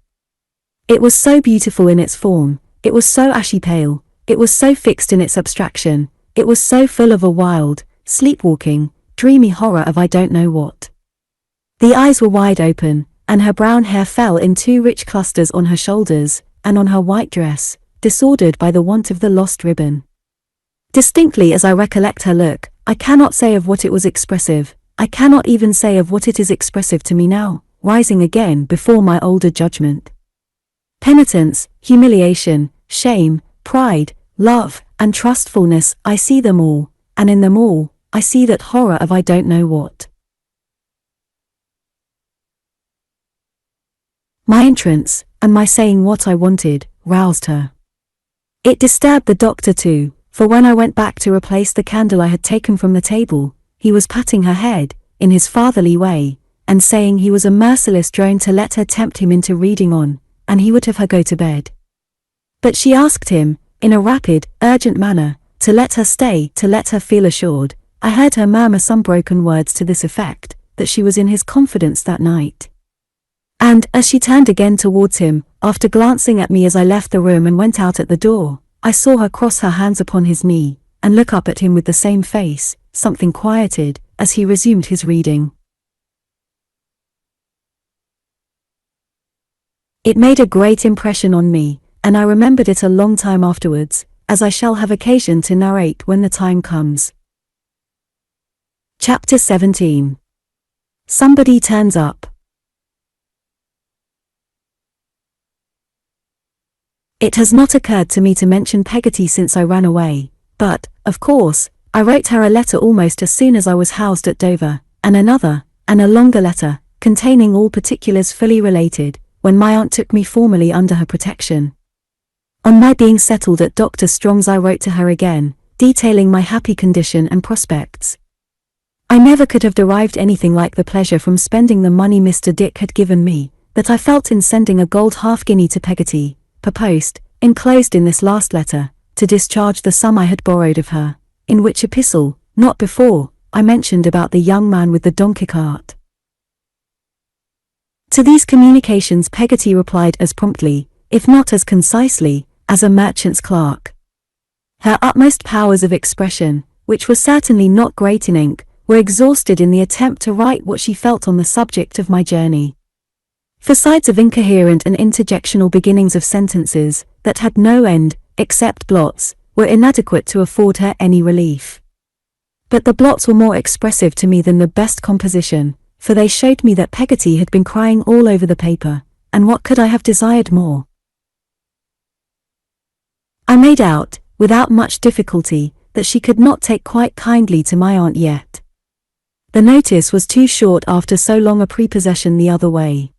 It was so beautiful in its form, it was so ashy pale, it was so fixed in its abstraction, it was so full of a wild, sleepwalking, dreamy horror of I don't know what. The eyes were wide open, and her brown hair fell in two rich clusters on her shoulders, and on her white dress, disordered by the want of the lost ribbon. Distinctly as I recollect her look, I cannot say of what it was expressive, I cannot even say of what it is expressive to me now, rising again before my older judgment. Penitence, humiliation, shame, pride, love, and trustfulness, I see them all, and in them all, I see that horror of I don't know what. My entrance, and my saying what I wanted, roused her. It disturbed the doctor too, for when I went back to replace the candle I had taken from the table, he was patting her head, in his fatherly way, and saying he was a merciless drone to let her tempt him into reading on, and he would have her go to bed. But she asked him, in a rapid, urgent manner, to let her stay, to let her feel assured. I heard her murmur some broken words to this effect, that she was in his confidence that night. And, as she turned again towards him, after glancing at me as I left the room and went out at the door, I saw her cross her hands upon his knee, and look up at him with the same face, something quieted, as he resumed his reading. It made a great impression on me, and I remembered it a long time afterwards, as I shall have occasion to narrate when the time comes. Chapter 17. Somebody Turns Up. It has not occurred to me to mention Peggotty since I ran away, but, of course, I wrote her a letter almost as soon as I was housed at Dover, and another, and a longer letter, containing all particulars fully related, when my aunt took me formally under her protection. On my being settled at Dr. Strong's I wrote to her again, detailing my happy condition and prospects. I never could have derived anything like the pleasure from spending the money Mr. Dick had given me, that I felt in sending a gold half-guinea to Peggotty, per post, enclosed in this last letter, to discharge the sum I had borrowed of her, in which epistle, not before, I mentioned about the young man with the donkey cart. To these communications Peggotty replied as promptly, if not as concisely, as a merchant's clerk. Her utmost powers of expression, which were certainly not great in ink, were exhausted in the attempt to write what she felt on the subject of my journey. Besides of incoherent and interjectional beginnings of sentences, that had no end, except blots, were inadequate to afford her any relief. But the blots were more expressive to me than the best composition, for they showed me that Peggotty had been crying all over the paper, and what could I have desired more? I made out, without much difficulty, that she could not take quite kindly to my aunt yet. The notice was too short after so long a prepossession the other way.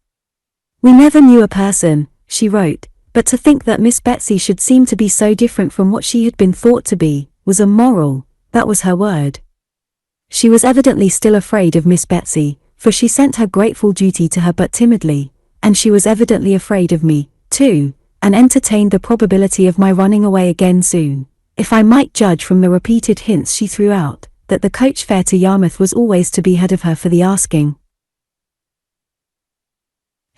We never knew a person, she wrote, but to think that Miss Betsy should seem to be so different from what she had been thought to be, was immoral, that was her word. She was evidently still afraid of Miss Betsy, for she sent her grateful duty to her but timidly, and she was evidently afraid of me, too, and entertained the probability of my running away again soon, if I might judge from the repeated hints she threw out, that the coach fare to Yarmouth was always to be had of her for the asking.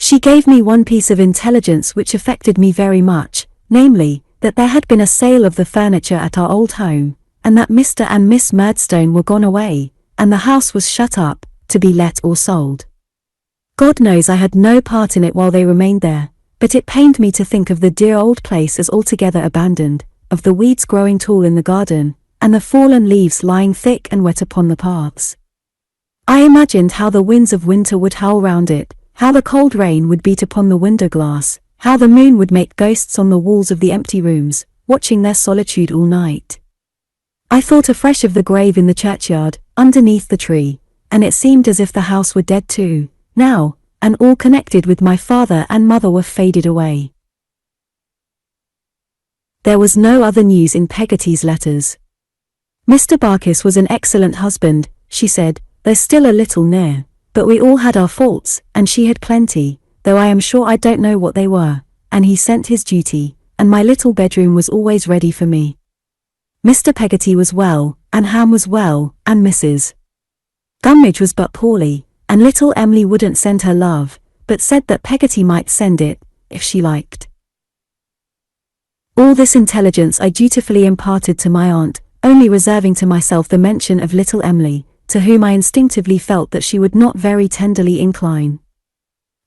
She gave me one piece of intelligence which affected me very much, namely, that there had been a sale of the furniture at our old home, and that Mr. and Miss Murdstone were gone away, and the house was shut up, to be let or sold. God knows I had no part in it while they remained there, but it pained me to think of the dear old place as altogether abandoned, of the weeds growing tall in the garden, and the fallen leaves lying thick and wet upon the paths. I imagined how the winds of winter would howl round it, how the cold rain would beat upon the window glass, how the moon would make ghosts on the walls of the empty rooms, watching their solitude all night. I thought afresh of the grave in the churchyard, underneath the tree, and it seemed as if the house were dead too, now, and all connected with my father and mother were faded away. There was no other news in Peggotty's letters. Mr. Barkis was an excellent husband, she said, though still a little near. But we all had our faults, and she had plenty, though I am sure I don't know what they were, and he sent his duty, and my little bedroom was always ready for me. Mr. Peggotty was well, and Ham was well, and Mrs. Gummidge was but poorly, and little Emily wouldn't send her love, but said that Peggotty might send it, if she liked. All this intelligence I dutifully imparted to my aunt, only reserving to myself the mention of little Emily, to whom I instinctively felt that she would not very tenderly incline.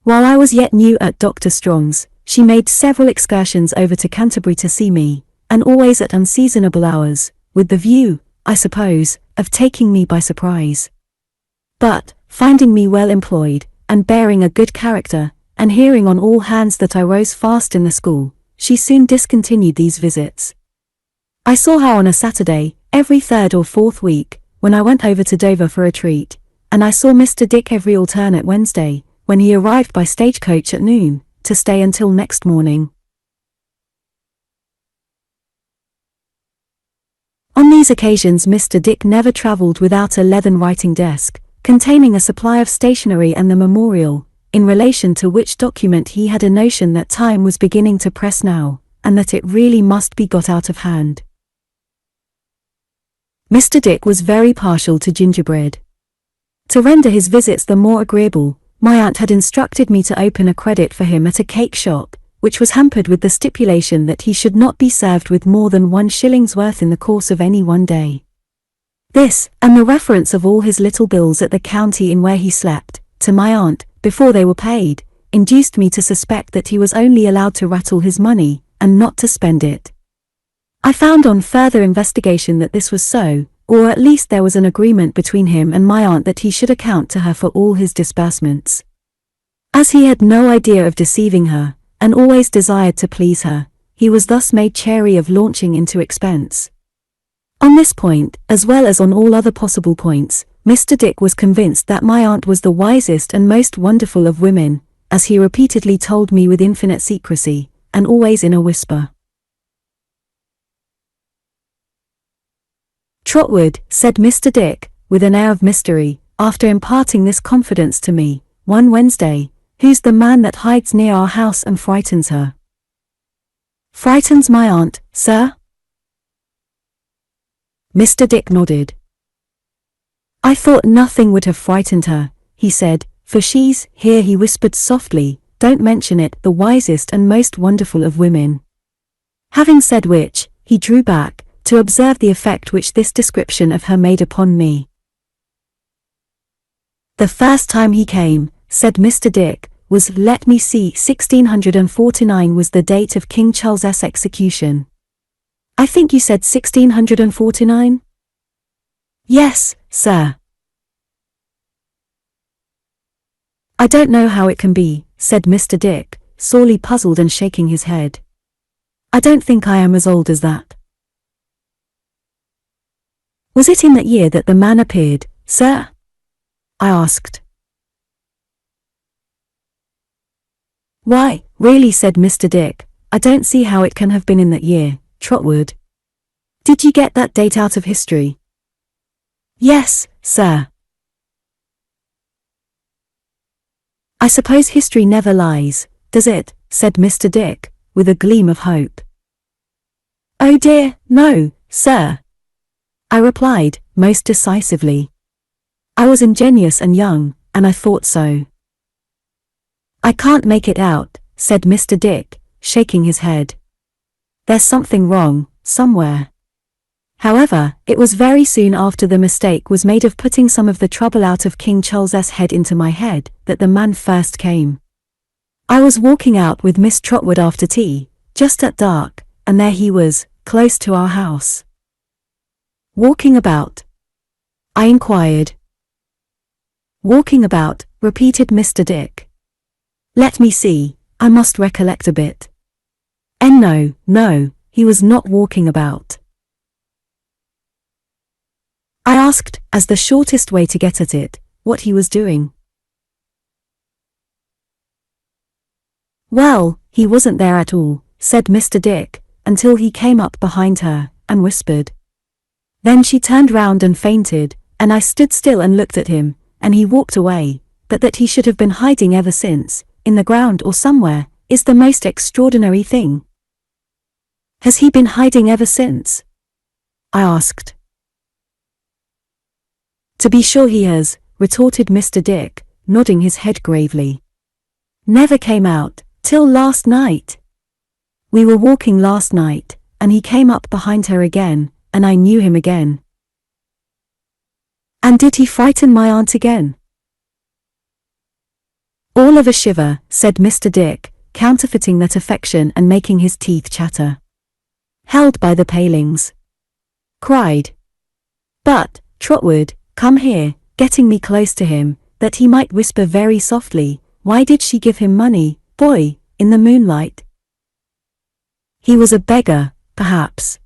While I was yet new at Dr. Strong's, she made several excursions over to Canterbury to see me, and always at unseasonable hours, with the view, I suppose, of taking me by surprise. But, finding me well employed, and bearing a good character, and hearing on all hands that I rose fast in the school, she soon discontinued these visits. I saw her on a Saturday, every third or fourth week, when I went over to Dover for a treat, and I saw Mr. Dick every alternate Wednesday, when he arrived by stagecoach at noon, to stay until next morning. On these occasions Mr. Dick never travelled without a leathern writing desk, containing a supply of stationery and the memorial, in relation to which document he had a notion that time was beginning to press now, and that it really must be got out of hand. Mr. Dick was very partial to gingerbread. To render his visits the more agreeable, my aunt had instructed me to open a credit for him at a cake shop, which was hampered with the stipulation that he should not be served with more than 1 shilling's worth in the course of any one day. This, and the reference of all his little bills at the county inn where he slept, to my aunt, before they were paid, induced me to suspect that he was only allowed to rattle his money, and not to spend it. I found on further investigation that this was so, or at least there was an agreement between him and my aunt that he should account to her for all his disbursements. As he had no idea of deceiving her, and always desired to please her, he was thus made chary of launching into expense. On this point, as well as on all other possible points, Mr. Dick was convinced that my aunt was the wisest and most wonderful of women, as he repeatedly told me with infinite secrecy, and always in a whisper. "Trotwood," said Mr. Dick, with an air of mystery, after imparting this confidence to me, one Wednesday, "who's the man that hides near our house and frightens her?" "Frightens my aunt, sir?" Mr. Dick nodded. "I thought nothing would have frightened her," he said, "for she's," here he whispered softly, "don't mention it, the wisest and most wonderful of women." Having said which, he drew back, to observe the effect which this description of her made upon me. "The first time he came," said Mr. Dick, "was, let me see, 1649 was the date of King Charles's execution. I think you said 1649? "Yes, sir." "I don't know how it can be," said Mr. Dick, sorely puzzled and shaking his head. "I don't think I am as old as that." "Was it in that year that the man appeared, sir?" I asked. "Why, really," said Mr. Dick, "I don't see how it can have been in that year, Trotwood. Did you get that date out of history?" "Yes, sir." "I suppose history never lies, does it?" said Mr. Dick, with a gleam of hope. "Oh dear, no, sir," I replied, most decisively. I was ingenious and young, and I thought so. "I can't make it out," said Mr. Dick, shaking his head. "There's something wrong, somewhere." However, it was very soon after the mistake was made of putting some of the trouble out of King Charles's head into my head, that the man first came. I was walking out with Miss Trotwood after tea, just at dark, and there he was, close to our house. "Walking about?" I inquired. "Walking about," repeated Mr. Dick. "Let me see, I must recollect a bit. And no, he was not walking about." I asked, as the shortest way to get at it, what he was doing. "Well, he wasn't there at all," said Mr. Dick, "until he came up behind her, and whispered. Then she turned round and fainted, and I stood still and looked at him, and he walked away, but that he should have been hiding ever since, in the ground or somewhere, is the most extraordinary thing." "Has he been hiding ever since?" I asked. "To be sure he has," retorted Mr. Dick, nodding his head gravely. "Never came out, till last night. We were walking last night, and he came up behind her again, and I knew him again." "And did he frighten my aunt again?" "All of a shiver," said Mr. Dick, counterfeiting that affection and making his teeth chatter. "Held by the palings. Cried. But, Trotwood, come here," getting me close to him, that he might whisper very softly, "why did she give him money, boy, in the moonlight?" "He was a beggar, perhaps."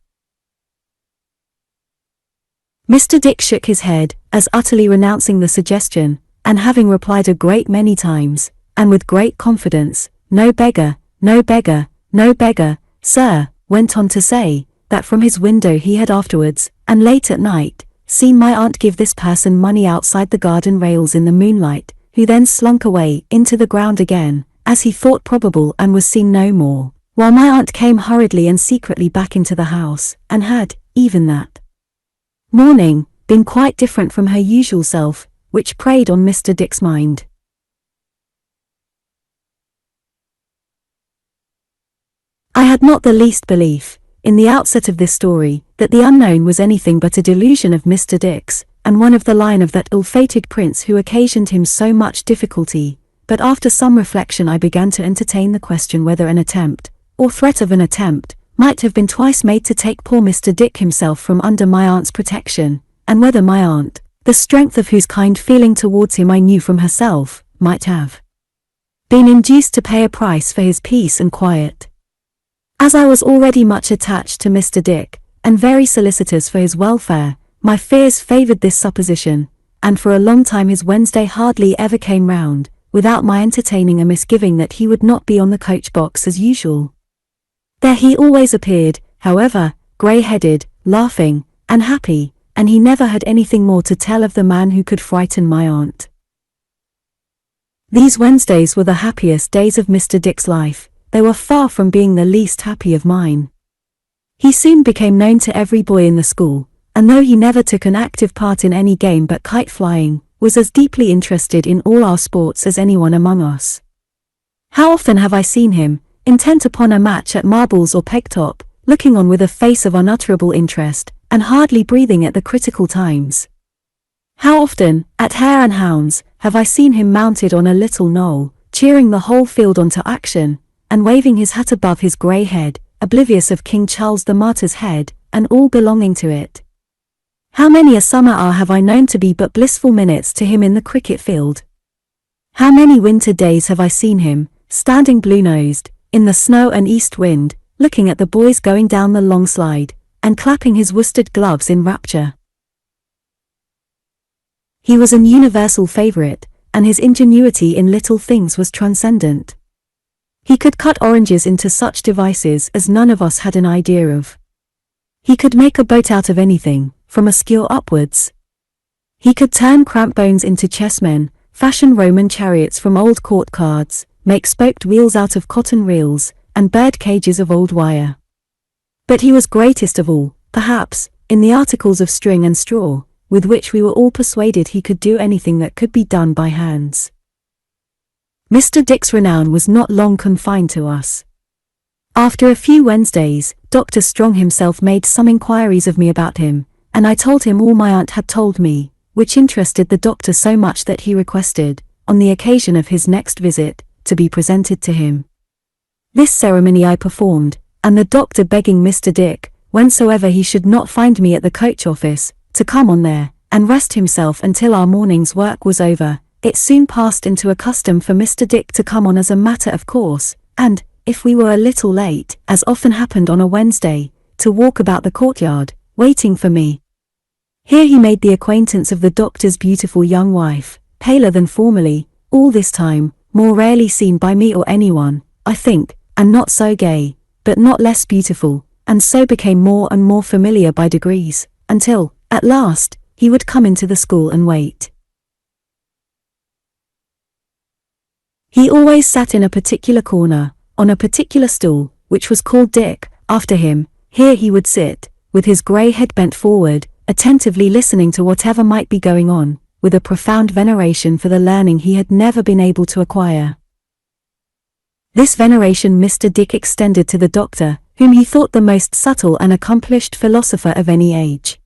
Mr. Dick shook his head, as utterly renouncing the suggestion, and having replied a great many times, and with great confidence, no beggar, no beggar, no beggar, sir," went on to say, that from his window he had afterwards, and late at night, seen my aunt give this person money outside the garden rails in the moonlight, who then slunk away into the ground again, as he thought probable, and was seen no more, while my aunt came hurriedly and secretly back into the house, and had, even that morning, been quite different from her usual self, which preyed on Mr. Dick's mind. I had not the least belief, in the outset of this story, that the unknown was anything but a delusion of Mr. Dick's, and one of the line of that ill-fated prince who occasioned him so much difficulty, but after some reflection I began to entertain the question whether an attempt, or threat of an attempt, might have been twice made to take poor Mr. Dick himself from under my aunt's protection, and whether my aunt, the strength of whose kind feeling towards him I knew from herself, might have been induced to pay a price for his peace and quiet. As I was already much attached to Mr. Dick, and very solicitous for his welfare, my fears favoured this supposition, and for a long time his Wednesday hardly ever came round, without my entertaining a misgiving that he would not be on the coach-box as usual. There he always appeared, however, grey-headed, laughing, and happy, and he never had anything more to tell of the man who could frighten my aunt. These Wednesdays were the happiest days of Mr. Dick's life. They were far from being the least happy of mine. He soon became known to every boy in the school, and though he never took an active part in any game but kite-flying, was as deeply interested in all our sports as anyone among us. How often have I seen him, intent upon a match at marbles or peg-top, looking on with a face of unutterable interest, and hardly breathing at the critical times. How often, at hare and hounds, have I seen him mounted on a little knoll, cheering the whole field on to action, and waving his hat above his grey head, oblivious of King Charles the Martyr's head, and all belonging to it. How many a summer hour have I known to be but blissful minutes to him in the cricket field? How many winter days have I seen him, standing blue-nosed, in the snow and east wind, looking at the boys going down the long slide, and clapping his worsted gloves in rapture. He was an universal favourite, and his ingenuity in little things was transcendent. He could cut oranges into such devices as none of us had an idea of. He could make a boat out of anything, from a skewer upwards. He could turn cramp bones into chessmen, fashion Roman chariots from old court cards, make spoked wheels out of cotton reels, and bird cages of old wire. But he was greatest of all, perhaps, in the articles of string and straw, with which we were all persuaded he could do anything that could be done by hands. Mr. Dick's renown was not long confined to us. After a few Wednesdays, Dr. Strong himself made some inquiries of me about him, and I told him all my aunt had told me, which interested the doctor so much that he requested, on the occasion of his next visit, to be presented to him. This ceremony I performed, and the doctor begging Mr. Dick, whensoever he should not find me at the coach office, to come on there, and rest himself until our morning's work was over, it soon passed into a custom for Mr. Dick to come on as a matter of course, and, if we were a little late, as often happened on a Wednesday, to walk about the courtyard, waiting for me. Here he made the acquaintance of the doctor's beautiful young wife, paler than formerly, all this time, more rarely seen by me or anyone, I think, and not so gay, but not less beautiful, and so became more and more familiar by degrees, until, at last, he would come into the school and wait. He always sat in a particular corner, on a particular stool, which was called Dick, after him. Here he would sit, with his grey head bent forward, attentively listening to whatever might be going on, with a profound veneration for the learning he had never been able to acquire. This veneration Mr. Dick extended to the doctor, whom he thought the most subtle and accomplished philosopher of any age.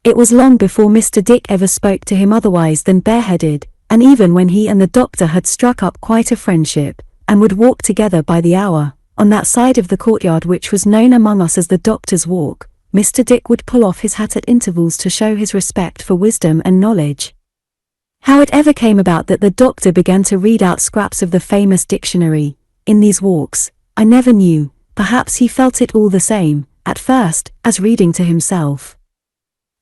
It was long before Mr. Dick ever spoke to him otherwise than bareheaded, and even when he and the doctor had struck up quite a friendship, and would walk together by the hour, on that side of the courtyard which was known among us as the doctor's walk, Mr. Dick would pull off his hat at intervals to show his respect for wisdom and knowledge. How it ever came about that the doctor began to read out scraps of the famous dictionary, in these walks, I never knew. Perhaps he felt it all the same, at first, as reading to himself.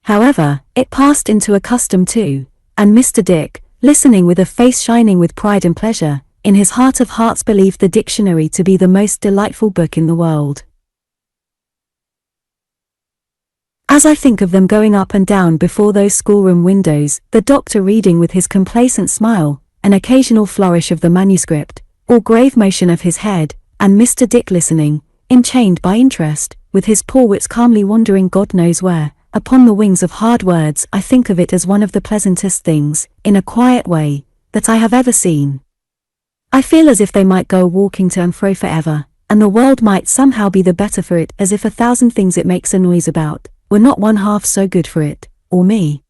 However, it passed into a custom too, and Mr. Dick, listening with a face shining with pride and pleasure, in his heart of hearts believed the dictionary to be the most delightful book in the world. As I think of them going up and down before those schoolroom windows, the doctor reading with his complacent smile, an occasional flourish of the manuscript, or grave motion of his head, and Mr. Dick listening, enchained by interest, with his poor wits calmly wandering God knows where, upon the wings of hard words, I think of it as one of the pleasantest things, in a quiet way, that I have ever seen. I feel as if they might go walking to and fro forever, and the world might somehow be the better for it, as if 1,000 things it makes a noise about were not one half so good for it, or me.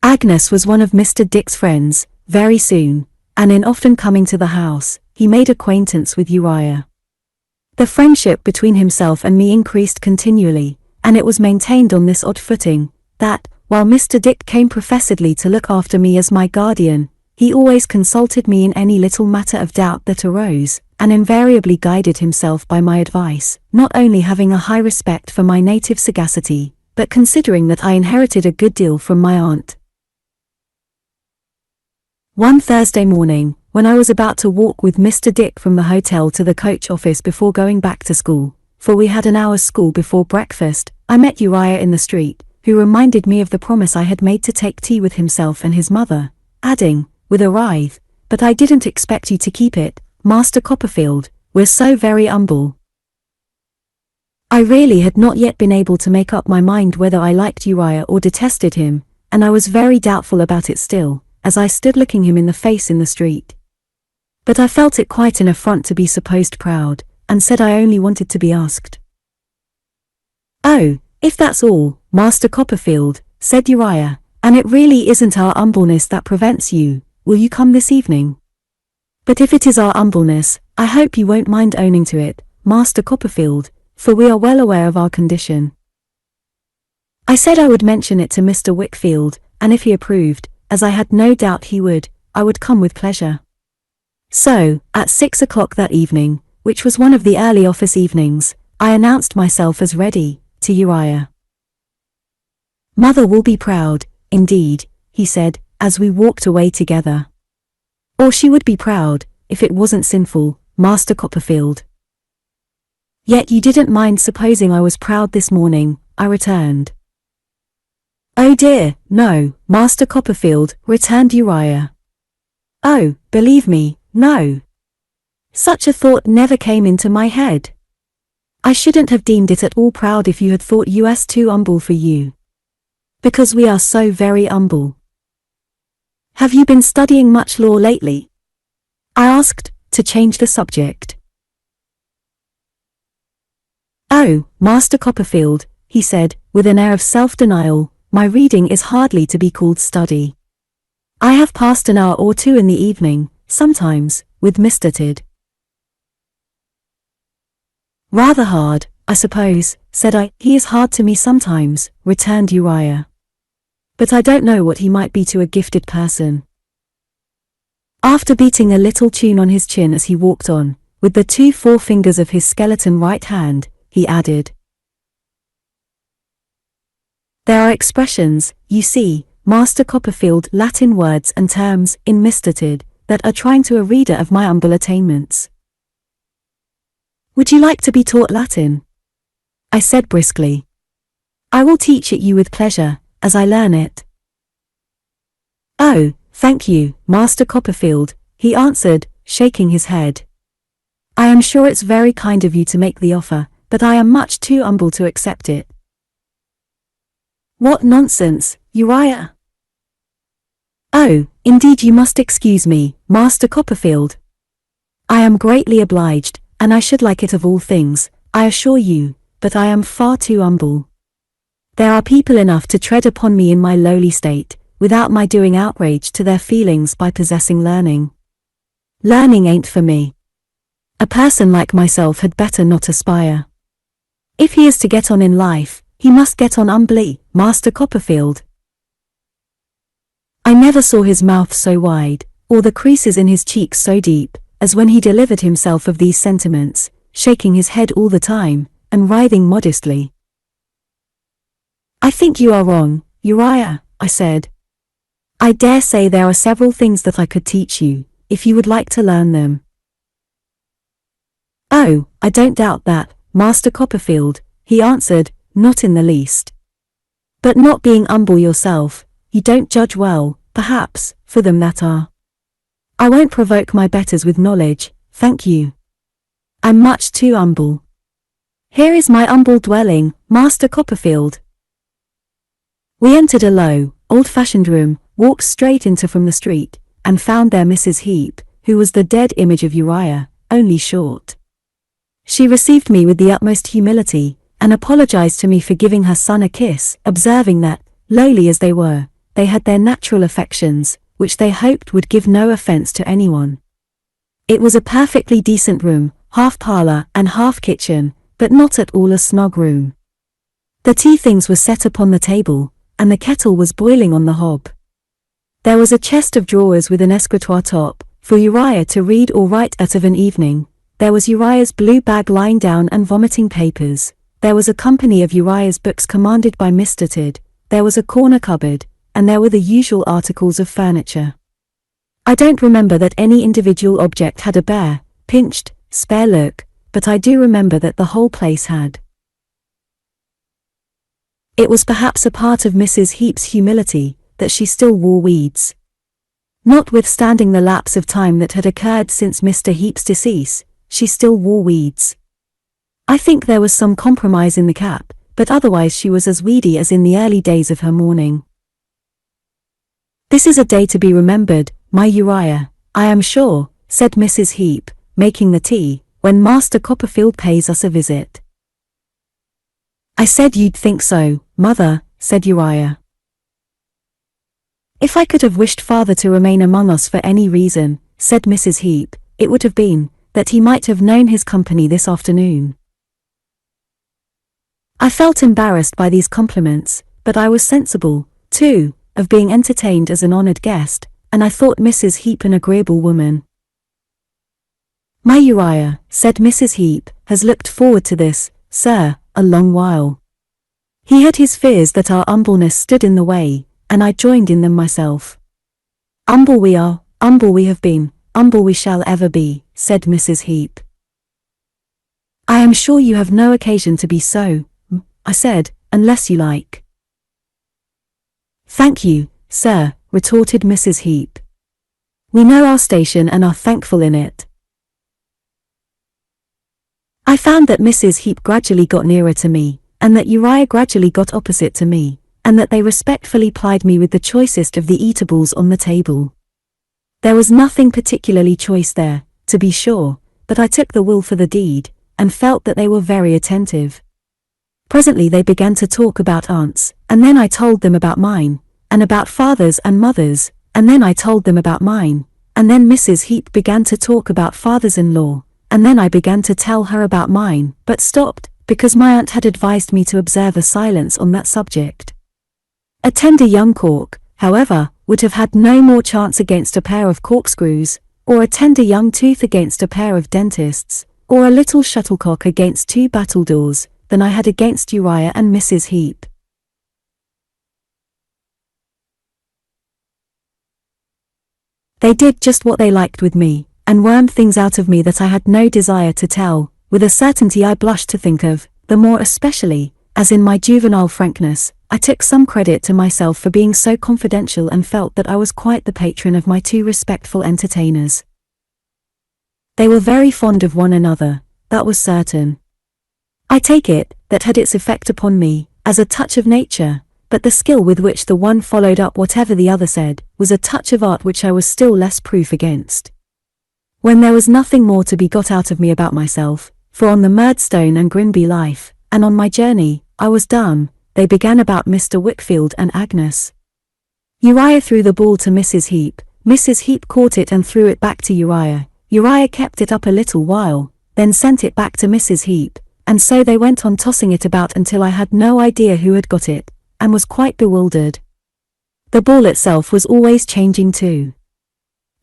Agnes was one of Mr. Dick's friends, very soon, and in often coming to the house, he made acquaintance with Uriah. The friendship between himself and me increased continually, and it was maintained on this odd footing, that, while Mr. Dick came professedly to look after me as my guardian, he always consulted me in any little matter of doubt that arose, and invariably guided himself by my advice, not only having a high respect for my native sagacity, but considering that I inherited a good deal from my aunt. One Thursday morning, when I was about to walk with Mr. Dick from the hotel to the coach office before going back to school, for we had an hour's school before breakfast, I met Uriah in the street, who reminded me of the promise I had made to take tea with himself and his mother, adding, with a writhe, "But I didn't expect you to keep it, Master Copperfield, we're so very humble." I really had not yet been able to make up my mind whether I liked Uriah or detested him, and I was very doubtful about it still, as I stood looking him in the face in the street. But I felt it quite an affront to be supposed proud, and said I only wanted to be asked. "Oh, if that's all, Master Copperfield," said Uriah, "and it really isn't our humbleness that prevents you, will you come this evening? But if it is our humbleness, I hope you won't mind owning to it, Master Copperfield, for we are well aware of our condition." I said I would mention it to Mr. Wickfield, and if he approved, as I had no doubt he would, I would come with pleasure. So, at 6 o'clock that evening, which was one of the early office evenings, I announced myself as ready, to Uriah. "Mother will be proud, indeed," he said, as we walked away together. "Or she would be proud, if it wasn't sinful, Master Copperfield." "Yet you didn't mind supposing I was proud this morning," I returned. "Oh dear, no, Master Copperfield," returned Uriah. "Oh, believe me, no. Such a thought never came into my head. I shouldn't have deemed it at all proud if you had thought us too humble for you. Because we are so very humble." "Have you been studying much law lately?" I asked, to change the subject. "Oh, Master Copperfield," he said, with an air of self-denial, "my reading is hardly to be called study. I have passed an hour or two in the evening, sometimes, with Mr. Tidd." "Rather hard, I suppose," said I. "He is hard to me sometimes," returned Uriah. "But I don't know what he might be to a gifted person." After beating a little tune on his chin as he walked on, with the 2 forefingers of his skeleton right hand, he added, "There are expressions, you see, Master Copperfield, Latin words and terms, in Mr. Tidd, that are trying to a reader of my humble attainments." "Would you like to be taught Latin?" I said briskly. "I will teach it you with pleasure, as I learn it." "Oh, thank you, Master Copperfield," he answered, shaking his head. "I am sure it's very kind of you to make the offer, but I am much too humble to accept it." "What nonsense, Uriah!" "Oh, indeed you must excuse me, Master Copperfield. I am greatly obliged, and I should like it of all things, I assure you, but I am far too humble. There are people enough to tread upon me in my lowly state, without my doing outrage to their feelings by possessing learning. Learning ain't for me. A person like myself had better not aspire. If he is to get on in life, he must get on humbly, Master Copperfield." I never saw his mouth so wide, or the creases in his cheeks so deep, as when he delivered himself of these sentiments, shaking his head all the time, and writhing modestly. "I think you are wrong, Uriah," I said. "I dare say there are several things that I could teach you, if you would like to learn them." "Oh, I don't doubt that, Master Copperfield," he answered, "not in the least. But not being humble yourself, you don't judge well, perhaps, for them that are. I won't provoke my betters with knowledge, thank you. I'm much too humble. Here is my humble dwelling, Master Copperfield." We entered a low, old-fashioned room, walked straight into from the street, and found there Mrs. Heep, who was the dead image of Uriah, only short. She received me with the utmost humility, and apologized to me for giving her son a kiss, observing that, lowly as they were, they had their natural affections, which they hoped would give no offense to anyone. It was a perfectly decent room, half parlor and half kitchen, but not at all a snug room. The tea things were set upon the table, and the kettle was boiling on the hob. There was a chest of drawers with an escritoire top, for Uriah to read or write out of an evening. There was Uriah's blue bag lying down and vomiting papers. There was a company of Uriah's books commanded by Mr. Tidd. There was a corner cupboard, and there were the usual articles of furniture. I don't remember that any individual object had a bare, pinched, spare look, but I do remember that the whole place had. It was perhaps a part of Mrs. Heep's humility, that she still wore weeds. Notwithstanding the lapse of time that had occurred since Mr. Heep's decease, she still wore weeds. I think there was some compromise in the cap, but otherwise she was as weedy as in the early days of her mourning. "This is a day to be remembered, my Uriah, I am sure," said Mrs. Heep, making the tea, "when Master Copperfield pays us a visit." "I said you'd think so, Mother," said Uriah. "If I could have wished Father to remain among us for any reason," said Mrs. Heep, "it would have been, that he might have known his company this afternoon." I felt embarrassed by these compliments, but I was sensible, too, of being entertained as an honored guest, and I thought Mrs. Heep an agreeable woman. "My Uriah," said Mrs. Heep, "has looked forward to this, sir, a long while. He had his fears that our humbleness stood in the way, and I joined in them myself. Humble we are, humble we have been, humble we shall ever be," said Mrs. Heep. "I am sure you have no occasion to be so," I said, "unless you like." "Thank you, sir," retorted Mrs. Heep. "We know our station and are thankful in it." I found that Mrs. Heep gradually got nearer to me, and that Uriah gradually got opposite to me, and that they respectfully plied me with the choicest of the eatables on the table. There was nothing particularly choice there, to be sure, but I took the will for the deed, and felt that they were very attentive. Presently they began to talk about aunts, and then I told them about mine, and about fathers and mothers, and then I told them about mine, and then Mrs. Heep began to talk about fathers-in-law, and then I began to tell her about mine, but stopped, because my aunt had advised me to observe a silence on that subject. A tender young cork, however, would have had no more chance against a pair of corkscrews, or a tender young tooth against a pair of dentists, or a little shuttlecock against two battledores, than I had against Uriah and Mrs. Heep. They did just what they liked with me, and wormed things out of me that I had no desire to tell, with a certainty I blushed to think of, the more especially, as in my juvenile frankness, I took some credit to myself for being so confidential and felt that I was quite the patron of my two respectful entertainers. They were very fond of one another, that was certain. I take it, that had its effect upon me, as a touch of nature, but the skill with which the one followed up whatever the other said, was a touch of art which I was still less proof against. When there was nothing more to be got out of me about myself, for on the Murdstone and Grinby life, and on my journey, I was done, they began about Mr. Wickfield and Agnes. Uriah threw the ball to Mrs. Heep, Mrs. Heep caught it and threw it back to Uriah, Uriah kept it up a little while, then sent it back to Mrs. Heep, and so they went on tossing it about until I had no idea who had got it, and was quite bewildered. The ball itself was always changing too.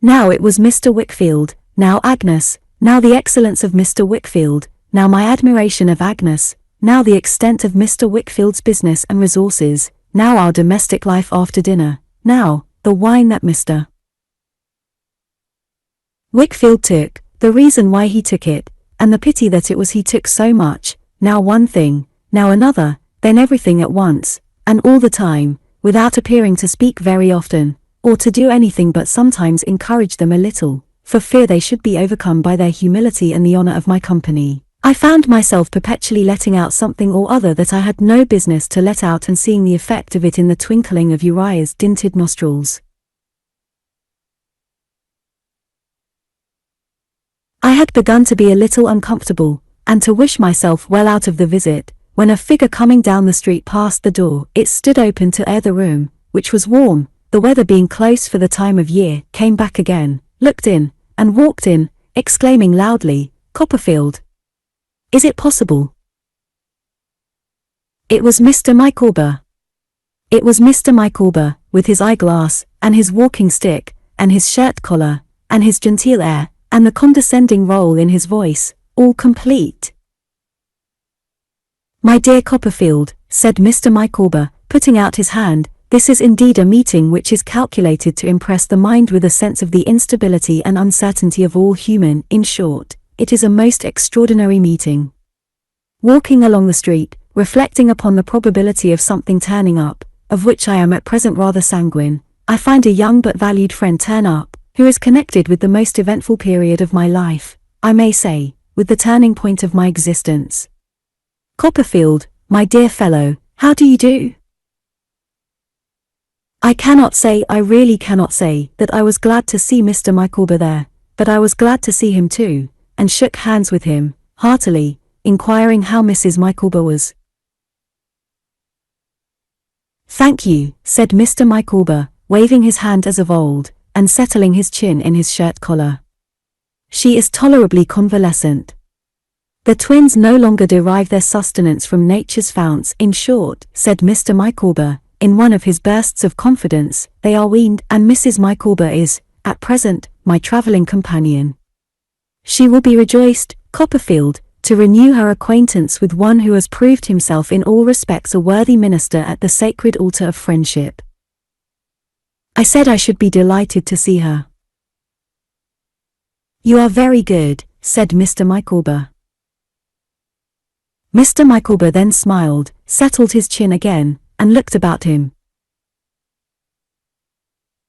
Now it was Mr. Wickfield, now Agnes, now the excellence of Mr. Wickfield, now my admiration of Agnes, now the extent of Mr. Wickfield's business and resources, now our domestic life after dinner, now the wine that Mr. Wickfield took, the reason why he took it, and the pity that it was he took so much, now one thing, now another, then everything at once, and all the time, without appearing to speak very often, or to do anything but sometimes encourage them a little, for fear they should be overcome by their humility and the honour of my company. I found myself perpetually letting out something or other that I had no business to let out, and seeing the effect of it in the twinkling of Uriah's dinted nostrils. I had begun to be a little uncomfortable, and to wish myself well out of the visit, when a figure coming down the street passed the door. It stood open to air the room, which was warm, the weather being close for the time of year, came back again, looked in, and walked in, exclaiming loudly, "Copperfield! Is it possible?" It was Mr. Micawber. It was Mr. Micawber, with his eyeglass, and his walking stick, and his shirt collar, and his genteel air, and the condescending roll in his voice, all complete. "My dear Copperfield," said Mr. Micawber, putting out his hand, "this is indeed a meeting which is calculated to impress the mind with a sense of the instability and uncertainty of all human. In short, it is a most extraordinary meeting. Walking along the street, reflecting upon the probability of something turning up, of which I am at present rather sanguine, I find a young but valued friend turn up, who is connected with the most eventful period of my life, I may say, with the turning point of my existence. Copperfield, my dear fellow, how do you do? I cannot say, I really cannot say, that I was glad to see Mr. Micawber there, but I was glad to see him too, and shook hands with him, heartily, inquiring how Mrs. Micawber was. "Thank you," said Mr. Micawber, waving his hand as of old, and settling his chin in his shirt collar. "She is tolerably convalescent. The twins no longer derive their sustenance from nature's founts. In short," said Mr. Micawber, in one of his bursts of confidence, "they are weaned, and Mrs. Micawber is, at present, my travelling companion. She will be rejoiced, Copperfield, to renew her acquaintance with one who has proved himself in all respects a worthy minister at the sacred altar of friendship." I said I should be delighted to see her. "You are very good," said Mr. Micawber. Mr. Micawber then smiled, settled his chin again, and looked about him.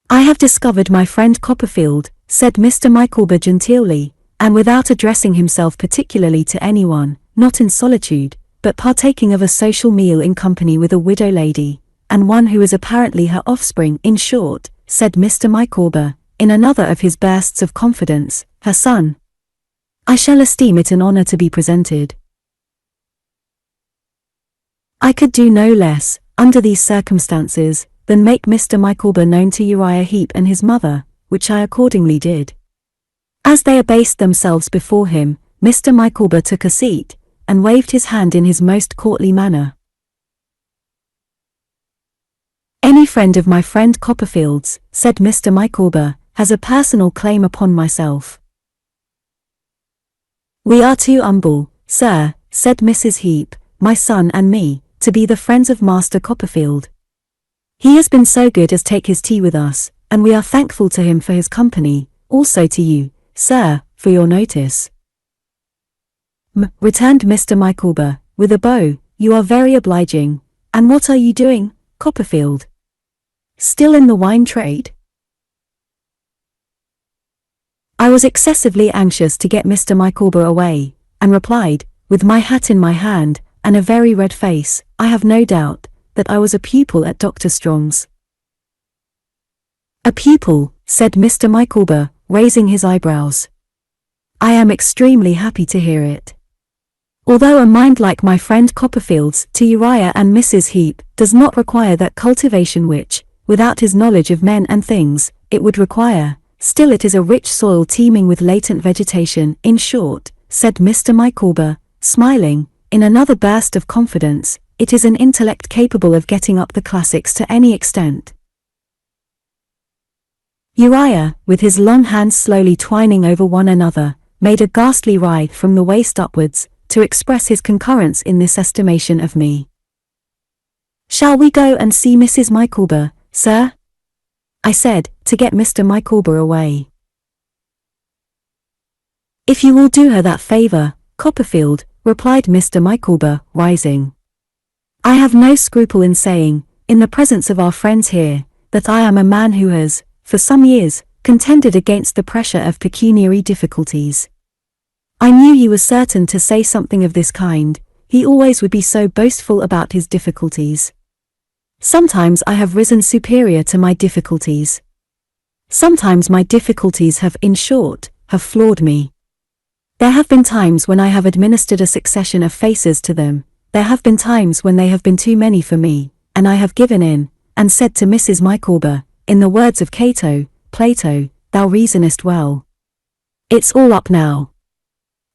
"I have discovered my friend Copperfield," said Mr. Micawber genteelly, and without addressing himself particularly to anyone, not in solitude, but partaking of a social meal in company with a widow lady, and one who is apparently her offspring. "In short," said Mr. Micawber, in another of his bursts of confidence, "her son. I shall esteem it an honour to be presented." I could do no less, under these circumstances, than make Mr. Micawber known to Uriah Heep and his mother, which I accordingly did. As they abased themselves before him, Mr. Micawber took a seat, and waved his hand in his most courtly manner. "Any friend of my friend Copperfield's," said Mr. Micawber, "has a personal claim upon myself." "We are too humble, sir," said Mrs. Heep, "my son and me, to be the friends of Master Copperfield. He has been so good as take his tea with us, and we are thankful to him for his company, also to you, sir, for your notice." Returned Mr. Micawber, with a bow, "you are very obliging. And what are you doing, Copperfield? Still in the wine trade?" I was excessively anxious to get Mr. Micawber away, and replied, with my hat in my hand, and a very red face, "I have no doubt, that I was a pupil at Dr. Strong's." "A pupil," said Mr. Micawber, raising his eyebrows. "I am extremely happy to hear it. Although a mind like my friend Copperfield's, to Uriah and Mrs. Heep, does not require that cultivation which, without his knowledge of men and things, it would require, still it is a rich soil teeming with latent vegetation. In short," said Mr. Micawber, smiling, in another burst of confidence, "it is an intellect capable of getting up the classics to any extent." Uriah, with his long hands slowly twining over one another, made a ghastly writhe from the waist upwards, to express his concurrence in this estimation of me. "Shall we go and see Mrs. Micawber, sir?" I said, to get Mr. Micawber away. If you will do her that favour, Copperfield, replied Mr. Micawber, rising. I have no scruple in saying, in the presence of our friends here, that I am a man who has, for some years, contended against the pressure of pecuniary difficulties. I knew he was certain to say something of this kind, he always would be so boastful about his difficulties. Sometimes I have risen superior to my difficulties. Sometimes my difficulties have, in short, have floored me. There have been times when I have administered a succession of faces to them, there have been times when they have been too many for me, and I have given in, and said to Mrs. Micawber, in the words of Cato, Plato, thou reasonest well. It's all up now.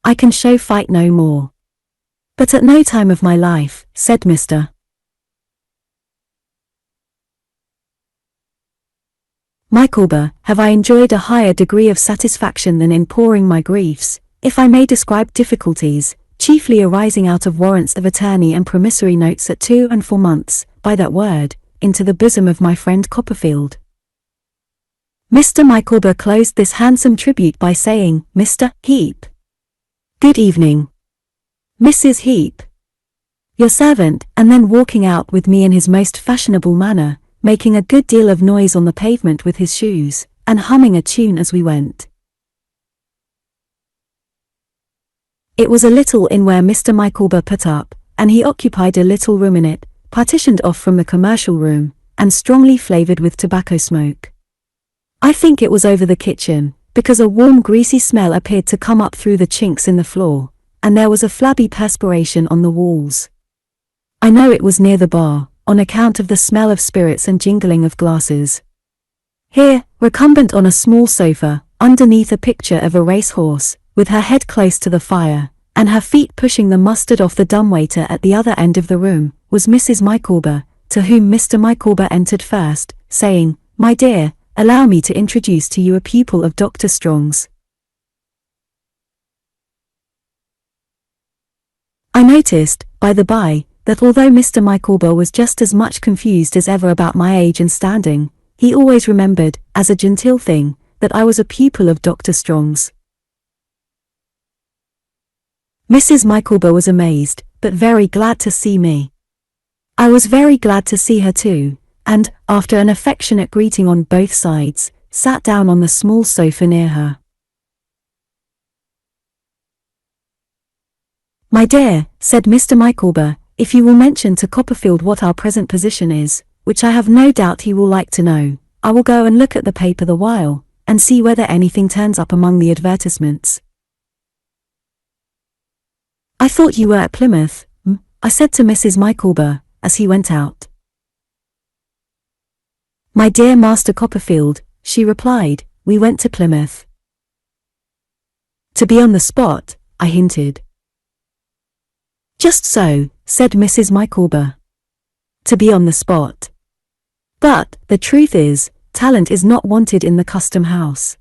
I can show fight no more. But at no time of my life, said Mr. Micawber, have I enjoyed a higher degree of satisfaction than in pouring my griefs, if I may describe difficulties, chiefly arising out of warrants of attorney and promissory notes at 2 and 4 months, by that word, into the bosom of my friend Copperfield. Mr. Micawber closed this handsome tribute by saying, Mr. Heep. Good evening. Mrs. Heep. Your servant, and then walking out with me in his most fashionable manner, making a good deal of noise on the pavement with his shoes, and humming a tune as we went. It was a little inn where Mr. Micawber put up, and he occupied a little room in it, partitioned off from the commercial room, and strongly flavoured with tobacco smoke. I think it was over the kitchen, because a warm greasy smell appeared to come up through the chinks in the floor, and there was a flabby perspiration on the walls. I know it was near the bar, on account of the smell of spirits and jingling of glasses. Here, recumbent on a small sofa, underneath a picture of a racehorse, with her head close to the fire, and her feet pushing the mustard off the dumbwaiter at the other end of the room, was Mrs. Micawber, to whom Mr. Micawber entered first, saying, My dear, allow me to introduce to you a pupil of Dr. Strong's. I noticed, by the by, that although Mr. Micawber was just as much confused as ever about my age and standing, he always remembered, as a genteel thing, that I was a pupil of Dr. Strong's. Mrs. Micawber was amazed, but very glad to see me. I was very glad to see her too, and, after an affectionate greeting on both sides, sat down on the small sofa near her. My dear, said Mr. Micawber, if you will mention to Copperfield what our present position is, which I have no doubt he will like to know, I will go and look at the paper the while, and see whether anything turns up among the advertisements. I thought you were at Plymouth, I said to Mrs. Micawber, as he went out. My dear Master Copperfield, she replied, we went to Plymouth. To be on the spot, I hinted. Just so, said Mrs. Micawber. To be on the spot. But, the truth is, talent is not wanted in the custom house.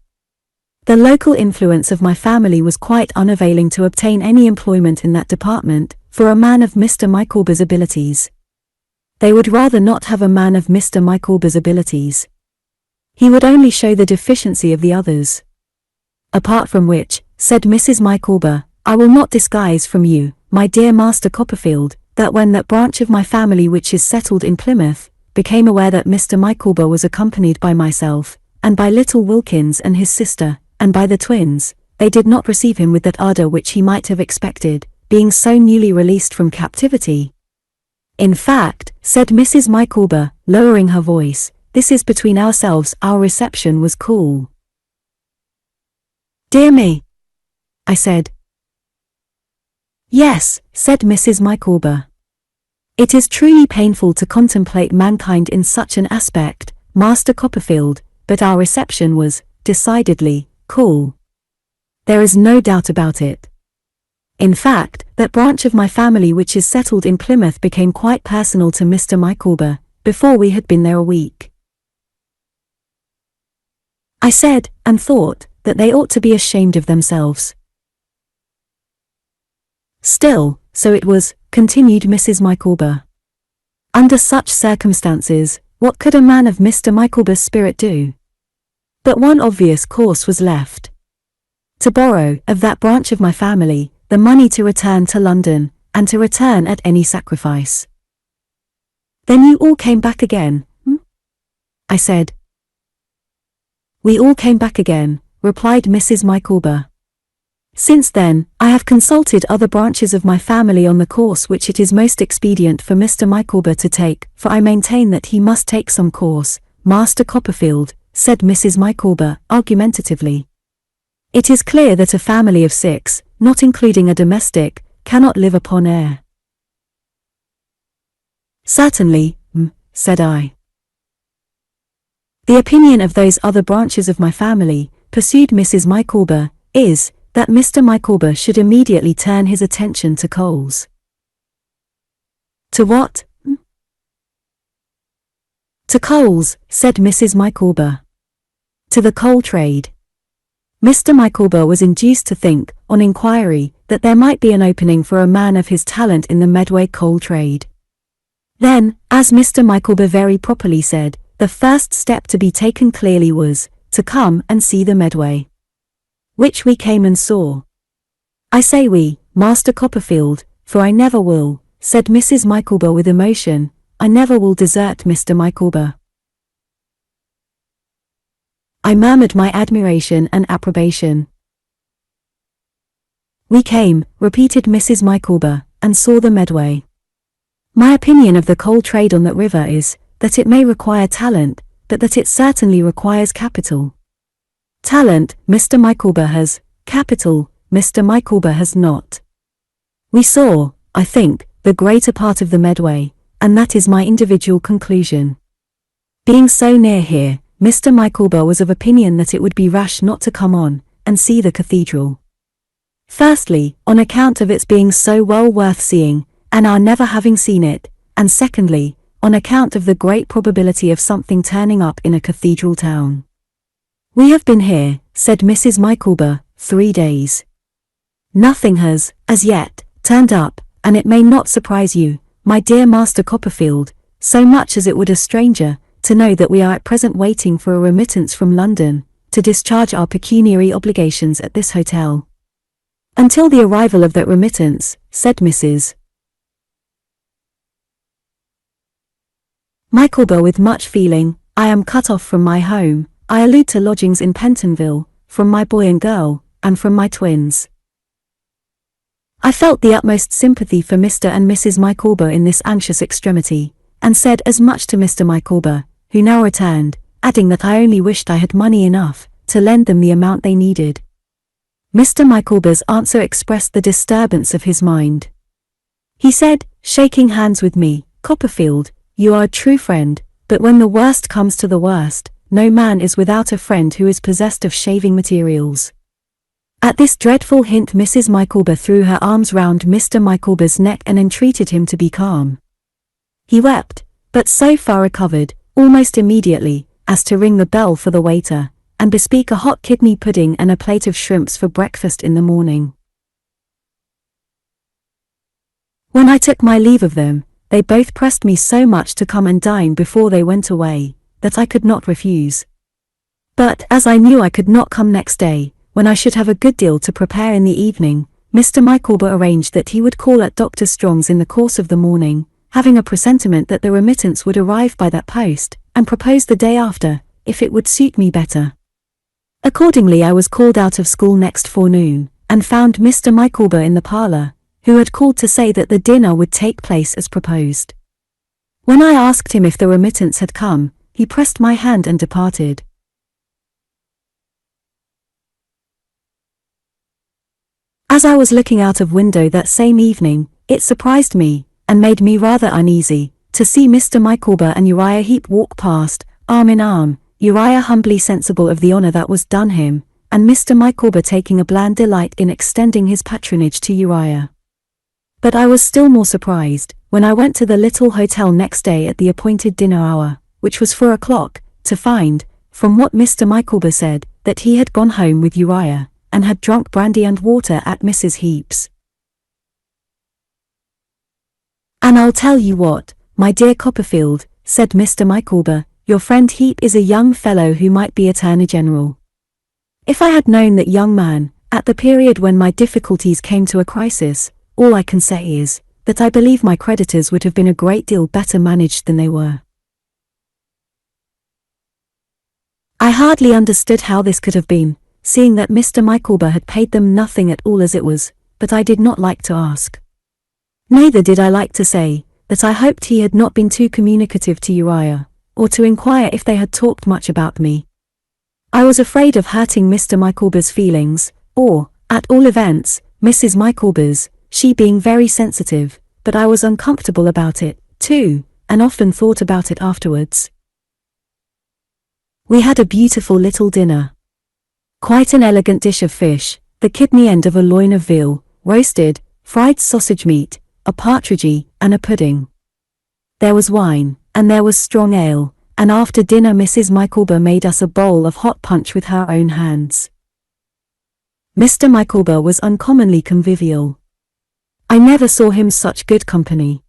The local influence of my family was quite unavailing to obtain any employment in that department, for a man of Mr. Micawber's abilities. They would rather not have a man of Mr. Micawber's abilities. He would only show the deficiency of the others. Apart from which, said Mrs. Micawber, I will not disguise from you, my dear Master Copperfield, that when that branch of my family which is settled in Plymouth, became aware that Mr. Micawber was accompanied by myself, and by little Wilkins and his sister, and by the twins, they did not receive him with that ardour which he might have expected, being so newly released from captivity. In fact, said Mrs. Micawber, lowering her voice, this is between ourselves, our reception was cool. Dear me, I said. Yes, said Mrs. Micawber. It is truly painful to contemplate mankind in such an aspect, Master Copperfield, but our reception was, decidedly, cool. There is no doubt about it. In fact, that branch of my family which is settled in Plymouth became quite personal to Mr. Micawber, before we had been there a week. I said, and thought, that they ought to be ashamed of themselves. Still, so it was, continued Mrs. Micawber. Under such circumstances, what could a man of Mr. Micawber's spirit do? But one obvious course was left. To borrow, of that branch of my family, the money to return to London, and to return at any sacrifice. Then you all came back again, I said. We all came back again, replied Mrs. Micawber. Since then, I have consulted other branches of my family on the course which it is most expedient for Mr. Micawber to take, for I maintain that he must take some course, Master Copperfield, said Mrs. Micawber, argumentatively. It is clear that a family of 6, not including a domestic, cannot live upon air. Certainly, said I. The opinion of those other branches of my family, pursued Mrs. Micawber, is, that Mr. Micawber should immediately turn his attention to coals. To what? To coals, said Mrs. Micawber. To the coal trade. Mr. Micawber was induced to think, on inquiry, that there might be an opening for a man of his talent in the Medway coal trade. Then, as Mr. Micawber very properly said, the first step to be taken clearly was, to come and see the Medway. Which we came and saw. I say we, Master Copperfield, for I never will, said Mrs. Micawber with emotion, I never will desert Mr. Micawber. I murmured my admiration and approbation. We came, repeated Mrs. Micawber, and saw the Medway. My opinion of the coal trade on that river is, that it may require talent, but that it certainly requires capital. Talent, Mr. Micawber has, capital, Mr. Micawber has not. We saw, I think, the greater part of the Medway, and that is my individual conclusion. Being so near here, Mr. Micawber was of opinion that it would be rash not to come on, and see the cathedral. Firstly, on account of its being so well worth seeing, and our never having seen it, and secondly, on account of the great probability of something turning up in a cathedral town. We have been here, said Mrs. Micawber, 3 days. Nothing has, as yet, turned up, and it may not surprise you, my dear Master Copperfield, so much as it would a stranger, to know that we are at present waiting for a remittance from London, to discharge our pecuniary obligations at this hotel. Until the arrival of that remittance, said Mrs. Micawber with much feeling, I am cut off from my home, I allude to lodgings in Pentonville, from my boy and girl, and from my twins. I felt the utmost sympathy for Mr. and Mrs. Micawber in this anxious extremity, and said as much to Mr. Micawber, who now returned, adding that I only wished I had money enough, to lend them the amount they needed. Mr. Micawber's answer expressed the disturbance of his mind. He said, shaking hands with me, Copperfield, you are a true friend, but when the worst comes to the worst, no man is without a friend who is possessed of shaving materials. At this dreadful hint Mrs. Micawber threw her arms round Mr. Micawber's neck and entreated him to be calm. He wept, but so far recovered, almost immediately, as to ring the bell for the waiter, and bespeak a hot kidney pudding and a plate of shrimps for breakfast in the morning. When I took my leave of them, they both pressed me so much to come and dine before they went away, that I could not refuse. But, as I knew I could not come next day, when I should have a good deal to prepare in the evening, Mr. Micawber arranged that he would call at Dr. Strong's in the course of the morning, having a presentiment that the remittance would arrive by that post, and proposed the day after, if it would suit me better. Accordingly I was called out of school next forenoon, and found Mr. Micawber in the parlour, who had called to say that the dinner would take place as proposed. When I asked him if the remittance had come, he pressed my hand and departed. As I was looking out of window that same evening, it surprised me, and made me rather uneasy, to see Mr. Micawber and Uriah Heep walk past, arm in arm, Uriah humbly sensible of the honour that was done him, and Mr. Micawber taking a bland delight in extending his patronage to Uriah. But I was still more surprised, when I went to the little hotel next day at the appointed dinner hour, which was 4 o'clock, to find, from what Mr. Micawber said, that he had gone home with Uriah, and had drunk brandy and water at Mrs. Heep's. And I'll tell you what, my dear Copperfield, said Mr. Micawber, your friend Heep is a young fellow who might be Attorney General. If I had known that young man, at the period when my difficulties came to a crisis, all I can say is that I believe my creditors would have been a great deal better managed than they were. I hardly understood how this could have been, seeing that Mr. Micawber had paid them nothing at all as it was, but I did not like to ask. Neither did I like to say that I hoped he had not been too communicative to Uriah, or to inquire if they had talked much about me. I was afraid of hurting Mr. Micawber's feelings, or, at all events, Mrs. Micawber's, she being very sensitive, but I was uncomfortable about it, too, and often thought about it afterwards. We had a beautiful little dinner. Quite an elegant dish of fish, the kidney end of a loin of veal, roasted, fried sausage meat, a partridge, and a pudding. There was wine, and there was strong ale, and after dinner Mrs. Micawber made us a bowl of hot punch with her own hands. Mr. Micawber was uncommonly convivial. I never saw him such good company.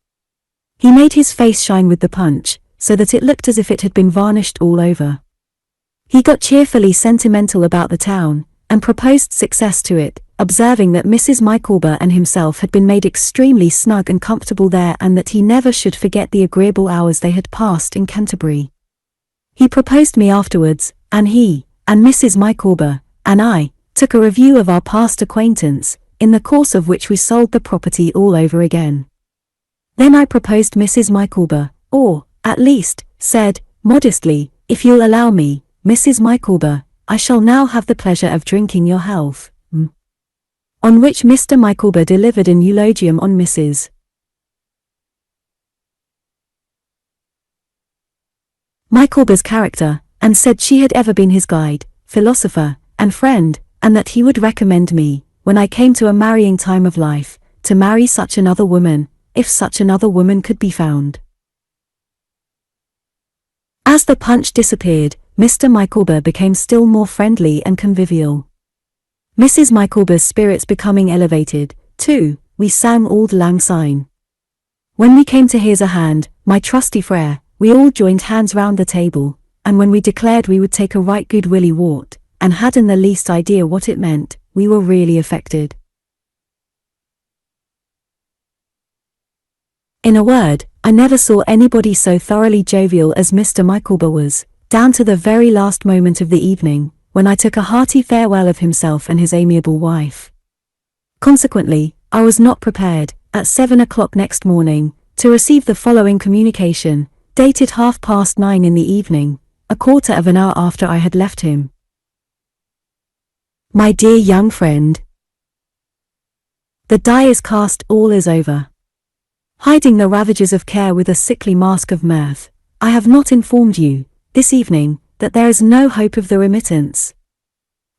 He made his face shine with the punch, so that it looked as if it had been varnished all over. He got cheerfully sentimental about the town, and proposed success to it, observing that Mrs. Micawber and himself had been made extremely snug and comfortable there, and that he never should forget the agreeable hours they had passed in Canterbury. He proposed me afterwards, and he, and Mrs. Micawber, and I, took a review of our past acquaintance, in the course of which we sold the property all over again. Then I proposed Mrs. Micawber, or, at least, said, modestly, if you'll allow me, Mrs. Micawber, I shall now have the pleasure of drinking your health. On which Mr. Micawber delivered an eulogium on Mrs. Micawber's character, and said she had ever been his guide, philosopher, and friend, and that he would recommend me, when I came to a marrying time of life, to marry such another woman, if such another woman could be found. As the punch disappeared, Mr. Micawber became still more friendly and convivial. Mrs. Micawber's spirits becoming elevated, too, we sang Auld Lang Syne. When we came to Here's a Hand, my trusty Frere, we all joined hands round the table, and when we declared we would take a right good Willie Wart, and hadn't the least idea what it meant, we were really affected. In a word, I never saw anybody so thoroughly jovial as Mr. Micawber was, down to the very last moment of the evening, when I took a hearty farewell of himself and his amiable wife. Consequently, I was not prepared, at 7 o'clock next morning, to receive the following communication, dated 9:30 in the evening, a quarter of an hour after I had left him. My dear young friend, the die is cast, all is over. Hiding the ravages of care with a sickly mask of mirth, I have not informed you, this evening, that there is no hope of the remittance.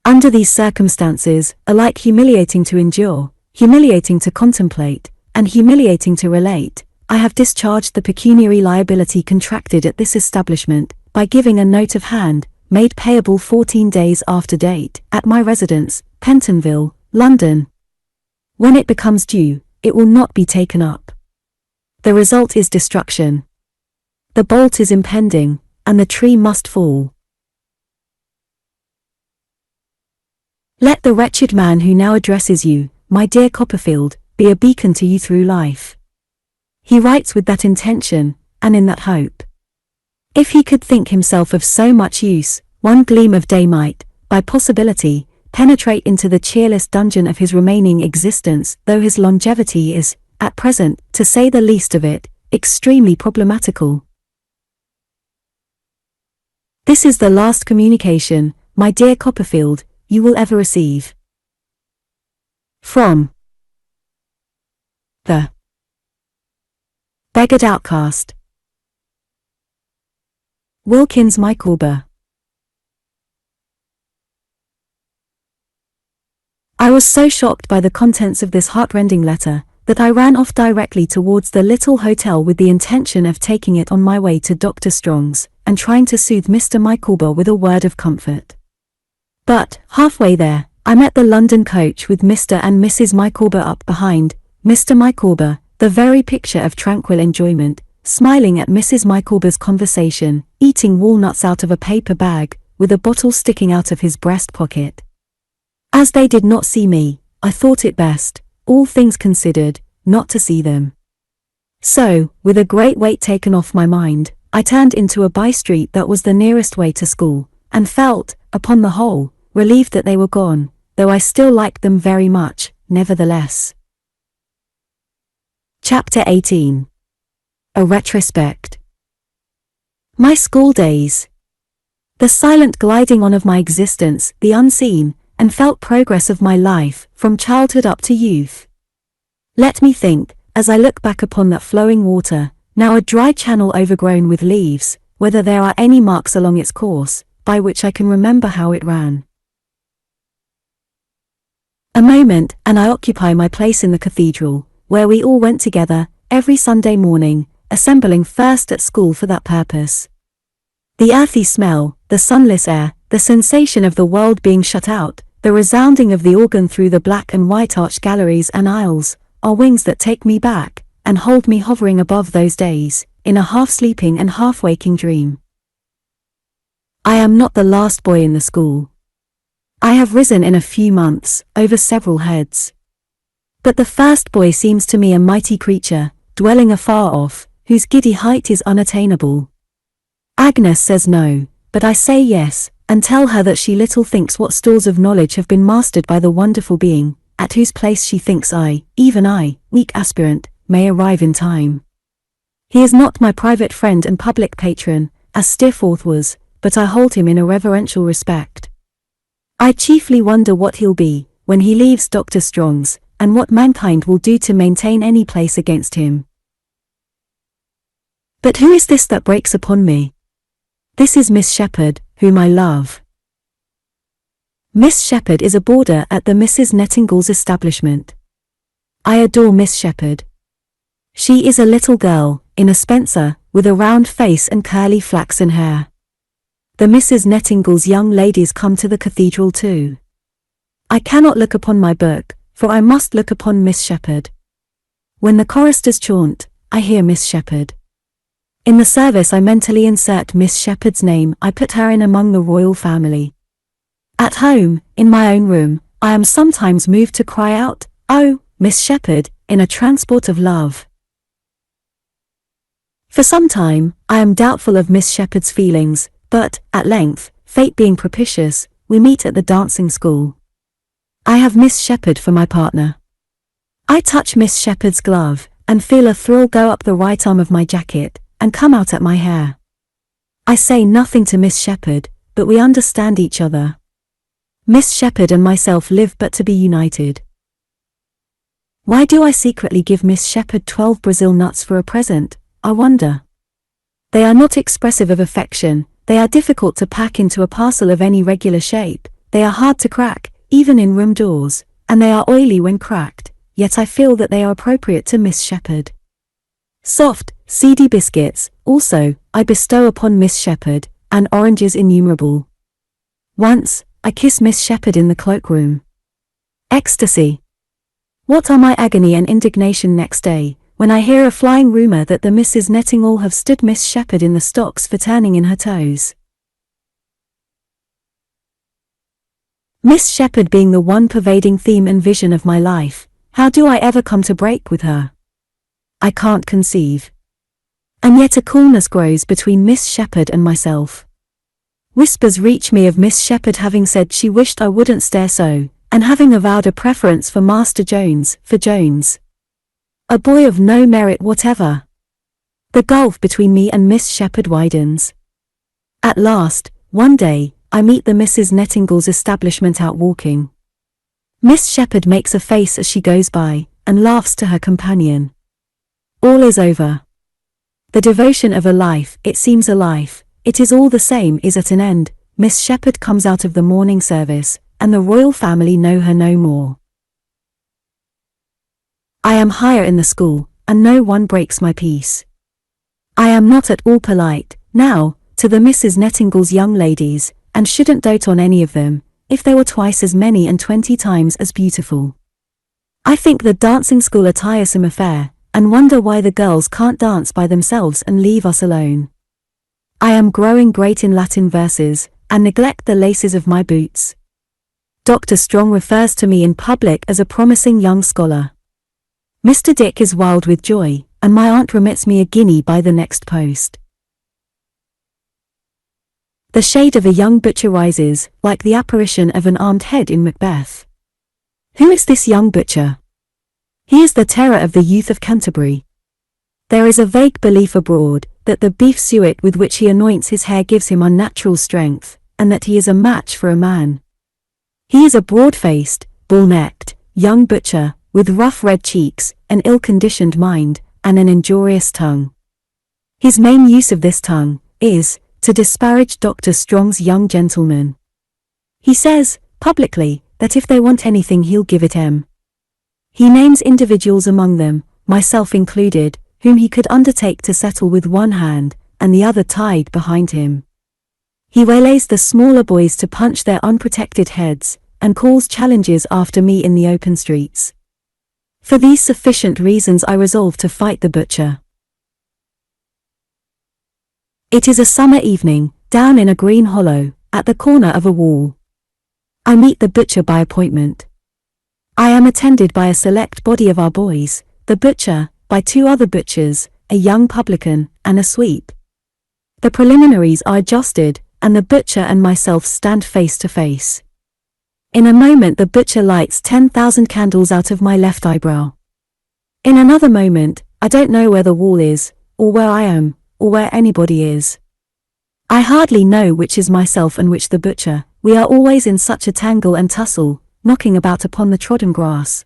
Under these circumstances, alike humiliating to endure, humiliating to contemplate, and humiliating to relate, I have discharged the pecuniary liability contracted at this establishment, by giving a note of hand, made payable 14 days after date, at my residence, Pentonville, London. When it becomes due, it will not be taken up. The result is destruction. The bolt is impending, and the tree must fall. Let the wretched man who now addresses you, my dear Copperfield, be a beacon to you through life. He writes with that intention, and in that hope. If he could think himself of so much use, one gleam of day might, by possibility, penetrate into the cheerless dungeon of his remaining existence, though his longevity is, at present, to say the least of it, extremely problematical. This is the last communication, my dear Copperfield, you will ever receive. From the beggared outcast, Wilkins Micawber. I was so shocked by the contents of this heartrending letter, that I ran off directly towards the little hotel with the intention of taking it on my way to Dr. Strong's, and trying to soothe Mr. Micawber with a word of comfort. But, halfway there, I met the London coach with Mr. and Mrs. Micawber up behind, Mr. Micawber, the very picture of tranquil enjoyment, smiling at Mrs. Micawber's conversation, eating walnuts out of a paper bag, with a bottle sticking out of his breast pocket. As they did not see me, I thought it best, all things considered, not to see them. So, with a great weight taken off my mind, I turned into a by-street that was the nearest way to school, and felt, upon the whole, relieved that they were gone, though I still liked them very much, nevertheless. Chapter 18. A Retrospect. My school days. The silent gliding on of my existence, the unseen and felt progress of my life, from childhood up to youth. Let me think, as I look back upon that flowing water, now a dry channel overgrown with leaves, whether there are any marks along its course, by which I can remember how it ran. A moment, and I occupy my place in the cathedral, where we all went together, every Sunday morning, assembling first at school for that purpose. The earthy smell, the sunless air, the sensation of the world being shut out, the resounding of the organ through the black and white arched galleries and aisles, are wings that take me back, and hold me hovering above those days, in a half-sleeping and half-waking dream. I am not the last boy in the school. I have risen in a few months, over several heads. But the first boy seems to me a mighty creature, dwelling afar off, whose giddy height is unattainable. Agnes says no, but I say yes, and tell her that she little thinks what stores of knowledge have been mastered by the wonderful being, at whose place she thinks I, even I, weak aspirant, may arrive in time. He is not my private friend and public patron, as Steerforth was, but I hold him in a reverential respect. I chiefly wonder what he'll be, when he leaves Dr. Strong's, and what mankind will do to maintain any place against him. But who is this that breaks upon me? This is Miss Shepherd, whom I love. Miss Shepherd is a boarder at the Mrs. Nettingall's establishment. I adore Miss Shepherd. She is a little girl, in a spencer, with a round face and curly flaxen hair. The Mrs. Nettingall's young ladies come to the cathedral too. I cannot look upon my book, for I must look upon Miss Shepherd. When the choristers chaunt, I hear Miss Shepherd. In the service I mentally insert Miss Shepherd's name, I put her in among the royal family. At home, in my own room, I am sometimes moved to cry out, "Oh, Miss Shepherd," in a transport of love. For some time, I am doubtful of Miss Shepherd's feelings, but, at length, fate being propitious, we meet at the dancing school. I have Miss Shepherd for my partner. I touch Miss Shepherd's glove, and feel a thrill go up the right arm of my jacket, and come out at my hair. I say nothing to Miss Shepherd, but we understand each other. Miss Shepherd and myself live but to be united. Why do I secretly give Miss Shepherd 12 Brazil nuts for a present, I wonder? They are not expressive of affection, they are difficult to pack into a parcel of any regular shape, they are hard to crack, even in room doors, and they are oily when cracked, yet I feel that they are appropriate to Miss Shepherd. Soft, seedy biscuits, also, I bestow upon Miss Shepherd, and oranges innumerable. Once, I kiss Miss Shepherd in the cloakroom. Ecstasy! What are my agony and indignation next day, when I hear a flying rumour that the Misses Nettingall have stood Miss Shepherd in the stocks for turning in her toes. Miss Shepherd being the one pervading theme and vision of my life, how do I ever come to break with her? I can't conceive. And yet a coolness grows between Miss Shepherd and myself. Whispers reach me of Miss Shepherd having said she wished I wouldn't stare so, and having avowed a preference for Master Jones, for Jones. A boy of no merit whatever. The gulf between me and Miss Shepherd widens. At last, one day, I meet the Mrs. Nettingall's establishment out walking. Miss Shepherd makes a face as she goes by, and laughs to her companion. All is over. The devotion of a life, it seems a life, it is all the same, is at an end. Miss Shepherd comes out of the morning service, and the royal family know her no more. I am higher in the school, and no one breaks my peace. I am not at all polite, now, to the Mrs. Nettingall's young ladies, and shouldn't dote on any of them, if they were twice as many and 20 times as beautiful. I think the dancing school a tiresome affair, and wonder why the girls can't dance by themselves and leave us alone. I am growing great in Latin verses, and neglect the laces of my boots. Dr. Strong refers to me in public as a promising young scholar. Mr. Dick is wild with joy, and my aunt remits me a guinea by the next post. The shade of a young butcher rises, like the apparition of an armed head in Macbeth. Who is this young butcher? He is the terror of the youth of Canterbury. There is a vague belief abroad that the beef suet with which he anoints his hair gives him unnatural strength, and that he is a match for a man. He is a broad-faced, bull-necked, young butcher, with rough red cheeks, an ill-conditioned mind, and an injurious tongue. His main use of this tongue is to disparage Dr. Strong's young gentlemen. He says, publicly, that if they want anything he'll give it 'em. He names individuals among them, myself included, whom he could undertake to settle with one hand, and the other tied behind him. He waylays the smaller boys to punch their unprotected heads, and calls challenges after me in the open streets. For these sufficient reasons I resolve to fight the butcher. It is a summer evening, down in a green hollow, at the corner of a wall. I meet the butcher by appointment. I am attended by a select body of our boys, the butcher, by 2 other butchers, a young publican, and a sweep. The preliminaries are adjusted, and the butcher and myself stand face to face. In a moment the butcher lights 10,000 candles out of my left eyebrow. In another moment, I don't know where the wall is, or where I am, or where anybody is. I hardly know which is myself and which the butcher. We are always in such a tangle and tussle, knocking about upon the trodden grass.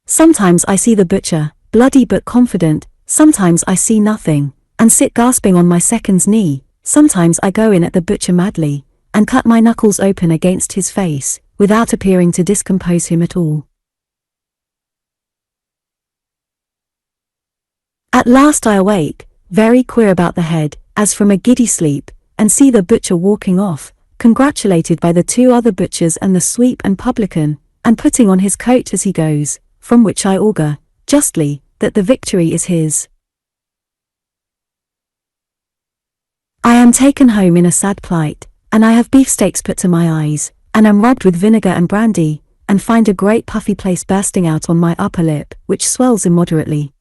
Sometimes I see the butcher, bloody but confident, sometimes I see nothing, and sit gasping on my second's knee, sometimes I go in at the butcher madly, and cut my knuckles open against his face, without appearing to discompose him at all. At last I awake, very queer about the head, as from a giddy sleep, and see the butcher walking off, congratulated by the 2 other butchers and the sweep and publican, and putting on his coat as he goes, from which I augur, justly, that the victory is his. I am taken home in a sad plight, and I have beefsteaks put to my eyes, and am rubbed with vinegar and brandy, and find a great puffy place bursting out on my upper lip, which swells immoderately.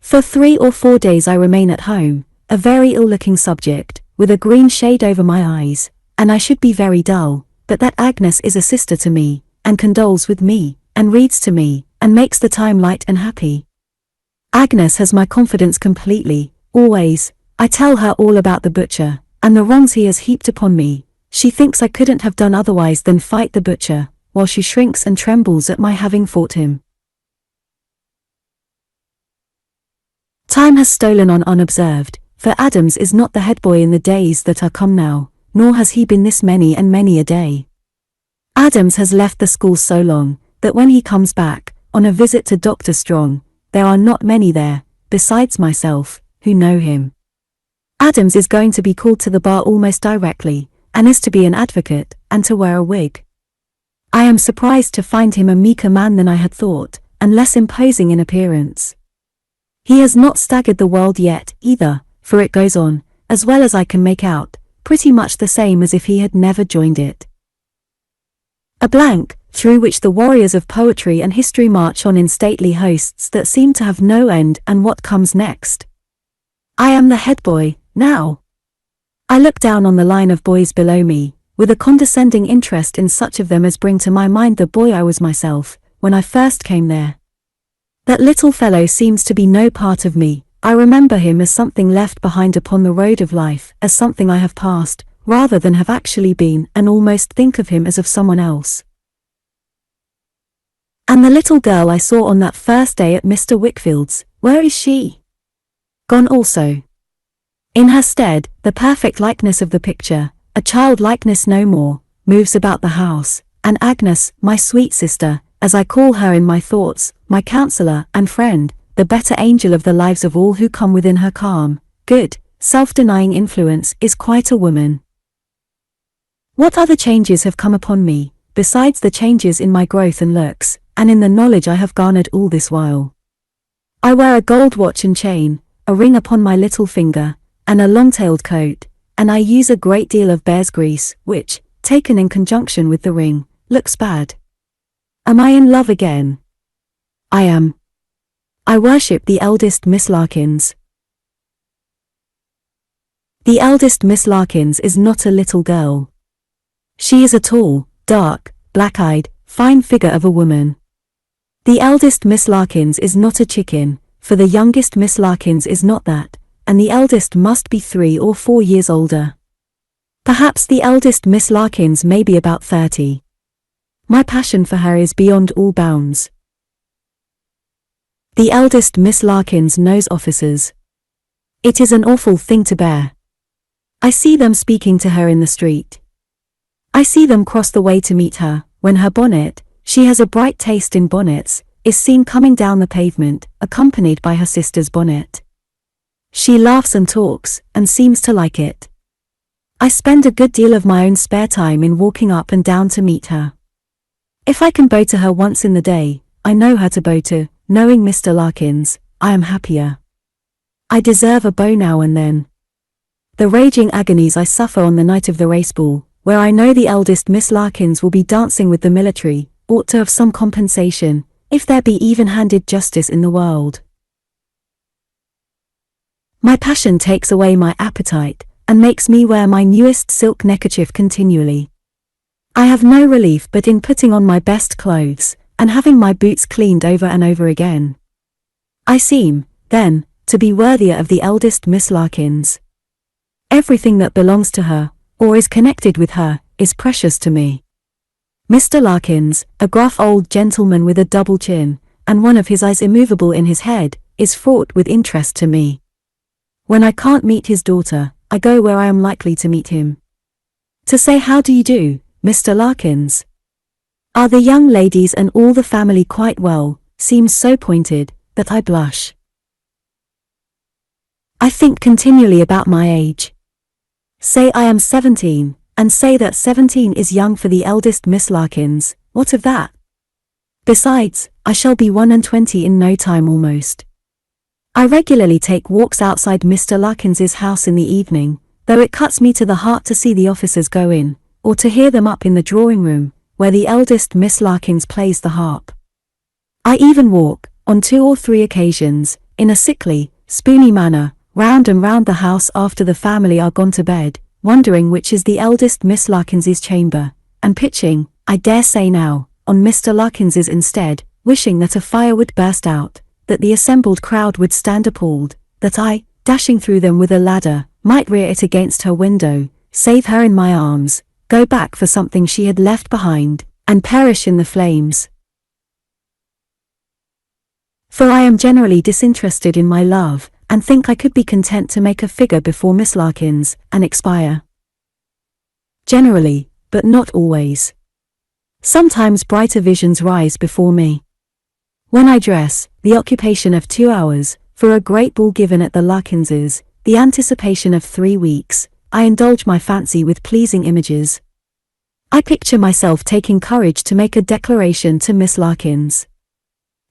For 3 or 4 days I remain at home, a very ill-looking subject, with a green shade over my eyes, and I should be very dull, but that Agnes is a sister to me, and condoles with me, and reads to me, and makes the time light and happy. Agnes has my confidence completely, always. I tell her all about the butcher, and the wrongs he has heaped upon me. She thinks I couldn't have done otherwise than fight the butcher, while she shrinks and trembles at my having fought him. Time has stolen on unobserved, for Adams is not the head boy in the days that are come now, nor has he been this many and many a day. Adams has left the school so long, that when he comes back, on a visit to Dr. Strong, there are not many there, besides myself, who know him. Adams is going to be called to the bar almost directly, and is to be an advocate, and to wear a wig. I am surprised to find him a meeker man than I had thought, and less imposing in appearance. He has not staggered the world yet, either, for it goes on, as well as I can make out, pretty much the same as if he had never joined it. A blank, through which the warriors of poetry and history march on in stately hosts that seem to have no end, and what comes next? I am the head boy, now. I look down on the line of boys below me, with a condescending interest in such of them as bring to my mind the boy I was myself, when I first came there. That little fellow seems to be no part of me. I remember him as something left behind upon the road of life, as something I have passed, rather than have actually been, and almost think of him as of someone else. And the little girl I saw on that first day at Mr. Wickfield's, where is she? Gone also. In her stead, the perfect likeness of the picture, a child likeness no more, moves about the house, and Agnes, my sweet sister, as I call her in my thoughts, my counselor and friend, the better angel of the lives of all who come within her calm, good, self-denying influence, is quite a woman. What other changes have come upon me, besides the changes in my growth and looks, and in the knowledge I have garnered all this while? I wear a gold watch and chain, a ring upon my little finger, and a long-tailed coat, and I use a great deal of bear's grease, which, taken in conjunction with the ring, looks bad. Am I in love again? I am. I worship the eldest Miss Larkins. The eldest Miss Larkins is not a little girl. She is a tall, dark, black-eyed, fine figure of a woman. The eldest Miss Larkins is not a chicken, for the youngest Miss Larkins is not that, and the eldest must be 3 or 4 years older. Perhaps the eldest Miss Larkins may be about 30. My passion for her is beyond all bounds. The eldest Miss Larkins knows officers. It is an awful thing to bear. I see them speaking to her in the street. I see them cross the way to meet her, when her bonnet, she has a bright taste in bonnets, is seen coming down the pavement, accompanied by her sister's bonnet. She laughs and talks, and seems to like it. I spend a good deal of my own spare time in walking up and down to meet her. If I can bow to her once in the day, I know her to bow to. Knowing Mr. Larkins, I am happier. I deserve a bow now and then. The raging agonies I suffer on the night of the race ball, where I know the eldest Miss Larkins will be dancing with the military, ought to have some compensation, if there be even-handed justice in the world. My passion takes away my appetite, and makes me wear my newest silk neckerchief continually. I have no relief but in putting on my best clothes, and having my boots cleaned over and over again. I seem, then, to be worthier of the eldest Miss Larkins. Everything that belongs to her, or is connected with her, is precious to me. Mr. Larkins, a gruff old gentleman with a double chin, and one of his eyes immovable in his head, is fraught with interest to me. When I can't meet his daughter, I go where I am likely to meet him. To say how do you do, Mr. Larkins? Are the young ladies and all the family quite well, seems so pointed, that I blush. I think continually about my age. Say I am 17, and say that 17 is young for the eldest Miss Larkins, what of that? Besides, I shall be 21 in no time almost. I regularly take walks outside Mr. Larkins's house in the evening, though it cuts me to the heart to see the officers go in, or to hear them up in the drawing-room, where the eldest Miss Larkins plays the harp. I even walk, on 2 or 3 occasions, in a sickly, spoony manner, round and round the house after the family are gone to bed, wondering which is the eldest Miss Larkins's chamber, and pitching, I dare say now, on Mr. Larkins's instead, wishing that a fire would burst out, that the assembled crowd would stand appalled, that I, dashing through them with a ladder, might rear it against her window, save her in my arms, go back for something she had left behind, and perish in the flames. For I am generally disinterested in my love, and think I could be content to make a figure before Miss Larkins, and expire. Generally, but not always. Sometimes brighter visions rise before me. When I dress, the occupation of 2 hours, for a great ball given at the Larkinses, the anticipation of 3 weeks, I indulge my fancy with pleasing images. I picture myself taking courage to make a declaration to Miss Larkins.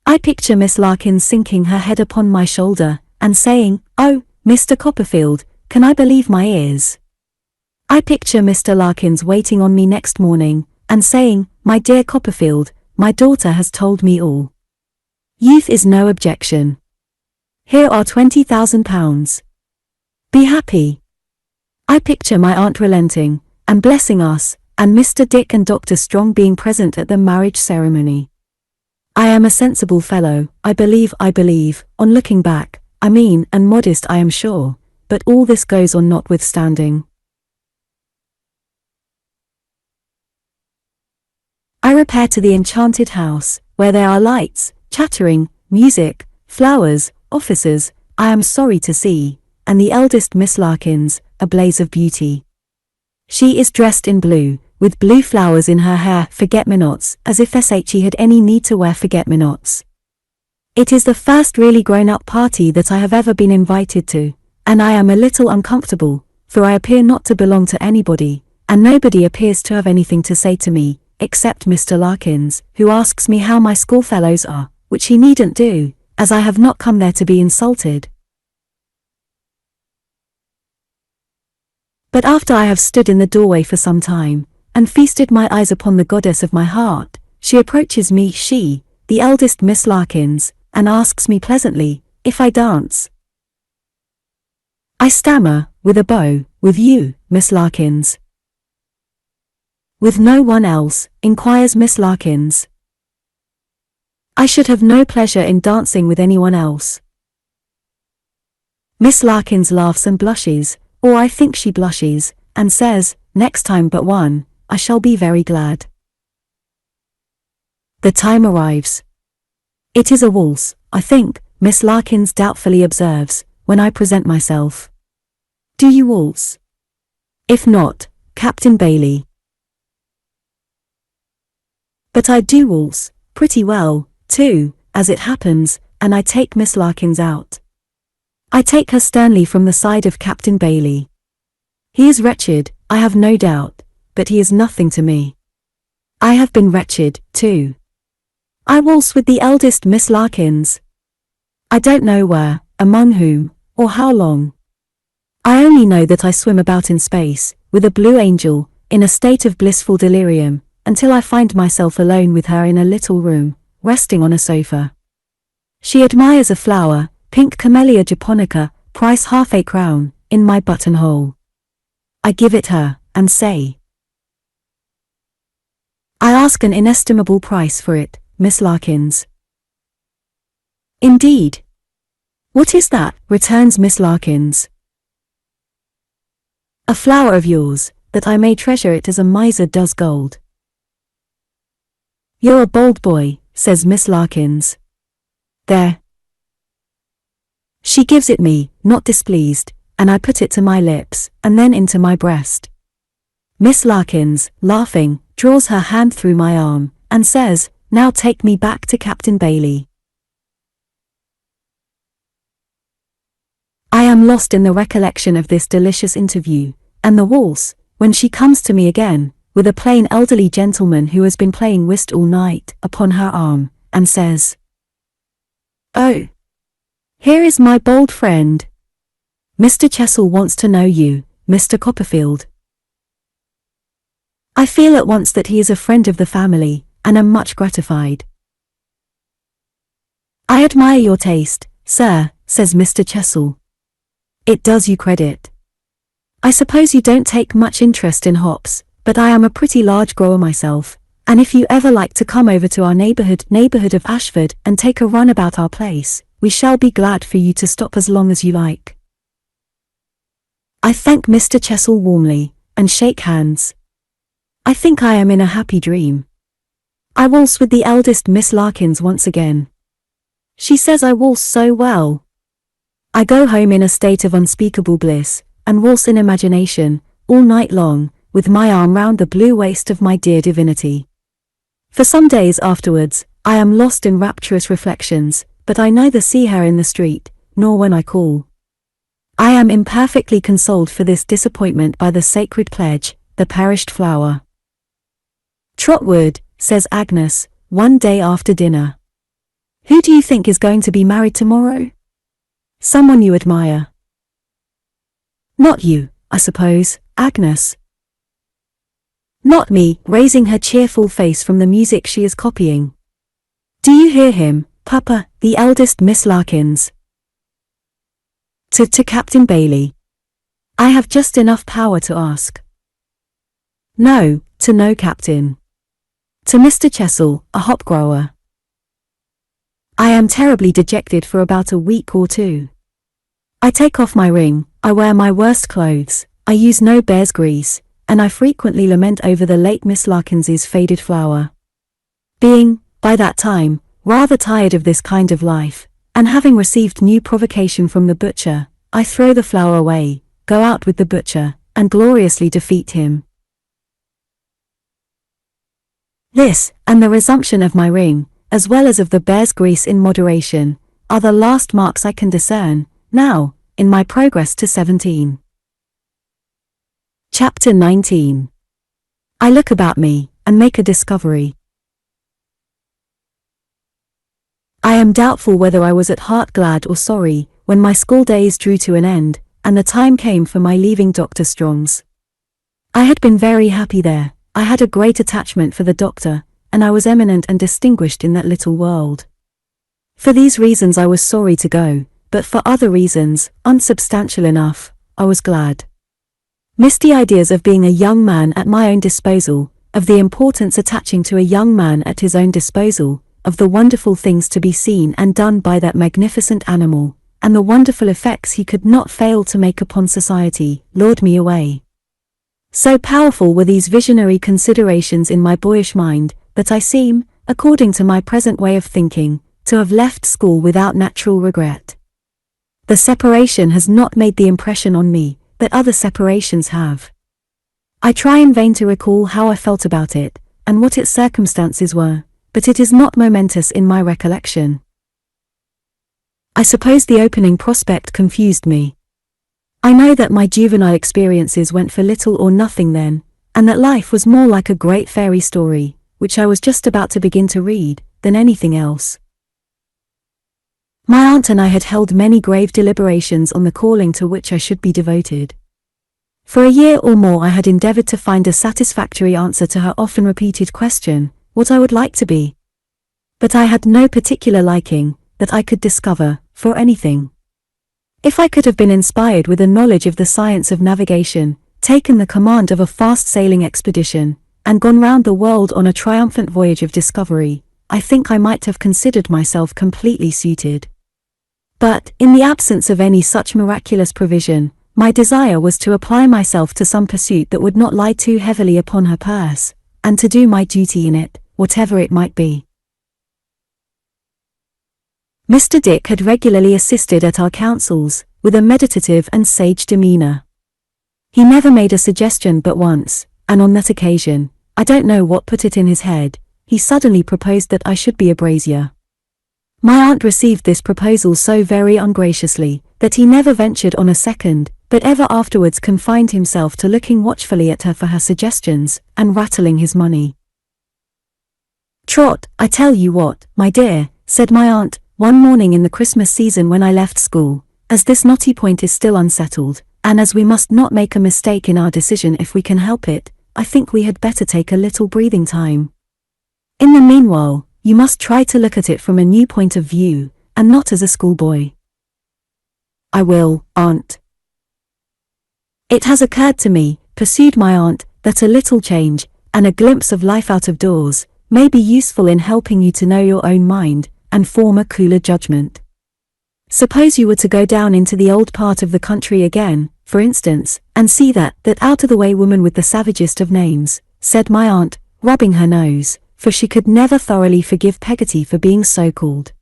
I picture Miss Larkins sinking her head upon my shoulder, and saying, "Oh, Mr. Copperfield, can I believe my ears?" I picture Mr. Larkins waiting on me next morning, and saying, "My dear Copperfield, my daughter has told me all. Youth is no objection. Here are £20,000. Be happy." I picture my aunt relenting, and blessing us, and Mr. Dick and Dr. Strong being present at the marriage ceremony. I am a sensible fellow, I believe, on looking back, I mean, and modest I am sure, but all this goes on notwithstanding. I repair to the enchanted house, where there are lights, chattering, music, flowers, officers, I am sorry to see, and the eldest Miss Larkins, a blaze of beauty. She is dressed in blue, with blue flowers in her hair, forget-me-nots, as if she had any need to wear forget-me-nots. It is the first really grown-up party that I have ever been invited to, and I am a little uncomfortable, for I appear not to belong to anybody, and nobody appears to have anything to say to me, except Mr. Larkins, who asks me how my schoolfellows are, which he needn't do, as I have not come there to be insulted. But after I have stood in the doorway for some time, and feasted my eyes upon the goddess of my heart, she approaches me, she, the eldest Miss Larkins, and asks me pleasantly, if I dance. I stammer, with a bow, with you, Miss Larkins. With no one else, inquires Miss Larkins. I should have no pleasure in dancing with anyone else. Miss Larkins laughs and blushes, or I think she blushes, and says, next time but one, I shall be very glad. The time arrives. It is a waltz, I think, Miss Larkins doubtfully observes, when I present myself. Do you waltz? If not, Captain Bailey. But I do waltz, pretty well, too, as it happens, and I take Miss Larkins out. I take her sternly from the side of Captain Bailey. He is wretched, I have no doubt, but he is nothing to me. I have been wretched, too. I waltz with the eldest Miss Larkins. I don't know where, among whom, or how long. I only know that I swim about in space, with a blue angel, in a state of blissful delirium, until I find myself alone with her in a little room, resting on a sofa. She admires a flower, pink Camellia japonica, price £half-a-crown, in my buttonhole. I give it her, and say, I ask an inestimable price for it, Miss Larkins. Indeed. What is that? Returns Miss Larkins. A flower of yours, that I may treasure it as a miser does gold. You're a bold boy, says Miss Larkins. There. She gives it me, not displeased, and I put it to my lips, and then into my breast. Miss Larkins, laughing, draws her hand through my arm, and says, now take me back to Captain Bailey. I am lost in the recollection of this delicious interview, and the waltz, when she comes to me again, with a plain elderly gentleman who has been playing whist all night, upon her arm, and says, oh, here is my bold friend. Mr. Chessel wants to know you, Mr. Copperfield. I feel at once that he is a friend of the family, and am much gratified. I admire your taste, sir, says Mr. Chessel. It does you credit. I suppose you don't take much interest in hops, but I am a pretty large grower myself, and if you ever like to come over to our neighborhood of Ashford, and take a run about our place, we shall be glad for you to stop as long as you like. I thank Mr. Chessel warmly, and shake hands. I think I am in a happy dream. I waltz with the eldest Miss Larkins once again. She says I waltz so well. I go home in a state of unspeakable bliss, and waltz in imagination, all night long, with my arm round the blue waist of my dear divinity. For some days afterwards, I am lost in rapturous reflections, but I neither see her in the street, nor when I call. I am imperfectly consoled for this disappointment by the sacred pledge, the perished flower. Trotwood, says Agnes, one day after dinner. Who do you think is going to be married tomorrow? Someone you admire. Not you, I suppose, Agnes. Not me, raising her cheerful face from the music she is copying. Do you hear him, Papa, the eldest Miss Larkins? To Captain Bailey. I have just enough power to ask. No, to no captain. To Mr. Chessel, a hop grower. I am terribly dejected for about a week or two. I take off my ring, I wear my worst clothes, I use no bear's grease, and I frequently lament over the late Miss Larkins's faded flower. Being, by that time, rather tired of this kind of life, and having received new provocation from the butcher, I throw the flower away, go out with the butcher, and gloriously defeat him. This, and the resumption of my ring, as well as of the bear's grease in moderation, are the last marks I can discern, now, in my progress to 17. Chapter 19. I look about me, and make a discovery. I am doubtful whether I was at heart glad or sorry, when my school days drew to an end, and the time came for my leaving Dr. Strong's. I had been very happy there, I had a great attachment for the doctor, and I was eminent and distinguished in that little world. For these reasons I was sorry to go, but for other reasons, unsubstantial enough, I was glad. Misty ideas of being a young man at my own disposal, of the importance attaching to a young man at his own disposal, of the wonderful things to be seen and done by that magnificent animal, and the wonderful effects he could not fail to make upon society, lured me away. So powerful were these visionary considerations in my boyish mind, that I seem, according to my present way of thinking, to have left school without natural regret. The separation has not made the impression on me that other separations have. I try in vain to recall how I felt about it, and what its circumstances were, but it is not momentous in my recollection. I suppose the opening prospect confused me. I know that my juvenile experiences went for little or nothing then, and that life was more like a great fairy story, which I was just about to begin to read, than anything else. My aunt and I had held many grave deliberations on the calling to which I should be devoted. For a year or more I had endeavored to find a satisfactory answer to her often repeated question, what I would like to be. But I had no particular liking, that I could discover, for anything. If I could have been inspired with a knowledge of the science of navigation, taken the command of a fast-sailing expedition, and gone round the world on a triumphant voyage of discovery, I think I might have considered myself completely suited. But, in the absence of any such miraculous provision, my desire was to apply myself to some pursuit that would not lie too heavily upon her purse, and to do my duty in it, whatever it might be. Mr. Dick had regularly assisted at our councils, with a meditative and sage demeanour. He never made a suggestion but once, and on that occasion, I don't know what put it in his head, he suddenly proposed that I should be a brazier. My aunt received this proposal so very ungraciously, that he never ventured on a second, but ever afterwards confined himself to looking watchfully at her for her suggestions, and rattling his money. "Trot, I tell you what, my dear," said my aunt, one morning in the Christmas season when I left school, "as this knotty point is still unsettled, and as we must not make a mistake in our decision if we can help it, I think we had better take a little breathing time. In the meanwhile, you must try to look at it from a new point of view, and not as a schoolboy." "I will, aunt." "It has occurred to me," pursued my aunt, "that a little change, and a glimpse of life out of doors, may be useful in helping you to know your own mind, and form a cooler judgment. Suppose you were to go down into the old part of the country again, for instance, and see that out-of-the-way woman with the savagest of names," said my aunt, rubbing her nose, for she could never thoroughly forgive Peggotty for being so called.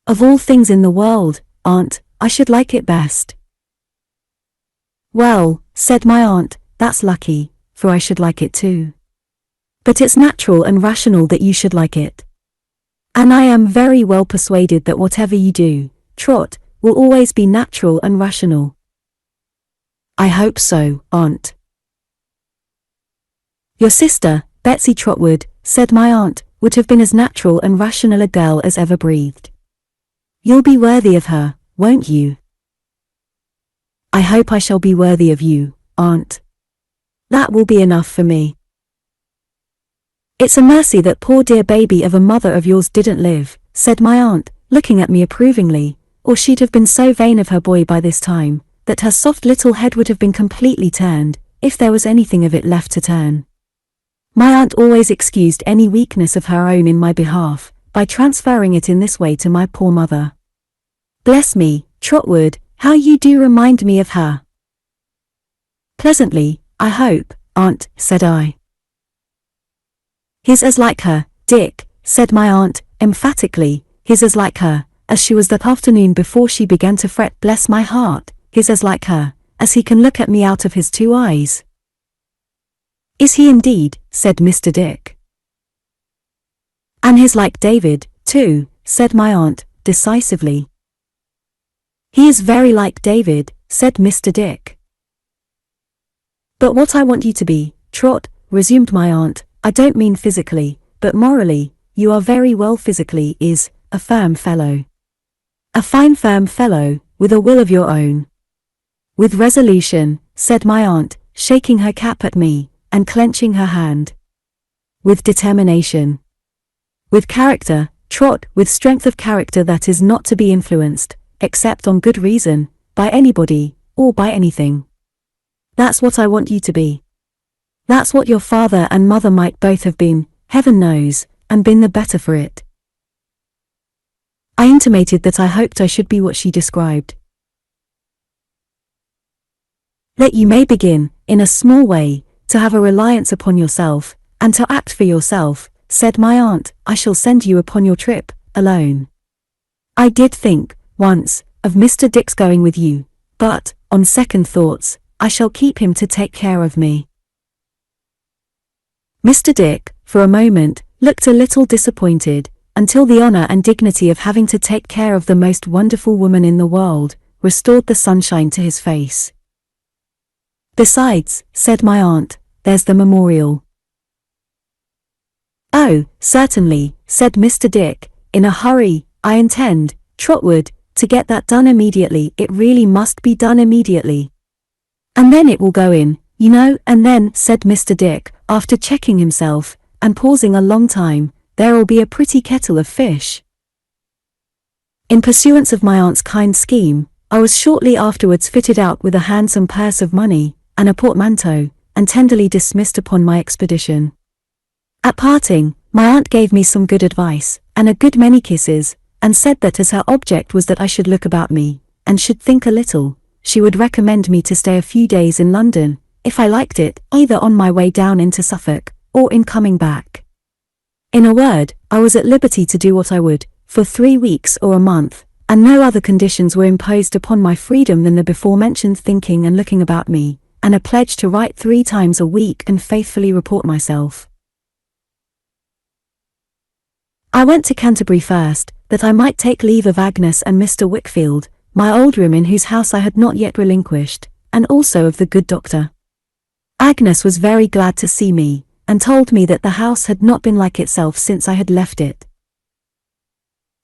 "Of all things in the world, aunt, I should like it best." "Well," said my aunt, "that's lucky, for I should like it too. But it's natural and rational that you should like it. And I am very well persuaded that whatever you do, Trot, will always be natural and rational." "I hope so, aunt." "Your sister, Betsy Trotwood," said my aunt, "would have been as natural and rational a girl as ever breathed. You'll be worthy of her, won't you?" "I hope I shall be worthy of you, aunt. That will be enough for me." "It's a mercy that poor dear baby of a mother of yours didn't live," said my aunt, looking at me approvingly, "or she'd have been so vain of her boy by this time, that her soft little head would have been completely turned, if there was anything of it left to turn." My aunt always excused any weakness of her own in my behalf, by transferring it in this way to my poor mother. "Bless me, Trotwood, how you do remind me of her." "Pleasantly, I hope, aunt," said I. "He's as like her, Dick," said my aunt, emphatically, "he's as like her, as she was that afternoon before she began to fret. Bless my heart, he's as like her, as he can look at me out of his two eyes." "Is he indeed?" said Mr. Dick. "And he's like David, too," said my aunt, decisively. "He is very like David," said Mr. Dick. "But what I want you to be, Trot," resumed my aunt, "I don't mean physically, but morally, you are very well physically, is a firm fellow. A fine firm fellow, with a will of your own." "With resolution," said my aunt, shaking her cap at me, and clenching her hand. With determination. With character, Trot, with strength of character that is not to be influenced, except on good reason, by anybody, or by anything. That's what I want you to be. That's what your father and mother might both have been, heaven knows, and been the better for it. I intimated that I hoped I should be what she described. That you may begin, in a small way, to have a reliance upon yourself, and to act for yourself, said my aunt. I shall send you upon your trip, alone. I did think, once, of Mr. Dick's going with you, but, on second thoughts, I shall keep him to take care of me. Mr. Dick, for a moment, looked a little disappointed, until the honor and dignity of having to take care of the most wonderful woman in the world, restored the sunshine to his face. Besides, said my aunt, there's the memorial. Oh, certainly, said Mr. Dick, in a hurry. I intend, Trotwood, to get that done immediately. It really must be done immediately. And then it will go in, you know, and then, said Mr. Dick, after checking himself, and pausing a long time, there'll be a pretty kettle of fish. In pursuance of my aunt's kind scheme, I was shortly afterwards fitted out with a handsome purse of money, and a portmanteau, and tenderly dismissed upon my expedition. At parting, my aunt gave me some good advice, and a good many kisses, and said that as her object was that I should look about me, and should think a little, she would recommend me to stay a few days in London, if I liked it, either on my way down into Suffolk, or in coming back. In a word, I was at liberty to do what I would, for 3 weeks or a month, and no other conditions were imposed upon my freedom than the before-mentioned thinking and looking about me, and a pledge to write 3 times a week and faithfully report myself. I went to Canterbury first, that I might take leave of Agnes and Mr. Wickfield, my old room in whose house I had not yet relinquished, and also of the good doctor. Agnes was very glad to see me, and told me that the house had not been like itself since I had left it.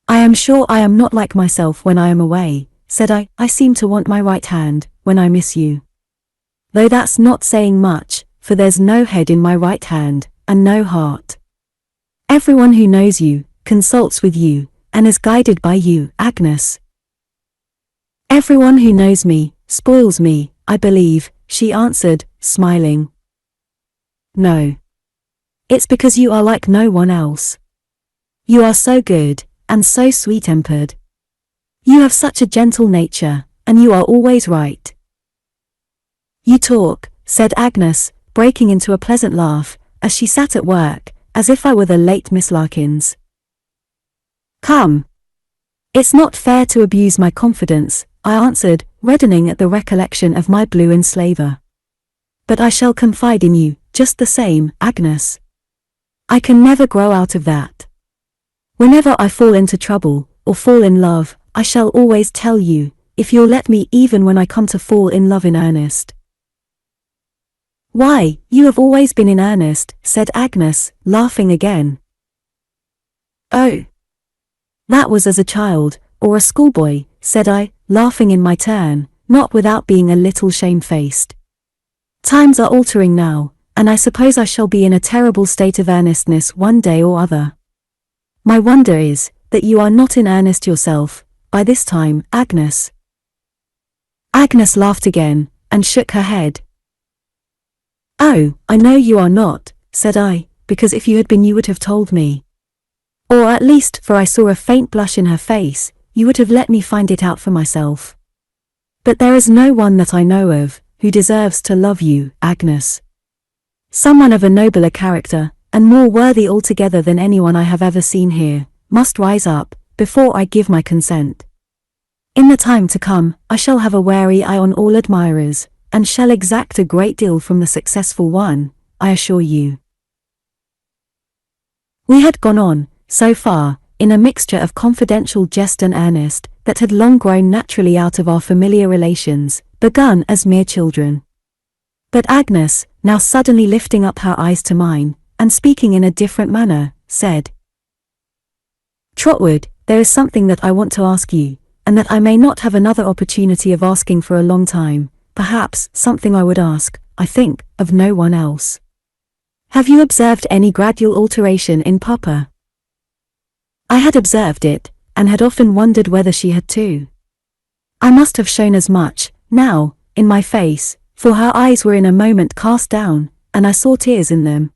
I am sure I am not like myself when I am away, said I. I seem to want my right hand, when I miss you. Though that's not saying much, for there's no head in my right hand, and no heart. Everyone who knows you, consults with you, and is guided by you, Agnes. Everyone who knows me, spoils me, I believe, she answered, smiling. No. It's because you are like no one else. You are so good, and so sweet-tempered. You have such a gentle nature, and you are always right. You talk, said Agnes, breaking into a pleasant laugh, as she sat at work, as if I were the late Miss Larkins. Come. It's not fair to abuse my confidence, I answered, reddening at the recollection of my blue enslaver. But I shall confide in you, just the same, Agnes. I can never grow out of that. Whenever I fall into trouble, or fall in love, I shall always tell you, if you'll let me, even when I come to fall in love in earnest. Why, you have always been in earnest, said Agnes, laughing again. Oh. That was as a child, or a schoolboy, said I, laughing in my turn, not without being a little shamefaced. Times are altering now, and I suppose I shall be in a terrible state of earnestness one day or other. My wonder is, that you are not in earnest yourself, by this time, Agnes. Agnes laughed again, and shook her head. Oh, I know you are not, said I, because if you had been you would have told me. Or at least, for I saw a faint blush in her face, you would have let me find it out for myself. But there is no one that I know of, who deserves to love you, Agnes. Someone of a nobler character, and more worthy altogether than anyone I have ever seen here, must rise up, before I give my consent. In the time to come, I shall have a wary eye on all admirers, and shall exact a great deal from the successful one, I assure you. We had gone on, so far, in a mixture of confidential jest and earnest, that had long grown naturally out of our familiar relations, begun as mere children. But Agnes, now suddenly lifting up her eyes to mine, and speaking in a different manner, said, Trotwood, there is something that I want to ask you, and that I may not have another opportunity of asking for a long time, perhaps something I would ask, I think, of no one else. Have you observed any gradual alteration in Papa? I had observed it, and had often wondered whether she had too. I must have shown as much, now, in my face, for her eyes were in a moment cast down, and I saw tears in them.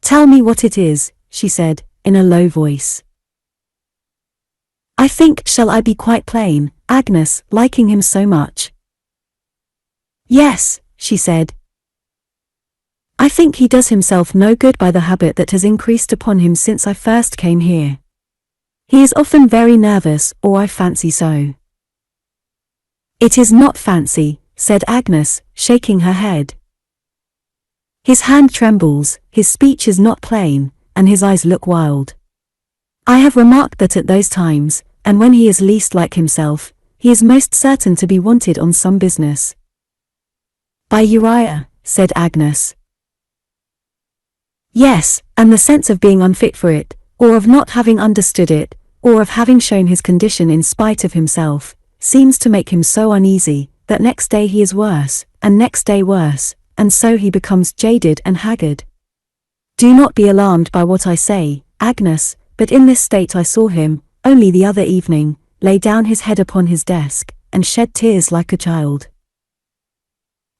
Tell me what it is, she said, in a low voice. I think, shall I be quite plain, Agnes, liking him so much? Yes, she said. I think he does himself no good by the habit that has increased upon him since I first came here. He is often very nervous, or I fancy so. It is not fancy, said Agnes, shaking her head. His hand trembles, his speech is not plain, and his eyes look wild. I have remarked that at those times, and when he is least like himself, he is most certain to be wanted on some business. By Uriah, said Agnes. Yes, and the sense of being unfit for it, or of not having understood it, or of having shown his condition in spite of himself, seems to make him so uneasy, that next day he is worse, and next day worse, and so he becomes jaded and haggard. Do not be alarmed by what I say, Agnes, but in this state I saw him, only the other evening, lay down his head upon his desk, and shed tears like a child.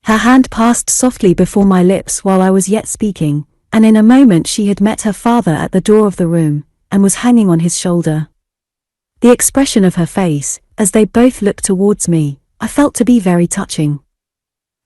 Her hand passed softly before my lips while I was yet speaking, and in a moment she had met her father at the door of the room, and was hanging on his shoulder. The expression of her face, as they both looked towards me, I felt to be very touching.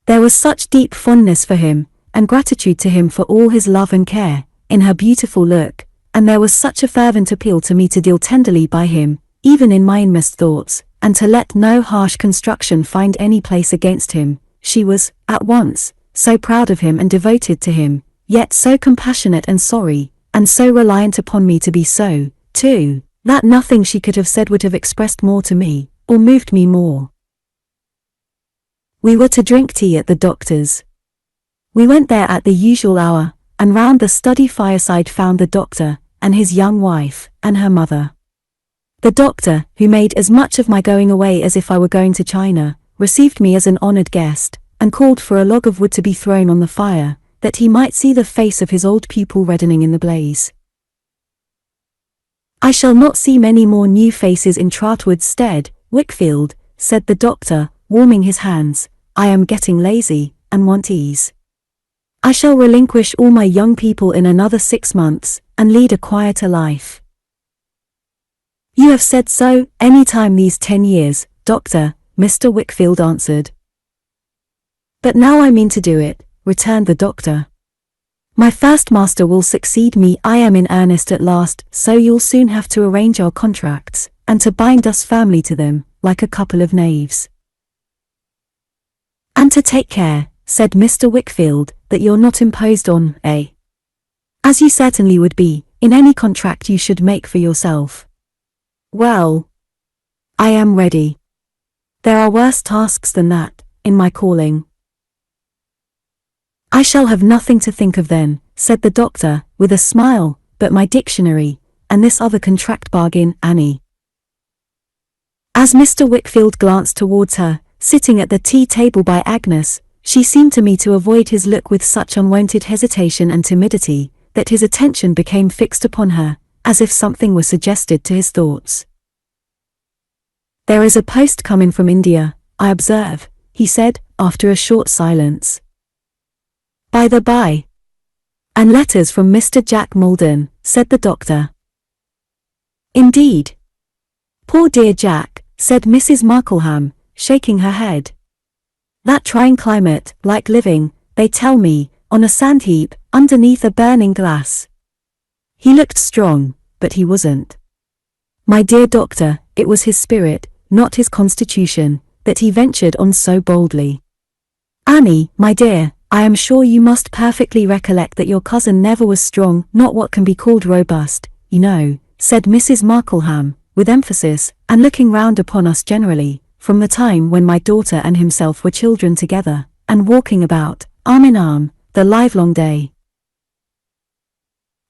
There was such deep fondness for him, and gratitude to him for all his love and care, in her beautiful look, and there was such a fervent appeal to me to deal tenderly by him, even in my inmost thoughts, and to let no harsh construction find any place against him. She was, at once, so proud of him and devoted to him, yet so compassionate and sorry, and so reliant upon me to be so, too, that nothing she could have said would have expressed more to me, or moved me more. We were to drink tea at the doctor's. We went there at the usual hour, and round the study fireside found the doctor, and his young wife, and her mother. The doctor, who made as much of my going away as if I were going to China, received me as an honoured guest, and called for a log of wood to be thrown on the fire, that he might see the face of his old pupil reddening in the blaze. I shall not see many more new faces in Trotwood's stead, Wickfield, said the doctor, warming his hands. I am getting lazy, and want ease. I shall relinquish all my young people in another 6 months, and lead a quieter life. You have said so, any time these 10 years, Doctor, Mr. Wickfield answered. But now I mean to do it, returned the doctor. My first master will succeed me, I am in earnest at last, so you'll soon have to arrange our contracts, and to bind us firmly to them, like a couple of knaves. And to take care, said Mr. Wickfield, that you're not imposed on, as you certainly would be, in any contract you should make for yourself. Well, I am ready. There are worse tasks than that, in my calling. I shall have nothing to think of then, said the doctor, with a smile, but my dictionary, and this other contract bargain, Annie. As Mr. Wickfield glanced towards her, sitting at the tea table by Agnes, she seemed to me to avoid his look with such unwonted hesitation and timidity, that his attention became fixed upon her, as if something were suggested to his thoughts. There is a post coming from India, I observe, he said, after a short silence. By the by. And letters from Mr. Jack Maldon, said the doctor. Indeed. Poor dear Jack, said Mrs. Markleham, shaking her head. That trying climate, like living, they tell me, on a sand heap, underneath a burning glass. He looked strong, but he wasn't. My dear doctor, it was his spirit, not his constitution, that he ventured on so boldly. Annie, my dear, I am sure you must perfectly recollect that your cousin never was strong, not what can be called robust, you know, said Mrs. Markleham, with emphasis, and looking round upon us generally, from the time when my daughter and himself were children together, and walking about, arm in arm, the livelong day.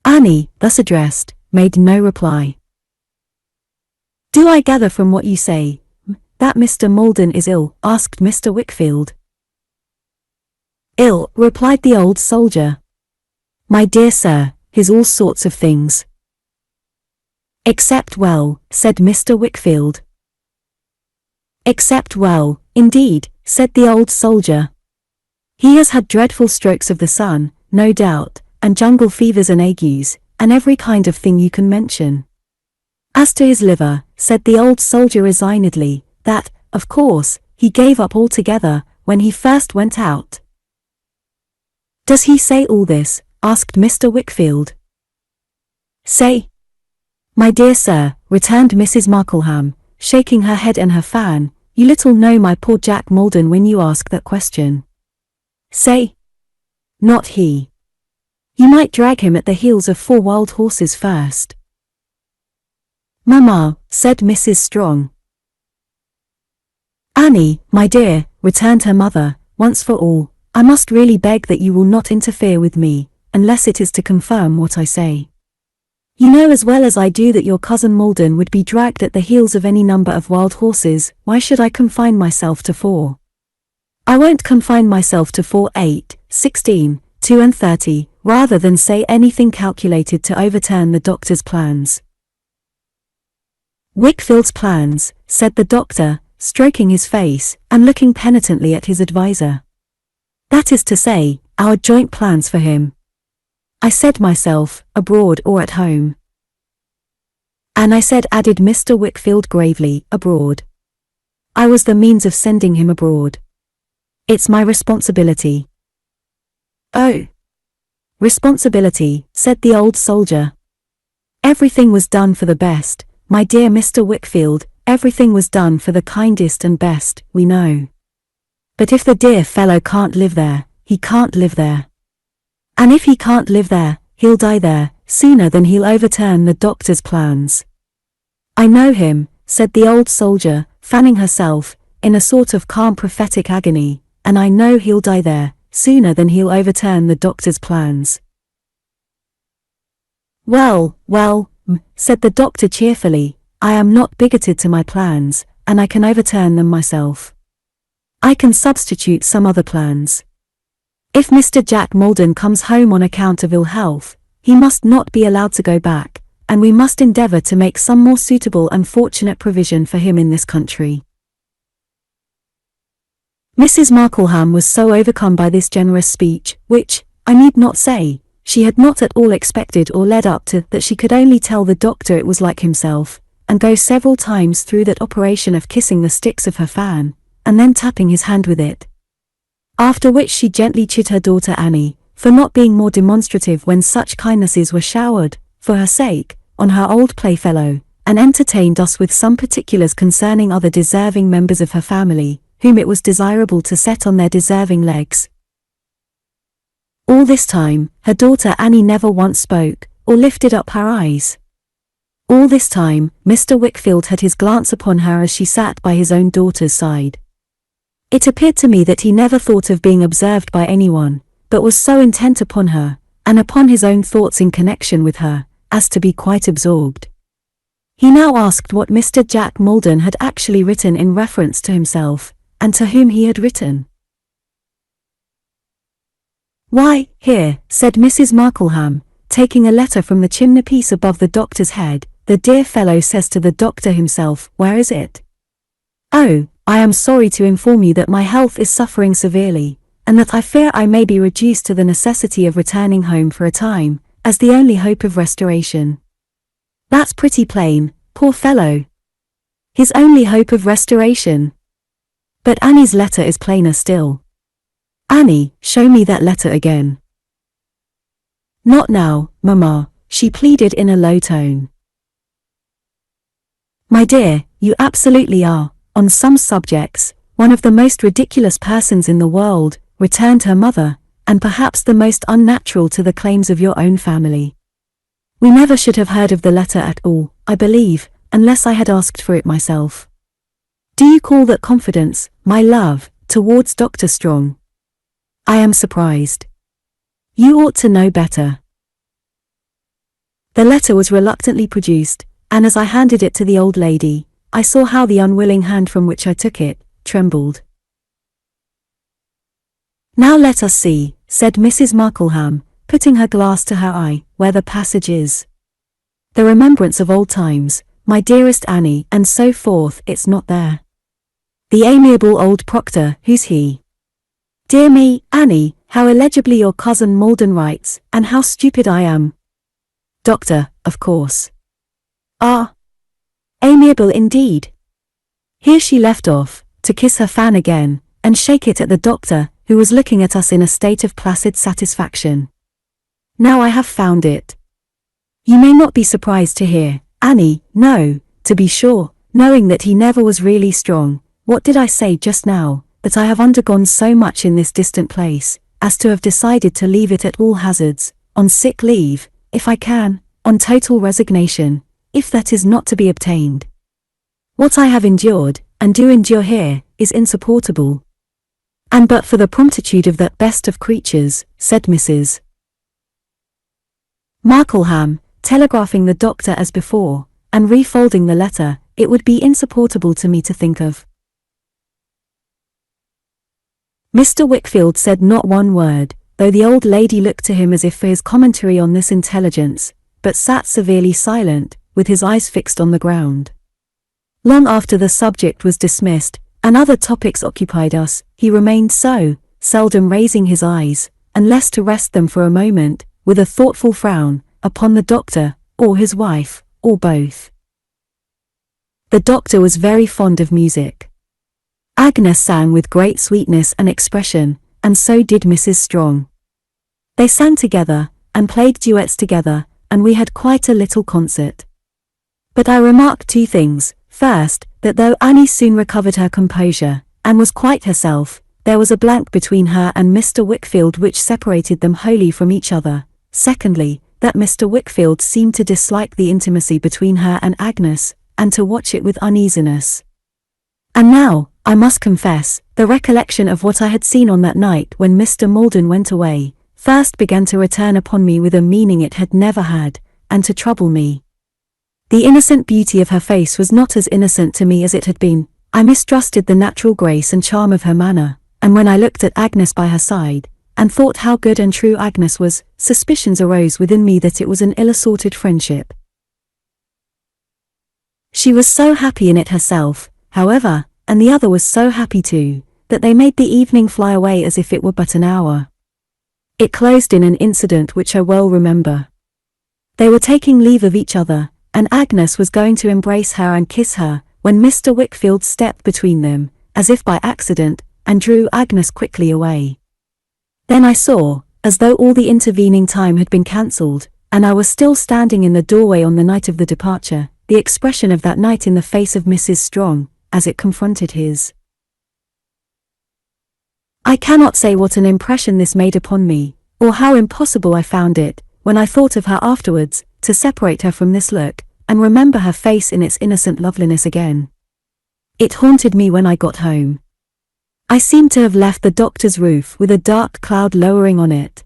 Annie, thus addressed, made no reply. Do I gather from what you say, that Mr. Maldon is ill? Asked Mr. Wickfield. Ill, replied the old soldier. My dear sir, he's all sorts of things. Except well, said Mr. Wickfield. Except well, indeed, said the old soldier. He has had dreadful strokes of the sun, no doubt, and jungle fevers and agues, and every kind of thing you can mention. As to his liver, said the old soldier resignedly, that, of course, he gave up altogether, when he first went out. Does he say all this? Asked Mr. Wickfield. Say? My dear sir, returned Mrs. Markleham, shaking her head and her fan, you little know my poor Jack Maldon when you ask that question. Say? Not he. You might drag him at the heels of 4 wild horses first. Mamma, said Mrs. Strong. Annie, my dear, returned her mother, once for all, I must really beg that you will not interfere with me, unless it is to confirm what I say. You know as well as I do that your cousin Maldon would be dragged at the heels of any number of wild horses. Why should I confine myself to 4? I won't confine myself to 4, 8, 16, 2 and 30, rather than say anything calculated to overturn the doctor's plans. Wickfield's plans, said the doctor, stroking his face, and looking penitently at his adviser. That is to say, our joint plans for him. I said myself, abroad or at home. And I said, added Mr. Wickfield gravely, abroad. I was the means of sending him abroad. It's my responsibility. Oh. Responsibility, said the old soldier. Everything was done for the best, my dear Mr. Wickfield, everything was done for the kindest and best, we know. But if the dear fellow can't live there, he can't live there. And if he can't live there, he'll die there, sooner than he'll overturn the doctor's plans. I know him, said the old soldier, fanning herself, in a sort of calm prophetic agony, and I know he'll die there, sooner than he'll overturn the doctor's plans. Well, said the doctor cheerfully, I am not bigoted to my plans, and I can overturn them myself. I can substitute some other plans. If Mr. Jack Maldon comes home on account of ill health, he must not be allowed to go back, and we must endeavour to make some more suitable and fortunate provision for him in this country. Mrs. Markleham was so overcome by this generous speech, which, I need not say, she had not at all expected or led up to, that she could only tell the doctor it was like himself, and go several times through that operation of kissing the sticks of her fan, and then tapping his hand with it. After which she gently chid her daughter Annie, for not being more demonstrative when such kindnesses were showered, for her sake, on her old playfellow, and entertained us with some particulars concerning other deserving members of her family, whom it was desirable to set on their deserving legs. All this time, her daughter Annie never once spoke, or lifted up her eyes. All this time, Mr. Wickfield had his glance upon her as she sat by his own daughter's side. It appeared to me that he never thought of being observed by anyone, but was so intent upon her, and upon his own thoughts in connection with her, as to be quite absorbed. He now asked what Mr. Jack Maldon had actually written in reference to himself, and to whom he had written. Why, here, said Mrs. Markleham, taking a letter from the chimney-piece above the doctor's head, the dear fellow says to the doctor himself, where is it? Oh, I am sorry to inform you that my health is suffering severely, and that I fear I may be reduced to the necessity of returning home for a time, as the only hope of restoration. That's pretty plain, poor fellow. His only hope of restoration. But Annie's letter is plainer still. Annie, show me that letter again. Not now, mamma, she pleaded in a low tone. My dear, you absolutely are, on some subjects, one of the most ridiculous persons in the world, returned her mother, and perhaps the most unnatural to the claims of your own family. We never should have heard of the letter at all, I believe, unless I had asked for it myself. Do you call that confidence, my love, towards Dr. Strong? I am surprised. You ought to know better. The letter was reluctantly produced, and as I handed it to the old lady, I saw how the unwilling hand from which I took it, trembled. Now let us see, said Mrs. Markleham, putting her glass to her eye, where the passage is. The remembrance of old times, my dearest Annie, and so forth, it's not there. The amiable old proctor, who's he? Dear me, Annie, how illegibly your cousin Malden writes, and how stupid I am. Doctor, of course. Ah. Amiable indeed. Here she left off, to kiss her fan again, and shake it at the doctor, who was looking at us in a state of placid satisfaction. Now I have found it. You may not be surprised to hear, Annie, no, to be sure, knowing that he never was really strong. What did I say just now? That I have undergone so much in this distant place, as to have decided to leave it at all hazards, on sick leave, if I can, on total resignation, if that is not to be obtained. What I have endured, and do endure here, is insupportable. And but for the promptitude of that best of creatures, said Mrs. Markleham, telegraphing the doctor as before, and refolding the letter, it would be insupportable to me to think of. Mr. Wickfield said not one word, though the old lady looked to him as if for his commentary on this intelligence, but sat severely silent, with his eyes fixed on the ground. Long after the subject was dismissed, and other topics occupied us, he remained so, seldom raising his eyes, unless to rest them for a moment, with a thoughtful frown, upon the doctor, or his wife, or both. The doctor was very fond of music. Agnes sang with great sweetness and expression, and so did Mrs. Strong. They sang together, and played duets together, and we had quite a little concert. But I remarked two things. First, that though Annie soon recovered her composure, and was quite herself, there was a blank between her and Mr. Wickfield which separated them wholly from each other. Secondly, that Mr. Wickfield seemed to dislike the intimacy between her and Agnes, and to watch it with uneasiness. And now, I must confess, the recollection of what I had seen on that night when Mr. Malden went away, first began to return upon me with a meaning it had never had, and to trouble me. The innocent beauty of her face was not as innocent to me as it had been. I mistrusted the natural grace and charm of her manner, and when I looked at Agnes by her side, and thought how good and true Agnes was, suspicions arose within me that it was an ill-assorted friendship. She was so happy in it herself, however, and the other was so happy too, that they made the evening fly away as if it were but an hour. It closed in an incident which I well remember. They were taking leave of each other, and Agnes was going to embrace her and kiss her, when Mr. Wickfield stepped between them, as if by accident, and drew Agnes quickly away. Then I saw, as though all the intervening time had been cancelled, and I was still standing in the doorway on the night of the departure, the expression of that night in the face of Mrs. Strong, as it confronted his. I cannot say what an impression this made upon me, or how impossible I found it, when I thought of her afterwards, to separate her from this look, and remember her face in its innocent loveliness again. It haunted me when I got home. I seemed to have left the doctor's roof with a dark cloud lowering on it.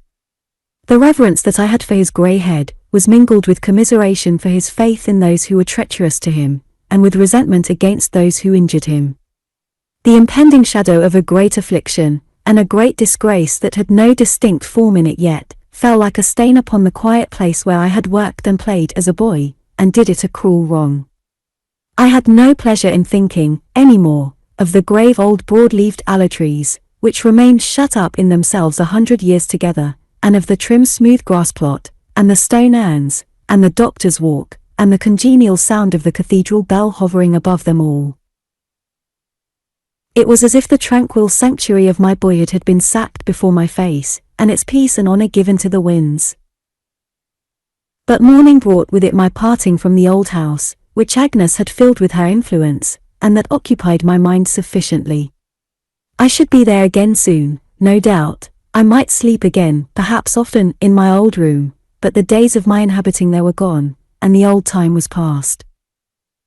The reverence that I had for his grey head was mingled with commiseration for his faith in those who were treacherous to him, and with resentment against those who injured him. The impending shadow of a great affliction, and a great disgrace that had no distinct form in it yet, fell like a stain upon the quiet place where I had worked and played as a boy, and did it a cruel wrong. I had no pleasure in thinking, any more, of the grave old broad-leaved aloe trees, which remained shut up in themselves 100 years together, and of the trim smooth grass plot, and the stone urns, and the doctor's walk, and the congenial sound of the cathedral bell hovering above them all. It was as if the tranquil sanctuary of my boyhood had been sacked before my face, and its peace and honour given to the winds. But morning brought with it my parting from the old house, which Agnes had filled with her influence, and that occupied my mind sufficiently. I should be there again soon, no doubt. I might sleep again, perhaps often, in my old room, but the days of my inhabiting there were gone, and the old time was past.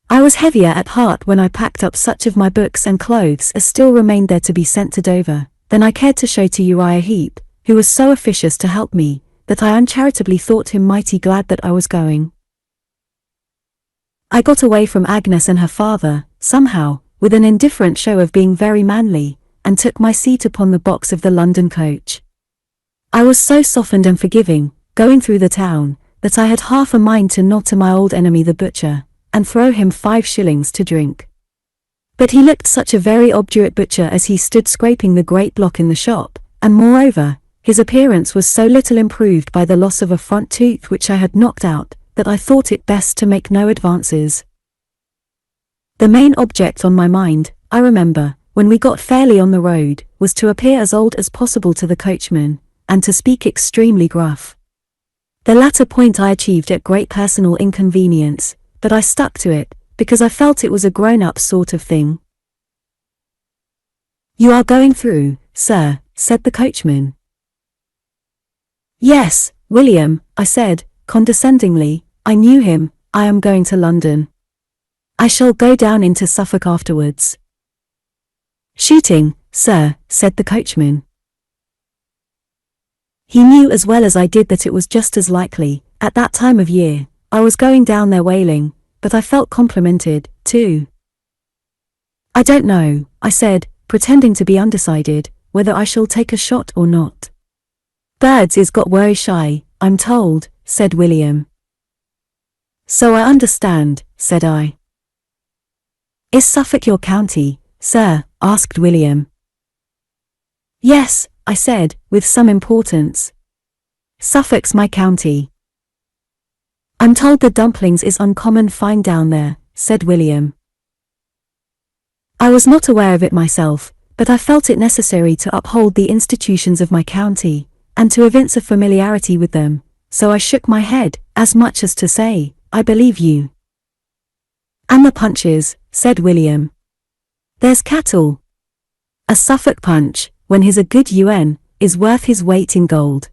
I was heavier at heart when I packed up such of my books and clothes as still remained there to be sent to Dover, than I cared to show to Uriah Heep, who was so officious to help me, that I uncharitably thought him mighty glad that I was going. I got away from Agnes and her father, somehow, with an indifferent show of being very manly, and took my seat upon the box of the London coach. I was so softened and forgiving, going through the town, that I had half a mind to nod to my old enemy the butcher, and throw him 5 shillings to drink. But he looked such a very obdurate butcher as he stood scraping the great block in the shop, and moreover, his appearance was so little improved by the loss of a front tooth which I had knocked out, that I thought it best to make no advances. The main object on my mind, I remember, when we got fairly on the road, was to appear as old as possible to the coachman, and to speak extremely gruff. The latter point I achieved at great personal inconvenience, but I stuck to it, because I felt it was a grown-up sort of thing. "You are going through, sir," said the coachman. "Yes, William," I said, condescendingly, "I knew him, I am going to London. I shall go down into Suffolk afterwards." "Shooting, sir," said the coachman. He knew as well as I did that it was just as likely, at that time of year, I was going down there whaling, but I felt complimented, too. "I don't know," I said, pretending to be undecided, "whether I shall take a shot or not." "Birds is got very shy, I'm told," said William. "So I understand," said I. "Is Suffolk your county, sir?" asked William. "Yes," I said, with some importance. "Suffolk's my county." "I'm told the dumplings is uncommon fine down there," said William. I was not aware of it myself, but I felt it necessary to uphold the institutions of my county, and to evince a familiarity with them, so I shook my head, as much as to say, "I believe you." "And the punches," said William. "There's cattle. A Suffolk punch, when he's a good UN, is worth his weight in gold.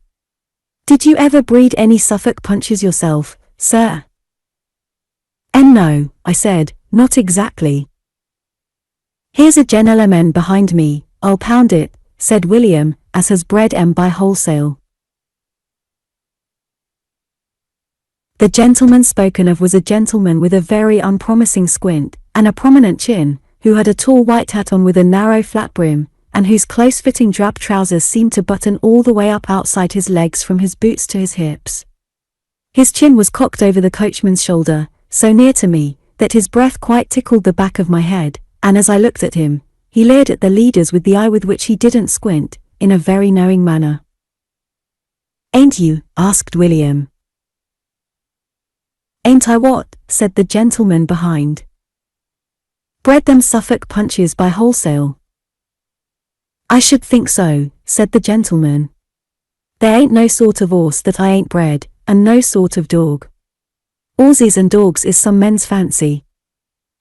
Did you ever breed any Suffolk punches yourself, sir?" "No," I said, "not exactly." "Here's a gentleman behind me, I'll pound it," said William, as has bred by wholesale. The gentleman spoken of was a gentleman with a very unpromising squint, and a prominent chin, who had a tall white hat on with a narrow flat brim, and whose close-fitting drab trousers seemed to button all the way up outside his legs from his boots to his hips. His chin was cocked over the coachman's shoulder, so near to me, that his breath quite tickled the back of my head, and as I looked at him, he leered at the leaders with the eye with which he didn't squint, in a very knowing manner. "Ain't you?" asked William. "Ain't I what?" said the gentleman behind. "Bred them Suffolk punches by wholesale." "I should think so," said the gentleman. "There ain't no sort of 'orse that I ain't bred, and no sort of dog. 'Orses and dogs is some men's fancy.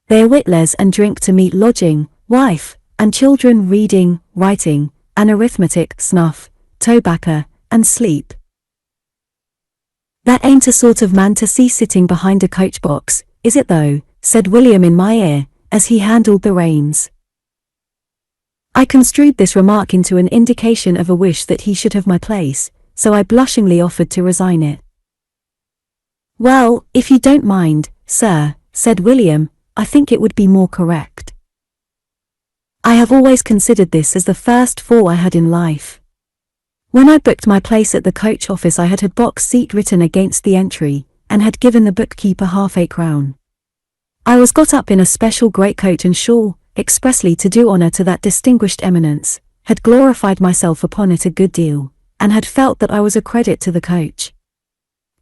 They're whittlers and drink to meat lodging, wife, and children reading, writing, and arithmetic, snuff, tobacco, and sleep. That ain't a sort of man to see sitting behind a coach box, is it though?" said William in my ear, as he handled the reins. I construed this remark into an indication of a wish that he should have my place, so I blushingly offered to resign it. "Well, if you don't mind, sir," said William, "I think it would be more correct. I have always considered this as the first fall I had in life. When I booked my place at the coach office I had a box seat written against the entry, and had given the bookkeeper £half. I was got up in a special greatcoat and shawl, expressly to do honour to that distinguished eminence, had glorified myself upon it a good deal, and had felt that I was a credit to the coach.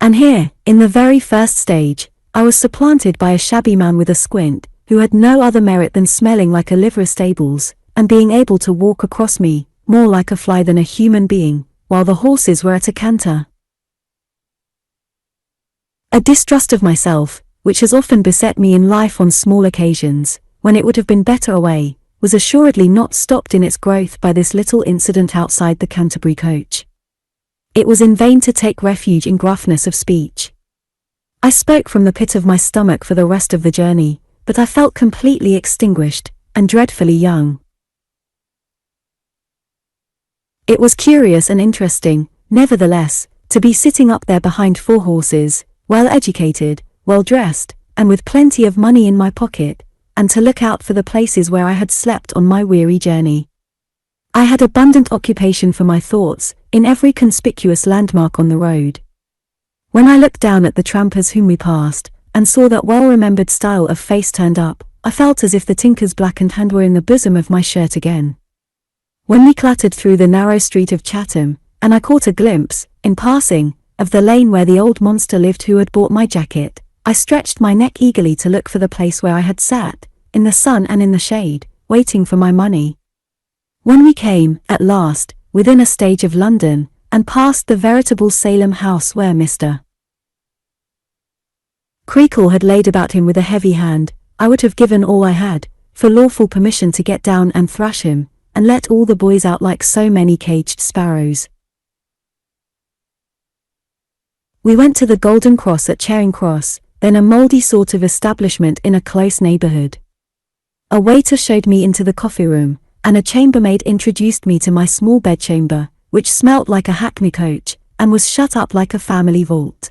And here, in the very first stage, I was supplanted by a shabby man with a squint, who had no other merit than smelling like a livery stables, and being able to walk across me, more like a fly than a human being, while the horses were at a canter. A distrust of myself, which has often beset me in life on small occasions, when it would have been better away, was assuredly not stopped in its growth by this little incident outside the Canterbury coach. It was in vain to take refuge in gruffness of speech. I spoke from the pit of my stomach for the rest of the journey, but I felt completely extinguished, and dreadfully young. It was curious and interesting, nevertheless, to be sitting up there behind 4 horses, well educated, well dressed, and with plenty of money in my pocket, and to look out for the places where I had slept on my weary journey. I had abundant occupation for my thoughts, in every conspicuous landmark on the road. When I looked down at the trampers whom we passed, and saw that well-remembered style of face turned up, I felt as if the tinker's blackened hand were in the bosom of my shirt again. When we clattered through the narrow street of Chatham, and I caught a glimpse, in passing, of the lane where the old monster lived who had bought my jacket, I stretched my neck eagerly to look for the place where I had sat, in the sun and in the shade, waiting for my money. When we came, at last, within a stage of London, and passed the veritable Salem house where Mr. Creakle had laid about him with a heavy hand, I would have given all I had, for lawful permission to get down and thrash him, and let all the boys out like so many caged sparrows. We went to the Golden Cross at Charing Cross, then a mouldy sort of establishment in a close neighbourhood. A waiter showed me into the coffee room, and a chambermaid introduced me to my small bedchamber, which smelt like a hackney coach, and was shut up like a family vault.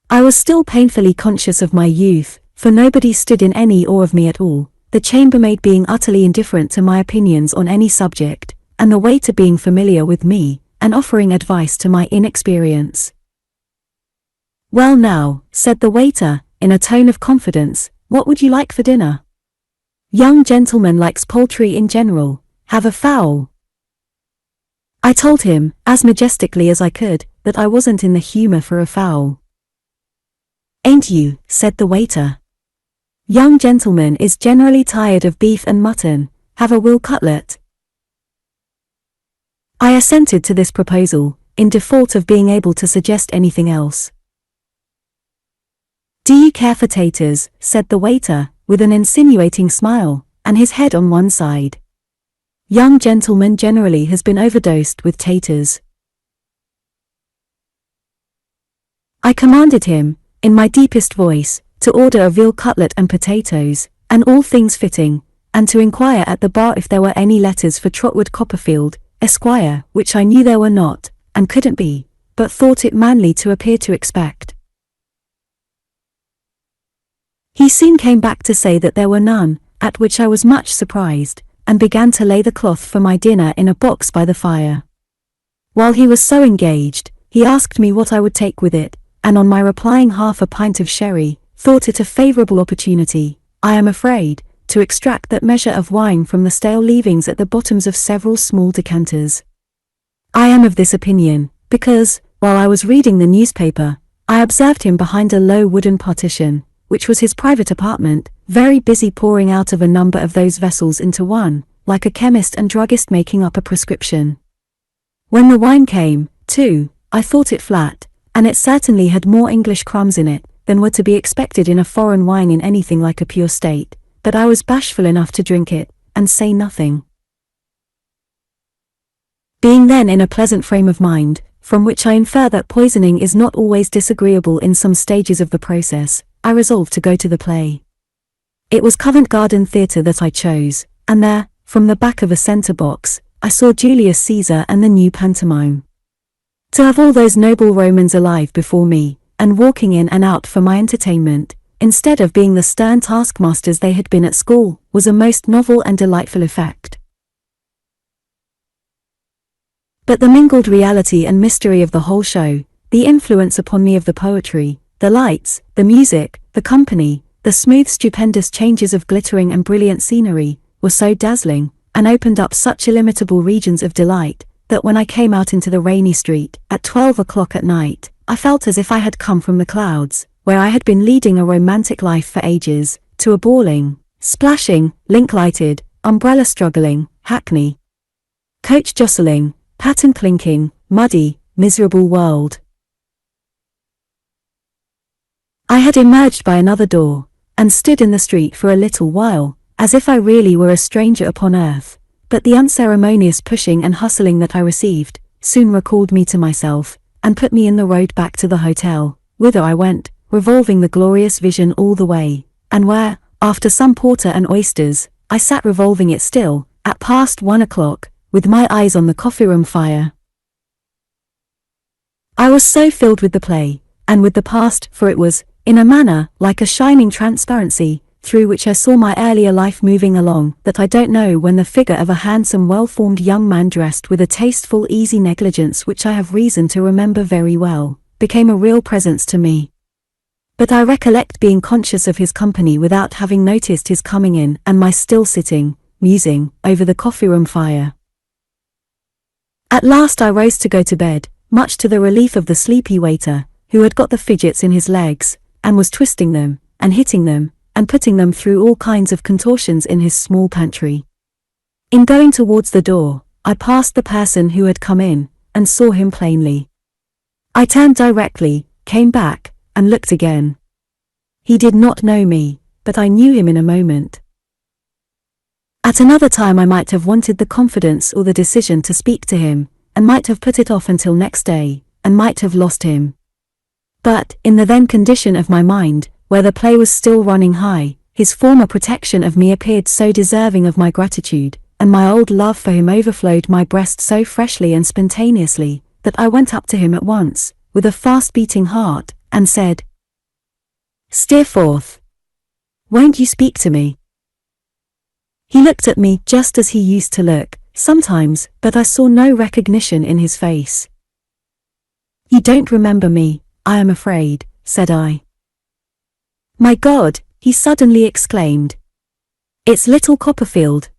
I was still painfully conscious of my youth, for nobody stood in any awe of me at all, the chambermaid being utterly indifferent to my opinions on any subject, and the waiter being familiar with me, and offering advice to my inexperience. "Well now," said the waiter, in a tone of confidence, "what would you like for dinner?" "Young gentleman likes poultry in general. Have a fowl." I told him, as majestically as I could, that I wasn't in the humour for a fowl. "Ain't you?" said the waiter. "Young gentleman is generally tired of beef and mutton. Have a veal cutlet." I assented to this proposal, in default of being able to suggest anything else. "Do you care for taters?" said the waiter, with an insinuating smile, and his head on one side. "Young gentleman generally has been overdosed with taters." I commanded him, in my deepest voice, to order a veal cutlet and potatoes, and all things fitting, and to inquire at the bar if there were any letters for Trotwood Copperfield, Esquire, which I knew there were not, and couldn't be, but thought it manly to appear to expect. He soon came back to say that there were none, at which I was much surprised, and began to lay the cloth for my dinner in a box by the fire. While he was so engaged, he asked me what I would take with it, and on my replying half a pint of sherry, thought it a favourable opportunity, I am afraid, to extract that measure of wine from the stale leavings at the bottoms of several small decanters. I am of this opinion, because, while I was reading the newspaper, I observed him behind a low wooden partition, which was his private apartment, very busy pouring out of a number of those vessels into one, like a chemist and druggist making up a prescription. When the wine came, too, I thought it flat, and it certainly had more English crumbs in it than were to be expected in a foreign wine in anything like a pure state, but I was bashful enough to drink it, and say nothing. Being then in a pleasant frame of mind, from which I infer that poisoning is not always disagreeable in some stages of the process, I resolved to go to the play. It was Covent Garden Theatre that I chose, and there, from the back of a centre box, I saw Julius Caesar and the new pantomime. To have all those noble Romans alive before me, and walking in and out for my entertainment, instead of being the stern taskmasters they had been at school, was a most novel and delightful effect. But the mingled reality and mystery of the whole show, the influence upon me of the poetry, the lights, the music, the company, the smooth stupendous changes of glittering and brilliant scenery, were so dazzling, and opened up such illimitable regions of delight, that when I came out into the rainy street, at 12 o'clock at night, I felt as if I had come from the clouds, where I had been leading a romantic life for ages, to a bawling, splashing, link-lighted, umbrella-struggling, hackney coach jostling, pattern-clinking, muddy, miserable world. I had emerged by another door, and stood in the street for a little while, as if I really were a stranger upon earth, but the unceremonious pushing and hustling that I received, soon recalled me to myself, and put me in the road back to the hotel, whither I went, revolving the glorious vision all the way, and where, after some porter and oysters, I sat revolving it still, at past 1 o'clock, with my eyes on the coffee-room fire. I was so filled with the play, and with the past, for it was, in a manner, like a shining transparency, through which I saw my earlier life moving along, that I don't know when the figure of a handsome well-formed young man dressed with a tasteful easy negligence which I have reason to remember very well, became a real presence to me. But I recollect being conscious of his company without having noticed his coming in, and my still sitting, musing, over the coffee-room fire. At last I rose to go to bed, much to the relief of the sleepy waiter, who had got the fidgets in his legs, and was twisting them, and hitting them, and putting them through all kinds of contortions in his small pantry. In going towards the door, I passed the person who had come in, and saw him plainly. I turned directly, came back, and looked again. He did not know me, but I knew him in a moment. At another time I might have wanted the confidence or the decision to speak to him, and might have put it off until next day, and might have lost him. But, in the then condition of my mind, where the play was still running high, his former protection of me appeared so deserving of my gratitude, and my old love for him overflowed my breast so freshly and spontaneously, that I went up to him at once, with a fast-beating heart, and said, "Steerforth, won't you speak to me?" He looked at me just as he used to look, sometimes, but I saw no recognition in his face. "You don't remember me, I am afraid," said I. "My God," he suddenly exclaimed. "It's little Copperfield."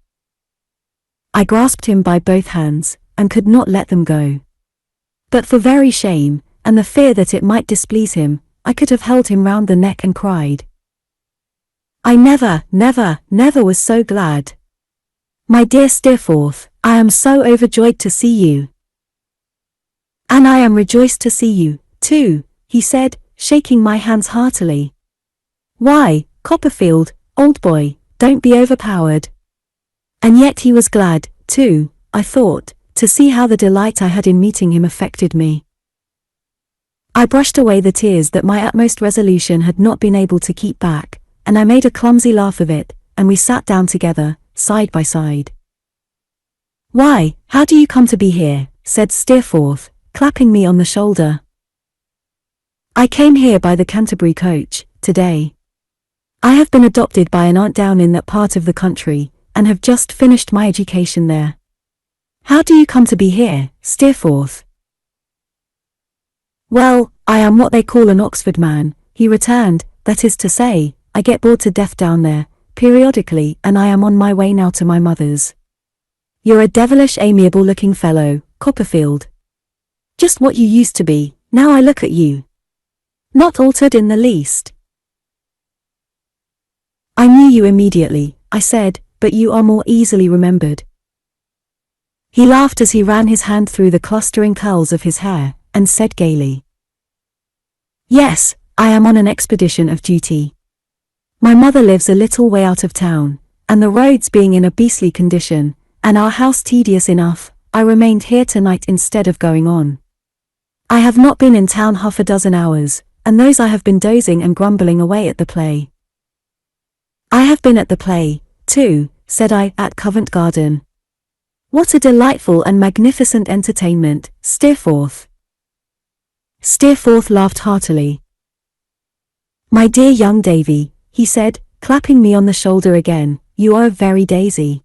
I grasped him by both hands, and could not let them go. But for very shame, and the fear that it might displease him, I could have held him round the neck and cried. "I never was so glad. My dear Steerforth, I am so overjoyed to see you." "And I am rejoiced to see you, too," he said, shaking my hands heartily. "Why, Copperfield, old boy, don't be overpowered." And yet he was glad, too, I thought, to see how the delight I had in meeting him affected me. I brushed away the tears that my utmost resolution had not been able to keep back, and I made a clumsy laugh of it, and we sat down together, side by side. "Why, how do you come to be here?" said Steerforth, clapping me on the shoulder. "I came here by the Canterbury coach, today. I have been adopted by an aunt down in that part of the country, and have just finished my education there. How do you come to be here, Steerforth?" "Well, I am what they call an Oxford man," he returned, "that is to say, I get bored to death down there, periodically, and I am on my way now to my mother's." "You're a devilish amiable-looking fellow, Copperfield. Just what you used to be, now I look at you. Not altered in the least." "I knew you immediately," I said, "but you are more easily remembered." He laughed as he ran his hand through the clustering curls of his hair, and said gaily, "Yes, I am on an expedition of duty. My mother lives a little way out of town, and the roads being in a beastly condition, and our house tedious enough, I remained here tonight instead of going on. I have not been in town half a dozen hours, and those I have been dozing and grumbling away at the play." "I have been at the play, too," said I, "at Covent Garden. What a delightful and magnificent entertainment, Steerforth." Steerforth laughed heartily. "My dear young Davy," he said, clapping me on the shoulder again, "you are a very daisy.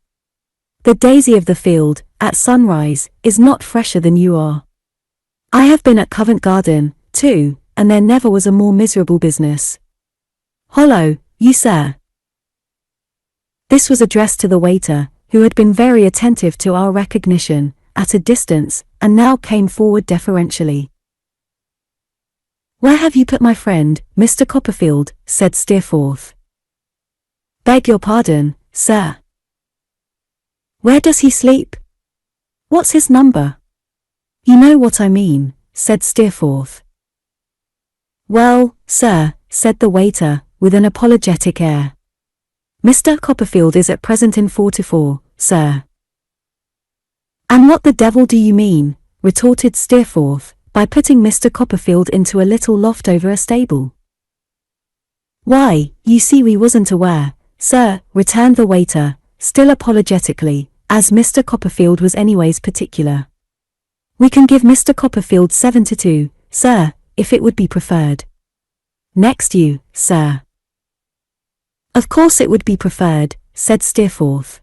The daisy of the field, at sunrise, is not fresher than you are. I have been at Covent Garden, too, and there never was a more miserable business. Hollo, you sir." This was addressed to the waiter, who had been very attentive to our recognition, at a distance, and now came forward deferentially. "Where have you put my friend, Mr. Copperfield?" said Steerforth. "Beg your pardon, sir." "Where does he sleep? What's his number?" "You know what I mean," said Steerforth. "Well, sir," said the waiter, with an apologetic air, "Mr. Copperfield is at present in 4-4, sir." "And what the devil do you mean," retorted Steerforth, "by putting Mr. Copperfield into a little loft over a stable?" "Why, you see we wasn't aware, sir," returned the waiter, still apologetically, as Mr. Copperfield was anyways particular. "We can give Mr. Copperfield 7-2, sir, if it would be preferred. Next you, sir." Of course it would be preferred, said Steerforth.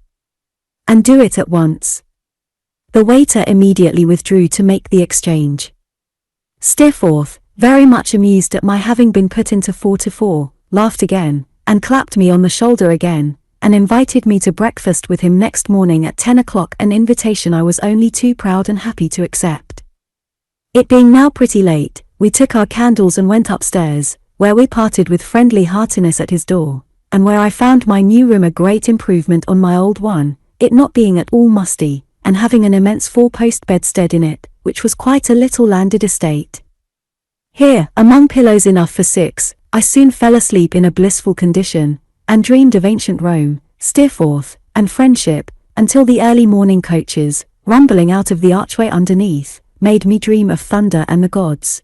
And do it at once. The waiter immediately withdrew to make the exchange. Steerforth, very much amused at my having been put into 4-4, laughed again, and clapped me on the shoulder again, and invited me to breakfast with him next morning at 10 o'clock, an invitation I was only too proud and happy to accept. It being now pretty late, we took our candles and went upstairs, where we parted with friendly heartiness at his door, and where I found my new room a great improvement on my old one, it not being at all musty, and having an immense 4-post bedstead in it, which was quite a little landed estate. Here, among pillows enough for 6, I soon fell asleep in a blissful condition, and dreamed of ancient Rome, Steerforth, and friendship, until the early morning coaches, rumbling out of the archway underneath, made me dream of thunder and the gods.